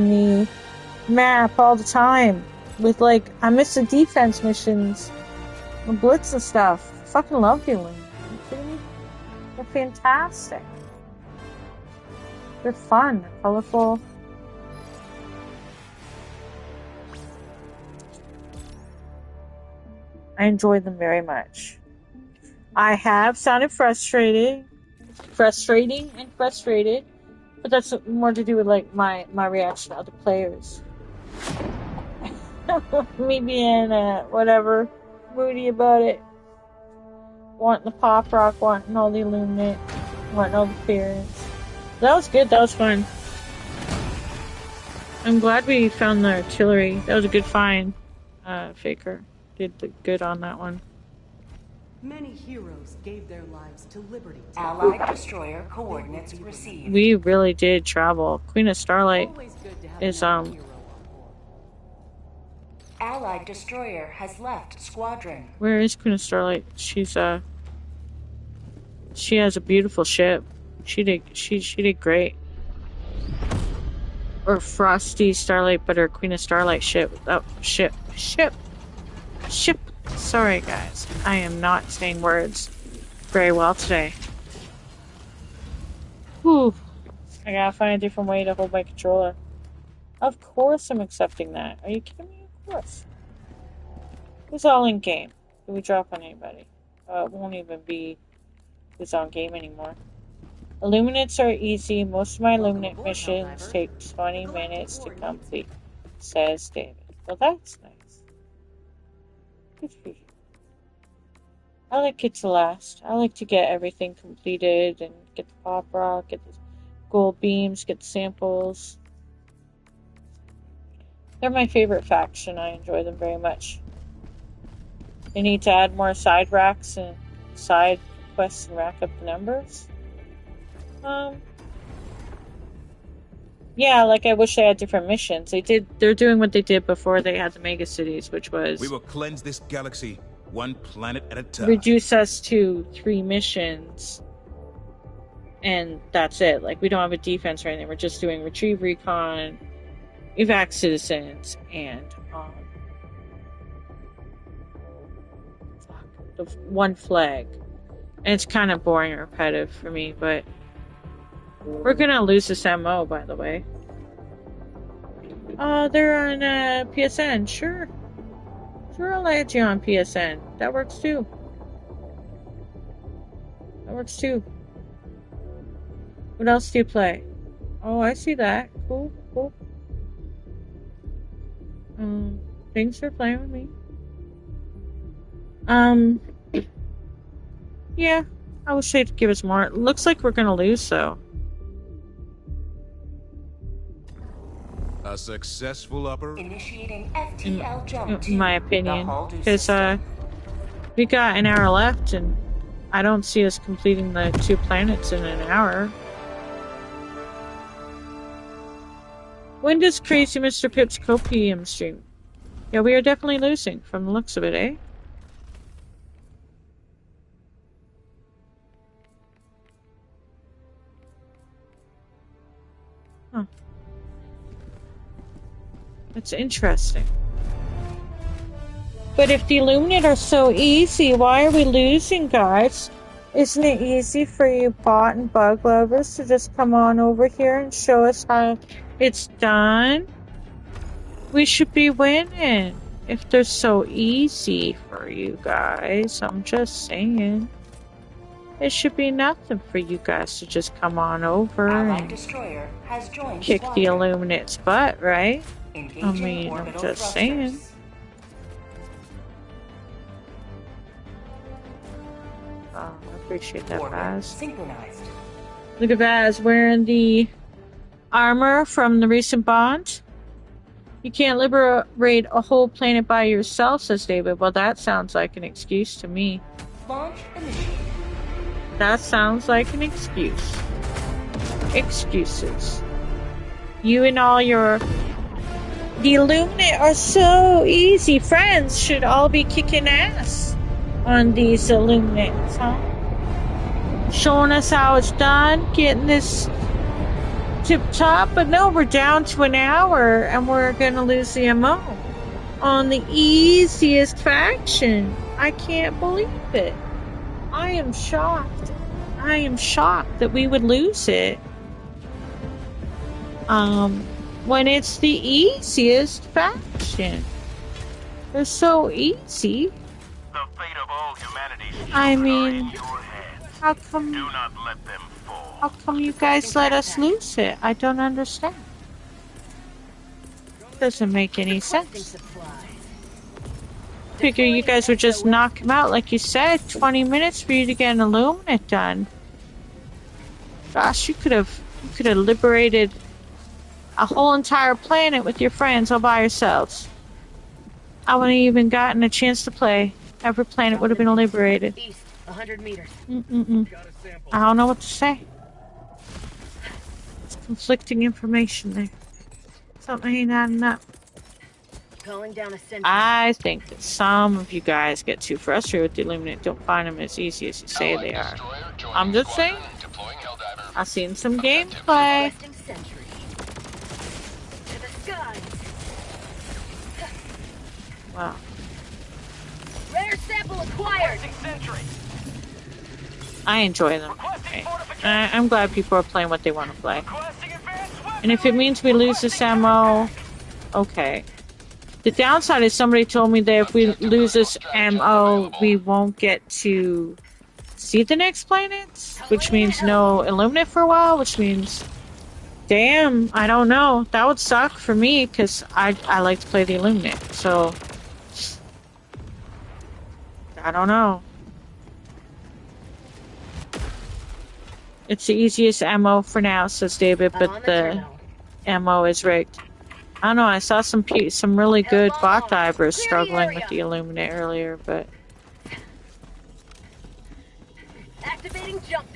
S3: the map all the time. With I miss the defense missions, the blitz and stuff. Fucking love the Illuminate. Are you kidding me? They're fantastic. They're fun, they're colorful. I enjoy them very much. I have sounded frustrating, but that's more to do with my reaction to other players. Me being whatever, moody about it, wanting the pop rock, wanting all the Illuminate, wanting all the clearance. That was good. That was fun. I'm glad we found the artillery. That was a good find. Faker did good on that one.
S7: Many heroes gave their lives to liberty.
S4: Allied destroyer coordinates received.
S3: We really did travel. Queen of Starlight is
S4: Allied destroyer has left squadron.
S3: Where is Queen of Starlight? She's she has a beautiful ship. She did great. Or Frosty Starlight, but her Queen of Starlight ship. Oh, ship. Sorry, guys. I am not saying words very well today. Whew. I gotta find a different way to hold my controller. Of course I'm accepting that. Are you kidding me? Of course. Who's all in game? Did we drop on anybody? It won't even be who's on game anymore. Illuminates are easy. Most of my Illuminate missions take 20 minutes to complete, says David. Well, that's nice. Good for you. I like it to last. I like to get everything completed and get the pop rock, get the gold beams, get the samples. They're my favorite faction. I enjoy them very much. They need to add more side racks and side quests and rack up the numbers. Yeah, I wish they had different missions. They're doing what they did before they had the mega cities, which was
S9: we will cleanse this galaxy one planet at a time.
S3: Reduce us to 3 missions. And that's it. We don't have a defense or anything. We're just doing retrieve recon, evac citizens, and the one flag. It's kind of boring and repetitive for me, but we're gonna lose this MO, by the way. Oh, they're on PSN. Sure. Sure, I'll add you on PSN. That works too. That works too. What else do you play? Oh, I see that. Cool, cool. Thanks for playing with me. Yeah, I wish they'd give us more. It looks like we're gonna lose, though.
S9: A successful operation.
S4: Initiating FTL jump
S3: In my opinion, because we got an hour left, and I don't see us completing the 2 planets in an hour. When does Crazy Mr. Pip's Copium stream? Yeah, we are definitely losing from the looks of it, eh? Huh. That's interesting. But if the Illuminate are so easy, why are we losing, guys? Isn't it easy for you bot and bug lovers to just come on over here and show us how it's done? We should be winning if they're so easy for you guys. I'm just saying. It should be nothing for you guys to just come on over and kick the Illuminate's butt, right? I mean, I'm just saying. Oh, I appreciate that, Baz. Look at Baz wearing the armor from the recent Bond. You can't liberate a whole planet by yourself, says David. Well, that sounds like an excuse to me.
S4: Launch initiated.
S3: That sounds like an excuse. Excuses. You and all your... The Illuminate are so easy. Friends should all be kicking ass on these Illuminates, huh? Showing us how it's done, getting this tip top, but no, we're down to an hour and we're gonna lose the MO on the easiest faction. I can't believe it. I am shocked. I am shocked that we would lose it. When it's the easiest faction. They're so easy.
S5: The fate of all humanity's
S3: I
S5: children are
S3: mean,
S5: in your hands.
S3: how come...
S5: Do not let them fall.
S3: How come you guys let us lose it? I don't understand. Doesn't make any sense. Figure you guys would just knock him out, like you said. 20 minutes for you to get an Illuminate done. Gosh, you could have liberated a whole entire planet with your friends all by yourselves. I wouldn't have even gotten a chance to play. Every planet would have been liberated.
S6: East, 100 meters.
S3: I don't know what to say. It's conflicting information there. Something ain't adding up.
S6: Calling down a sentry.
S3: I think that some of you guys get too frustrated with the Illuminate. Don't find them as easy as you say they are. I'm just saying. I've seen some gameplay. Wow.
S6: Rare sample acquired.
S3: I enjoy them. Okay. I'm glad people are playing what they want to play. And if it means we lose this MO, okay. The downside is somebody told me that if we lose this MO, we won't get to see the next planets, which means no Illuminate for a while, which means, damn, I don't know. That would suck for me, because I like to play the Illuminate, so I don't know. It's the easiest MO for now, says David, but the MO is rigged. I don't know, I saw some really good bot divers struggling with the Illuminate earlier, but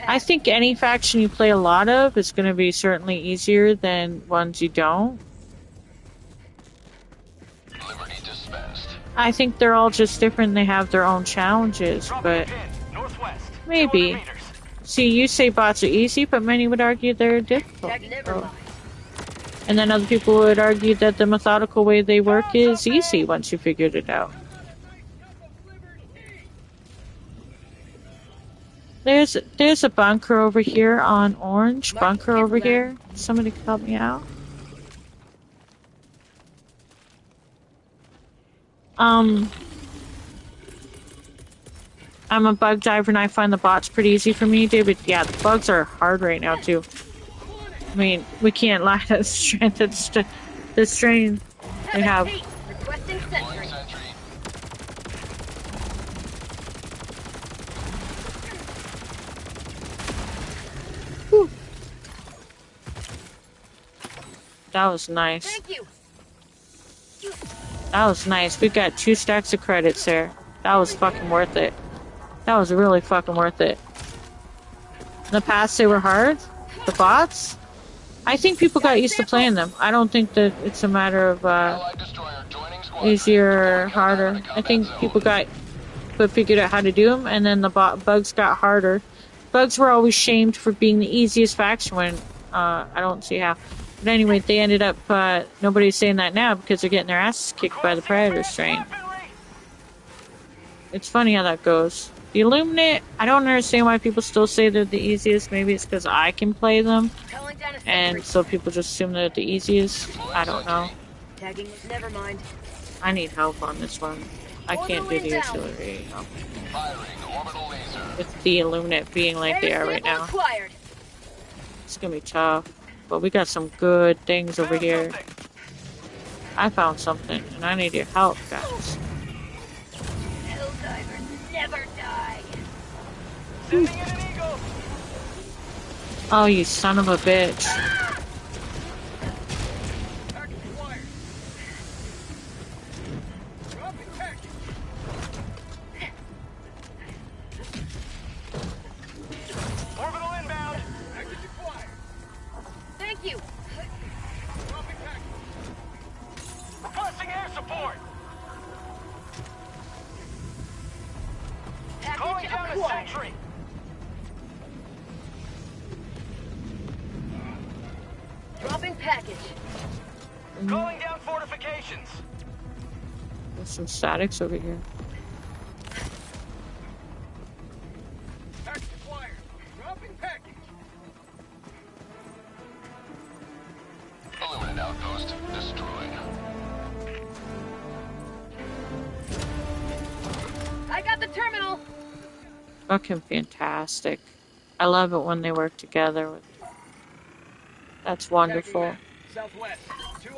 S3: I think any faction you play a lot of is going to be certainly easier than ones you don't. I think they're all just different, they have their own challenges, but maybe. See, you say bots are easy, but many would argue they're difficult. So. And then other people would argue that the methodical way they work is easy once you figured it out. There's a bunker over here on orange. Bunker over here. Somebody can help me out. I'm a bug diver and I find the bots pretty easy for me, David. Yeah, the bugs are hard right now too. I mean, we can't lie to the strength of the strain they have.
S6: Requesting sentry.
S3: Whew. That was nice.
S6: Thank you.
S3: That was nice. We got 2 stacks of credits there. That was fucking worth it. That was really fucking worth it. In the past, they were hard. The bots. I think people got used to playing them. I don't think that it's a matter of easier or harder. I think people figured out how to do them, and then the bugs got harder. Bugs were always shamed for being the easiest faction when I don't see how. But anyway, they ended up nobody's saying that now because they're getting their asses kicked by the Predator strain. It's funny how that goes. The Illuminate, I don't understand why people still say they're the easiest. Maybe it's because I can play them. And so people just assume they're the easiest. I don't know.
S6: Tagging, never mind.
S3: I need help on this one. I can't do the artillery. No. With the Illuminate being like they are right now. It's gonna be tough. But we got some good things over here. I found something, and I need your help, guys.
S6: Helldivers never die.
S3: Oh, you son of a bitch.
S8: Orbital inbound.
S6: Thank you.
S8: Requesting air support. Calling down a sentry.
S6: Dropping package.
S8: Calling down fortifications.
S3: There's some statics over here.
S8: Package acquired. Dropping package.
S2: Illuminate outpost destroyed.
S6: I got the terminal.
S3: Fucking fantastic. I love it when they work together. That's wonderful.
S8: Southwest.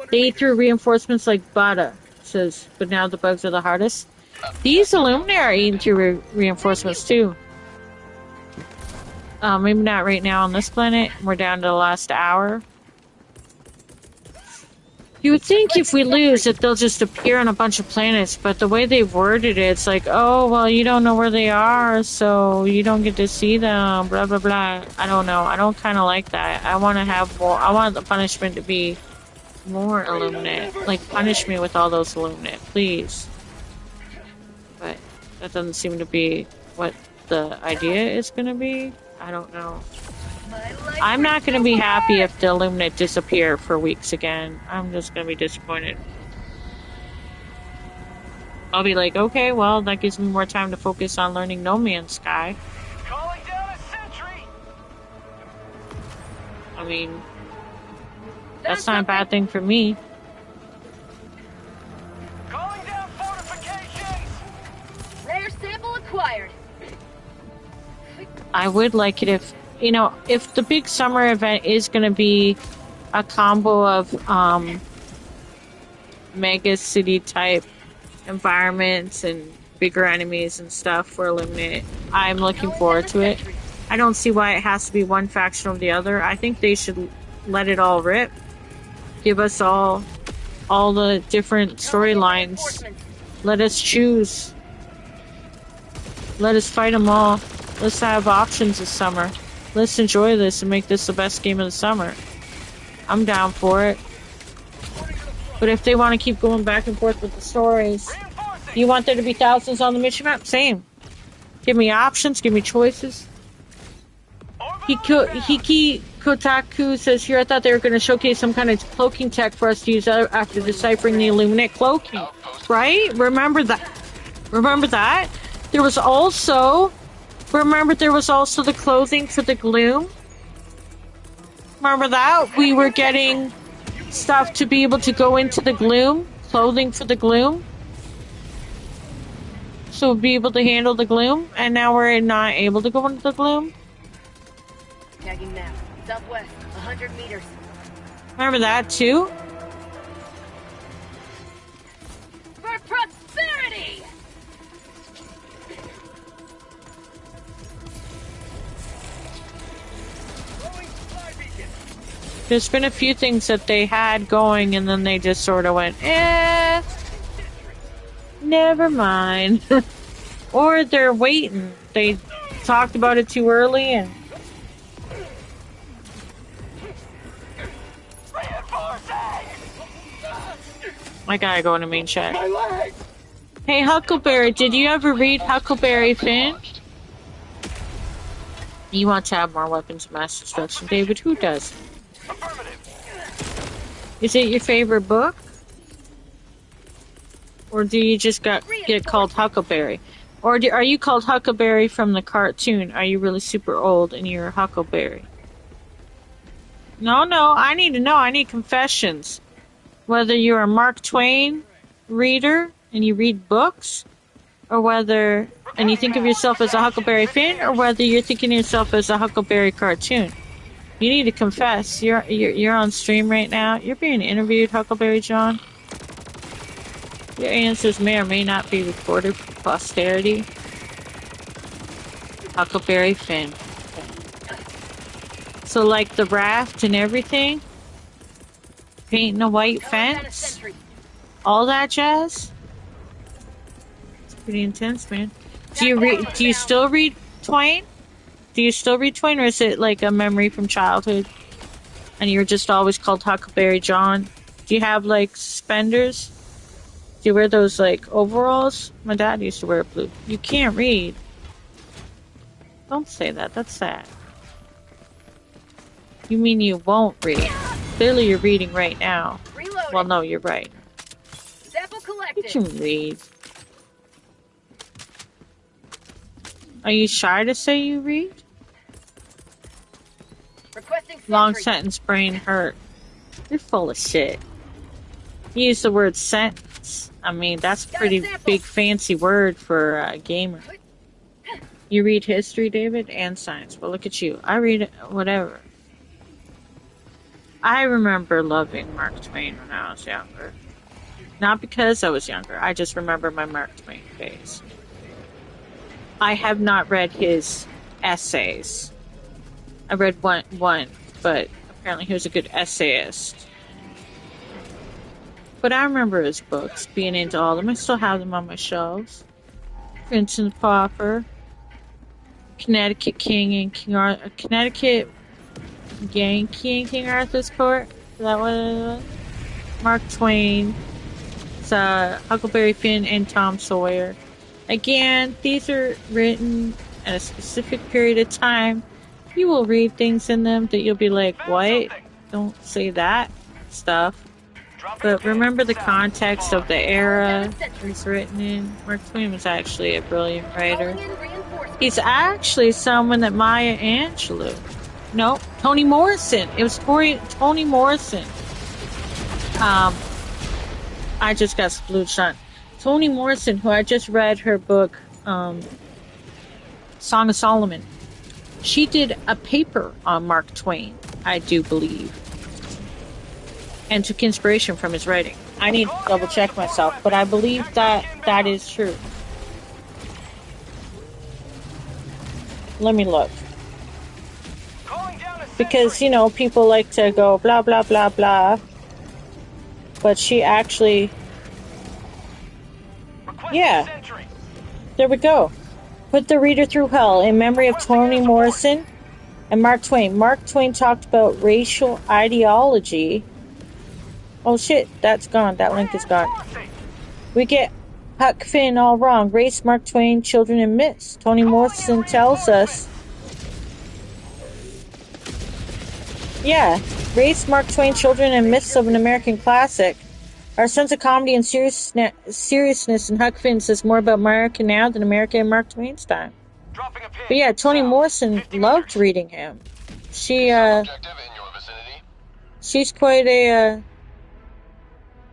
S3: They threw reinforcements like butter, says, but now the bugs are the hardest. These Illuminate are eating through reinforcements too. Maybe not right now on this planet. We're down to the last hour. You would think if we lose that they'll just appear on a bunch of planets, but the way they've worded it, it's like, oh, well, you don't know where they are, so you don't get to see them, blah, blah, blah. I don't know. I don't kind of like that. I want to have more. I want the punishment to be more Illuminate. Like, punish me with all those Illuminate, please. But that doesn't seem to be what the idea is going to be. I don't know. I'm not going to be happy if the Illuminate disappear for weeks again. I'm just going to be disappointed. I'll be like, okay, well, that gives me more time to focus on learning No Man's Sky.
S8: Calling down a sentry.
S3: I mean, that's not a bad thing for me.
S8: Calling down fortifications.
S6: Rare sample acquired.
S3: I would like it if, you know, if the big summer event is going to be a combo of mega city type environments and bigger enemies and stuff for Illuminate, I'm looking forward to it. I don't see why it has to be one faction over the other. I think they should let it all rip. Give us all the different storylines. Let us choose. Let us fight them all. Let's have options this summer. Let's enjoy this and make this the best game of the summer. I'm down for it. But if they want to keep going back and forth with the stories, you want there to be thousands on the mission map? Same. Give me options, give me choices. Hiki Kotaku says here, I thought they were going to showcase some kind of cloaking tech for us to use after deciphering the Illuminate cloaking. Right? Remember that? There was also Remember there was also the clothing for the gloom? Remember that? We were getting stuff to be able to go into the gloom? Clothing for the gloom? So we'll be able to handle the gloom? And now we're not able to go into the gloom?
S6: Tagging map. Southwest, 100 meters.
S3: Remember that too?
S6: For prosperity!
S3: There's been a few things that they had going and then they just sort of went, never mind. Or they're waiting. They talked about it too early and... I gotta go in the main chat. Hey, Huckleberry, did you ever read Huckleberry Finn? You want to have more weapons of mass destruction, David? Who does? Is it your favorite book? Or do you just get called Huckleberry? Or are you called Huckleberry from the cartoon? Are you really super old and you're a Huckleberry? No, I need to know. I need confessions. Whether you're a Mark Twain reader and you read books, or whether, and you think of yourself as a Huckleberry Finn, or whether you're thinking of yourself as a Huckleberry cartoon. You need to confess. You're on stream right now. You're being interviewed, Huckleberry John. Your answers may or may not be recorded for posterity. Huckleberry Finn. So like the raft and everything? Painting a white fence? All that jazz? It's pretty intense, man. Do you still read Twain? Do you still read Twain, or is it like a memory from childhood? And you're just always called Huckleberry John? Do you have like suspenders? Do you wear those like overalls? My dad used to wear blue. You can't read. Don't say that, that's sad. You mean you won't read? Clearly you're reading right now.
S6: Reloaded.
S3: Well, no, you're right.
S6: Sample collected.
S3: You can read. Are you shy to say you read?
S6: Requesting
S3: Long
S6: sentry.
S3: sentence, brain hurt. You're full of shit. You use the word sentence. I mean, that's a pretty big fancy word for a gamer. You read history, David, and science. Well, look at you. I read whatever. I remember loving Mark Twain when I was younger. Not because I was younger. I just remember my Mark Twain phase. I have not read his essays. I read one, but apparently he was a good essayist. But I remember his books, being into all of them. I still have them on my shelves. Prince and Pauper, Connecticut King and King Arthur, Connecticut Yankee and King Arthur's Court. Is that what it was? Mark Twain, Huckleberry Finn, and Tom Sawyer. Again, these are written at a specific period of time. You will read things in them that you'll be like, what? Don't say that stuff. But remember the context of the era it was written in. Mark Twain was actually a brilliant writer. He's actually someone that Maya Angelou. No, Toni Morrison. It was Toni Morrison. I just got splooged on. Toni Morrison, who I just read her book, Song of Solomon. She did a paper on Mark Twain, I do believe, and took inspiration from his writing. I need to double check myself, but I believe that is true. Let me look. Because, you know, people like to go blah, blah, blah, blah. But she actually... Yeah. There we go. Put the reader through hell in memory of Toni Morrison and Mark Twain. Mark Twain talked about racial ideology. Oh shit, that's gone. That link is gone. We get Huck Finn all wrong. Race, Mark Twain, children, and myths. Toni Morrison tells us... Yeah, race, Mark Twain, children, and myths of an American classic. Our sense of comedy and seriousness in Huck Finn says more about America now than America in Mark Twain's time.
S8: Dropping a pin.
S3: But yeah, Toni Morrison loved reading him. She's quite a,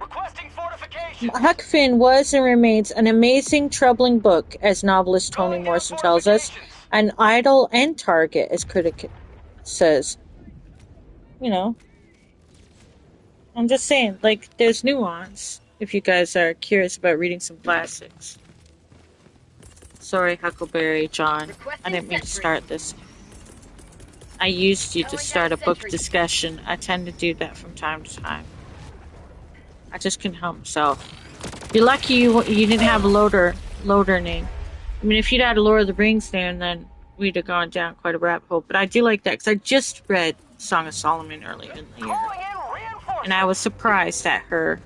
S8: Requesting fortification.
S3: Huck Finn was and remains an amazing, troubling book, as novelist Toni Morrison tells us, an idol and target, as critic says. You know, I'm just saying, like, there's nuance, if you guys are curious about reading some classics. Sorry, Huckleberry John, I didn't mean to start this. I used you to start a book discussion. I tend to do that from time to time. I just couldn't help myself. You're lucky you didn't have a loader name. I mean, if you'd had a Lord of the Rings name, then we'd have gone down quite a rabbit hole. But I do like that, because I just read Song of Solomon earlier in the year. And I was surprised at her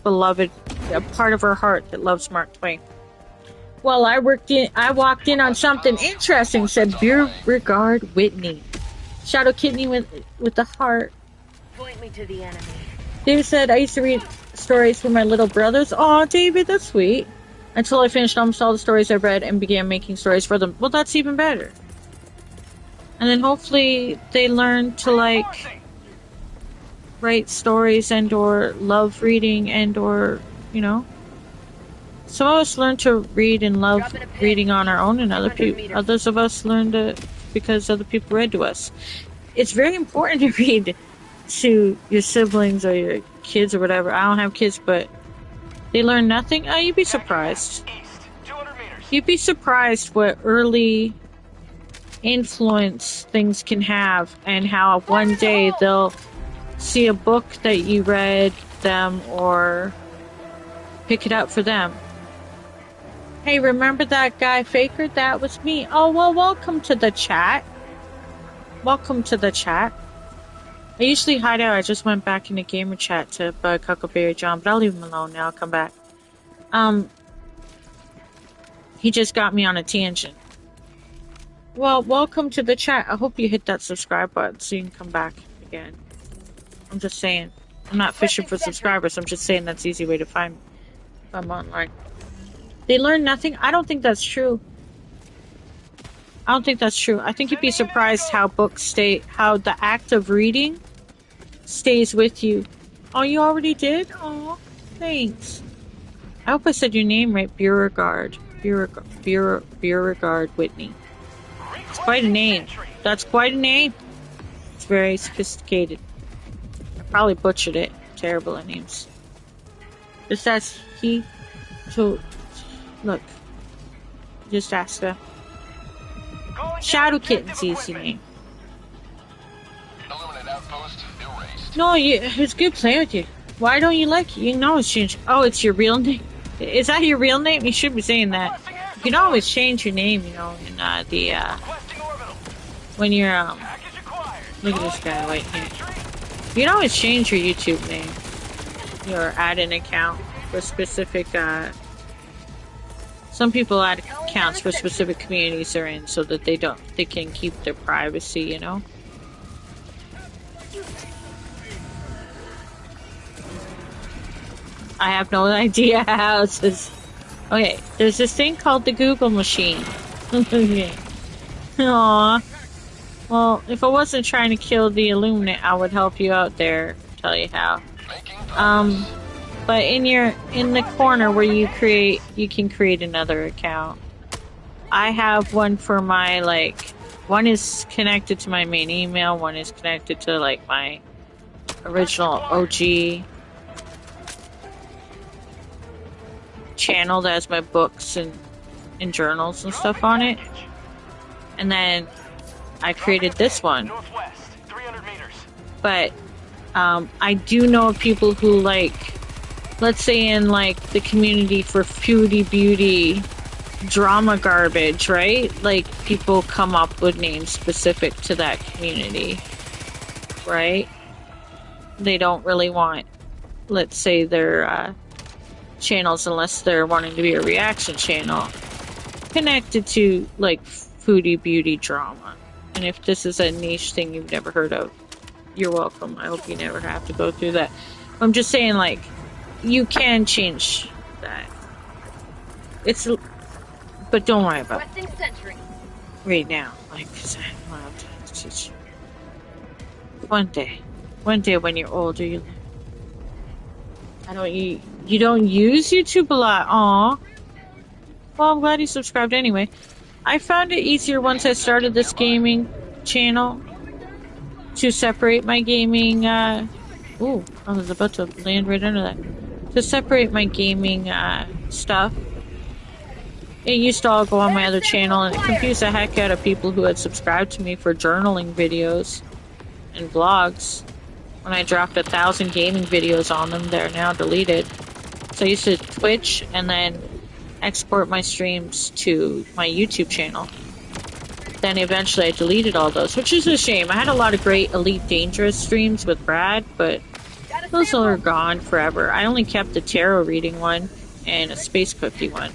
S3: beloved, a part of her heart that loves Mark Twain. Well, I walked in on something interesting, said Beauregard Whitney. Shadow Kidney with the heart.
S6: Point me to the enemy.
S3: David said, I used to read stories for my little brothers. Aw, David, that's sweet. Until I finished almost all the stories I read and began making stories for them. Well, that's even better. And then hopefully they learn to, like, write stories and or love reading and or, you know. Some of us learn to read and love reading on our own, and others of us learned it because other people read to us. It's very important to read to your siblings or your kids or whatever. I don't have kids, but they learn nothing. Oh, you'd be surprised. You'd be surprised what early influence things can have, and how one day they'll see a book that you read them or pick it up for them. Hey, remember that guy Faker? That was me. Oh, well, welcome to the chat. Welcome to the chat. I usually hide out. I just went back into gamer chat to bug Huckleberry John, but I'll leave him alone now. I'll come back. He just got me on a tangent. Well, welcome to the chat. I hope you hit that subscribe button so you can come back again. I'm just saying. I'm not fishing for subscribers. I'm just saying that's the easy way to find me if I'm online. They learn nothing? I don't think that's true. I don't think that's true. I think you'd be surprised how how the act of reading stays with you. Oh, you already did? Oh, thanks. I hope I said your name right. Beauregard Whitney. It's quite a name. That's quite a name. It's very sophisticated. I probably butchered it. Terrible at names. This says he to look. Just ask her. Shadow Kitten's easy name. No, it's good playing with you. Why don't you like it? You can always change. Oh, it's your real name? Is that your real name? You should be saying that. You can always change your name, you know, in when you're, look at this guy right here. You can always change your YouTube name. Or add an account for specific, some people add accounts for specific communities they're in so that they can keep their privacy, you know? I have no idea how it says. Okay, there's this thing called the Google machine. Okay. Aww. Well, if I wasn't trying to kill the Illuminate, I would help you out there. Tell you how. But in the corner where you can create another account. I have one for my, like, one is connected to my main email, one is connected to, like, my original OG channel that has my books and journals and stuff on it. And then I created this one. But I do know of people who, like, let's say in, like, the community for foodie beauty drama garbage, right? Like, people come up with names specific to that community, right? They don't really want, let's say, their channels, unless they're wanting to be a reaction channel, connected to, like, foodie beauty drama. And if this is a niche thing you've never heard of, you're welcome. I hope you never have to go through that. I'm just saying, like, you can change that. But don't worry about it. right now. Like, 'cause I don't have to teach you. One day when you're older, you don't use YouTube a lot. Aw. Well, I'm glad you subscribed anyway. I found it easier once I started this gaming channel to separate my gaming, ooh, I was about to land right under that. To separate my gaming, stuff. It used to all go on my other channel, and it confused the heck out of people who had subscribed to me for journaling videos and vlogs. When I dropped 1,000 gaming videos on them, they're now deleted. So I used to Twitch and then export my streams to my YouTube channel. Then eventually I deleted all those, which is a shame. I had a lot of great Elite Dangerous streams with Brad, but those are gone forever. I only kept the tarot reading one and a space cookie one.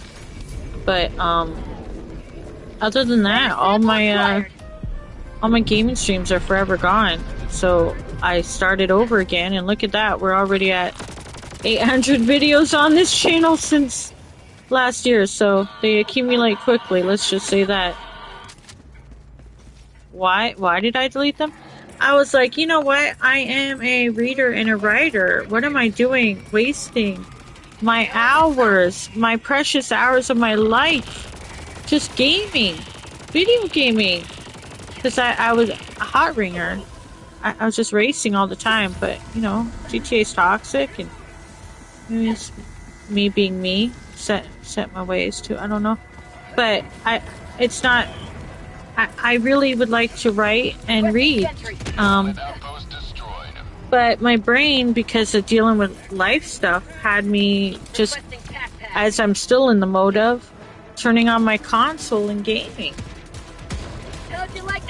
S3: But other than that, all my gaming streams are forever gone. So I started over again, and look at that, we're already at 800 videos on this channel since last year, so they accumulate quickly, let's just say that. Why did I delete them? I was like, you know what? I am a reader and a writer. What am I doing? Wasting my hours, my precious hours of my life, just gaming, video gaming. Because I was a hot ringer. I was just racing all the time, but, you know, GTA's toxic, and it's me being me, set my ways too, I don't know. But it's not, I really would like to write and read, but my brain, because of dealing with life stuff, had me just, as I'm still in the mode of, turning on my console and gaming.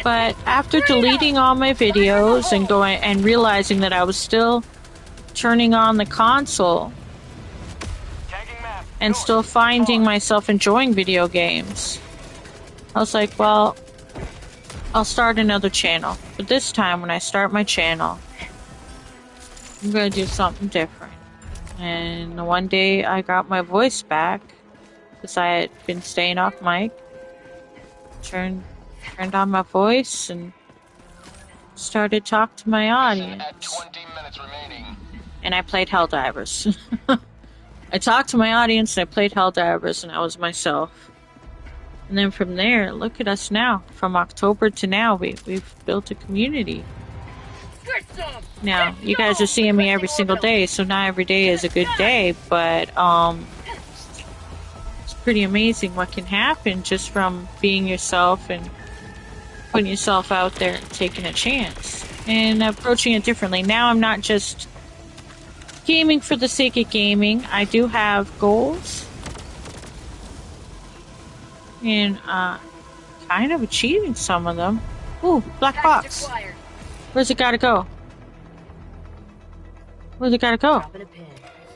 S3: But after deleting all my videos and going and realizing that I was still turning on the console and still finding myself enjoying video games, I was like, well, I'll start another channel. But this time, when I start my channel, I'm gonna do something different. And one day I got my voice back because I had been staying off mic. Turned on my voice and started talking to my audience. And I played Helldivers. I talked to my audience and I played Helldivers, and I was myself. And then from there, look at us now. From October to now, we've built a community. Now, you guys are seeing me every single day, so not every day is a good day, but it's pretty amazing what can happen just from being yourself and putting yourself out there and taking a chance and approaching it differently. Now I'm not just gaming for the sake of gaming. I do have goals and kind of achieving some of them. Ooh, black box. Where's it gotta go? Where's it gotta go?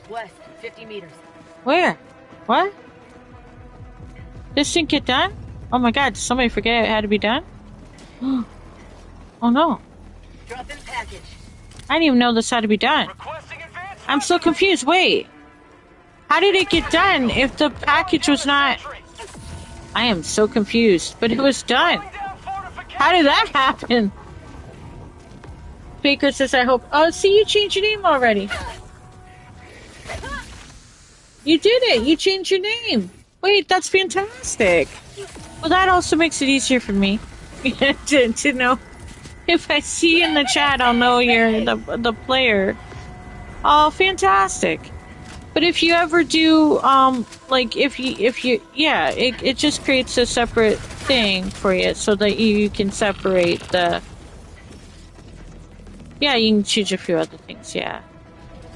S6: West, 50 meters.
S3: Where? What? This didn't get done? Oh my god, did somebody forget it had to be done? Oh no.
S6: Drop in package.
S3: I didn't even know this had to be done. I'm so confused. Wait. How did it get done if the package was not... I am so confused. But it was done. How did that happen? Baker says, I hope... Oh, see, you changed your name already. You did it. You changed your name. Wait, that's fantastic. Well, that also makes it easier for me to know. If I see in the chat, I'll know you're the player. Oh, fantastic. But if you ever do, like, if you, yeah, it just creates a separate thing for you so that you can separate the... Yeah, you can choose a few other things, yeah.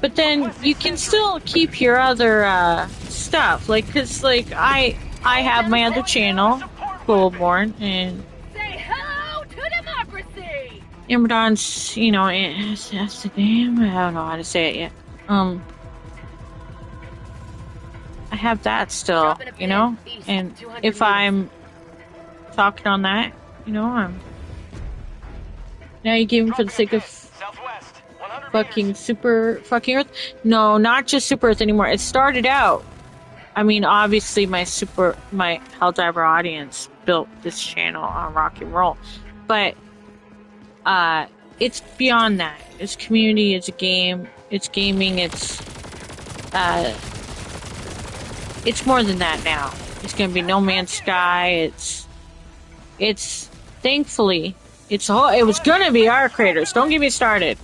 S3: But then you can still keep your other stuff, like, cause like I have my other channel, Goldborn, and
S6: say hello to democracy.
S3: Imradon's, you know, that's the name. I don't know how to say it yet. I have that still, you know, and if I'm talking on that, you know, now you gaming for the sake of fucking fucking Earth? No, not just Super Earth anymore. It started out, I mean, obviously my Helldiver audience built this channel on rock and roll. But it's beyond that. It's community, it's a game, it's gaming, it's more than that now. It's gonna be No Man's Sky, it's thankfully, it was gonna be Our Creators. Don't get me started.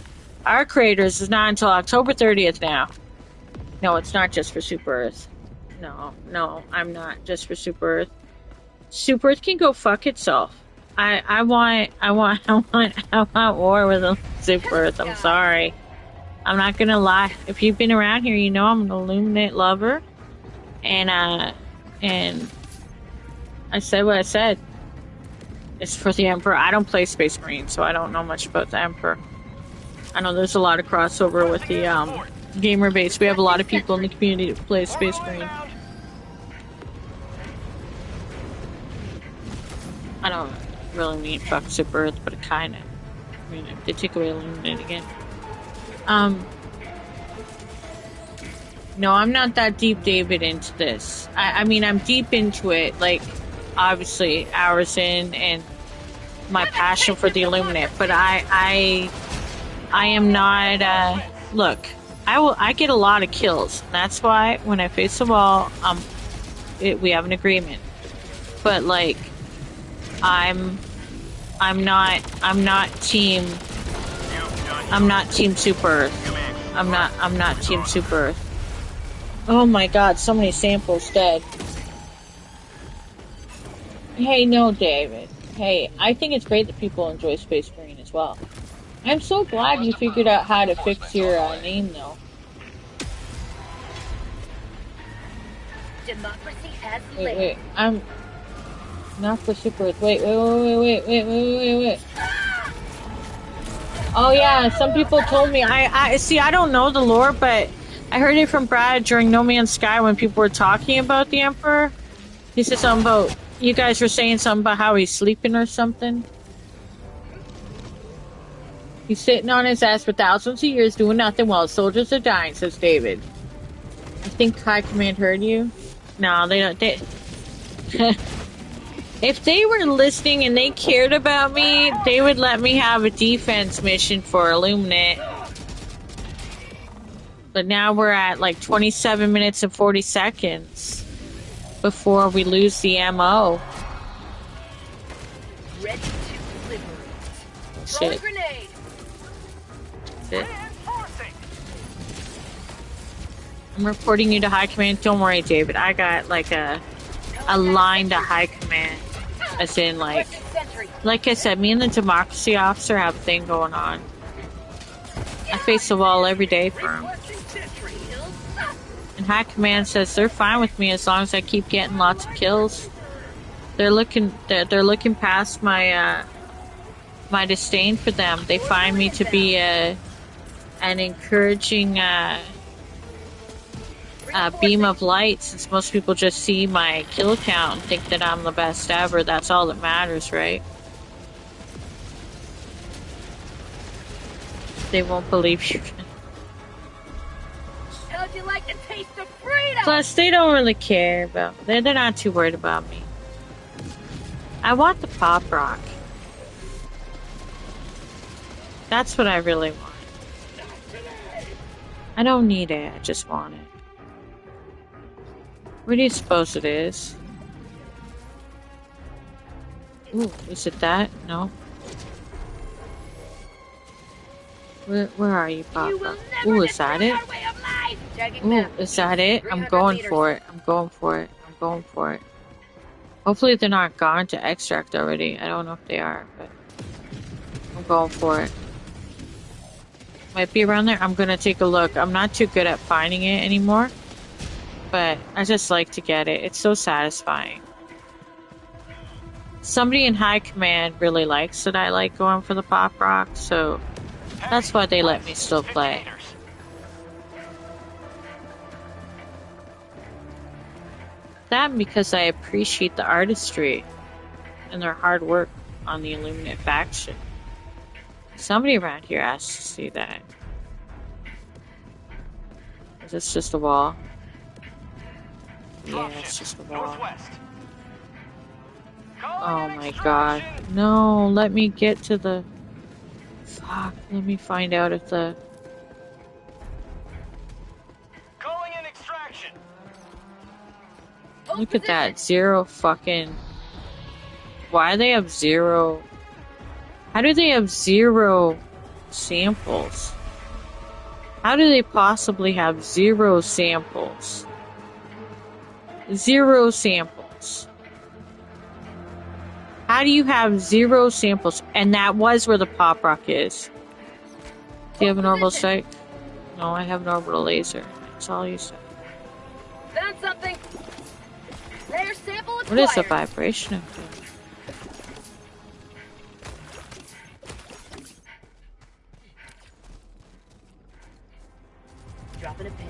S3: Our Creators is not until October 30th now. No, it's not just for Super Earth. No, I'm not just for Super Earth. Super Earth can go fuck itself. I want war with Super Earth. I'm sorry. I'm not gonna lie. If you've been around here, you know I'm an Illuminate lover. And I said what I said. It's for the Emperor. I don't play Space Marine, so I don't know much about the Emperor. I know there's a lot of crossover with the gamer base. We have a lot of people in the community that play Space Marine. I don't really mean fuck Super Earth, but it kinda. I mean, if they take away Illuminate again. No, I'm not that deep, David, into this. I mean, I'm deep into it, like, obviously, hours in, and my passion for the Illuminate, but I am not, look, I get a lot of kills. That's why, when I face the wall, we have an agreement. But, like, I'm not team Super Earth. I'm not team Super Earth. Oh my god, so many samples dead. Hey, no, David. Hey, I think it's great that people enjoy Space Marine as well. I'm so glad you figured out how to fix your name, though.
S6: Democracy has
S3: wait, I'm not for Super Earth. Wait. Oh yeah, some people told me. I see. I don't know the lore, but I heard it from Brad during No Man's Sky when people were talking about the Emperor. He said something about, you guys were saying something about how he's sleeping or something. He's sitting on his ass for thousands of years doing nothing while his soldiers are dying, says David. I think High Command heard you. No, they don't. If they were listening and they cared about me, they would let me have a defense mission for Illuminate. But now we're at like 27 minutes and 40 seconds before we lose the MO.
S6: Ready to liberate.
S3: Shit.
S6: Grenade.
S3: That's it. I'm reporting you to High Command. Don't worry, David. I got like a line to High Command. As in, like I said, me and the Democracy Officer have a thing going on. I face the wall every day for him. And High Command says they're fine with me as long as I keep getting lots of kills. They're looking past my my disdain for them. They find me to be an encouraging beam of light, since most people just see my kill count and think that I'm the best ever. That's all that matters, right? They won't believe you.
S6: How'd you like the taste of freedom?
S3: Plus, they don't really care about. They're not too worried about me. I want the pop rock. That's what I really want. I don't need it. I just want it. Where do you suppose it is? Ooh, is it that? No. Where are you, Papa? Ooh, is that it? Ooh, is that it? I'm going for it. I'm going for it. I'm going for it. Hopefully they're not gone to extract already. I don't know if they are, but I'm going for it. Might be around there. I'm gonna take a look. I'm not too good at finding it anymore, but I just like to get it. It's so satisfying. Somebody in High Command really likes that I like going for the pop rock, so that's why they let me still play. That and because I appreciate the artistry and their hard work on the Illuminate faction. Somebody around here asked to see that. Is this just a wall? Yeah, it's just a wall. Oh my god. No, let me get to the... Fuck, let me find out if the...
S8: Calling in extraction.
S3: Look at that, 0 fucking... Why do they have 0? How do they have 0 samples? How do they possibly have 0 samples? 0 samples. How do you have 0 samples? And that was where the pop rock is. Do you have an orbital sight? No, I have an orbital laser. That's all you said.
S6: Found something. Rare sample acquired.
S3: What is the vibration of that?
S6: Dropping a pin.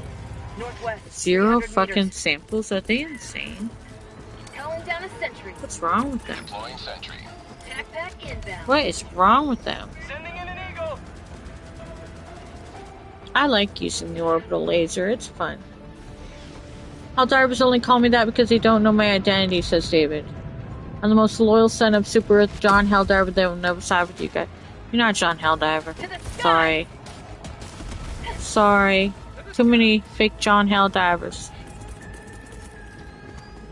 S6: Northwest.
S3: 0
S6: 300
S3: fucking
S6: meters.
S3: samples? Are they insane?
S6: Calling down a sentry.
S3: What's wrong with them?
S10: Deploying sentry.
S6: Tac pack inbound.
S3: What is wrong with them?
S8: Sending in an eagle.
S3: I like using the orbital laser. It's fun. Helldivers only call me that because they don't know my identity, says David. I'm the most loyal son of Super Earth John Helldiver that will never side with you guys. You're not John Helldiver. Sorry. Sorry. Too many fake John Helldivers.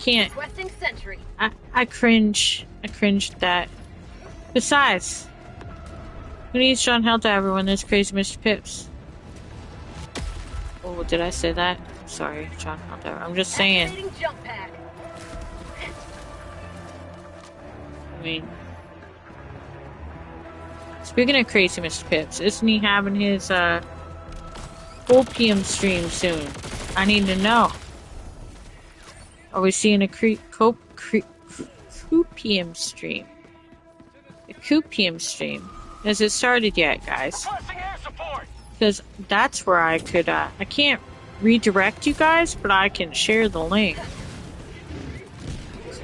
S3: Can't.
S6: Requesting sentry.
S3: I cringe. I cringe at that. Besides, who needs John Helldiver when there's crazy Mr. Pips? Oh, did I say that? Sorry, John Helldiver. I'm just saying.
S6: Activating jump pack.
S3: I mean, speaking of crazy Mr. Pips, isn't he having his opium stream soon? I need to know. Are we seeing a copium stream? A copium stream. Has it started yet, guys?
S8: Requesting air support.
S3: Because that's where I could, I can't redirect you guys, but I can share the link.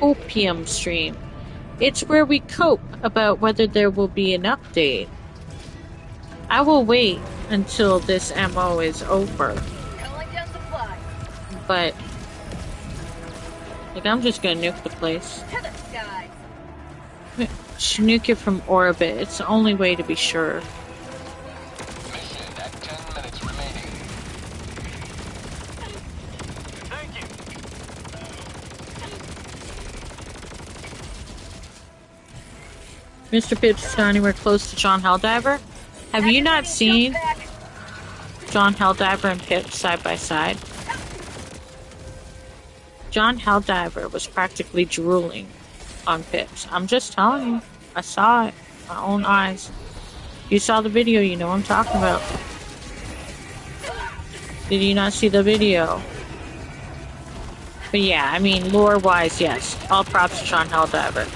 S3: Copium stream. It's where we cope about whether there will be an update. I will wait until this MO is over.
S6: Calling down supply.
S3: But, like, I'm just gonna nuke the place.
S6: To the skies.
S3: Nuke it from orbit. It's the only way to be sure.
S10: Mission at 10 minutes remaining.
S8: Thank you.
S3: Mr. Pips is not anywhere close to John Helldiver. Have you not seen John Helldiver and Pips side by side? John Helldiver was practically drooling on Pips. I'm just telling you. I saw it with my own eyes. You saw the video, you know what I'm talking about. Did you not see the video? But yeah, I mean, lore-wise, yes. All props to John Helldiver.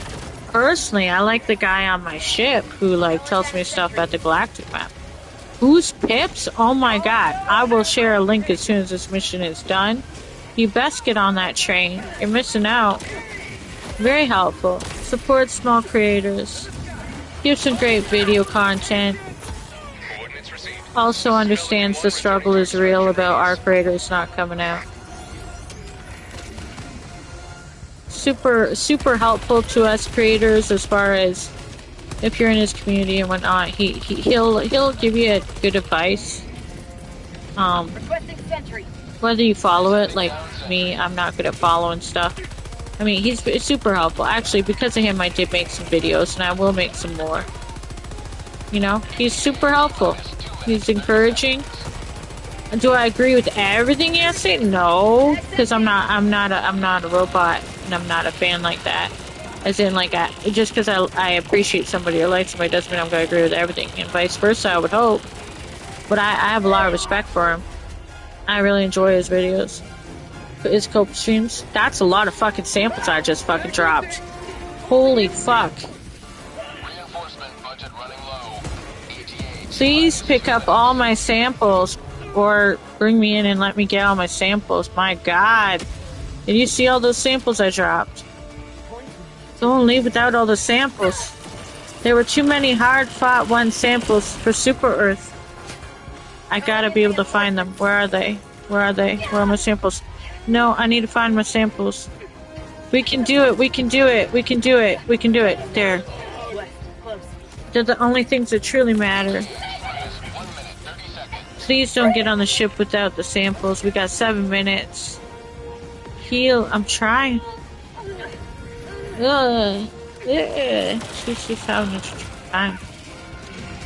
S3: Personally, I like the guy on my ship who, like, tells me stuff about the galactic map. Who's Pips? Oh my god. I will share a link as soon as this mission is done. You best get on that train. You're missing out. Very helpful. Support small creators. Give some great video content. Also understands the struggle is real about our creators not coming out. Super helpful to us creators as far as if you're in his community and whatnot. He'll give you good advice.
S6: Requesting sentry.
S3: Whether you follow it, like me, I'm not good at following stuff. I mean, he's super helpful. Actually, because of him, I did make some videos, and I will make some more. You know, he's super helpful. He's encouraging. Do I agree with everything he has to say? No, because I'm not a robot, and I'm not a fan like that. As in, like, just because I appreciate somebody or like somebody doesn't mean I'm going to agree with everything, and vice versa, I would hope. But I have a lot of respect for him. I really enjoy his videos. His cope streams. That's a lot of fucking samples I just fucking dropped. Holy fuck.
S10: Reinforcement budget running low.
S3: Please pick up all my samples or bring me in and let me get all my samples. My god. Did you see all those samples I dropped? Don't leave without all the samples. There were too many hard-fought won samples for Super Earth. I gotta be able to find them. Where are they? Where are they? Where are my samples? No, I need to find my samples. We can do it. We can do it. We can do it. We can do it. There.
S6: West, close.
S3: They're the only things that truly matter. Please don't get on the ship without the samples. We got 7 minutes. Heal. I'm trying. Ugh. Yeah. She's having a time.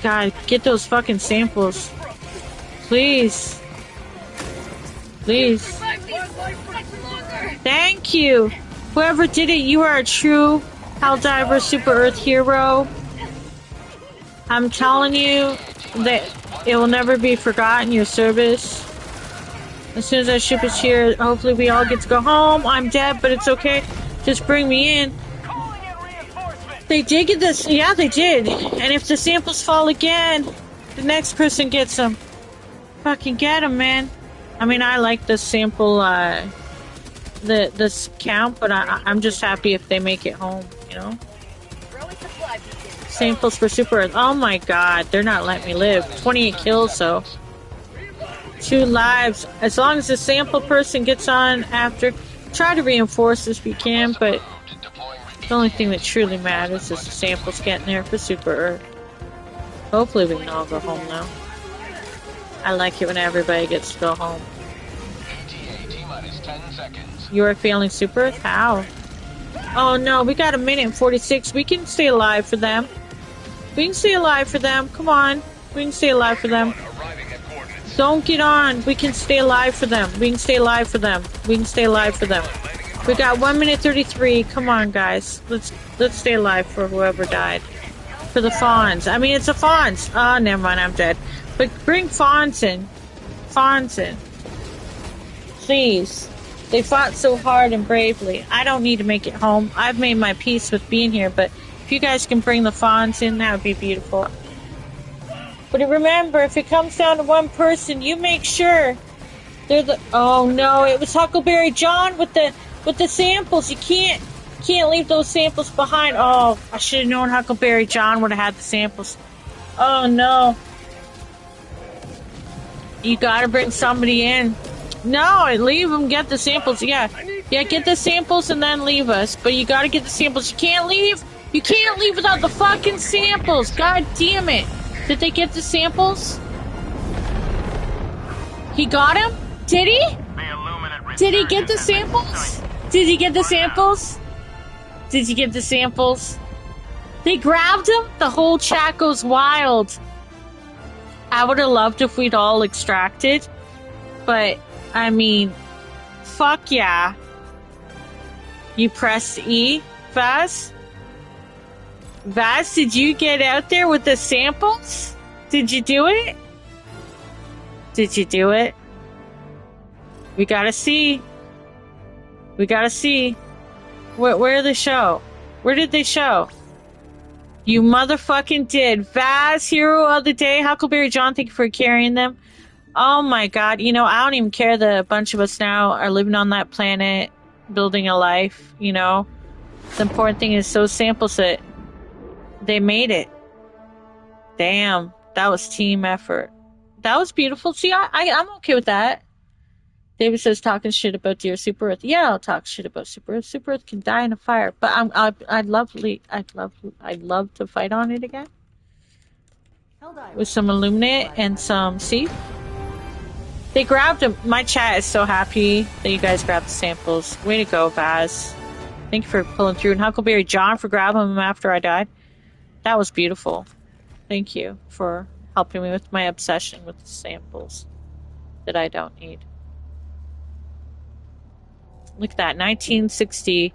S3: God, get those fucking samples. Please. Please. Thank you. Whoever did it, you are a true Helldiver Super Earth hero. I'm telling you that it will never be forgotten, your service. As soon as that ship is here, hopefully we all get to go home. I'm dead, but it's okay. Just bring me in. They did get this. Yeah, they did. And if the samples fall again, the next person gets them. Fucking get them, man. I mean, I like the sample, this count, but I'm just happy if they make it home, you know? Samples for Super Earth. Oh my god, they're not letting me live. 28 kills, so. 2 lives. As long as the sample person gets on after, try to reinforce if you can, but the only thing that truly matters is the samples getting there for Super Earth. Hopefully we can all go home now. I like it when everybody gets to go home. You are failing Super Earth? How? Oh no, we got 1 minute and 46. We can stay alive for them. We can stay alive for them. Come on. We can stay alive for them. Don't get on. We can stay alive for them. We can stay alive for them. We can stay alive for them. We got 1 minute 33. Come on, guys. Let's stay alive for whoever died. For the fawns. I mean, it's a fawns. Oh, never mind. I'm dead. But bring fawns in. Fawns in. Please. They fought so hard and bravely. I don't need to make it home. I've made my peace with being here, but if you guys can bring the fawns in, that would be beautiful. But remember, if it comes down to one person, you make sure they're the... Oh no, it was Huckleberry John with the samples. You can't leave those samples behind. Oh, I should have known Huckleberry John would have had the samples. Oh no. You gotta bring somebody in. No, leave them, get the samples. Yeah, get the samples and then leave us. But you gotta get the samples. You can't leave. You can't leave without the fucking samples. God damn it. Did they get the samples? He got him? Did he? Did he get the samples? Did he get the samples? Did you get the samples? They grabbed him? The whole chat goes wild. I would have loved if we'd all extracted. But... I mean, fuck yeah. You pressed E, Vaz? Vaz, did you get out there with the samples? Did you do it? Did you do it? We gotta see. We gotta see. Where did they show? Where did they show? You motherfucking did. Vaz, hero of the day. Huckleberry John, thank you for carrying them. Oh my god, you know, I don't even care that a bunch of us now are living on that planet, building a life, you know? The important thing is those samples that they made it. Damn, that was team effort. That was beautiful. See, I'm okay with that. David says talking shit about dear Super Earth. Yeah, I'll talk shit about Super Earth. Super Earth can die in a fire, but I'd love to fight on it again. With some Illuminate and some see. They grabbed him. My chat is so happy that you guys grabbed the samples. Way to go, Vaz. Thank you for pulling through. And Huckleberry John for grabbing him after I died. That was beautiful. Thank you for helping me with my obsession with the samples that I don't need. Look at that. 1960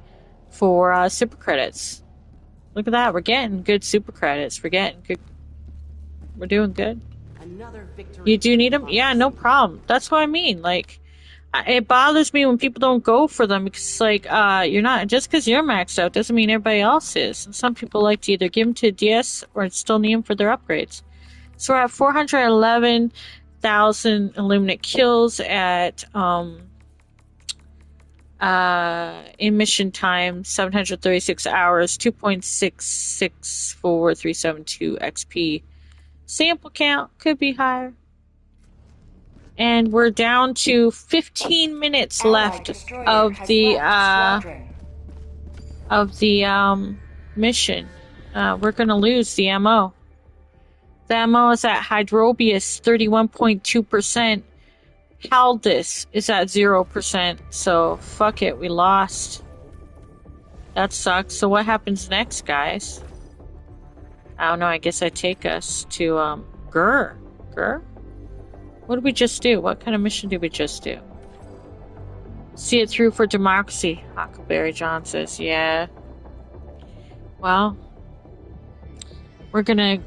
S3: for super credits. Look at that. We're getting good super credits. We're getting good. We're doing good.
S7: Another victory.
S3: You do need them? Yeah, no problem. That's what I mean. Like, it bothers me when people don't go for them because, like, you're not, just because you're maxed out doesn't mean everybody else is. And some people like to either give them to DS or still need them for their upgrades. So we're at 411,000 Illuminate kills at, in mission time, 736 hours, 2.664372 XP. Sample count could be higher. And we're down to 15 minutes left of the of the mission. We're gonna lose the ammo. The ammo is at Hydrobius 31.2%. Haldis is at 0%. So fuck it, we lost. That sucks. So what happens next, guys? I don't know. I guess I take us to Gur. Gur? What did we just do? What kind of mission did we just do? See it through for democracy, Huckleberry John says. Yeah. Well, we're gonna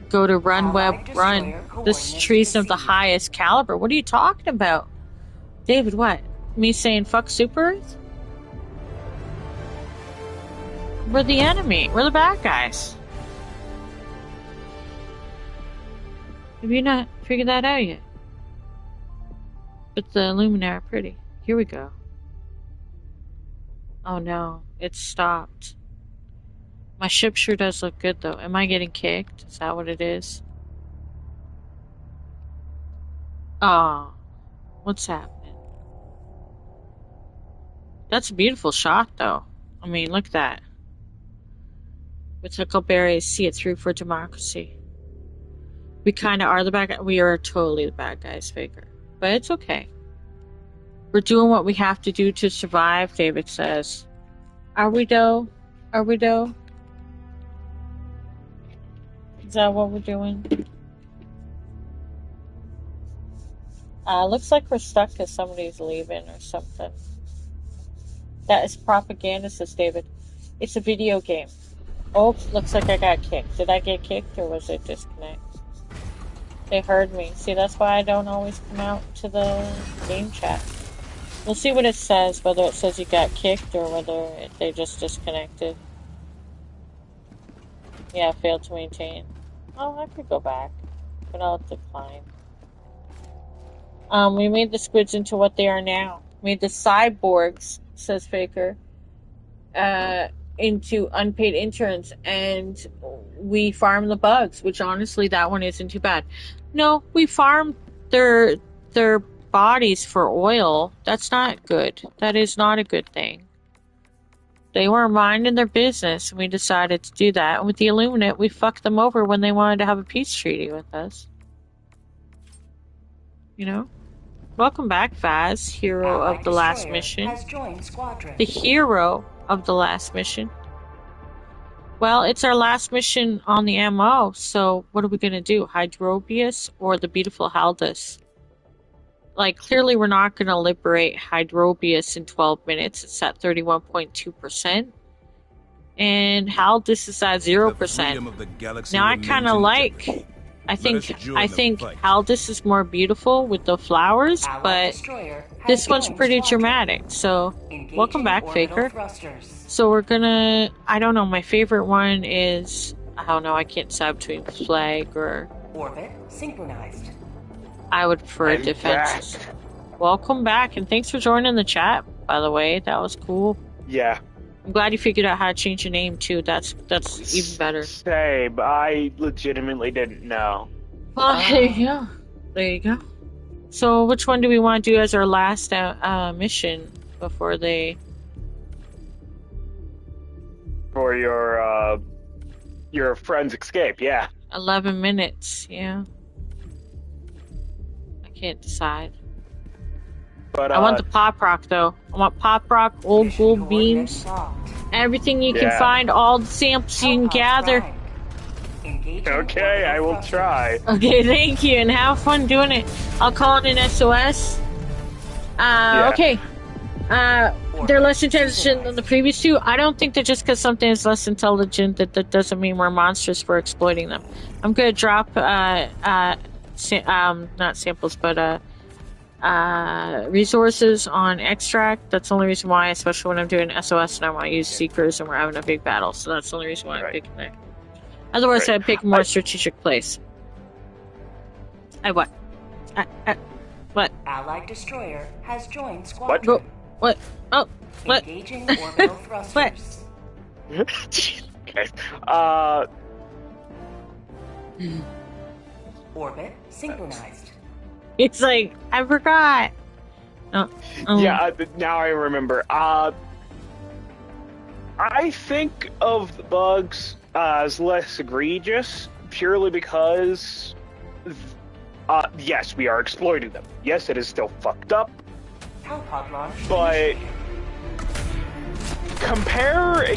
S3: go to Run Web Run. This is treason of the highest caliber. What are you talking about? David, what? Me saying fuck Super Earth? We're the enemy. We're the bad guys. Have you not figured that out yet? But the Illuminate are pretty. Here we go. Oh no, it's stopped. My ship sure does look good though. Am I getting kicked? Is that what it is? Oh, what's happening? That's a beautiful shot though. I mean, look at that. With Huckleberries, see it through for democracy. We kind of are the bad guys. We are totally the bad guys, Faker. But it's okay. We're doing what we have to do to survive, David says. Are we though? Are we though? Is that what we're doing? Looks like we're stuck because somebody's leaving or something. That is propaganda, says David. It's a video game. Oh, looks like I got kicked. Did I get kicked or was it disconnect? They heard me. See, that's why I don't always come out to the game chat. We'll see what it says, whether it says you got kicked or whether they just disconnected. Yeah, failed to maintain. Oh, I could go back, but I'll decline. We made the squids into what they are now. Made the cyborgs, says Faker, into unpaid interns, and we farm the bugs, which honestly, that one isn't too bad. No, we farm their bodies for oil. That's not good. That is not a good thing. They were minding their business, and we decided to do that. And with the Illuminate, we fucked them over when they wanted to have a peace treaty with us. You know? Welcome back, Vaz, hero of the last mission. The hero of the last mission. Well, it's our last mission on the MO, so what are we going to do? Hydrobius or the beautiful Haldis? Like, clearly we're not going to liberate Hydrobius in 12 minutes. It's at 31.2%. And Haldis is at 0%. Now, I kind of like... I think Haldis is more beautiful with the flowers, but this one's pretty dramatic. So, welcome back, Faker. So we're gonna... I don't know, my favorite one is... I don't know, I can't decide between flag or...
S4: Orbit synchronized.
S3: I would prefer defense. Welcome back, and thanks for joining the chat, by the way. That was cool.
S12: Yeah.
S3: I'm glad you figured out how to change your name, too. That's even better.
S12: Same. I legitimately didn't know.
S3: Well, there you go. There you go. So, which one do we want to do as our last mission before they...
S12: For your friend's escape, yeah.
S3: 11 minutes, yeah. I can't decide.
S12: But,
S3: I want the pop rock, though. I want pop rock, old gold beams, everything you can find, all the samples you can gather.
S12: Okay, I will try.
S3: Okay, thank you, and have fun doing it. I'll call it an SOS. Okay. They're less intelligent than the previous two. I don't think that just because something is less intelligent, that doesn't mean we're monsters for exploiting them. I'm gonna drop, not samples, but, resources on extract. That's the only reason why, especially when I'm doing SOS and I want to use seekers and we're having a big battle. So that's the only reason why I'm picking that. Otherwise, I'd pick a more strategic place. What? What?
S4: Allied destroyer has joined squadron.
S3: What? What? Oh, what?
S4: Engaging orbital thrusters.
S12: Okay.
S4: Orbit synchronized.
S3: It's like, I forgot.
S12: Yeah, now I remember. I think of the bugs as less egregious purely because, yes, we are exploiting them. Yes, it is still fucked up,
S4: Hellpod launch.
S12: but compare,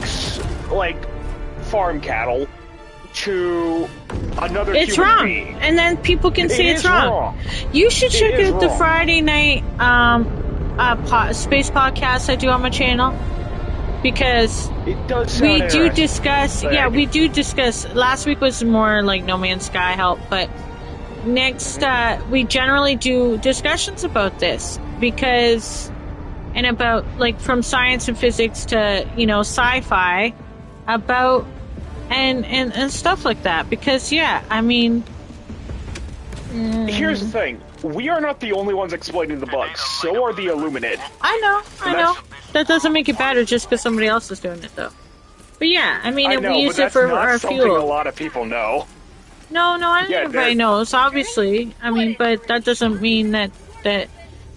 S12: farm cattle to another
S3: It's
S12: human
S3: wrong,
S12: being.
S3: and then people can say it's wrong. You should check out the Friday night space podcast I do on my channel, because
S12: it does
S3: we
S12: sound
S3: do
S12: interesting.
S3: discuss. Yeah, we do discuss. Last week was more like No Man's Sky help, but next we generally do discussions about this because, and about like from science and physics to sci-fi about. And stuff like that, because I mean,
S12: here's the thing: we are not the only ones exploiting the bugs. So are the Illuminate.
S3: I know. That doesn't make it better just because somebody else is doing it, though. But yeah, I mean, we use it for our fuel.
S12: A lot of people know.
S3: No, I think everybody knows, obviously. I mean, but that doesn't mean that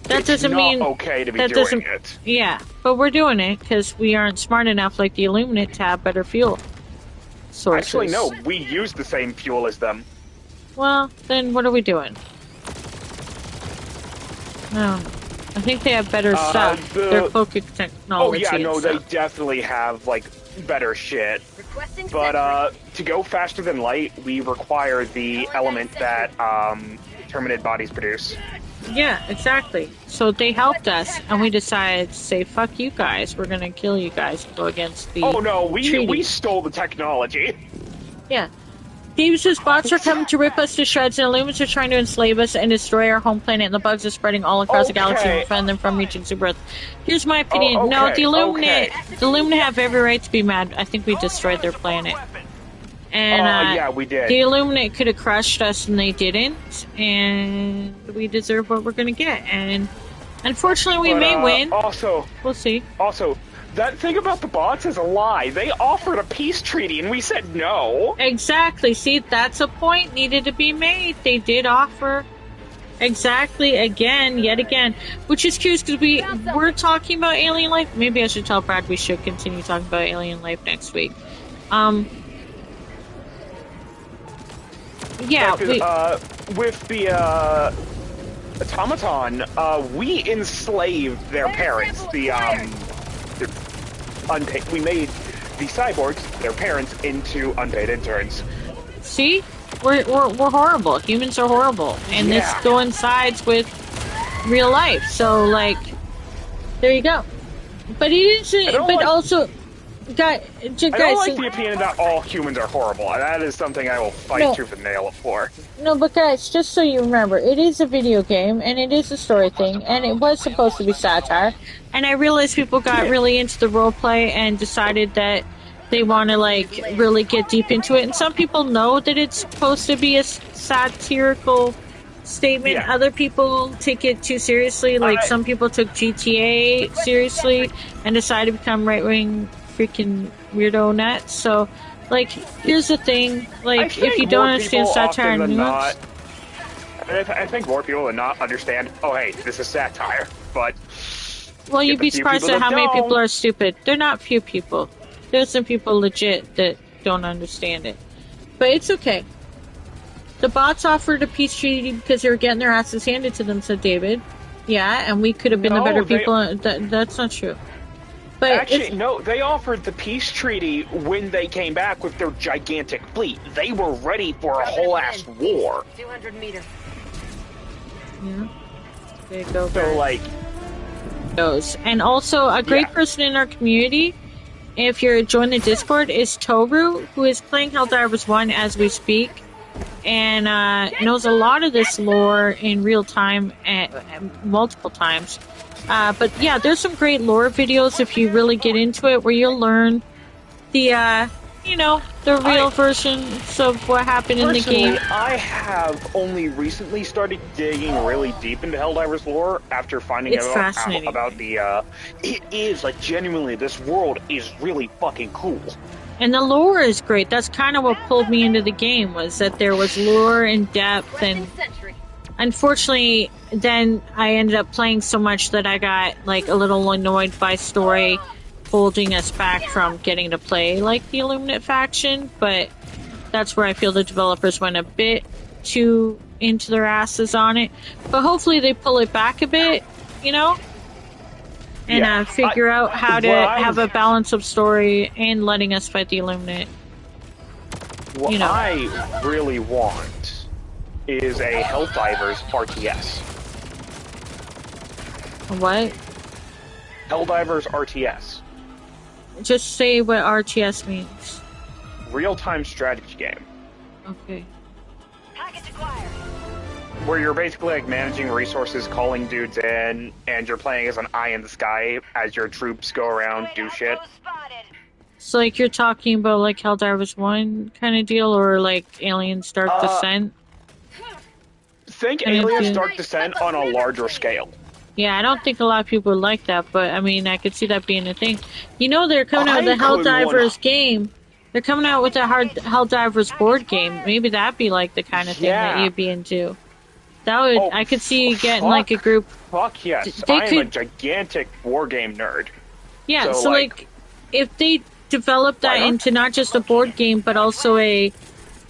S3: doesn't mean
S12: okay to be doing it.
S3: Yeah, but we're doing it because we aren't smart enough, like the Illuminate, to have better fuel sources.
S12: Actually, no, we use the same fuel as them.
S3: Well, then what are we doing? I don't know. I think they have better stuff. Their cloaking technology.
S12: Oh yeah, no, they
S3: stuff.
S12: definitely have better shit. But to go faster than light, we require the element that terminate bodies produce.
S3: Yeah, exactly. So they helped us, and we decided to say, "Fuck you guys! We're gonna kill you guys and go against the."
S12: Oh no,
S3: treaty.
S12: we stole the technology.
S3: Yeah. Thieves' bots are coming to rip us to shreds, and Illumines are trying to enslave us and destroy our home planet, and the bugs are spreading all across the galaxy and prevent them from reaching Super Earth. Here's my opinion. No, the Illuminate have every right to be mad. I think we destroyed their planet. And
S12: yeah, we did.
S3: The Illuminate could have crushed us, and they didn't, and we deserve what we're gonna get. And unfortunately, we may win.
S12: Also,
S3: we'll see.
S12: Also, that thing about the bots is a lie. They offered a peace treaty, and we said no.
S3: Exactly. See, that's a point needed to be made. They did offer. Exactly. Yet again. Which is curious, because we're talking about alien life. Maybe I should tell Brad we should continue talking about alien life next week. Yeah,
S12: with the automaton, we enslaved their parents. We made the cyborgs, their parents, into unpaid interns.
S3: See, we're horrible. Humans are horrible, and this coincides with real life. So, like, there you go. But it isn't. But also, guys,
S12: I don't like the opinion that all humans are horrible. That is something I will fight tooth and nail for.
S3: No, but guys, just so you remember, it is a video game, and it is a story thing, and it was supposed to be satire. And I realized people got really into the roleplay and decided that they want to, like, really get deep into it. And some people know that it's supposed to be a satirical statement.
S12: Yeah.
S3: Other people take it too seriously. Like, some people took GTA seriously and decided to become right-wing freaking weirdo nuts. So, like, here's the thing. Like, if you don't understand satire and nuance...
S12: I think more people would not understand, oh, hey, this is satire, but...
S3: Well, you'd be surprised at how many people are stupid. They're not few people. There's some people legit that don't understand it. But it's okay. The bots offered a peace treaty because they were getting their asses handed to them, said David. Yeah, and we could have been the better people. That's not true. But
S12: actually, no, they offered the peace treaty when they came back with their gigantic fleet. They were ready for a whole-ass war.
S6: 200 meters.
S3: Yeah. There you go.
S12: So, like...
S3: And also, a great person in our community, if you're joining the Discord, is Toru, who is playing Helldivers 1 as we speak, and knows a lot of this lore in real time, multiple times. But yeah, there's some great lore videos if you really get into it, where you'll learn the, the real versions of what happened in the game.
S12: I have only recently started digging really deep into Helldivers lore after finding out about the, it is, like, genuinely, this world is really fucking cool.
S3: And the lore is great. That's kind of what pulled me into the game, was that there was lore and depth, and unfortunately, then I ended up playing so much that I got, like, a little annoyed by story holding us back from getting to play like the Illuminate faction, but that's where I feel the developers went a bit too into their asses on it. But hopefully they pull it back a bit, you know? And figure out how to have a balance of story and letting us fight the Illuminate.
S12: What I really want is a Helldivers RTS.
S3: What?
S12: Helldivers RTS.
S3: Just say what RTS means.
S12: Real-time strategy game.
S3: Okay.
S11: Package acquired.
S12: Where you're basically like managing resources, calling dudes in, and you're playing as an eye in the sky as your troops go around, do shit.
S3: So like you're talking about like Helldivers 1 kind of deal, or like Aliens Dark Descent?
S12: Think Aliens Dark Descent on a larger scale.
S3: Yeah, I don't think a lot of people would like that, but I mean, I could see that being a thing. You know, they're coming out with a Helldivers game. They're coming out with a Helldivers board game. Maybe that'd be like the kind of thing that you'd be into. That would, I could see you getting like a group.
S12: Fuck yes, I'm a gigantic wargame nerd.
S3: Yeah, so like, if they develop that into not just a board game, but also a,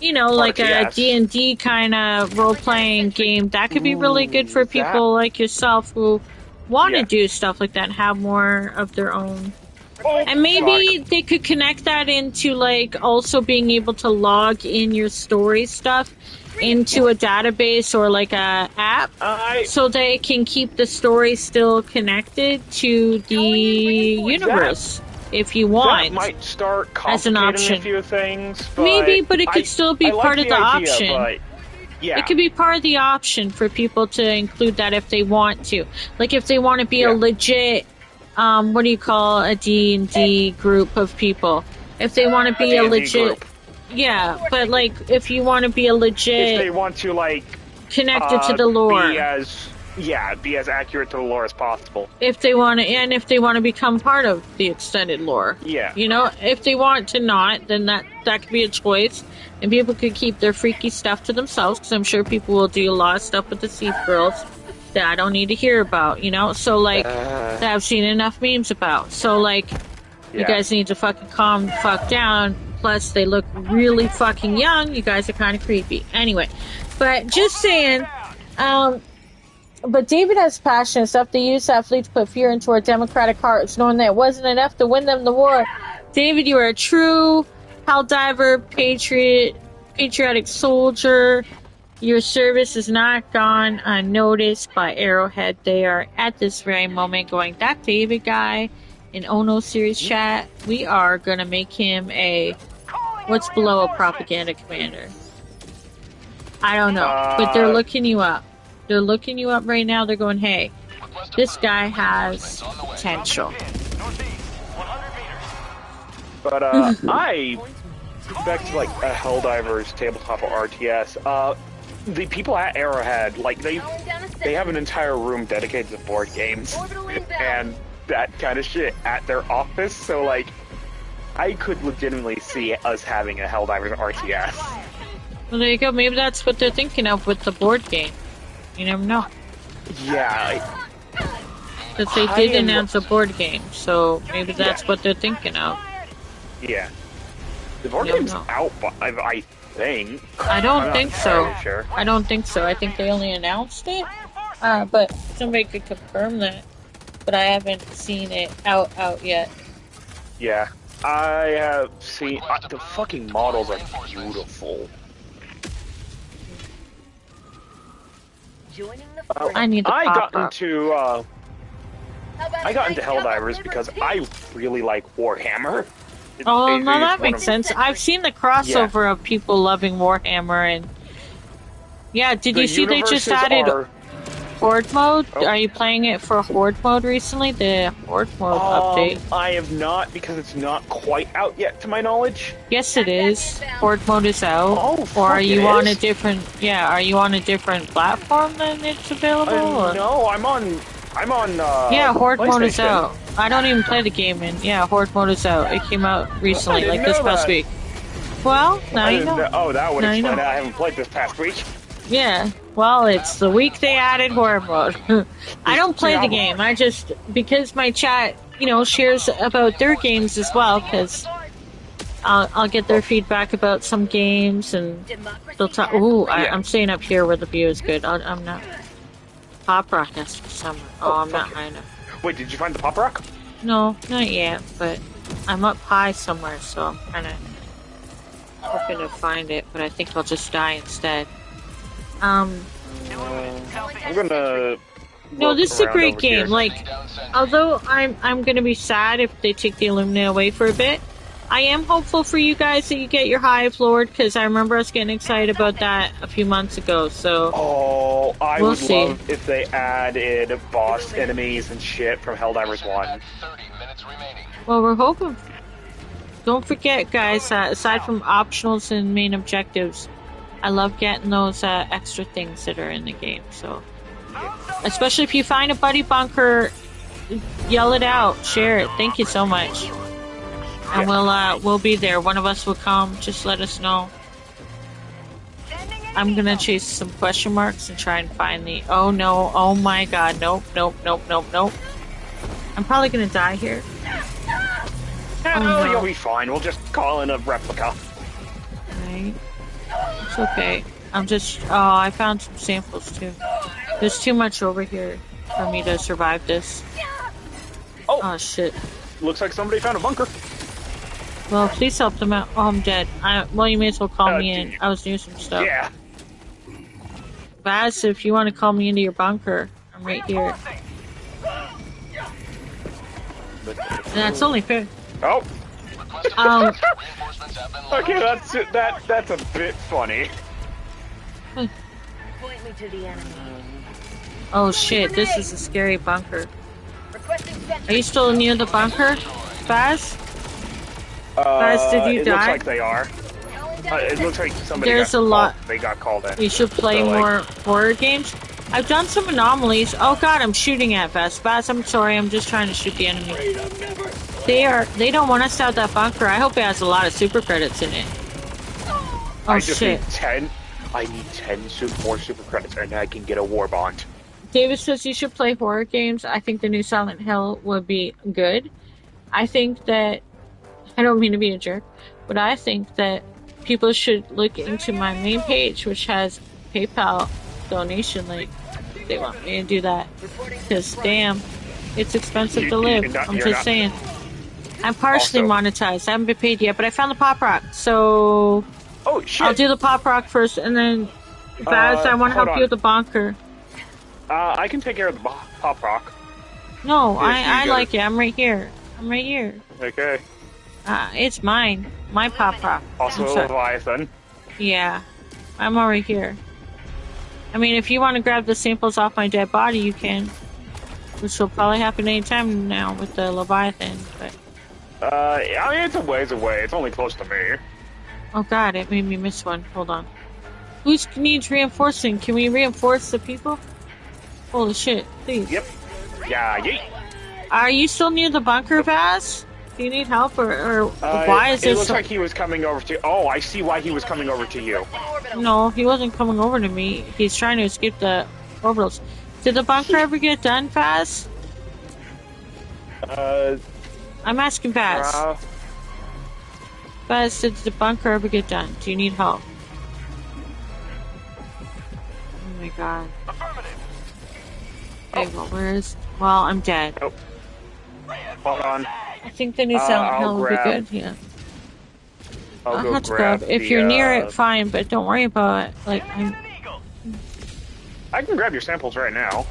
S3: you know, like a D&D kind of role-playing game, that could be really good for people like yourself who want to do stuff like that and have more of their own. And maybe they could connect that into like also being able to log in your story stuff into a database or like a app, so they can keep the story still connected to the universe. If you want,
S12: that might start
S3: as an option.
S12: A few things, but
S3: maybe, but it could still be part of the option.
S12: But,
S3: it could be part of the option for people to include that if they want to. Like if they want to be a legit, what do you call a D&D group of people? If they want to be a legit group. Yeah, but like if you want to be a legit,
S12: if they want to like
S3: connected to the lore,
S12: be as accurate to the lore as possible.
S3: If they want to, and if they want to become part of the extended lore, you know, if they want to not, then that could be a choice, and people could keep their freaky stuff to themselves. Because I'm sure people will do a lot of stuff with the Thief Girls that I don't need to hear about, you know. So like that I've seen enough memes about. So like, you guys need to fucking calm the fuck down. Plus, they look really fucking young. You guys are kind of creepy. Anyway, but just saying, but David has passion and stuff. They use that fleet to put fear into our democratic hearts, knowing that it wasn't enough to win them the war. David, you are a true Helldiver, patriotic soldier. Your service is not gone unnoticed by Arrowhead. They are at this very moment going, that David guy in Ono series chat, we are gonna make him a what's below a propaganda commander. I don't know, but they're looking you up. They're looking you up right now. They're going, hey, this guy has potential.
S12: But back to like a Helldivers tabletop or RTS. The people at Arrowhead, like they have an entire room dedicated to board games and that kind of shit at their office. So like, I could legitimately see us having a Helldivers RTS.
S3: Well, there you go. Maybe that's what they're thinking of with the board game. You never know.
S12: Yeah.
S3: Because they did announce a board game, so maybe that's what they're thinking of.
S12: Yeah. The board game's out, I think.
S3: I don't think so.
S12: Sure.
S3: I don't think so. I think they only announced it. But somebody could confirm that. But I haven't seen it out yet.
S12: Yeah. I have seen... the fucking models are beautiful.
S3: I need to pop
S12: got into Helldivers because I really like Warhammer.
S3: No, that makes sense. I've seen the crossover of people loving Warhammer, and did you see they just added Horde mode? Are you playing it for Horde mode recently? The Horde mode update?
S12: I have not, because it's not quite out yet, to my knowledge.
S3: Yes, it is. Horde mode is out. Or are you on a different? Yeah, are you on a different platform than it's available?
S12: No, I'm on.
S3: Yeah, Horde mode is out. I don't even play the game, and Horde mode is out. It came out recently, like this past week. Well, now you know.
S12: That would explain that I haven't played this past week.
S3: Yeah, well, it's the week they added Horde mode. I don't play the game. I just, because my chat shares about their games as well, because I'll get their feedback about some games, and they'll talk. Ooh, I'm staying up here where the view is good. I'm not. Pop rock has to be somewhere. Oh, I'm not high enough.
S12: Wait, did you find the pop rock?
S3: No, not yet, but I'm up high somewhere, so I'm kind of hoping to find it, but I think I'll just die instead.
S12: I'm gonna.
S3: No, this is a great game. Like, although I'm gonna be sad if they take the Illuminate away for a bit, I am hopeful for you guys that you get your Hive Lord, because I remember us getting excited about that a few months ago. So,
S12: I
S3: we'll
S12: would
S3: see.
S12: love if they added boss enemies and shit from Helldivers 1.
S3: Well, we're hoping. Don't forget, guys. Aside from optionals and main objectives, I love getting those extra things that are in the game. So, especially if you find a buddy bunker, yell it out, share it. Thank you so much. And we'll be there. One of us will come. Just let us know. I'm gonna chase some question marks and try and find the. Oh no! Oh my God! Nope! Nope! Nope! Nope! Nope! I'm probably gonna die here.
S12: Oh, no. You'll be fine. We'll just call in a replica.
S3: Right. It's okay. I'm just. Oh, I found some samples too. There's too much over here for me to survive this. Oh shit!
S12: Looks like somebody found a bunker.
S3: Well, please help them out. Oh, I'm dead. Well, you may as well call me in. I was doing some stuff.
S12: Yeah.
S3: Baz, if you want to call me into your bunker, I'm right here. That's only fair.
S12: Oh.
S3: Okay,
S12: that's a bit funny.
S6: Point me to the enemy.
S3: Oh shit! This is a scary bunker. Are you still near the bunker, Baz? Baz, did you die?
S12: It looks like they are. It looks like somebody they got called in.
S3: You should play more horror games. I've done some anomalies. Oh god, I'm shooting at Baz. Baz, I'm sorry, I'm just trying to shoot the enemy. They don't want us out that bunker. I hope it has a lot of super credits in it. Oh
S12: I just
S3: shit.
S12: need 10. I need 10 more super credits and I can get a war bond.
S3: David says you should play horror games. I think the new Silent Hill would be good. I think that I don't mean to be a jerk, but I think that people should look into my main page, which has PayPal donation link. They want me to do that. Because, damn, it's expensive to live. I'm just saying. I'm partially monetized. I haven't been paid yet, but I found the pop rock. So, I'll do the pop rock first, and then, Baz, I want to help you with the bunker.
S12: I can take care of the pop rock.
S3: No, I like it. I'm right here.
S12: Okay.
S3: It's mine. My pop rock.
S12: Also a Leviathan.
S3: Yeah. I'm already here. I mean, if you want to grab the samples off my dead body, you can. Which will probably happen anytime now with the Leviathan, but...
S12: I mean, it's a ways away. It's only close to me.
S3: Oh god, it made me miss one. Hold on. Who needs reinforcing? Can we reinforce the people? Holy shit, please.
S12: Yep. Yeah, yeet.
S3: Are you still near the bunker, Vaz? Do you need help, or why is
S12: it looks like he was coming over to... Oh, I see why he was coming over to you.
S3: No, he wasn't coming over to me. He's trying to escape the orbitals. Did the bunker ever get done, Vaz? I'm asking Vaz. Vaz, did the bunker ever get done? Do you need help? Oh my god. Okay, well, where's... Well, I'm dead.
S12: Oh. Hold on.
S3: I think the new Silent Hill would be good, yeah.
S12: I'll
S3: have to grab. If you're near it, fine, but don't worry about it. Like,
S12: I can grab your samples right now.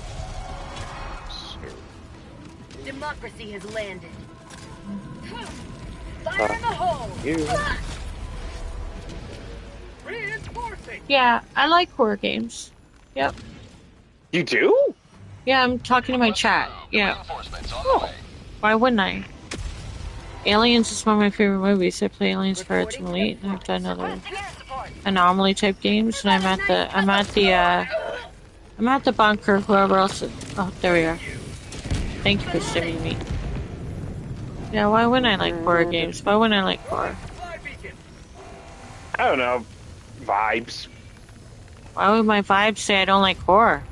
S6: Democracy has landed. Fire in the hole!
S3: Yeah, I like horror games. Yep.
S12: You do?
S3: Yeah, I'm talking to my chat. Yeah. Oh. Why wouldn't I? Aliens is one of my favorite movies. I play Aliens for Elite, and I've done other anomaly type games. And I'm at the bunker. Whoever else is... Oh, there we are. Thank you for saving me. Yeah, why wouldn't I like horror games? Why wouldn't I like horror?
S12: I don't know. Vibes.
S3: Why would my vibes say I don't like horror?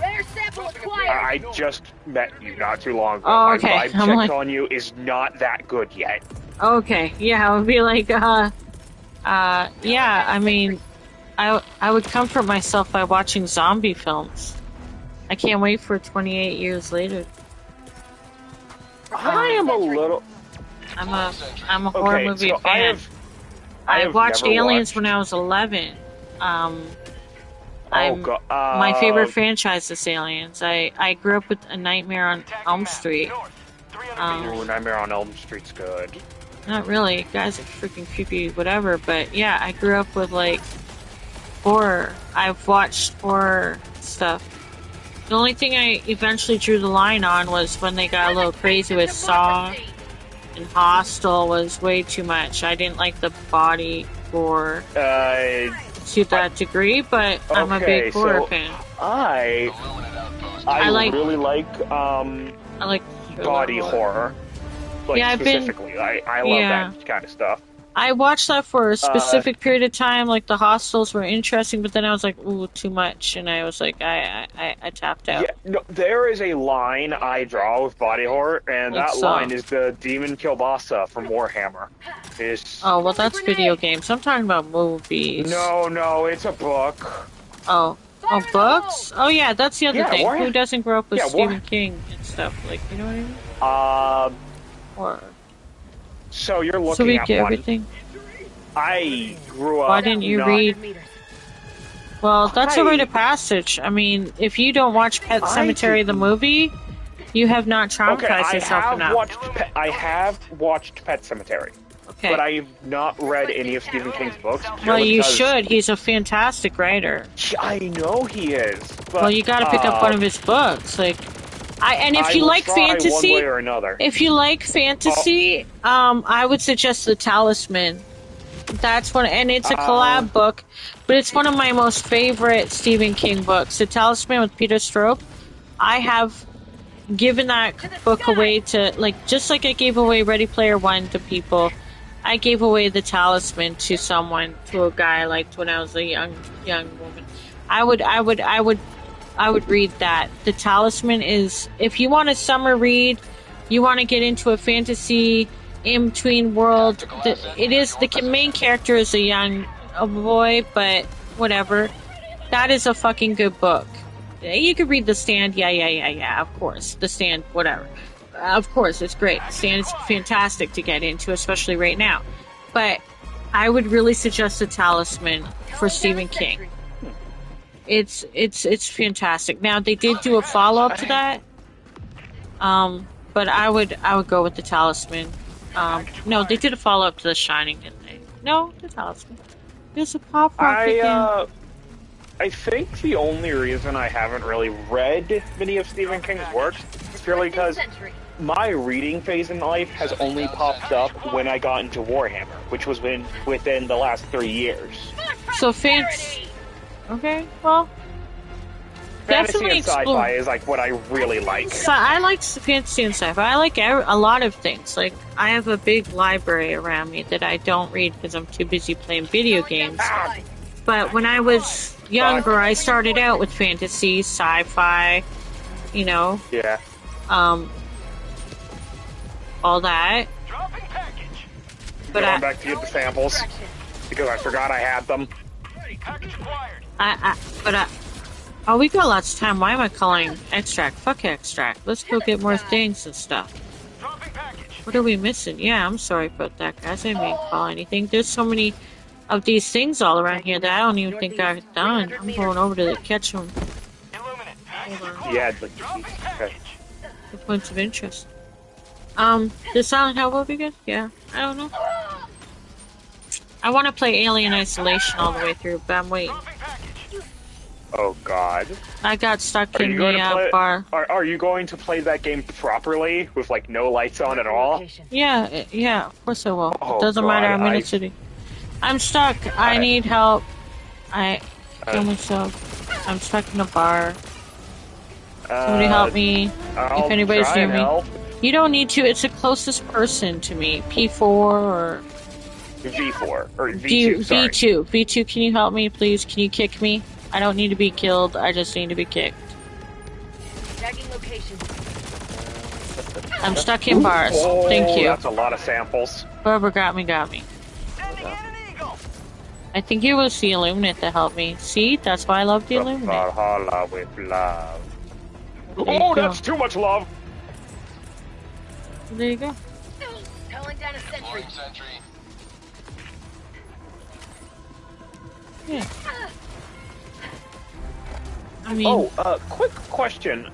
S6: Rare sample acquired.
S12: I just met you not too long ago.
S3: Oh, okay.
S12: My vibe check on you is not that good yet.
S3: Okay, yeah, I would be like, yeah, I mean, I would comfort myself by watching zombie films. I can't wait for 28 years later.
S12: I am a little...
S3: I'm a horror movie
S12: so
S3: fan. I watched Aliens when I was 11. My favorite franchise is Aliens. I grew up with A Nightmare on Elm Street.
S12: Nightmare on Elm Street's good.
S3: Not really. Guys are freaking creepy, whatever. But yeah, I grew up with like horror. I've watched horror stuff. The only thing I eventually drew the line on was when they got a little crazy with Saw and Hostel was way too much. I didn't like the body gore to that degree, but I'm a big horror fan.
S12: I really like
S3: I like
S12: body horror. Like,
S3: yeah,
S12: specifically. I love that kind of stuff.
S3: I watched that for a specific period of time. Like, the Hostels were interesting, but then I was like, ooh, too much. And I was like, I tapped out.
S12: Yeah, no, there is a line I draw with body horror, and that line is the Demon Kielbasa from Warhammer.
S3: Oh, well, that's video games. I'm talking about movies.
S12: No, it's a book.
S3: Oh, books? Oh, yeah, that's the other thing.
S12: Warhammer.
S3: Who doesn't grow up with Stephen King and stuff? Like, you know what I mean? Or...
S12: So you're looking
S3: so we
S12: at
S3: get
S12: one.
S3: Everything?
S12: I grew up.
S3: Why didn't you read? Well, that's a rite of passage. I mean, if you don't watch Pet Sematary the movie, you have not traumatized yourself enough.
S12: I have watched Pet Sematary.
S3: Okay.
S12: But I've not read any of Stephen King's books.
S3: Well, you should. He's a fantastic writer.
S12: I know he is. But,
S3: well, you got to pick up one of his books, like. If you like fantasy,
S12: one way or another.
S3: If you like fantasy, I would suggest The Talisman. That's one, and it's a collab book, but it's one of my most favorite Stephen King books. The Talisman with Peter Straub. I have given that book away to, like, just like I gave away Ready Player One to people. I gave away The Talisman to someone, to a guy I liked when I was a young woman. I would read that. The Talisman is, if you want a summer read, you want to get into a fantasy in-between world, the main character is a boy, but whatever. That is a fucking good book. You could read The Stand, yeah, of course. The Stand, whatever. Of course, it's great. The Stand is fantastic to get into, especially right now. But I would really suggest The Talisman for Stephen King. It's fantastic. Now they did do a follow up to that, but I would go with The Talisman. No, they did a follow up to The Shining, didn't they? No, The Talisman. There's a pop rock again.
S12: I think the only reason I haven't really read many of Stephen King's works is purely because my reading phase in life has only popped up when I got into Warhammer, which was within the last 3 years.
S3: So okay, well,
S12: fantasy and sci-fi is like what I really like.
S3: So I like fantasy and sci-fi. I like a lot of things. Like, I have a big library around me that I don't read because I'm too busy playing video games. But when I was younger, I started out with fantasy, sci-fi, you know.
S12: Yeah.
S3: All that.
S12: But going back to get the samples because I forgot I had them.
S3: Oh, we got lots of time. Why am I calling extract? Fuck extract. Let's go get more things and stuff. What are we missing? Yeah, I'm sorry about that, guys. I didn't mean to call anything. There's so many of these things all around here that I don't even think I've done. I'm going over to catch them.
S12: Yeah, okay.
S3: The points of interest. The Silent Hill will be good? Yeah, I don't know. I want to play Alien Isolation all the way through, but I'm waiting.
S12: Oh God!
S3: I got stuck in the bar.
S12: Are you going to play that game properly with like no lights on at all?
S3: Yeah, of course I will. It doesn't matter. I'm in a city. I'm stuck. I need help. I kill myself. I'm stuck in a bar. Somebody help me. If anybody's near me. You don't need to. It's the closest person to me. P4 or
S12: V4 or V2. Sorry.
S3: V2. Can you help me, please? Can you kick me? I don't need to be killed. I just need to be kicked.
S6: Tagging location.
S3: I'm stuck in bars.
S12: Oh,
S3: Thank you.
S12: That's a lot of samples.
S3: Whoever got me, got me. I think it was the Illuminate that helped me. See? That's why I love the Illuminate.
S12: Valhalla with love.
S3: There
S12: Oh, that's too much love.
S3: There you go.
S6: Calling down a sentry.
S3: Yeah. I mean...
S12: Oh, quick question.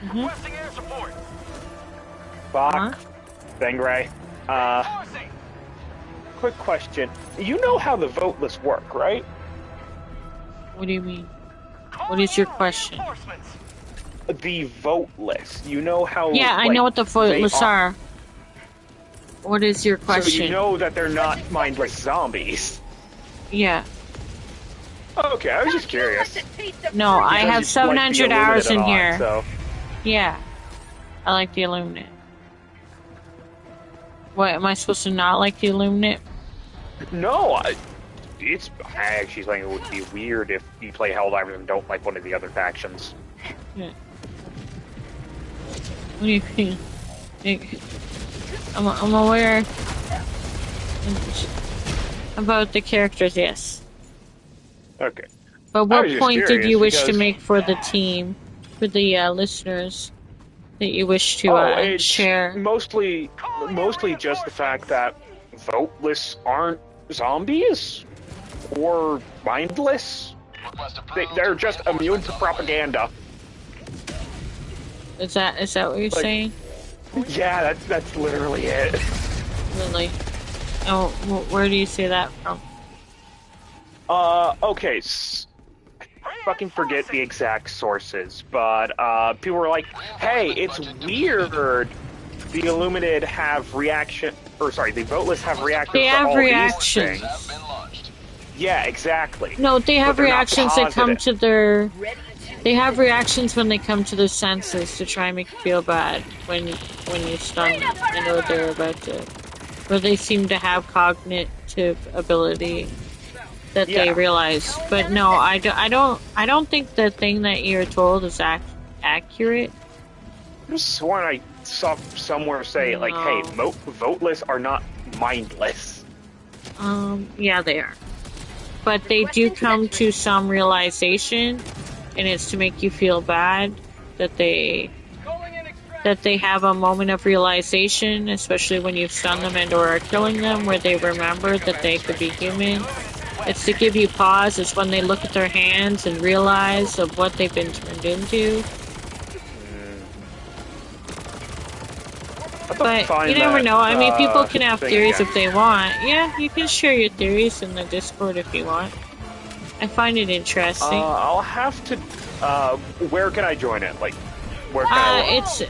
S8: Requesting air support.
S12: Bach, Bengray, quick question. You know how the voteless work, right?
S3: What do you mean? What is your question?
S12: The voteless. You know how...
S3: Yeah, I know what the voteless are. What is your question?
S12: So you know that they're not mindless zombies.
S3: Yeah.
S12: Okay, I was just curious.
S3: No, I have 700 hours in here.
S12: So.
S3: Yeah. I like the Illuminate. What, am I supposed to not like the Illuminate?
S12: No, I actually think it would be weird if you play Helldivers and don't like one of the other factions.
S3: Yeah. What do you mean? I'm aware about the characters, yes.
S12: Okay.
S3: But what point did you wish to make for the team, for the listeners, that you wish to share?
S12: Mostly just the fact that voteless aren't zombies or mindless. They're just immune to propaganda.
S3: Is that what you're saying?
S12: Yeah, that's literally it.
S3: Really? Oh, where do you say that from?
S12: Okay. I fucking forget the exact sources, but people were like, "Hey, it's weird. The Illuminate have reaction, or sorry, the voteless have reactions.
S3: They have
S12: all
S3: reactions.
S12: These things." Yeah, exactly.
S3: No, they have reactions that come to their. They have reactions when they come to their senses to try and make you feel bad when you stun them. I know they're about to, or they seem to have cognitive ability that they realize. But no, I don't think the thing that you're told is accurate.
S12: I just sworn I saw somewhere say like, "Hey, voteless are not mindless."
S3: Yeah, they are, but they do come to some realization. And it's to make you feel bad that they have a moment of realization, especially when you've stunned them and or are killing them, where they remember that they could be human. It's to give you pause. It's when they look at their hands and realize of what they've been turned into. But you never know. I mean, people can have theories if they want. Yeah, you can share your theories in the Discord if you want. I find it interesting.
S12: I'll have to. Where can I join it? Like, where can I?
S3: It's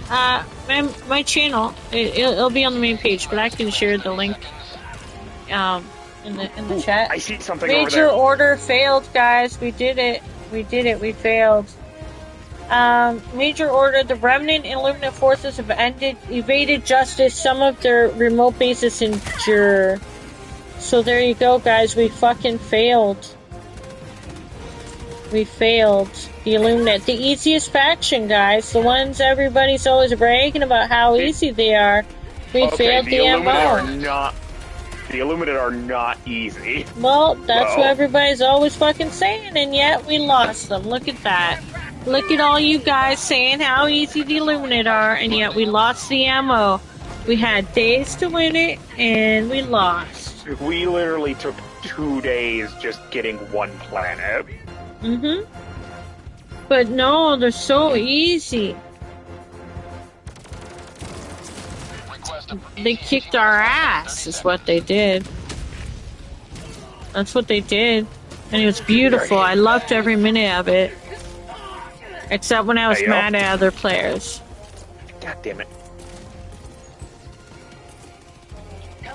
S3: my channel. It'll be on the main page, but I can share the link. In the chat.
S12: I see something over
S3: Major
S12: there.
S3: order failed, guys. We did it. We failed. Major order. The remnant and Illuminate forces have evaded justice. Some of their remote bases endure. So there you go, guys. We fucking failed. We failed. The Illuminate. The easiest faction, guys. The ones everybody's always bragging about how easy they are. We failed the MO.
S12: The Illuminate are not easy.
S3: Well, that's what everybody's always fucking saying, and yet we lost them. Look at that. Look at all you guys saying how easy the Illuminate are, and yet we lost the MO. We had days to win it, and we lost.
S12: We literally took 2 days just getting one planet.
S3: Mm-hmm. But no, they're so easy. They kicked our ass, is what they did. That's what they did. And it was beautiful. I loved every minute of it. Except when I was mad at other players.
S12: God damn it.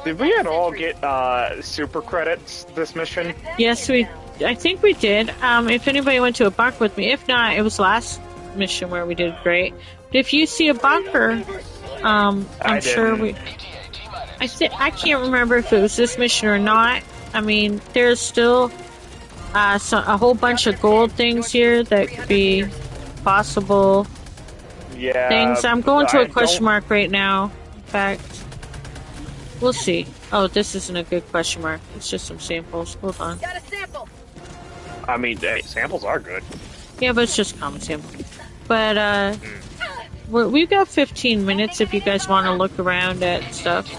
S12: Did we at all get super credits this mission?
S3: Yes, I think we did. If anybody went to a bunker with me. If not, it was last mission where we did great. But if you see a bunker, I'm sure we... I can't remember if it was this mission or not. I mean, there's still a whole bunch of gold things here that could be possible
S12: Yeah.
S3: things. I'm going to a question mark right now. In fact, we'll see. Oh, this isn't a good question mark. It's just some samples. Hold on.
S6: Got a sample.
S12: I mean, hey, samples are good.
S3: Yeah, but it's just common sample. But we've got 15 minutes if you guys want to look around at stuff.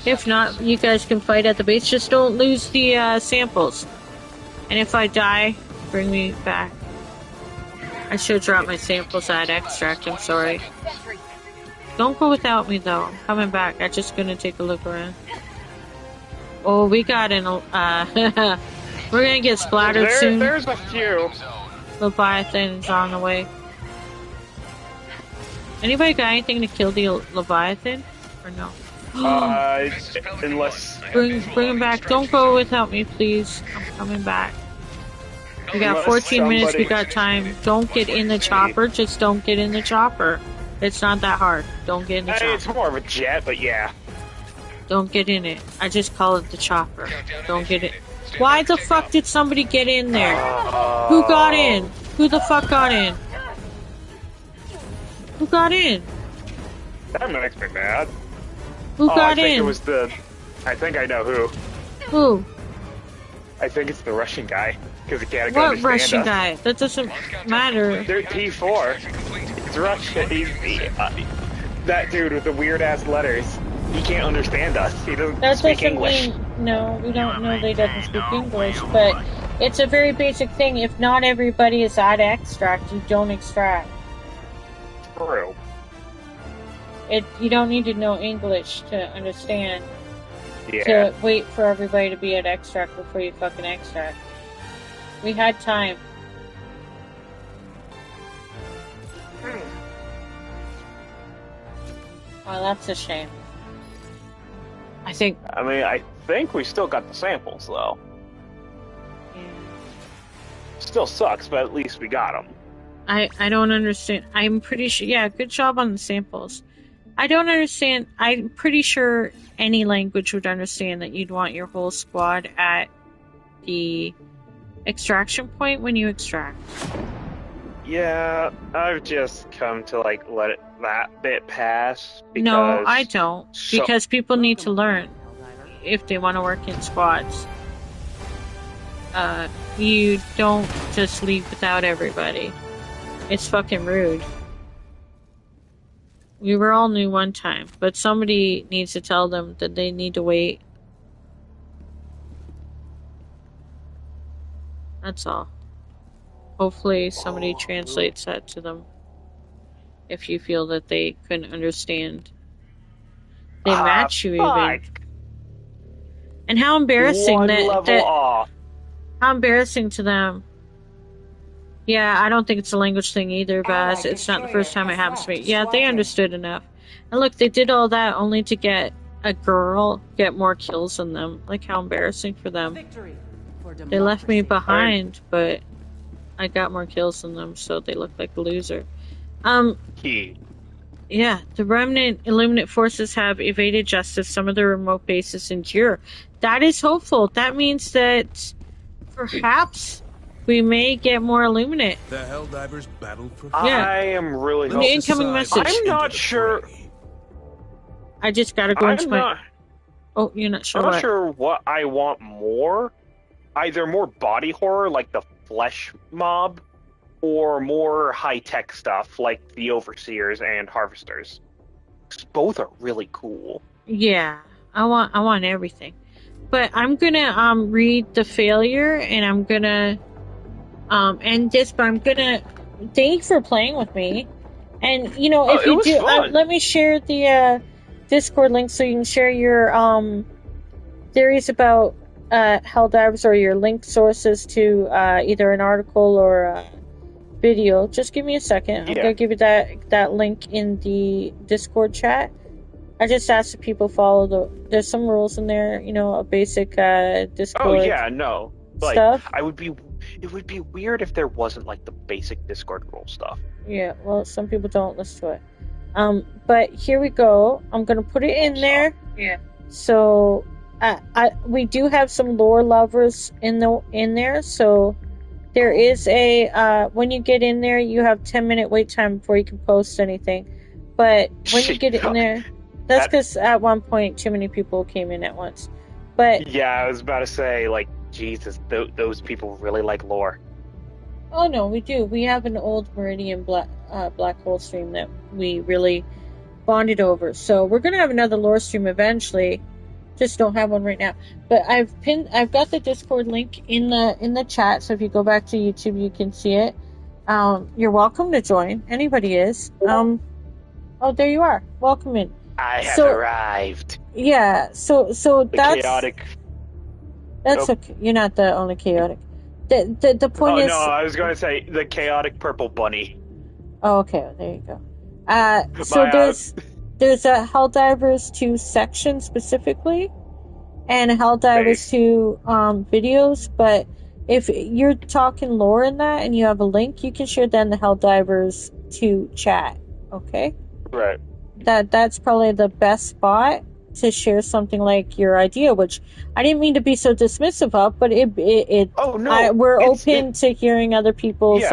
S3: If not, you guys can fight at the base. Just don't lose the samples. And if I die, bring me back. I should drop my samples at extract. I'm sorry. Don't go without me though. I'm coming back. I'm just gonna take a look around. Oh, we got an. We're gonna get splattered soon.
S12: There's a few.
S3: Leviathan's on the way. Anybody got anything to kill the Leviathan? Or no?
S12: Unless...
S3: Bring him back. Don't go without me, please. I'm coming back. We got 14 minutes. We got time. Don't get in the chopper. Just don't get in the chopper. It's not that hard. Don't get in the chopper.
S12: It's more of a jet, but yeah.
S3: Don't get in it. I just call it the chopper. Don't get it. Why the fuck did somebody get in there? Who got in? Who the fuck got in? Who got in?
S12: That makes me mad.
S3: Who got in?
S12: I think it was the... I think I know who.
S3: Who?
S12: I think it's the Russian guy. Because he can't understand us.
S3: What Russian guy? That doesn't matter.
S12: They're P4. He's Russian. That dude with the weird-ass letters. He can't understand us. He doesn't speak English.
S3: No, we don't know they doesn't speak English, but it's a very basic thing. If not everybody is at extract, you don't extract.
S12: True.
S3: You don't need to know English to understand.
S12: Yeah.
S3: To wait for everybody to be at extract before you fucking extract. We had time. Well, that's a shame. I
S12: think we still got the samples, though.
S3: Yeah.
S12: Still sucks, but at least we got them.
S3: I don't understand. I'm pretty sure... Yeah, good job on the samples. I don't understand. I'm pretty sure any language would understand that you'd want your whole squad at the extraction point when you extract.
S12: Yeah, I've just come to, let that bit pass.
S3: No, I don't. Because people need to learn if they want to work in squads. You don't just leave without everybody. It's fucking rude. We were all new one time, but somebody needs to tell them that they need to wait. That's all. Hopefully somebody translates that to them. If you feel that they couldn't understand. They match you even. And how embarrassing how embarrassing to them. Yeah, I don't think it's a language thing either, Baz. It's not the first time it happens to me. Yeah, they understood enough. And look, they did all that only to get a girl get more kills than them. Like, how embarrassing for them. They left me behind, but I got more kills than them, so they look like a loser. Yeah, the remnant Illuminate forces have evaded justice. Some of the remote bases endure. That is hopeful. That means that perhaps we may get more Illuminate.
S9: The Helldivers battle for...
S3: Yeah.
S12: I am really...
S3: The incoming message.
S12: I'm not sure...
S3: I just gotta go into my... Oh, you're not sure
S12: I'm not sure what I want more. Either more body horror, like the Flesh Mob, or more high-tech stuff, like the Overseers and Harvesters. Both are really cool. Yeah,
S3: I want everything. But I'm gonna read the failure, and I'm gonna end this, but I'm gonna thank you for playing with me. And if you do, let me share the Discord link so you can share your theories about Helldivers or your link sources to either an article or a video. Just give me a second. I'm gonna give you that link in the Discord chat. I just asked that people follow there's some rules in there, a basic Discord.
S12: Oh yeah, no.
S3: Stuff.
S12: It would be weird if there wasn't the basic Discord rule stuff.
S3: Yeah, well, some people don't listen to it. But here we go. I'm gonna put it in there. Yeah. So we do have some lore lovers in there, so There is a, when you get in there, you have 10-minute wait time before you can post anything. But when you get in there, that's because at one point too many people came in at once. But
S12: yeah, I was about to say, like, Jesus, those people really like lore.
S3: Oh no, we do. We have an old Meridian black hole stream that we really bonded over. So we're gonna have another lore stream eventually. Just don't have one right now. But I've got the Discord link in the chat. So if you go back to YouTube, you can see it. You're welcome to join. Anybody is. Oh, there you are. Welcome in.
S12: I have arrived.
S3: Yeah. So that's
S12: chaotic.
S3: That's okay. You're not the only chaotic. The point is...
S12: no, I was going to say the chaotic purple bunny.
S3: Oh, okay. There you go. So there's a Helldivers 2 section specifically, and Helldivers 2 videos, but if you're talking lore in that and you have a link, you can share that in the Helldivers 2 chat, okay?
S12: Right.
S3: That's probably the best spot to share something like your idea, which I didn't mean to be so dismissive of, but we're open to hearing other people's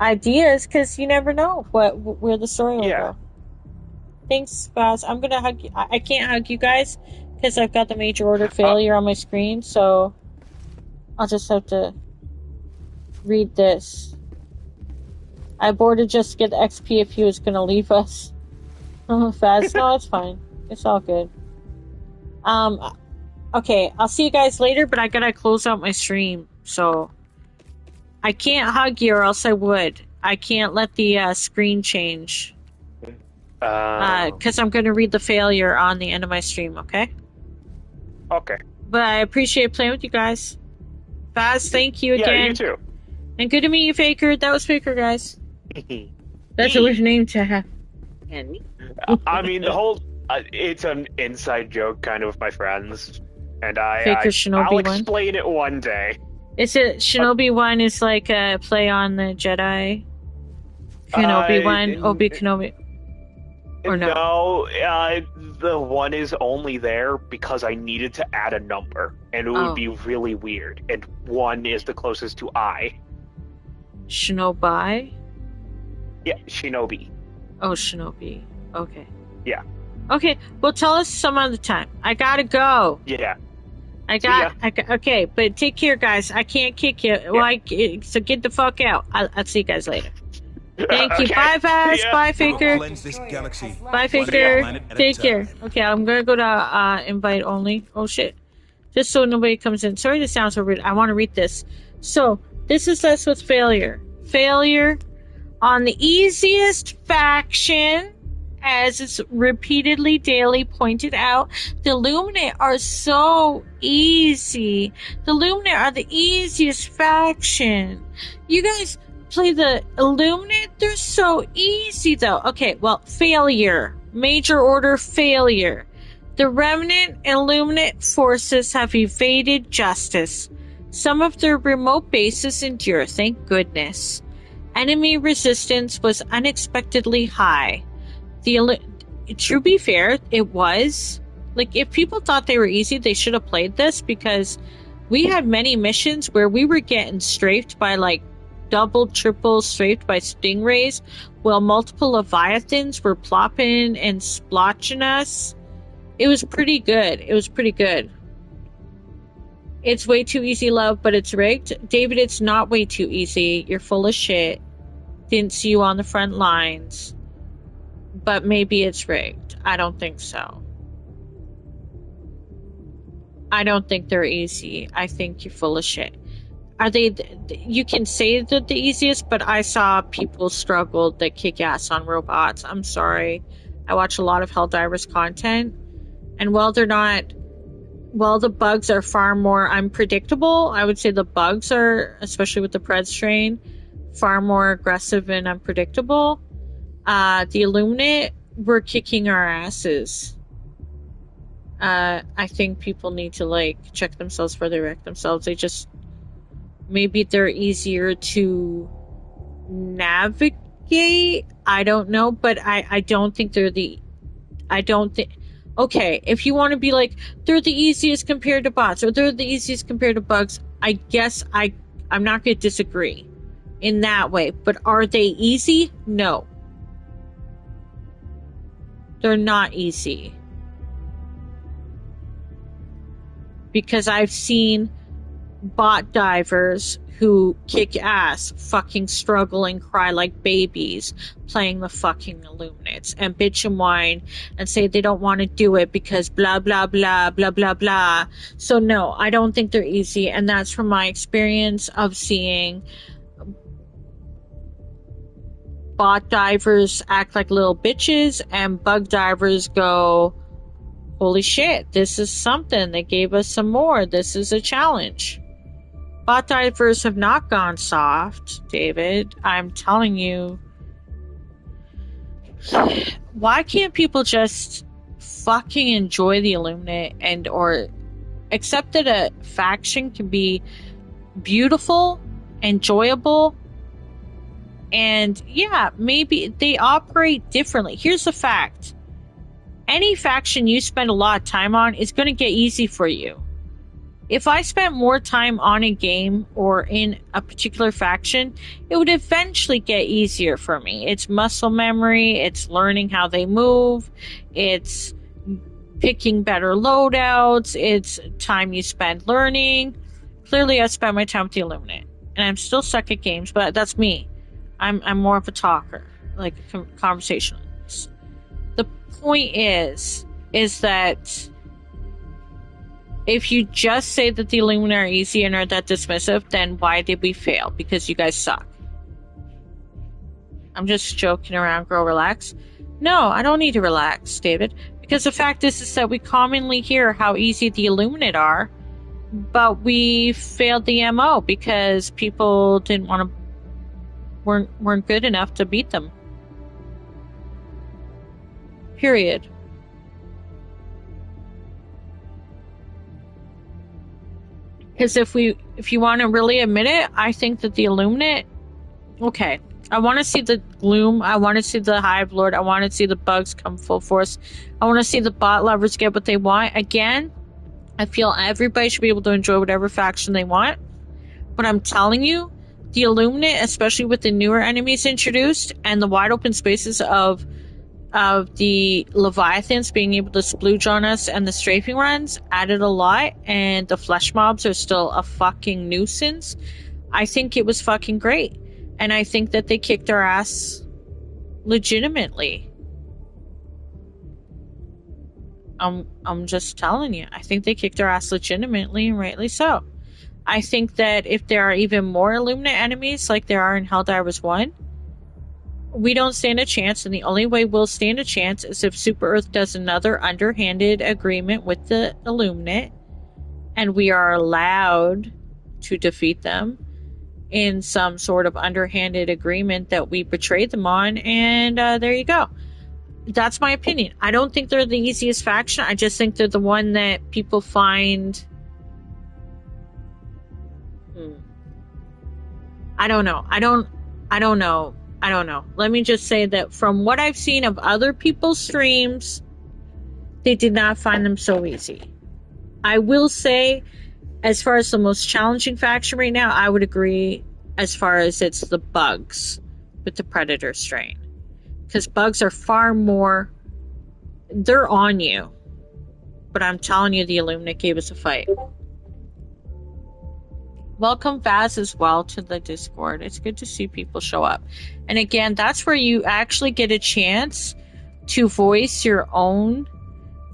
S3: ideas, because you never know where the story will go. Thanks, Baz. I'm gonna hug you. I can't hug you guys because I've got the major order failure on my screen, so I'll just have to read this. I boarded just to get the XP if he was gonna leave us. Faz, no, it's fine. It's all good. Okay, I'll see you guys later, but I gotta close out my stream, so I can't hug you or else I would. I can't let the screen change. Because I'm gonna read the failure on the end of my stream, okay?
S12: Okay.
S3: But I appreciate playing with you guys. Faz, thank you again.
S12: Yeah, you too.
S3: And good to meet you, Faker. That was Faker, guys. That's a weird name to have.
S12: I mean, the whole... it's an inside joke, kind of, with my friends. And
S3: Shinobi
S12: I'll explain it one day.
S3: Is it Shinobi 1 is like a play on the Jedi? Kenobi 1? Obi Kenobi? Or no?
S12: No, the 1 is only there because I needed to add a number. And it would be really weird. And 1 is the closest to I.
S3: Shinobi?
S12: Yeah, Shinobi.
S3: Oh, Shinobi. Okay.
S12: Yeah.
S3: Okay, well, tell us some other time. I gotta go.
S12: Yeah.
S3: Okay, but take care, guys. I can't kick you. Yeah. Well, so get the fuck out. I'll see you guys later. Thank you. Okay. Bye, Vaz. Yeah. Bye, Faker. Bye, Faker. Take care. Okay, I'm gonna go to invite only. Oh, shit. Just so nobody comes in. Sorry this sounds so rude. I want to read this. So, this is us with failure. Failure on the easiest faction. As it's repeatedly daily pointed out, the Illuminate are so easy. The Illuminate are the easiest faction. You guys play the Illuminate? They're so easy, though. Okay, well, failure. Major order failure. The Remnant and Illuminate forces have evaded justice. Some of their remote bases endure, thank goodness. Enemy resistance was unexpectedly high. To be fair, it was. Like, if people thought they were easy, they should have played this, because we had many missions where we were getting strafed by, like, double, triple strafed by stingrays, while multiple leviathans were plopping and splotching us. It was pretty good. It's way too easy, love, but it's rigged. David, it's not way too easy. You're full of shit. Didn't see you on the front lines. But maybe it's rigged. I don't think so. I don't think they're easy. I think you're full of shit. Are they... You can say they're the easiest, but I saw people struggle that kick ass on robots. I'm sorry. I watch a lot of Helldivers content. And while they're not... Well, the bugs are far more unpredictable. I would say the bugs are, especially with the Pred strain, far more aggressive and unpredictable. The Illuminate were kicking our asses. I think people need to, like, check themselves before they wreck themselves. Maybe they're easier to navigate. I don't know, but I don't think okay, if you want to be like, they're the easiest compared to bots, or they're the easiest compared to bugs, I guess I I'm not going to disagree in that way. But are they easy? No. They're not easy. Because I've seen bot divers who kick ass, fucking struggle and cry like babies playing the fucking Illuminates and bitch and whine and say they don't want to do it because blah, blah, blah, blah, blah, blah. So no, I don't think they're easy. And that's from my experience of seeing bot divers act like little bitches and bug divers go, holy shit, this is something. They gave us some more. This is a challenge. Bot divers have not gone soft, David. I'm telling you. Why can't people just fucking enjoy the Illuminate and or accept that a faction can be beautiful, enjoyable, and yeah, maybe they operate differently. Here's the fact. Any faction you spend a lot of time on is going to get easy for you. If I spent more time on a game or in a particular faction, it would eventually get easier for me. It's muscle memory, it's learning how they move, it's picking better loadouts, it's time you spend learning. Clearly, I spent my time with the Illuminate, and I'm still stuck at games, but that's me. I'm more of a talker, like a conversationalist. The point is that if you just say that the Illuminati are easy and are that dismissive, then why did we fail? Because you guys suck. I'm just joking around, girl, relax. No, I don't need to relax, David. Because the fact is that we commonly hear how easy the Illuminati are, but we failed the MO because people weren't good enough to beat them. Period. Because if you want to really admit it, I think that the Illuminate, okay, I want to see the Gloom, I want to see the Hive Lord, I want to see the bugs come full force, I want to see the bot lovers get what they want. Again, I feel everybody should be able to enjoy whatever faction they want, but I'm telling you, the Illuminate, especially with the newer enemies introduced and the wide open spaces of the Leviathans being able to splooge on us and the strafing runs added a lot, and the flesh mobs are still a fucking nuisance. I think it was fucking great, and I think that they kicked our ass legitimately. I'm just telling you, I think they kicked our ass legitimately, and rightly so. I think that if there are even more Illuminate enemies like there are in Helldivers 1, we don't stand a chance, and the only way we'll stand a chance is if Super Earth does another underhanded agreement with the Illuminate, and we are allowed to defeat them in some sort of underhanded agreement that we betrayed them on, and there you go. That's my opinion. I don't think they're the easiest faction. I just think they're the one that people find... I don't know. Let me just say that from what I've seen of other people's streams, they did not find them so easy. I will say, as far as the most challenging faction right now, I would agree as far as it's the bugs with the Predator strain. Because bugs are far more... They're on you. But I'm telling you, the Illuminate gave us a fight. Welcome, Vaz, as well, to the Discord. It's good to see people show up. And again, that's where you actually get a chance to voice your own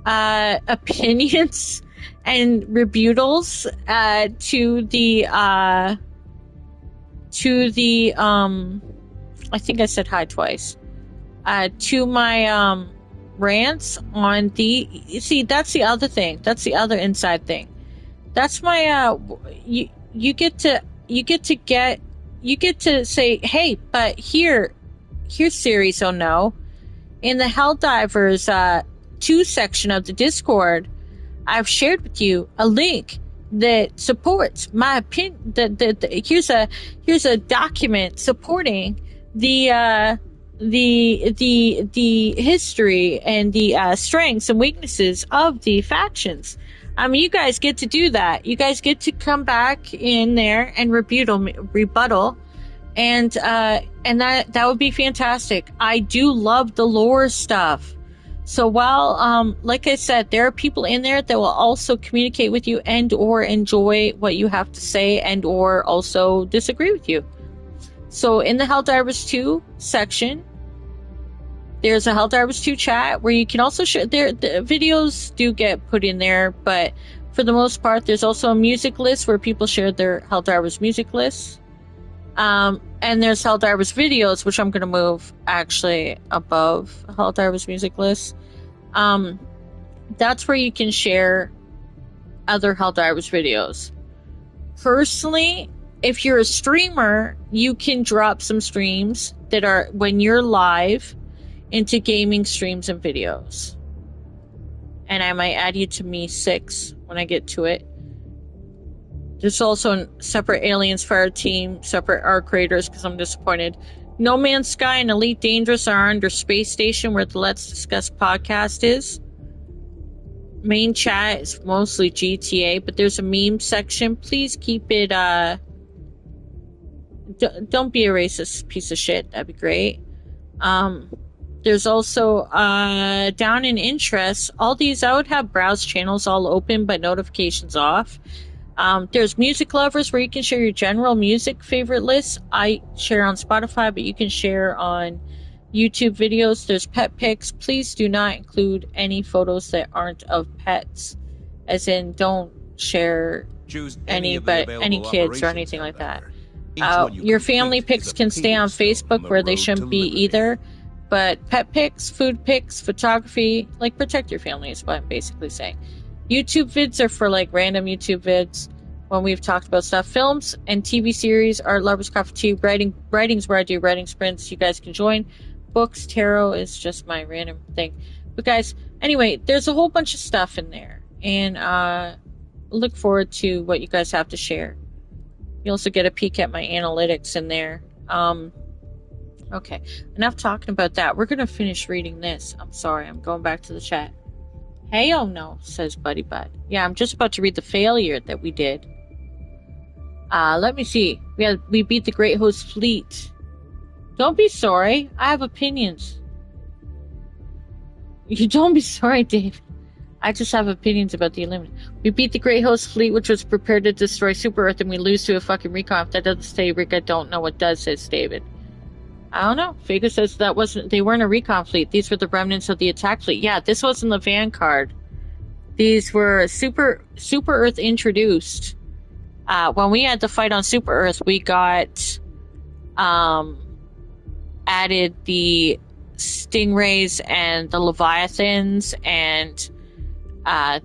S3: opinions and rebuttals to the I think I said hi twice. To my rants on the... See, that's the other thing. That's the other inside thing. That's my... You get to say, hey, but here's Series Oh No. In the Helldivers 2 section of the Discord, I've shared with you a link that supports my opinion. Here's a document supporting the history and the strengths and weaknesses of the factions. You guys get to do that. You guys get to come back in there and rebuttal, and that would be fantastic. I do love the lore stuff. So while, like I said, there are people in there that will also communicate with you and or enjoy what you have to say and or also disagree with you. So in the Helldivers 2 section, there's a Helldivers 2 chat where you can also share. The videos do get put in there, but for the most part, there's also a music list where people share their Helldivers music lists. And there's Helldivers videos, which I'm going to move actually above Helldivers music list. That's where you can share other Helldivers videos. Personally, if you're a streamer, you can drop some streams that are when you're live into gaming streams and videos. And I might add you to me 6 when I get to it. There's also a separate Aliens Fire Team, separate ARC Raiders, because I'm disappointed. No Man's Sky and Elite Dangerous are under Space Station, where the Let's Discuss podcast is. Main chat is mostly GTA, but there's a meme section. Please keep it, don't be a racist piece of shit. That'd be great. There's also, down in interest, all these, I would have browse channels all open, but notifications off. There's Music Lovers, where you can share your general music favorite lists. I share on Spotify, but you can share on YouTube videos. There's Pet Pics. Please do not include any photos that aren't of pets. As in, don't share any kids or anything like that. Your family pics can stay on Facebook, where they shouldn't be either. But pet pics, food pics, photography, like, protect your family is what I'm basically saying. YouTube vids are for, like, random YouTube vids when we've talked about stuff. Films and TV series, Art Lovers Coffee Tea, writing's where I do writing sprints. You guys can join. Books, tarot is just my random thing. But guys, anyway, there's a whole bunch of stuff in there. And look forward to what you guys have to share. You also get a peek at my analytics in there. Okay, enough talking about that. We're going to finish reading this. I'm sorry, I'm going back to the chat. Hey, oh no, says Buddy Bud. Yeah, I'm just about to read the failure that we did. Let me see. We beat the Great Host Fleet. Don't be sorry. I have opinions. You don't be sorry, Dave. I just have opinions about the Illuminate. We beat the Great Host Fleet, which was prepared to destroy Super Earth, and we lose to a fucking recon. If that doesn't say Rick, I don't know what does, says David. I don't know. Faker says they weren't a recon fleet. These were the remnants of the attack fleet. Yeah, this wasn't the Vanguard. These were Super Earth introduced. When we had the fight on Super Earth, we got added the Stingrays and the Leviathans and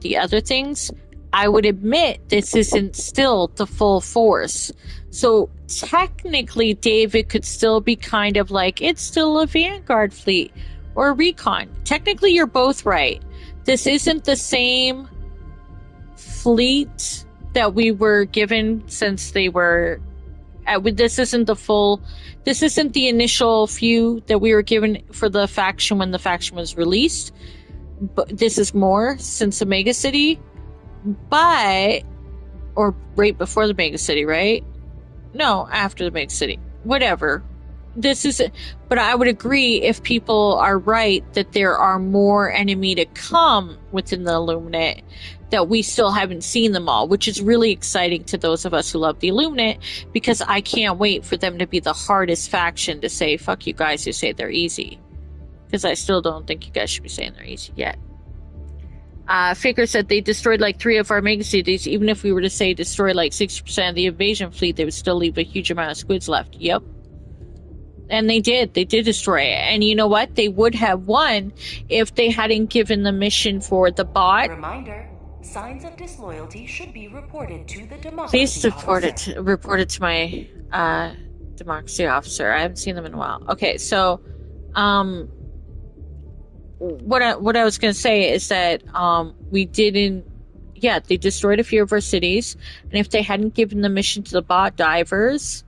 S3: the other things. I would admit this isn't still the full force. So technically, David could still be kind of like, it's still a Vanguard fleet or a recon. Technically, you're both right. This isn't the same fleet that we were given since they were... this isn't the initial few that we were given for the faction when the faction was released. But this is more since the Mega City. But... or right before the Mega City, right? No, after the Mega City. Whatever. This is... But I would agree if people are right that there are more enemy to come within the Illuminate, that we still haven't seen them all, which is really exciting to those of us who love the Illuminate, because I can't wait for them to be the hardest faction to say, fuck you guys who say they're easy. Because I still don't think you guys should be saying they're easy yet. Faker said they destroyed like 3 of our mega cities. Even if we were to say destroy like 60% of the invasion fleet, they would still leave a huge amount of squids left. Yep. And they did. They did destroy it. And you know what? They would have won if they hadn't given the mission for the bot.
S4: Reminder, signs of disloyalty should be reported to the democracy
S3: Please report it to my democracy officer. I haven't seen them in a while. Okay, so what I was going to say is that we didn't... Yeah, they destroyed a few of our cities. And if they hadn't given the mission to the bot divers,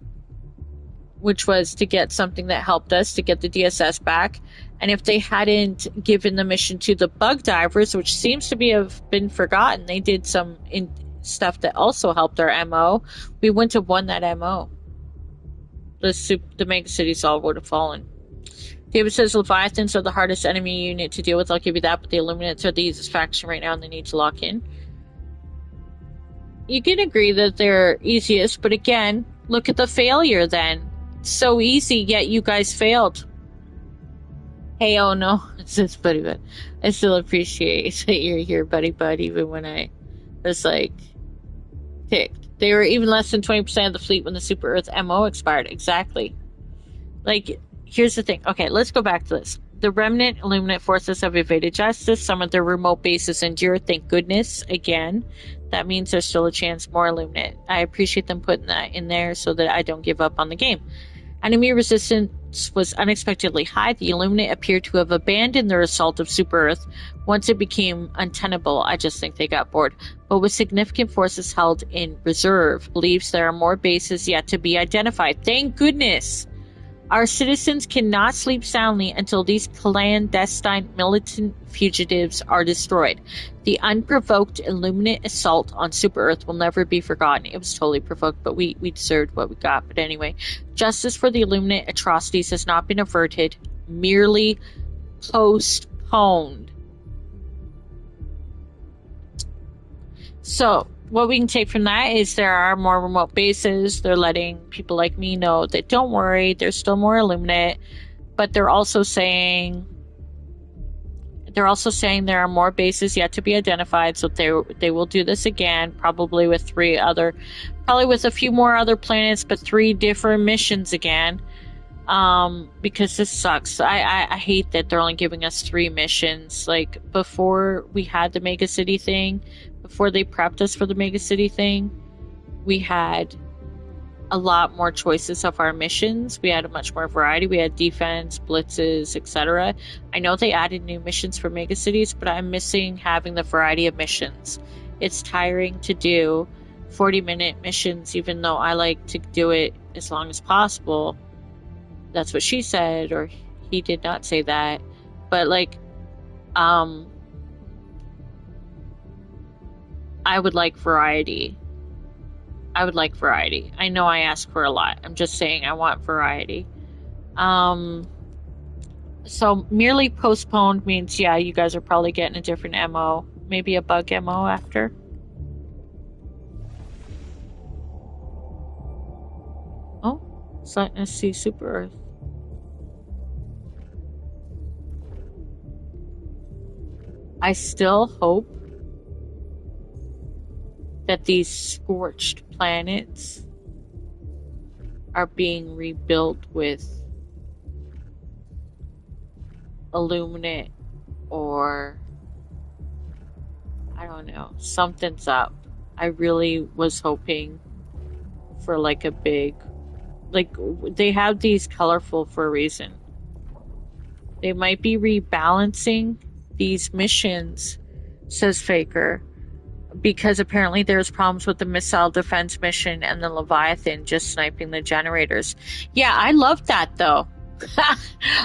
S3: which was to get something that helped us to get the DSS back, And if they hadn't given the mission to the bug divers, which seems to have been forgotten, they did some stuff that also helped our MO, we wouldn't have won that MO. The mega cities all would have fallen. David says Leviathans are the hardest enemy unit to deal with. I'll give you that, but the Illuminates are the easiest faction right now and they need to lock in. You can agree that they're easiest, but again, look at the failure then. It's so easy, yet you guys failed. Hey, oh no, it's just buddy, but I still appreciate that you're here, buddy, even when I was like ticked. They were even less than 20% of the fleet when the Super Earth MO expired. Exactly. Like, here's the thing. Okay, let's go back to this. The remnant Illuminate forces have evaded justice. Some of their remote bases endure. Thank goodness. Again, that means there's still a chance more Illuminate. I appreciate them putting that in there so that I don't give up on the game. Enemy resistance was unexpectedly high. The Illuminate appeared to have abandoned their assault of Super Earth once it became untenable. I just think they got bored. But with significant forces held in reserve, believes there are more bases yet to be identified. Thank goodness! Our citizens cannot sleep soundly until these clandestine militant fugitives are destroyed. The unprovoked Illuminate assault on Super Earth will never be forgotten. It was totally provoked, but we deserved what we got. But anyway, justice for the Illuminate atrocities has not been averted, merely postponed. So, what we can take from that is there are more remote bases. They're letting people like me know that don't worry, there's still more Illuminate, but they're also saying there are more bases yet to be identified. So they will do this again, probably with a few more other planets, but 3 different missions again. Because this sucks. I hate that they're only giving us 3 missions. Like before we had the Mega City thing. Before they prepped us for the Mega City thing, we had a lot more choices of our missions. We had a much more variety. We had defense, blitzes, etc. I know they added new missions for Mega Cities, but I'm missing having the variety of missions. It's tiring to do 40-minute missions, even though I like to do it as long as possible. That's what she said, or he did not say that. But like, I would like variety. I know I ask for a lot. I'm just saying I want variety. So merely postponed means, yeah, you guys are probably getting a different MO. Maybe a bug MO after. Oh, it's letting us see Super Earth. I still hope that these scorched planets are being rebuilt with Illuminate, or I don't know, something's up. I really was hoping for like a big, like they have these colorful for a reason. They might be rebalancing these missions, says Faker, because apparently there's problems with the missile defense mission and the Leviathan just sniping the generators. Yeah, I love that though.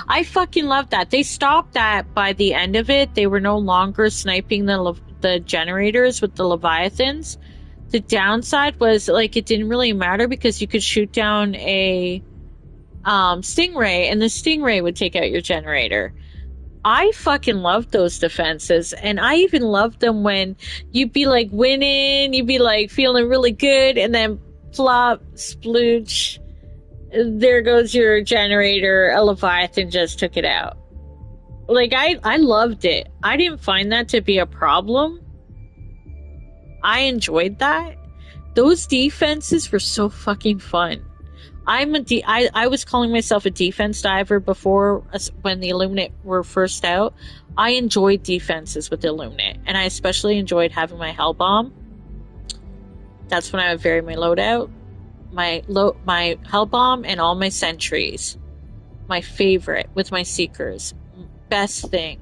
S3: I fucking love that. They stopped that by the end of it. They were no longer sniping the generators with the Leviathans. The downside was like it didn't really matter because you could shoot down a Stingray and the Stingray would take out your generator. I fucking loved those defenses, and I even loved them when you'd be like winning, you'd be like feeling really good, and then flop, splooch, there goes your generator, a Leviathan just took it out. Like, I loved it. I didn't find that to be a problem. I enjoyed that. Those defenses were so fucking fun. I was calling myself a defense diver before, when the Illuminate were first out. I enjoyed defenses with the Illuminate, and I especially enjoyed having my Hell Bomb. That's when I would vary my loadout. My Hell Bomb and all my sentries. My favorite, with my Seekers. Best thing.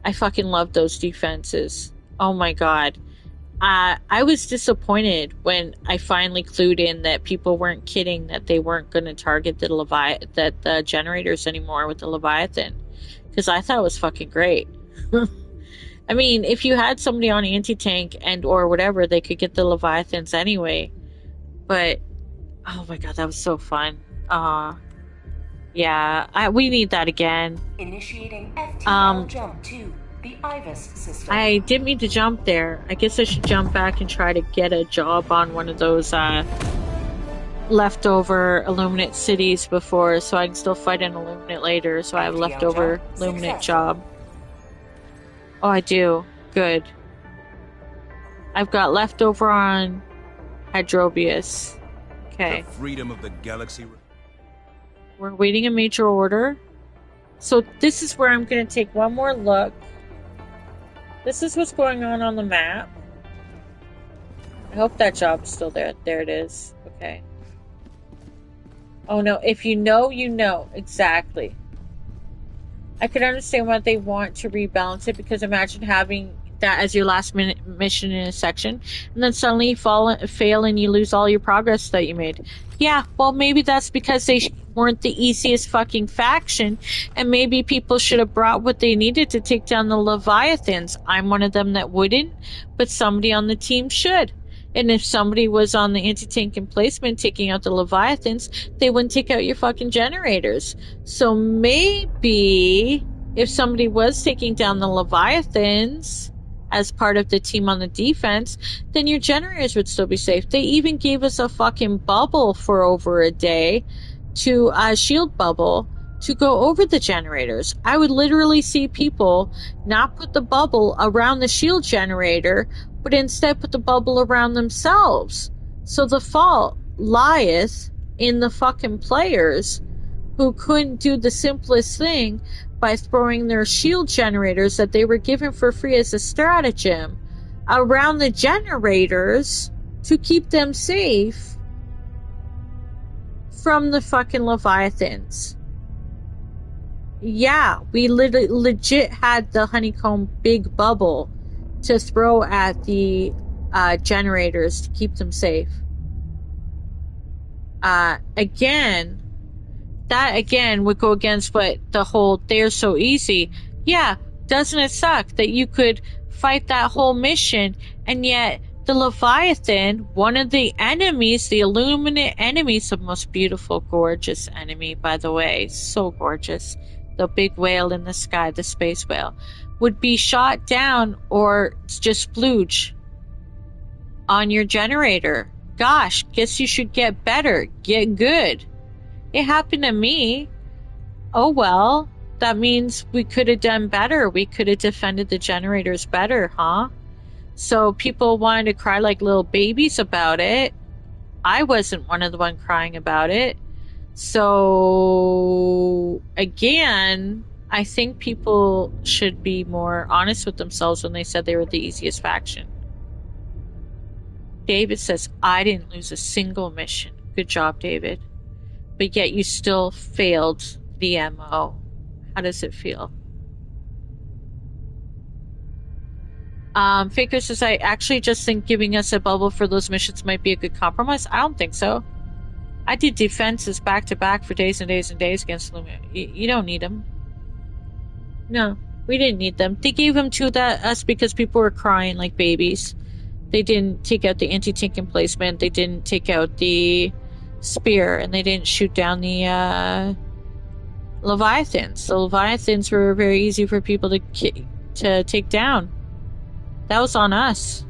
S3: I fucking loved those defenses. Oh my god. I was disappointed when I finally clued in that people weren't kidding, that they weren't going to target the generators anymore with the Leviathan. because I thought it was fucking great. I mean, if you had somebody on anti-tank and or whatever, they could get the Leviathans anyway. But oh my god, that was so fun. Yeah, we need that again.
S4: Initiating FTL jump to the IVAS system.
S3: I didn't mean to jump there. I guess I should jump back and try to get a job on one of those leftover Illuminate cities before, so I can still fight an Illuminate later, so I have a leftover Illuminate job. Oh, I do. Good. I've got leftover on Hydrobius. Okay.
S9: The freedom of the galaxy.
S3: We're waiting a major order. So this is where I'm going to take one more look. This is what's going on the map. I hope that job's still there. There it is. Okay. Oh no, if you know, you know. Exactly. I could understand why they want to rebalance it, because imagine having that as your last minute mission in a section, and then suddenly you fail and you lose all your progress that you made. Yeah, well, maybe that's because they weren't the easiest fucking faction, and maybe people should have brought what they needed to take down the Leviathans. I'm one of them that wouldn't, but somebody on the team should. And if somebody was on the anti-tank emplacement taking out the Leviathans, they wouldn't take out your fucking generators. So maybe if somebody was taking down the Leviathans as part of the team on the defense, then your generators would still be safe. They even gave us a fucking bubble for over a day, to a shield bubble, to go over the generators. I would literally see people not put the bubble around the shield generator, but instead put the bubble around themselves. So the fault lieth in the fucking players who couldn't do the simplest thing by throwing their shield generators that they were given for free as a stratagem around the generators to keep them safe from the fucking Leviathans. Yeah, we legit had the honeycomb big bubble to throw at the generators to keep them safe. Again, that again would go against what the whole they're so easy. Yeah, doesn't it suck that you could fight that whole mission and yet the Leviathan, one of the enemies, the Illuminate enemies, the most beautiful, gorgeous enemy, by the way, so gorgeous, the big whale in the sky, the space whale, would be shot down or just splooge on your generator. Gosh, guess you should get better, get good. It happened to me. Oh well, that means we could have done better. We could have defended the generators better, huh? So people wanted to cry like little babies about it. I wasn't one of the one crying about it. So again, I think people should be more honest with themselves when they said they were the easiest faction. David says, I didn't lose a single mission. Good job, David. But yet you still failed the MO. How does it feel? Faker says, I actually just think giving us a bubble for those missions might be a good compromise. I don't think so. I did defenses back to back for days and days and days against Illuminate. You don't need them. No, we didn't need them. They gave them to us because people were crying like babies. They didn't take out the anti-tank emplacement. They didn't take out the spear, and they didn't shoot down the Leviathans. The Leviathans were very easy for people to take down. That was on us.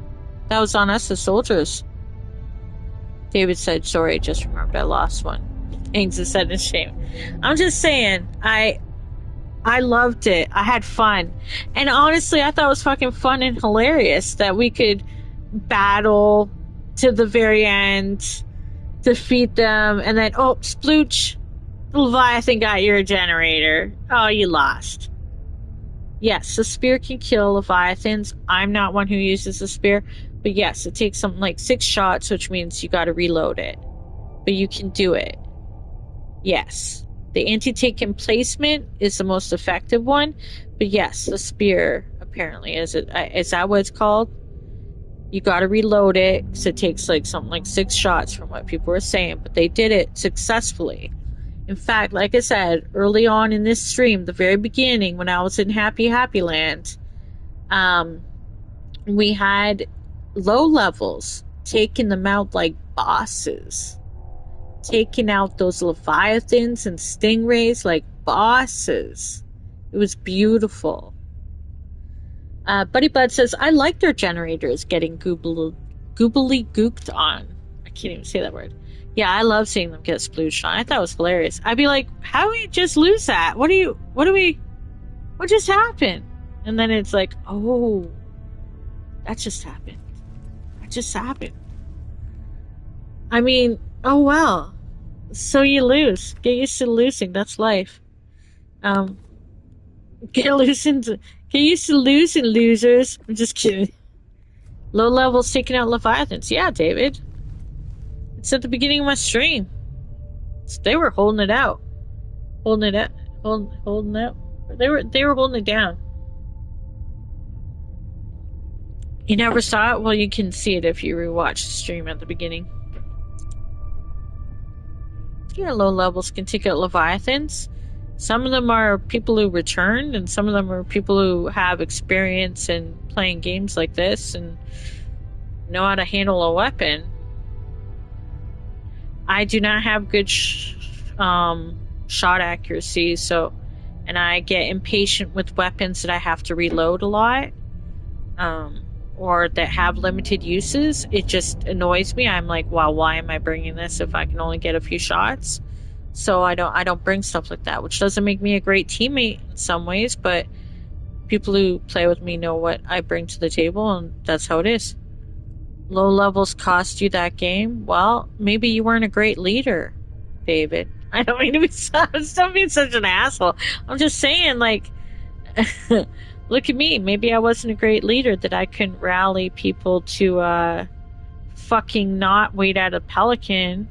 S3: That was on us as soldiers. David said, sorry, just remembered I lost one. Ains has said in shame. I'm just saying, I loved it. I had fun. And honestly, I thought it was fucking fun and hilarious that we could battle to the very end, defeat them, and then, oh, splooch, the Leviathan got your generator. Oh, you lost. Yes, the spear can kill Leviathans. I'm not one who uses the spear, but yes, it takes something like 6 shots, which means you gotta reload it. But you can do it. Yes. The anti-tank emplacement is the most effective one, but yes, the spear, apparently, is that what it's called? You gotta reload it, so it takes like something like 6 shots from what people were saying, but they did it successfully. In fact, like I said, early on in this stream, the very beginning, when I was in Happy Land, we had low levels taking them out like bosses. Taking out those leviathans and stingrays like bosses. It was beautiful. Buddy Bud says, I like their generators getting goobly gooked on. I can't even say that word. Yeah, I love seeing them get splooged on. I thought it was hilarious. I'd be like, how do we just lose that? What just happened? And then it's like, oh, that just happened. That just happened. I mean, oh well. So you lose. Get used to losing. That's life. Get used to losing, losers. I'm just kidding. Low levels taking out Leviathans. Yeah, David. It's at the beginning of my stream. So they were holding it out. Holding out. They were holding it down. You never saw it? Well, you can see it if you rewatch the stream at the beginning. Yeah, low levels can take out Leviathans. Some of them are people who returned, and some of them are people who have experience in playing games like this and know how to handle a weapon. I do not have good shot accuracy, and I get impatient with weapons that I have to reload a lot, or that have limited uses. It just annoys me. I'm like, wow, why am I bringing this if I can only get a few shots? So I don't bring stuff like that, which doesn't make me a great teammate in some ways, but people who play with me know what I bring to the table, and that's how it is. Low levels cost you that game? Well, maybe you weren't a great leader, David. I don't mean to be stop being such an asshole. I'm just saying, like, look at me. Maybe I wasn't a great leader, that I couldn't rally people to fucking not wait at a Pelican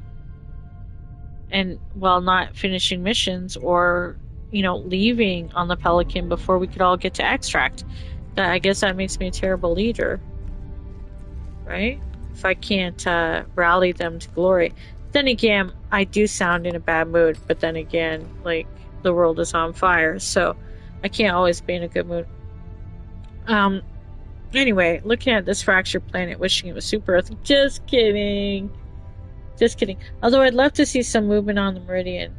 S3: and, well, not finishing missions, or, leaving on the Pelican before we could all get to extract. I guess that makes me a terrible leader. Right? If I can't rally them to glory. Then again, I do sound in a bad mood, but then again, like, the world is on fire, so I can't always be in a good mood. Anyway, looking at this fractured planet, wishing it was Super Earth. Just kidding. Just kidding. Although I'd love to see some movement on the Meridian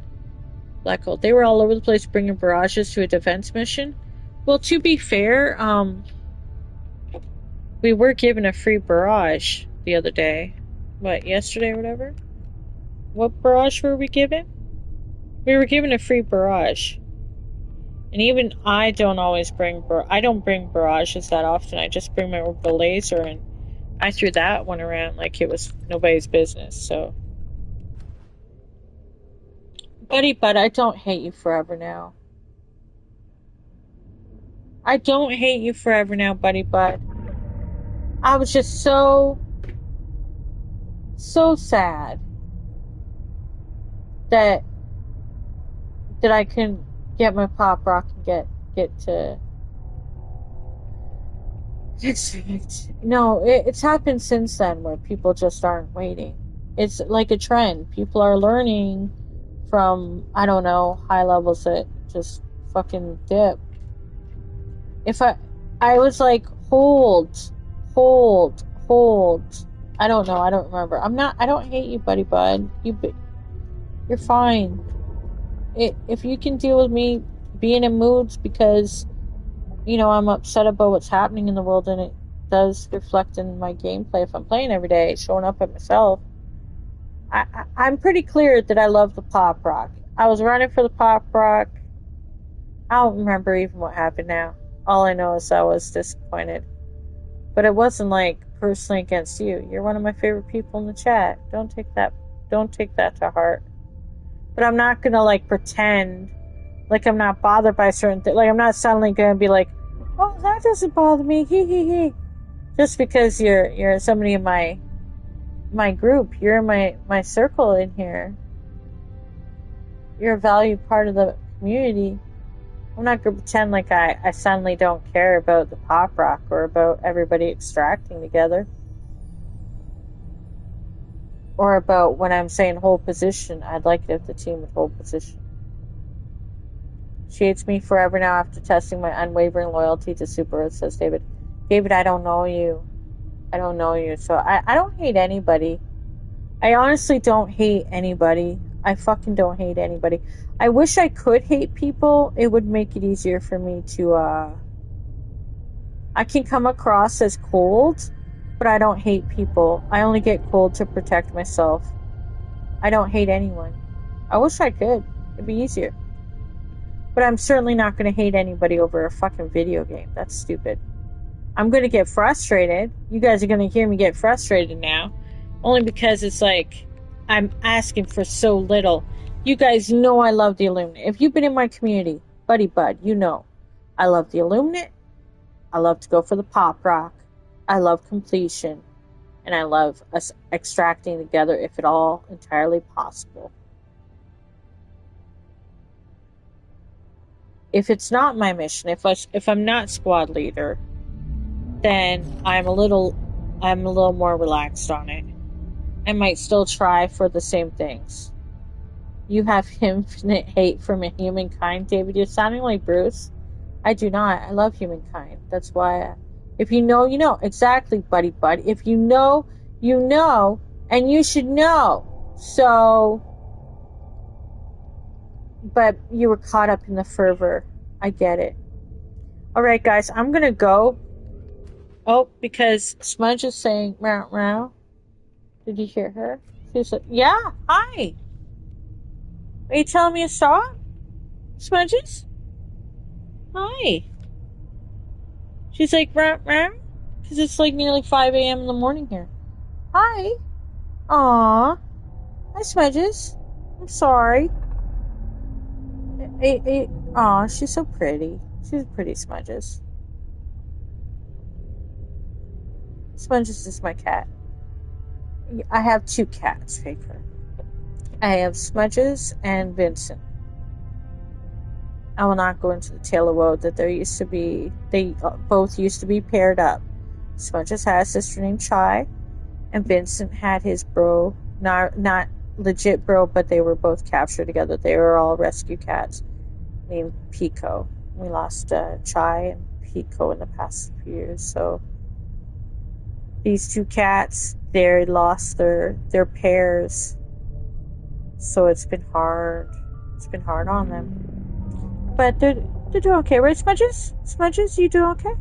S3: black hole. They were all over the place bringing barrages to a defense mission. Well, to be fair, we were given a free barrage the other day. What, yesterday or whatever? What barrage were we given? We were given a free barrage. And even I don't always bring I don't bring barrages that often. I just bring my orbital laser, and I threw that one around like it was nobody's business, so. Buddy Bud, I don't hate you forever now. I don't hate you forever now, Buddy Bud. I was just so sad that I couldn't get my pop rock and get to. It's happened since then, where people just aren't waiting. It's like a trend. People are learning from, I don't know, high levels that just fucking dip. If I was like, hold. I don't know. I don't remember. I don't hate you, Buddy Bud. You're fine. If you can deal with me being in moods because, I'm upset about what's happening in the world, and it does reflect in my gameplay if I'm playing every day, showing up at myself. I'm pretty clear that I love the pop rock. I was running for the pop rock. I don't remember even what happened now. All I know is I was disappointed. But it wasn't like personally against you. You're one of my favorite people in the chat. Don't take that to heart. But I'm not gonna like pretend like I'm not bothered by certain things. Like, I'm not suddenly gonna be like, oh, that doesn't bother me, hee. Just because you're somebody in my group, you're in my circle in here. You're a valued part of the community. I'm not gonna pretend like I suddenly don't care about the pop rock or about everybody extracting together. Or about when I'm saying hold position, I'd like it if the team would hold position. She hates me forever now after testing my unwavering loyalty to Super Earth, says David. David, I don't know you. I don't know you. So I don't hate anybody. I honestly don't hate anybody. I fucking don't hate anybody. I wish I could hate people. It would make it easier for me to, I can come across as cold, but I don't hate people. I only get cold to protect myself. I don't hate anyone. I wish I could. It'd be easier. But I'm certainly not going to hate anybody over a fucking video game. That's stupid. I'm going to get frustrated. You guys are going to hear me get frustrated now. Only because it's like, I'm asking for so little. You guys know I love the Illuminate. If you've been in my community, buddy bud, you know. I love the Illuminate. I love to go for the pop rock. I love completion. And I love us extracting together if at all entirely possible. If it's not my mission, if I'm not squad leader, then I'm a little more relaxed on it. I might still try for the same things. You have infinite hate from humankind, David. You're sounding like Bruce. I do not. I love humankind. That's why. If you know, you know. Exactly, buddy bud. If you know, you know, and you should know. So, but you were caught up in the fervor. I get it. All right, guys, I'm gonna go. Oh, because Smudge is saying meow meow. Did you hear her? She's like, yeah, hi. Are you telling me to stop? Smudges? Hi. She's like, meow meow. Because it's like nearly 5 a.m. in the morning here. Hi. Aw. Hi, Smudges. I'm sorry. Aw, she's so pretty. She's pretty, Smudges. Smudges is my cat. I have 2 cats, Faker. I have Smudges and Vincent. I will not go into the tale of woe that they both used to be paired up. Smudges had a sister named Chai, and Vincent had his bro, not legit bro, but they were both captured together. They were all rescue cats named Pico. We lost Chai and Pico in the past few years, so these 2 cats, they lost their pairs, so it's been hard. It's been hard on them, but they're doing okay, right, Smudges? Smudges, you doing okay?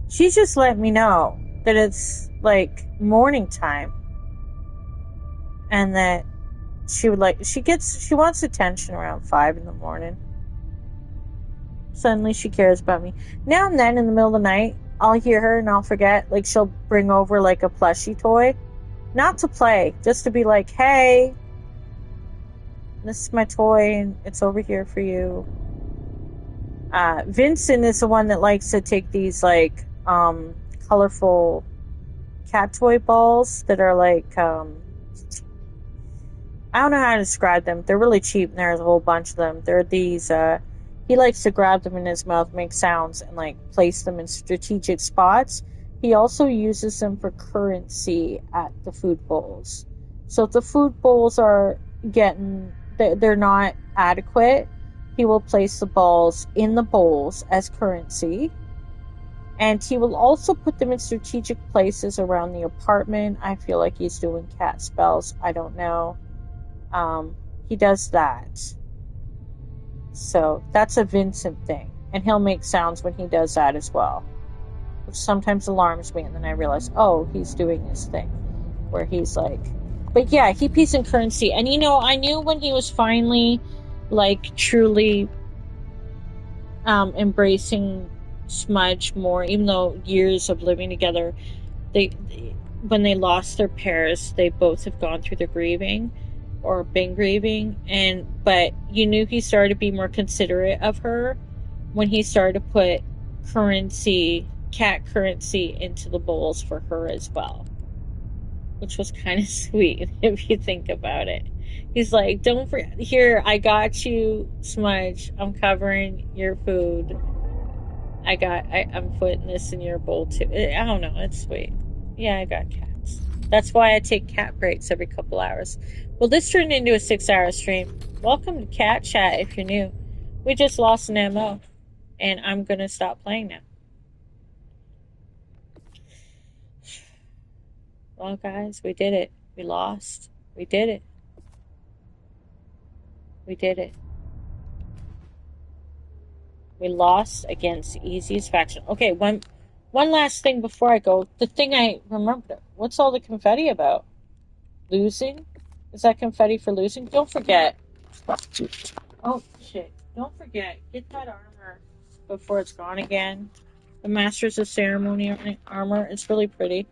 S3: She just let me know that it's like morning time, and that she wants attention around 5 in the morning. Suddenly she cares about me. Now and then in the middle of the night, I'll hear her and I'll forget. Like, she'll bring over like a plushie toy. Not to play, just to be like, hey, this is my toy and it's over here for you. Vincent is the one that likes to take these like colorful cat toy balls that are like I don't know how to describe them. They're really cheap and there's a whole bunch of them. They're these he likes to grab them in his mouth, make sounds, and like place them in strategic spots. He also uses them for currency at the food bowls. So if the food bowls are they're not adequate, he will place the balls in the bowls as currency. And he will also put them in strategic places around the apartment. I feel like he's doing cat spells. I don't know. He does that. So that's a Vincent thing. And he'll make sounds when he does that as well, which sometimes alarms me. And then I realize, oh, he's doing this thing where he's like, but yeah, he pees in currency. And you know, I knew when he was finally like truly embracing Smudge more, even though years of living together, when they lost their pairs, they both have gone through the grieving or been grieving, but you knew he started to be more considerate of her when he started to put cat currency into the bowls for her as well, which was kind of sweet if you think about it. He's like, don't forget, here, I got you, Smudge, I'm covering your food. I'm putting this in your bowl too. I don't know, it's sweet. Yeah, I got cats. That's why I take cat breaks every couple hours. Well, this turned into a 6-hour stream. Welcome to Cat Chat if you're new. We just lost an MO, and I'm going to stop playing now. Well, guys, we did it. We lost. We did it. We did it. We lost against the easiest faction. Okay, one last thing before I go. The thing I remembered. What's all the confetti about? Losing? Is that confetti for losing? Don't forget. Oh, shit. Don't forget. Get that armor before it's gone again. The Masters of Ceremony armor. It's really pretty.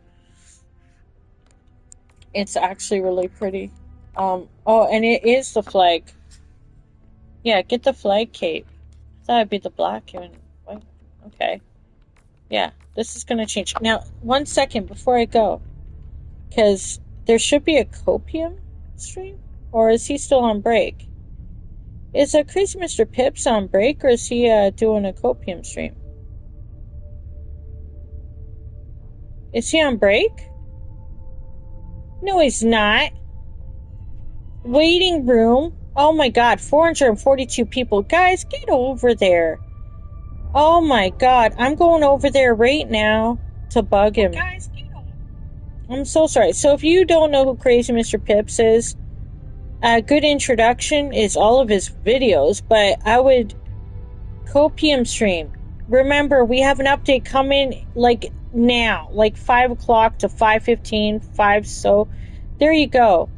S3: It's actually really pretty. Oh, and it is the flag. Yeah, get the flag cape. I thought it'd be the black one. What? Okay. Yeah, this is gonna change. Now, 1 second before I go. Because there should be a copium stream? Or is he still on break? Is Crazy Mr. Pips on break, or is he doing a copium stream? Is he on break? No, he's not. Waiting room. Oh my god, 442 people. Guys, get over there. Oh my god, I'm going over there right now to bug him. Guys, get over. I'm so sorry. So if you don't know who Crazy Mr. Pips is, a good introduction is all of his videos, but I would copium stream. Remember, we have an update coming like now, like 5 o'clock to 5:15, 5, so there you go.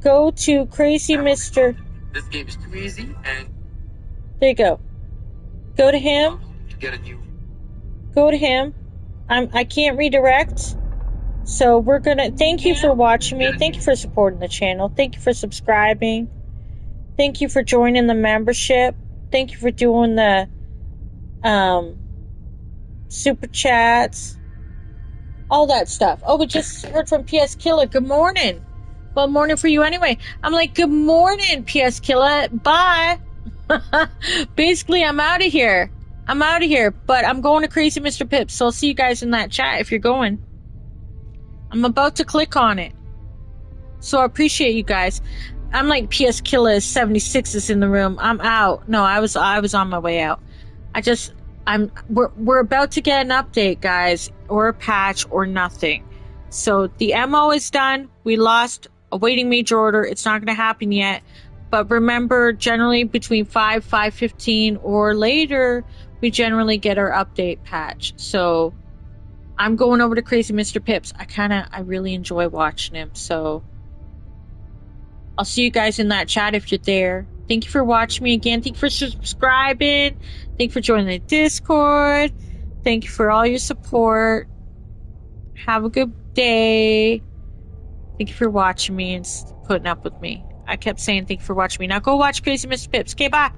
S3: Go to Crazy Mr.
S13: This game is too easy, and
S3: there you go. Go to him.
S13: to get a new.
S3: Go to him. I can't redirect. So we're gonna thank you for watching me. Thank you for supporting the channel. Thank you for subscribing. Thank you for joining the membership. Thank you for doing the super chats. All that stuff. Oh, we just heard from PS Killer. Good morning. Well, morning for you anyway. I'm like, good morning, PS Killer. Bye. Basically, I'm out of here. But I'm going to Crazy Mr. Pips, so I'll see you guys in that chat if you're going. I'm about to click on it. So I appreciate you guys. I'm like, PS Killer 76 is in the room. I'm out. No, I was on my way out. We're about to get an update, guys, or a patch or nothing. So the MO is done. We lost awaiting major order. It's not going to happen yet. But remember, generally between 5:15 or later, we generally get our update patch. So I'm going over to Crazy Mr. Pips. I really enjoy watching him. So I'll see you guys in that chat if you're there. Thank you for watching me again. Thank you for subscribing. Thank you for joining the Discord. Thank you for all your support. Have a good day. Thank you for watching me and putting up with me. I kept saying thank you for watching me. Now go watch Crazy Mr. Pips. Okay, bye.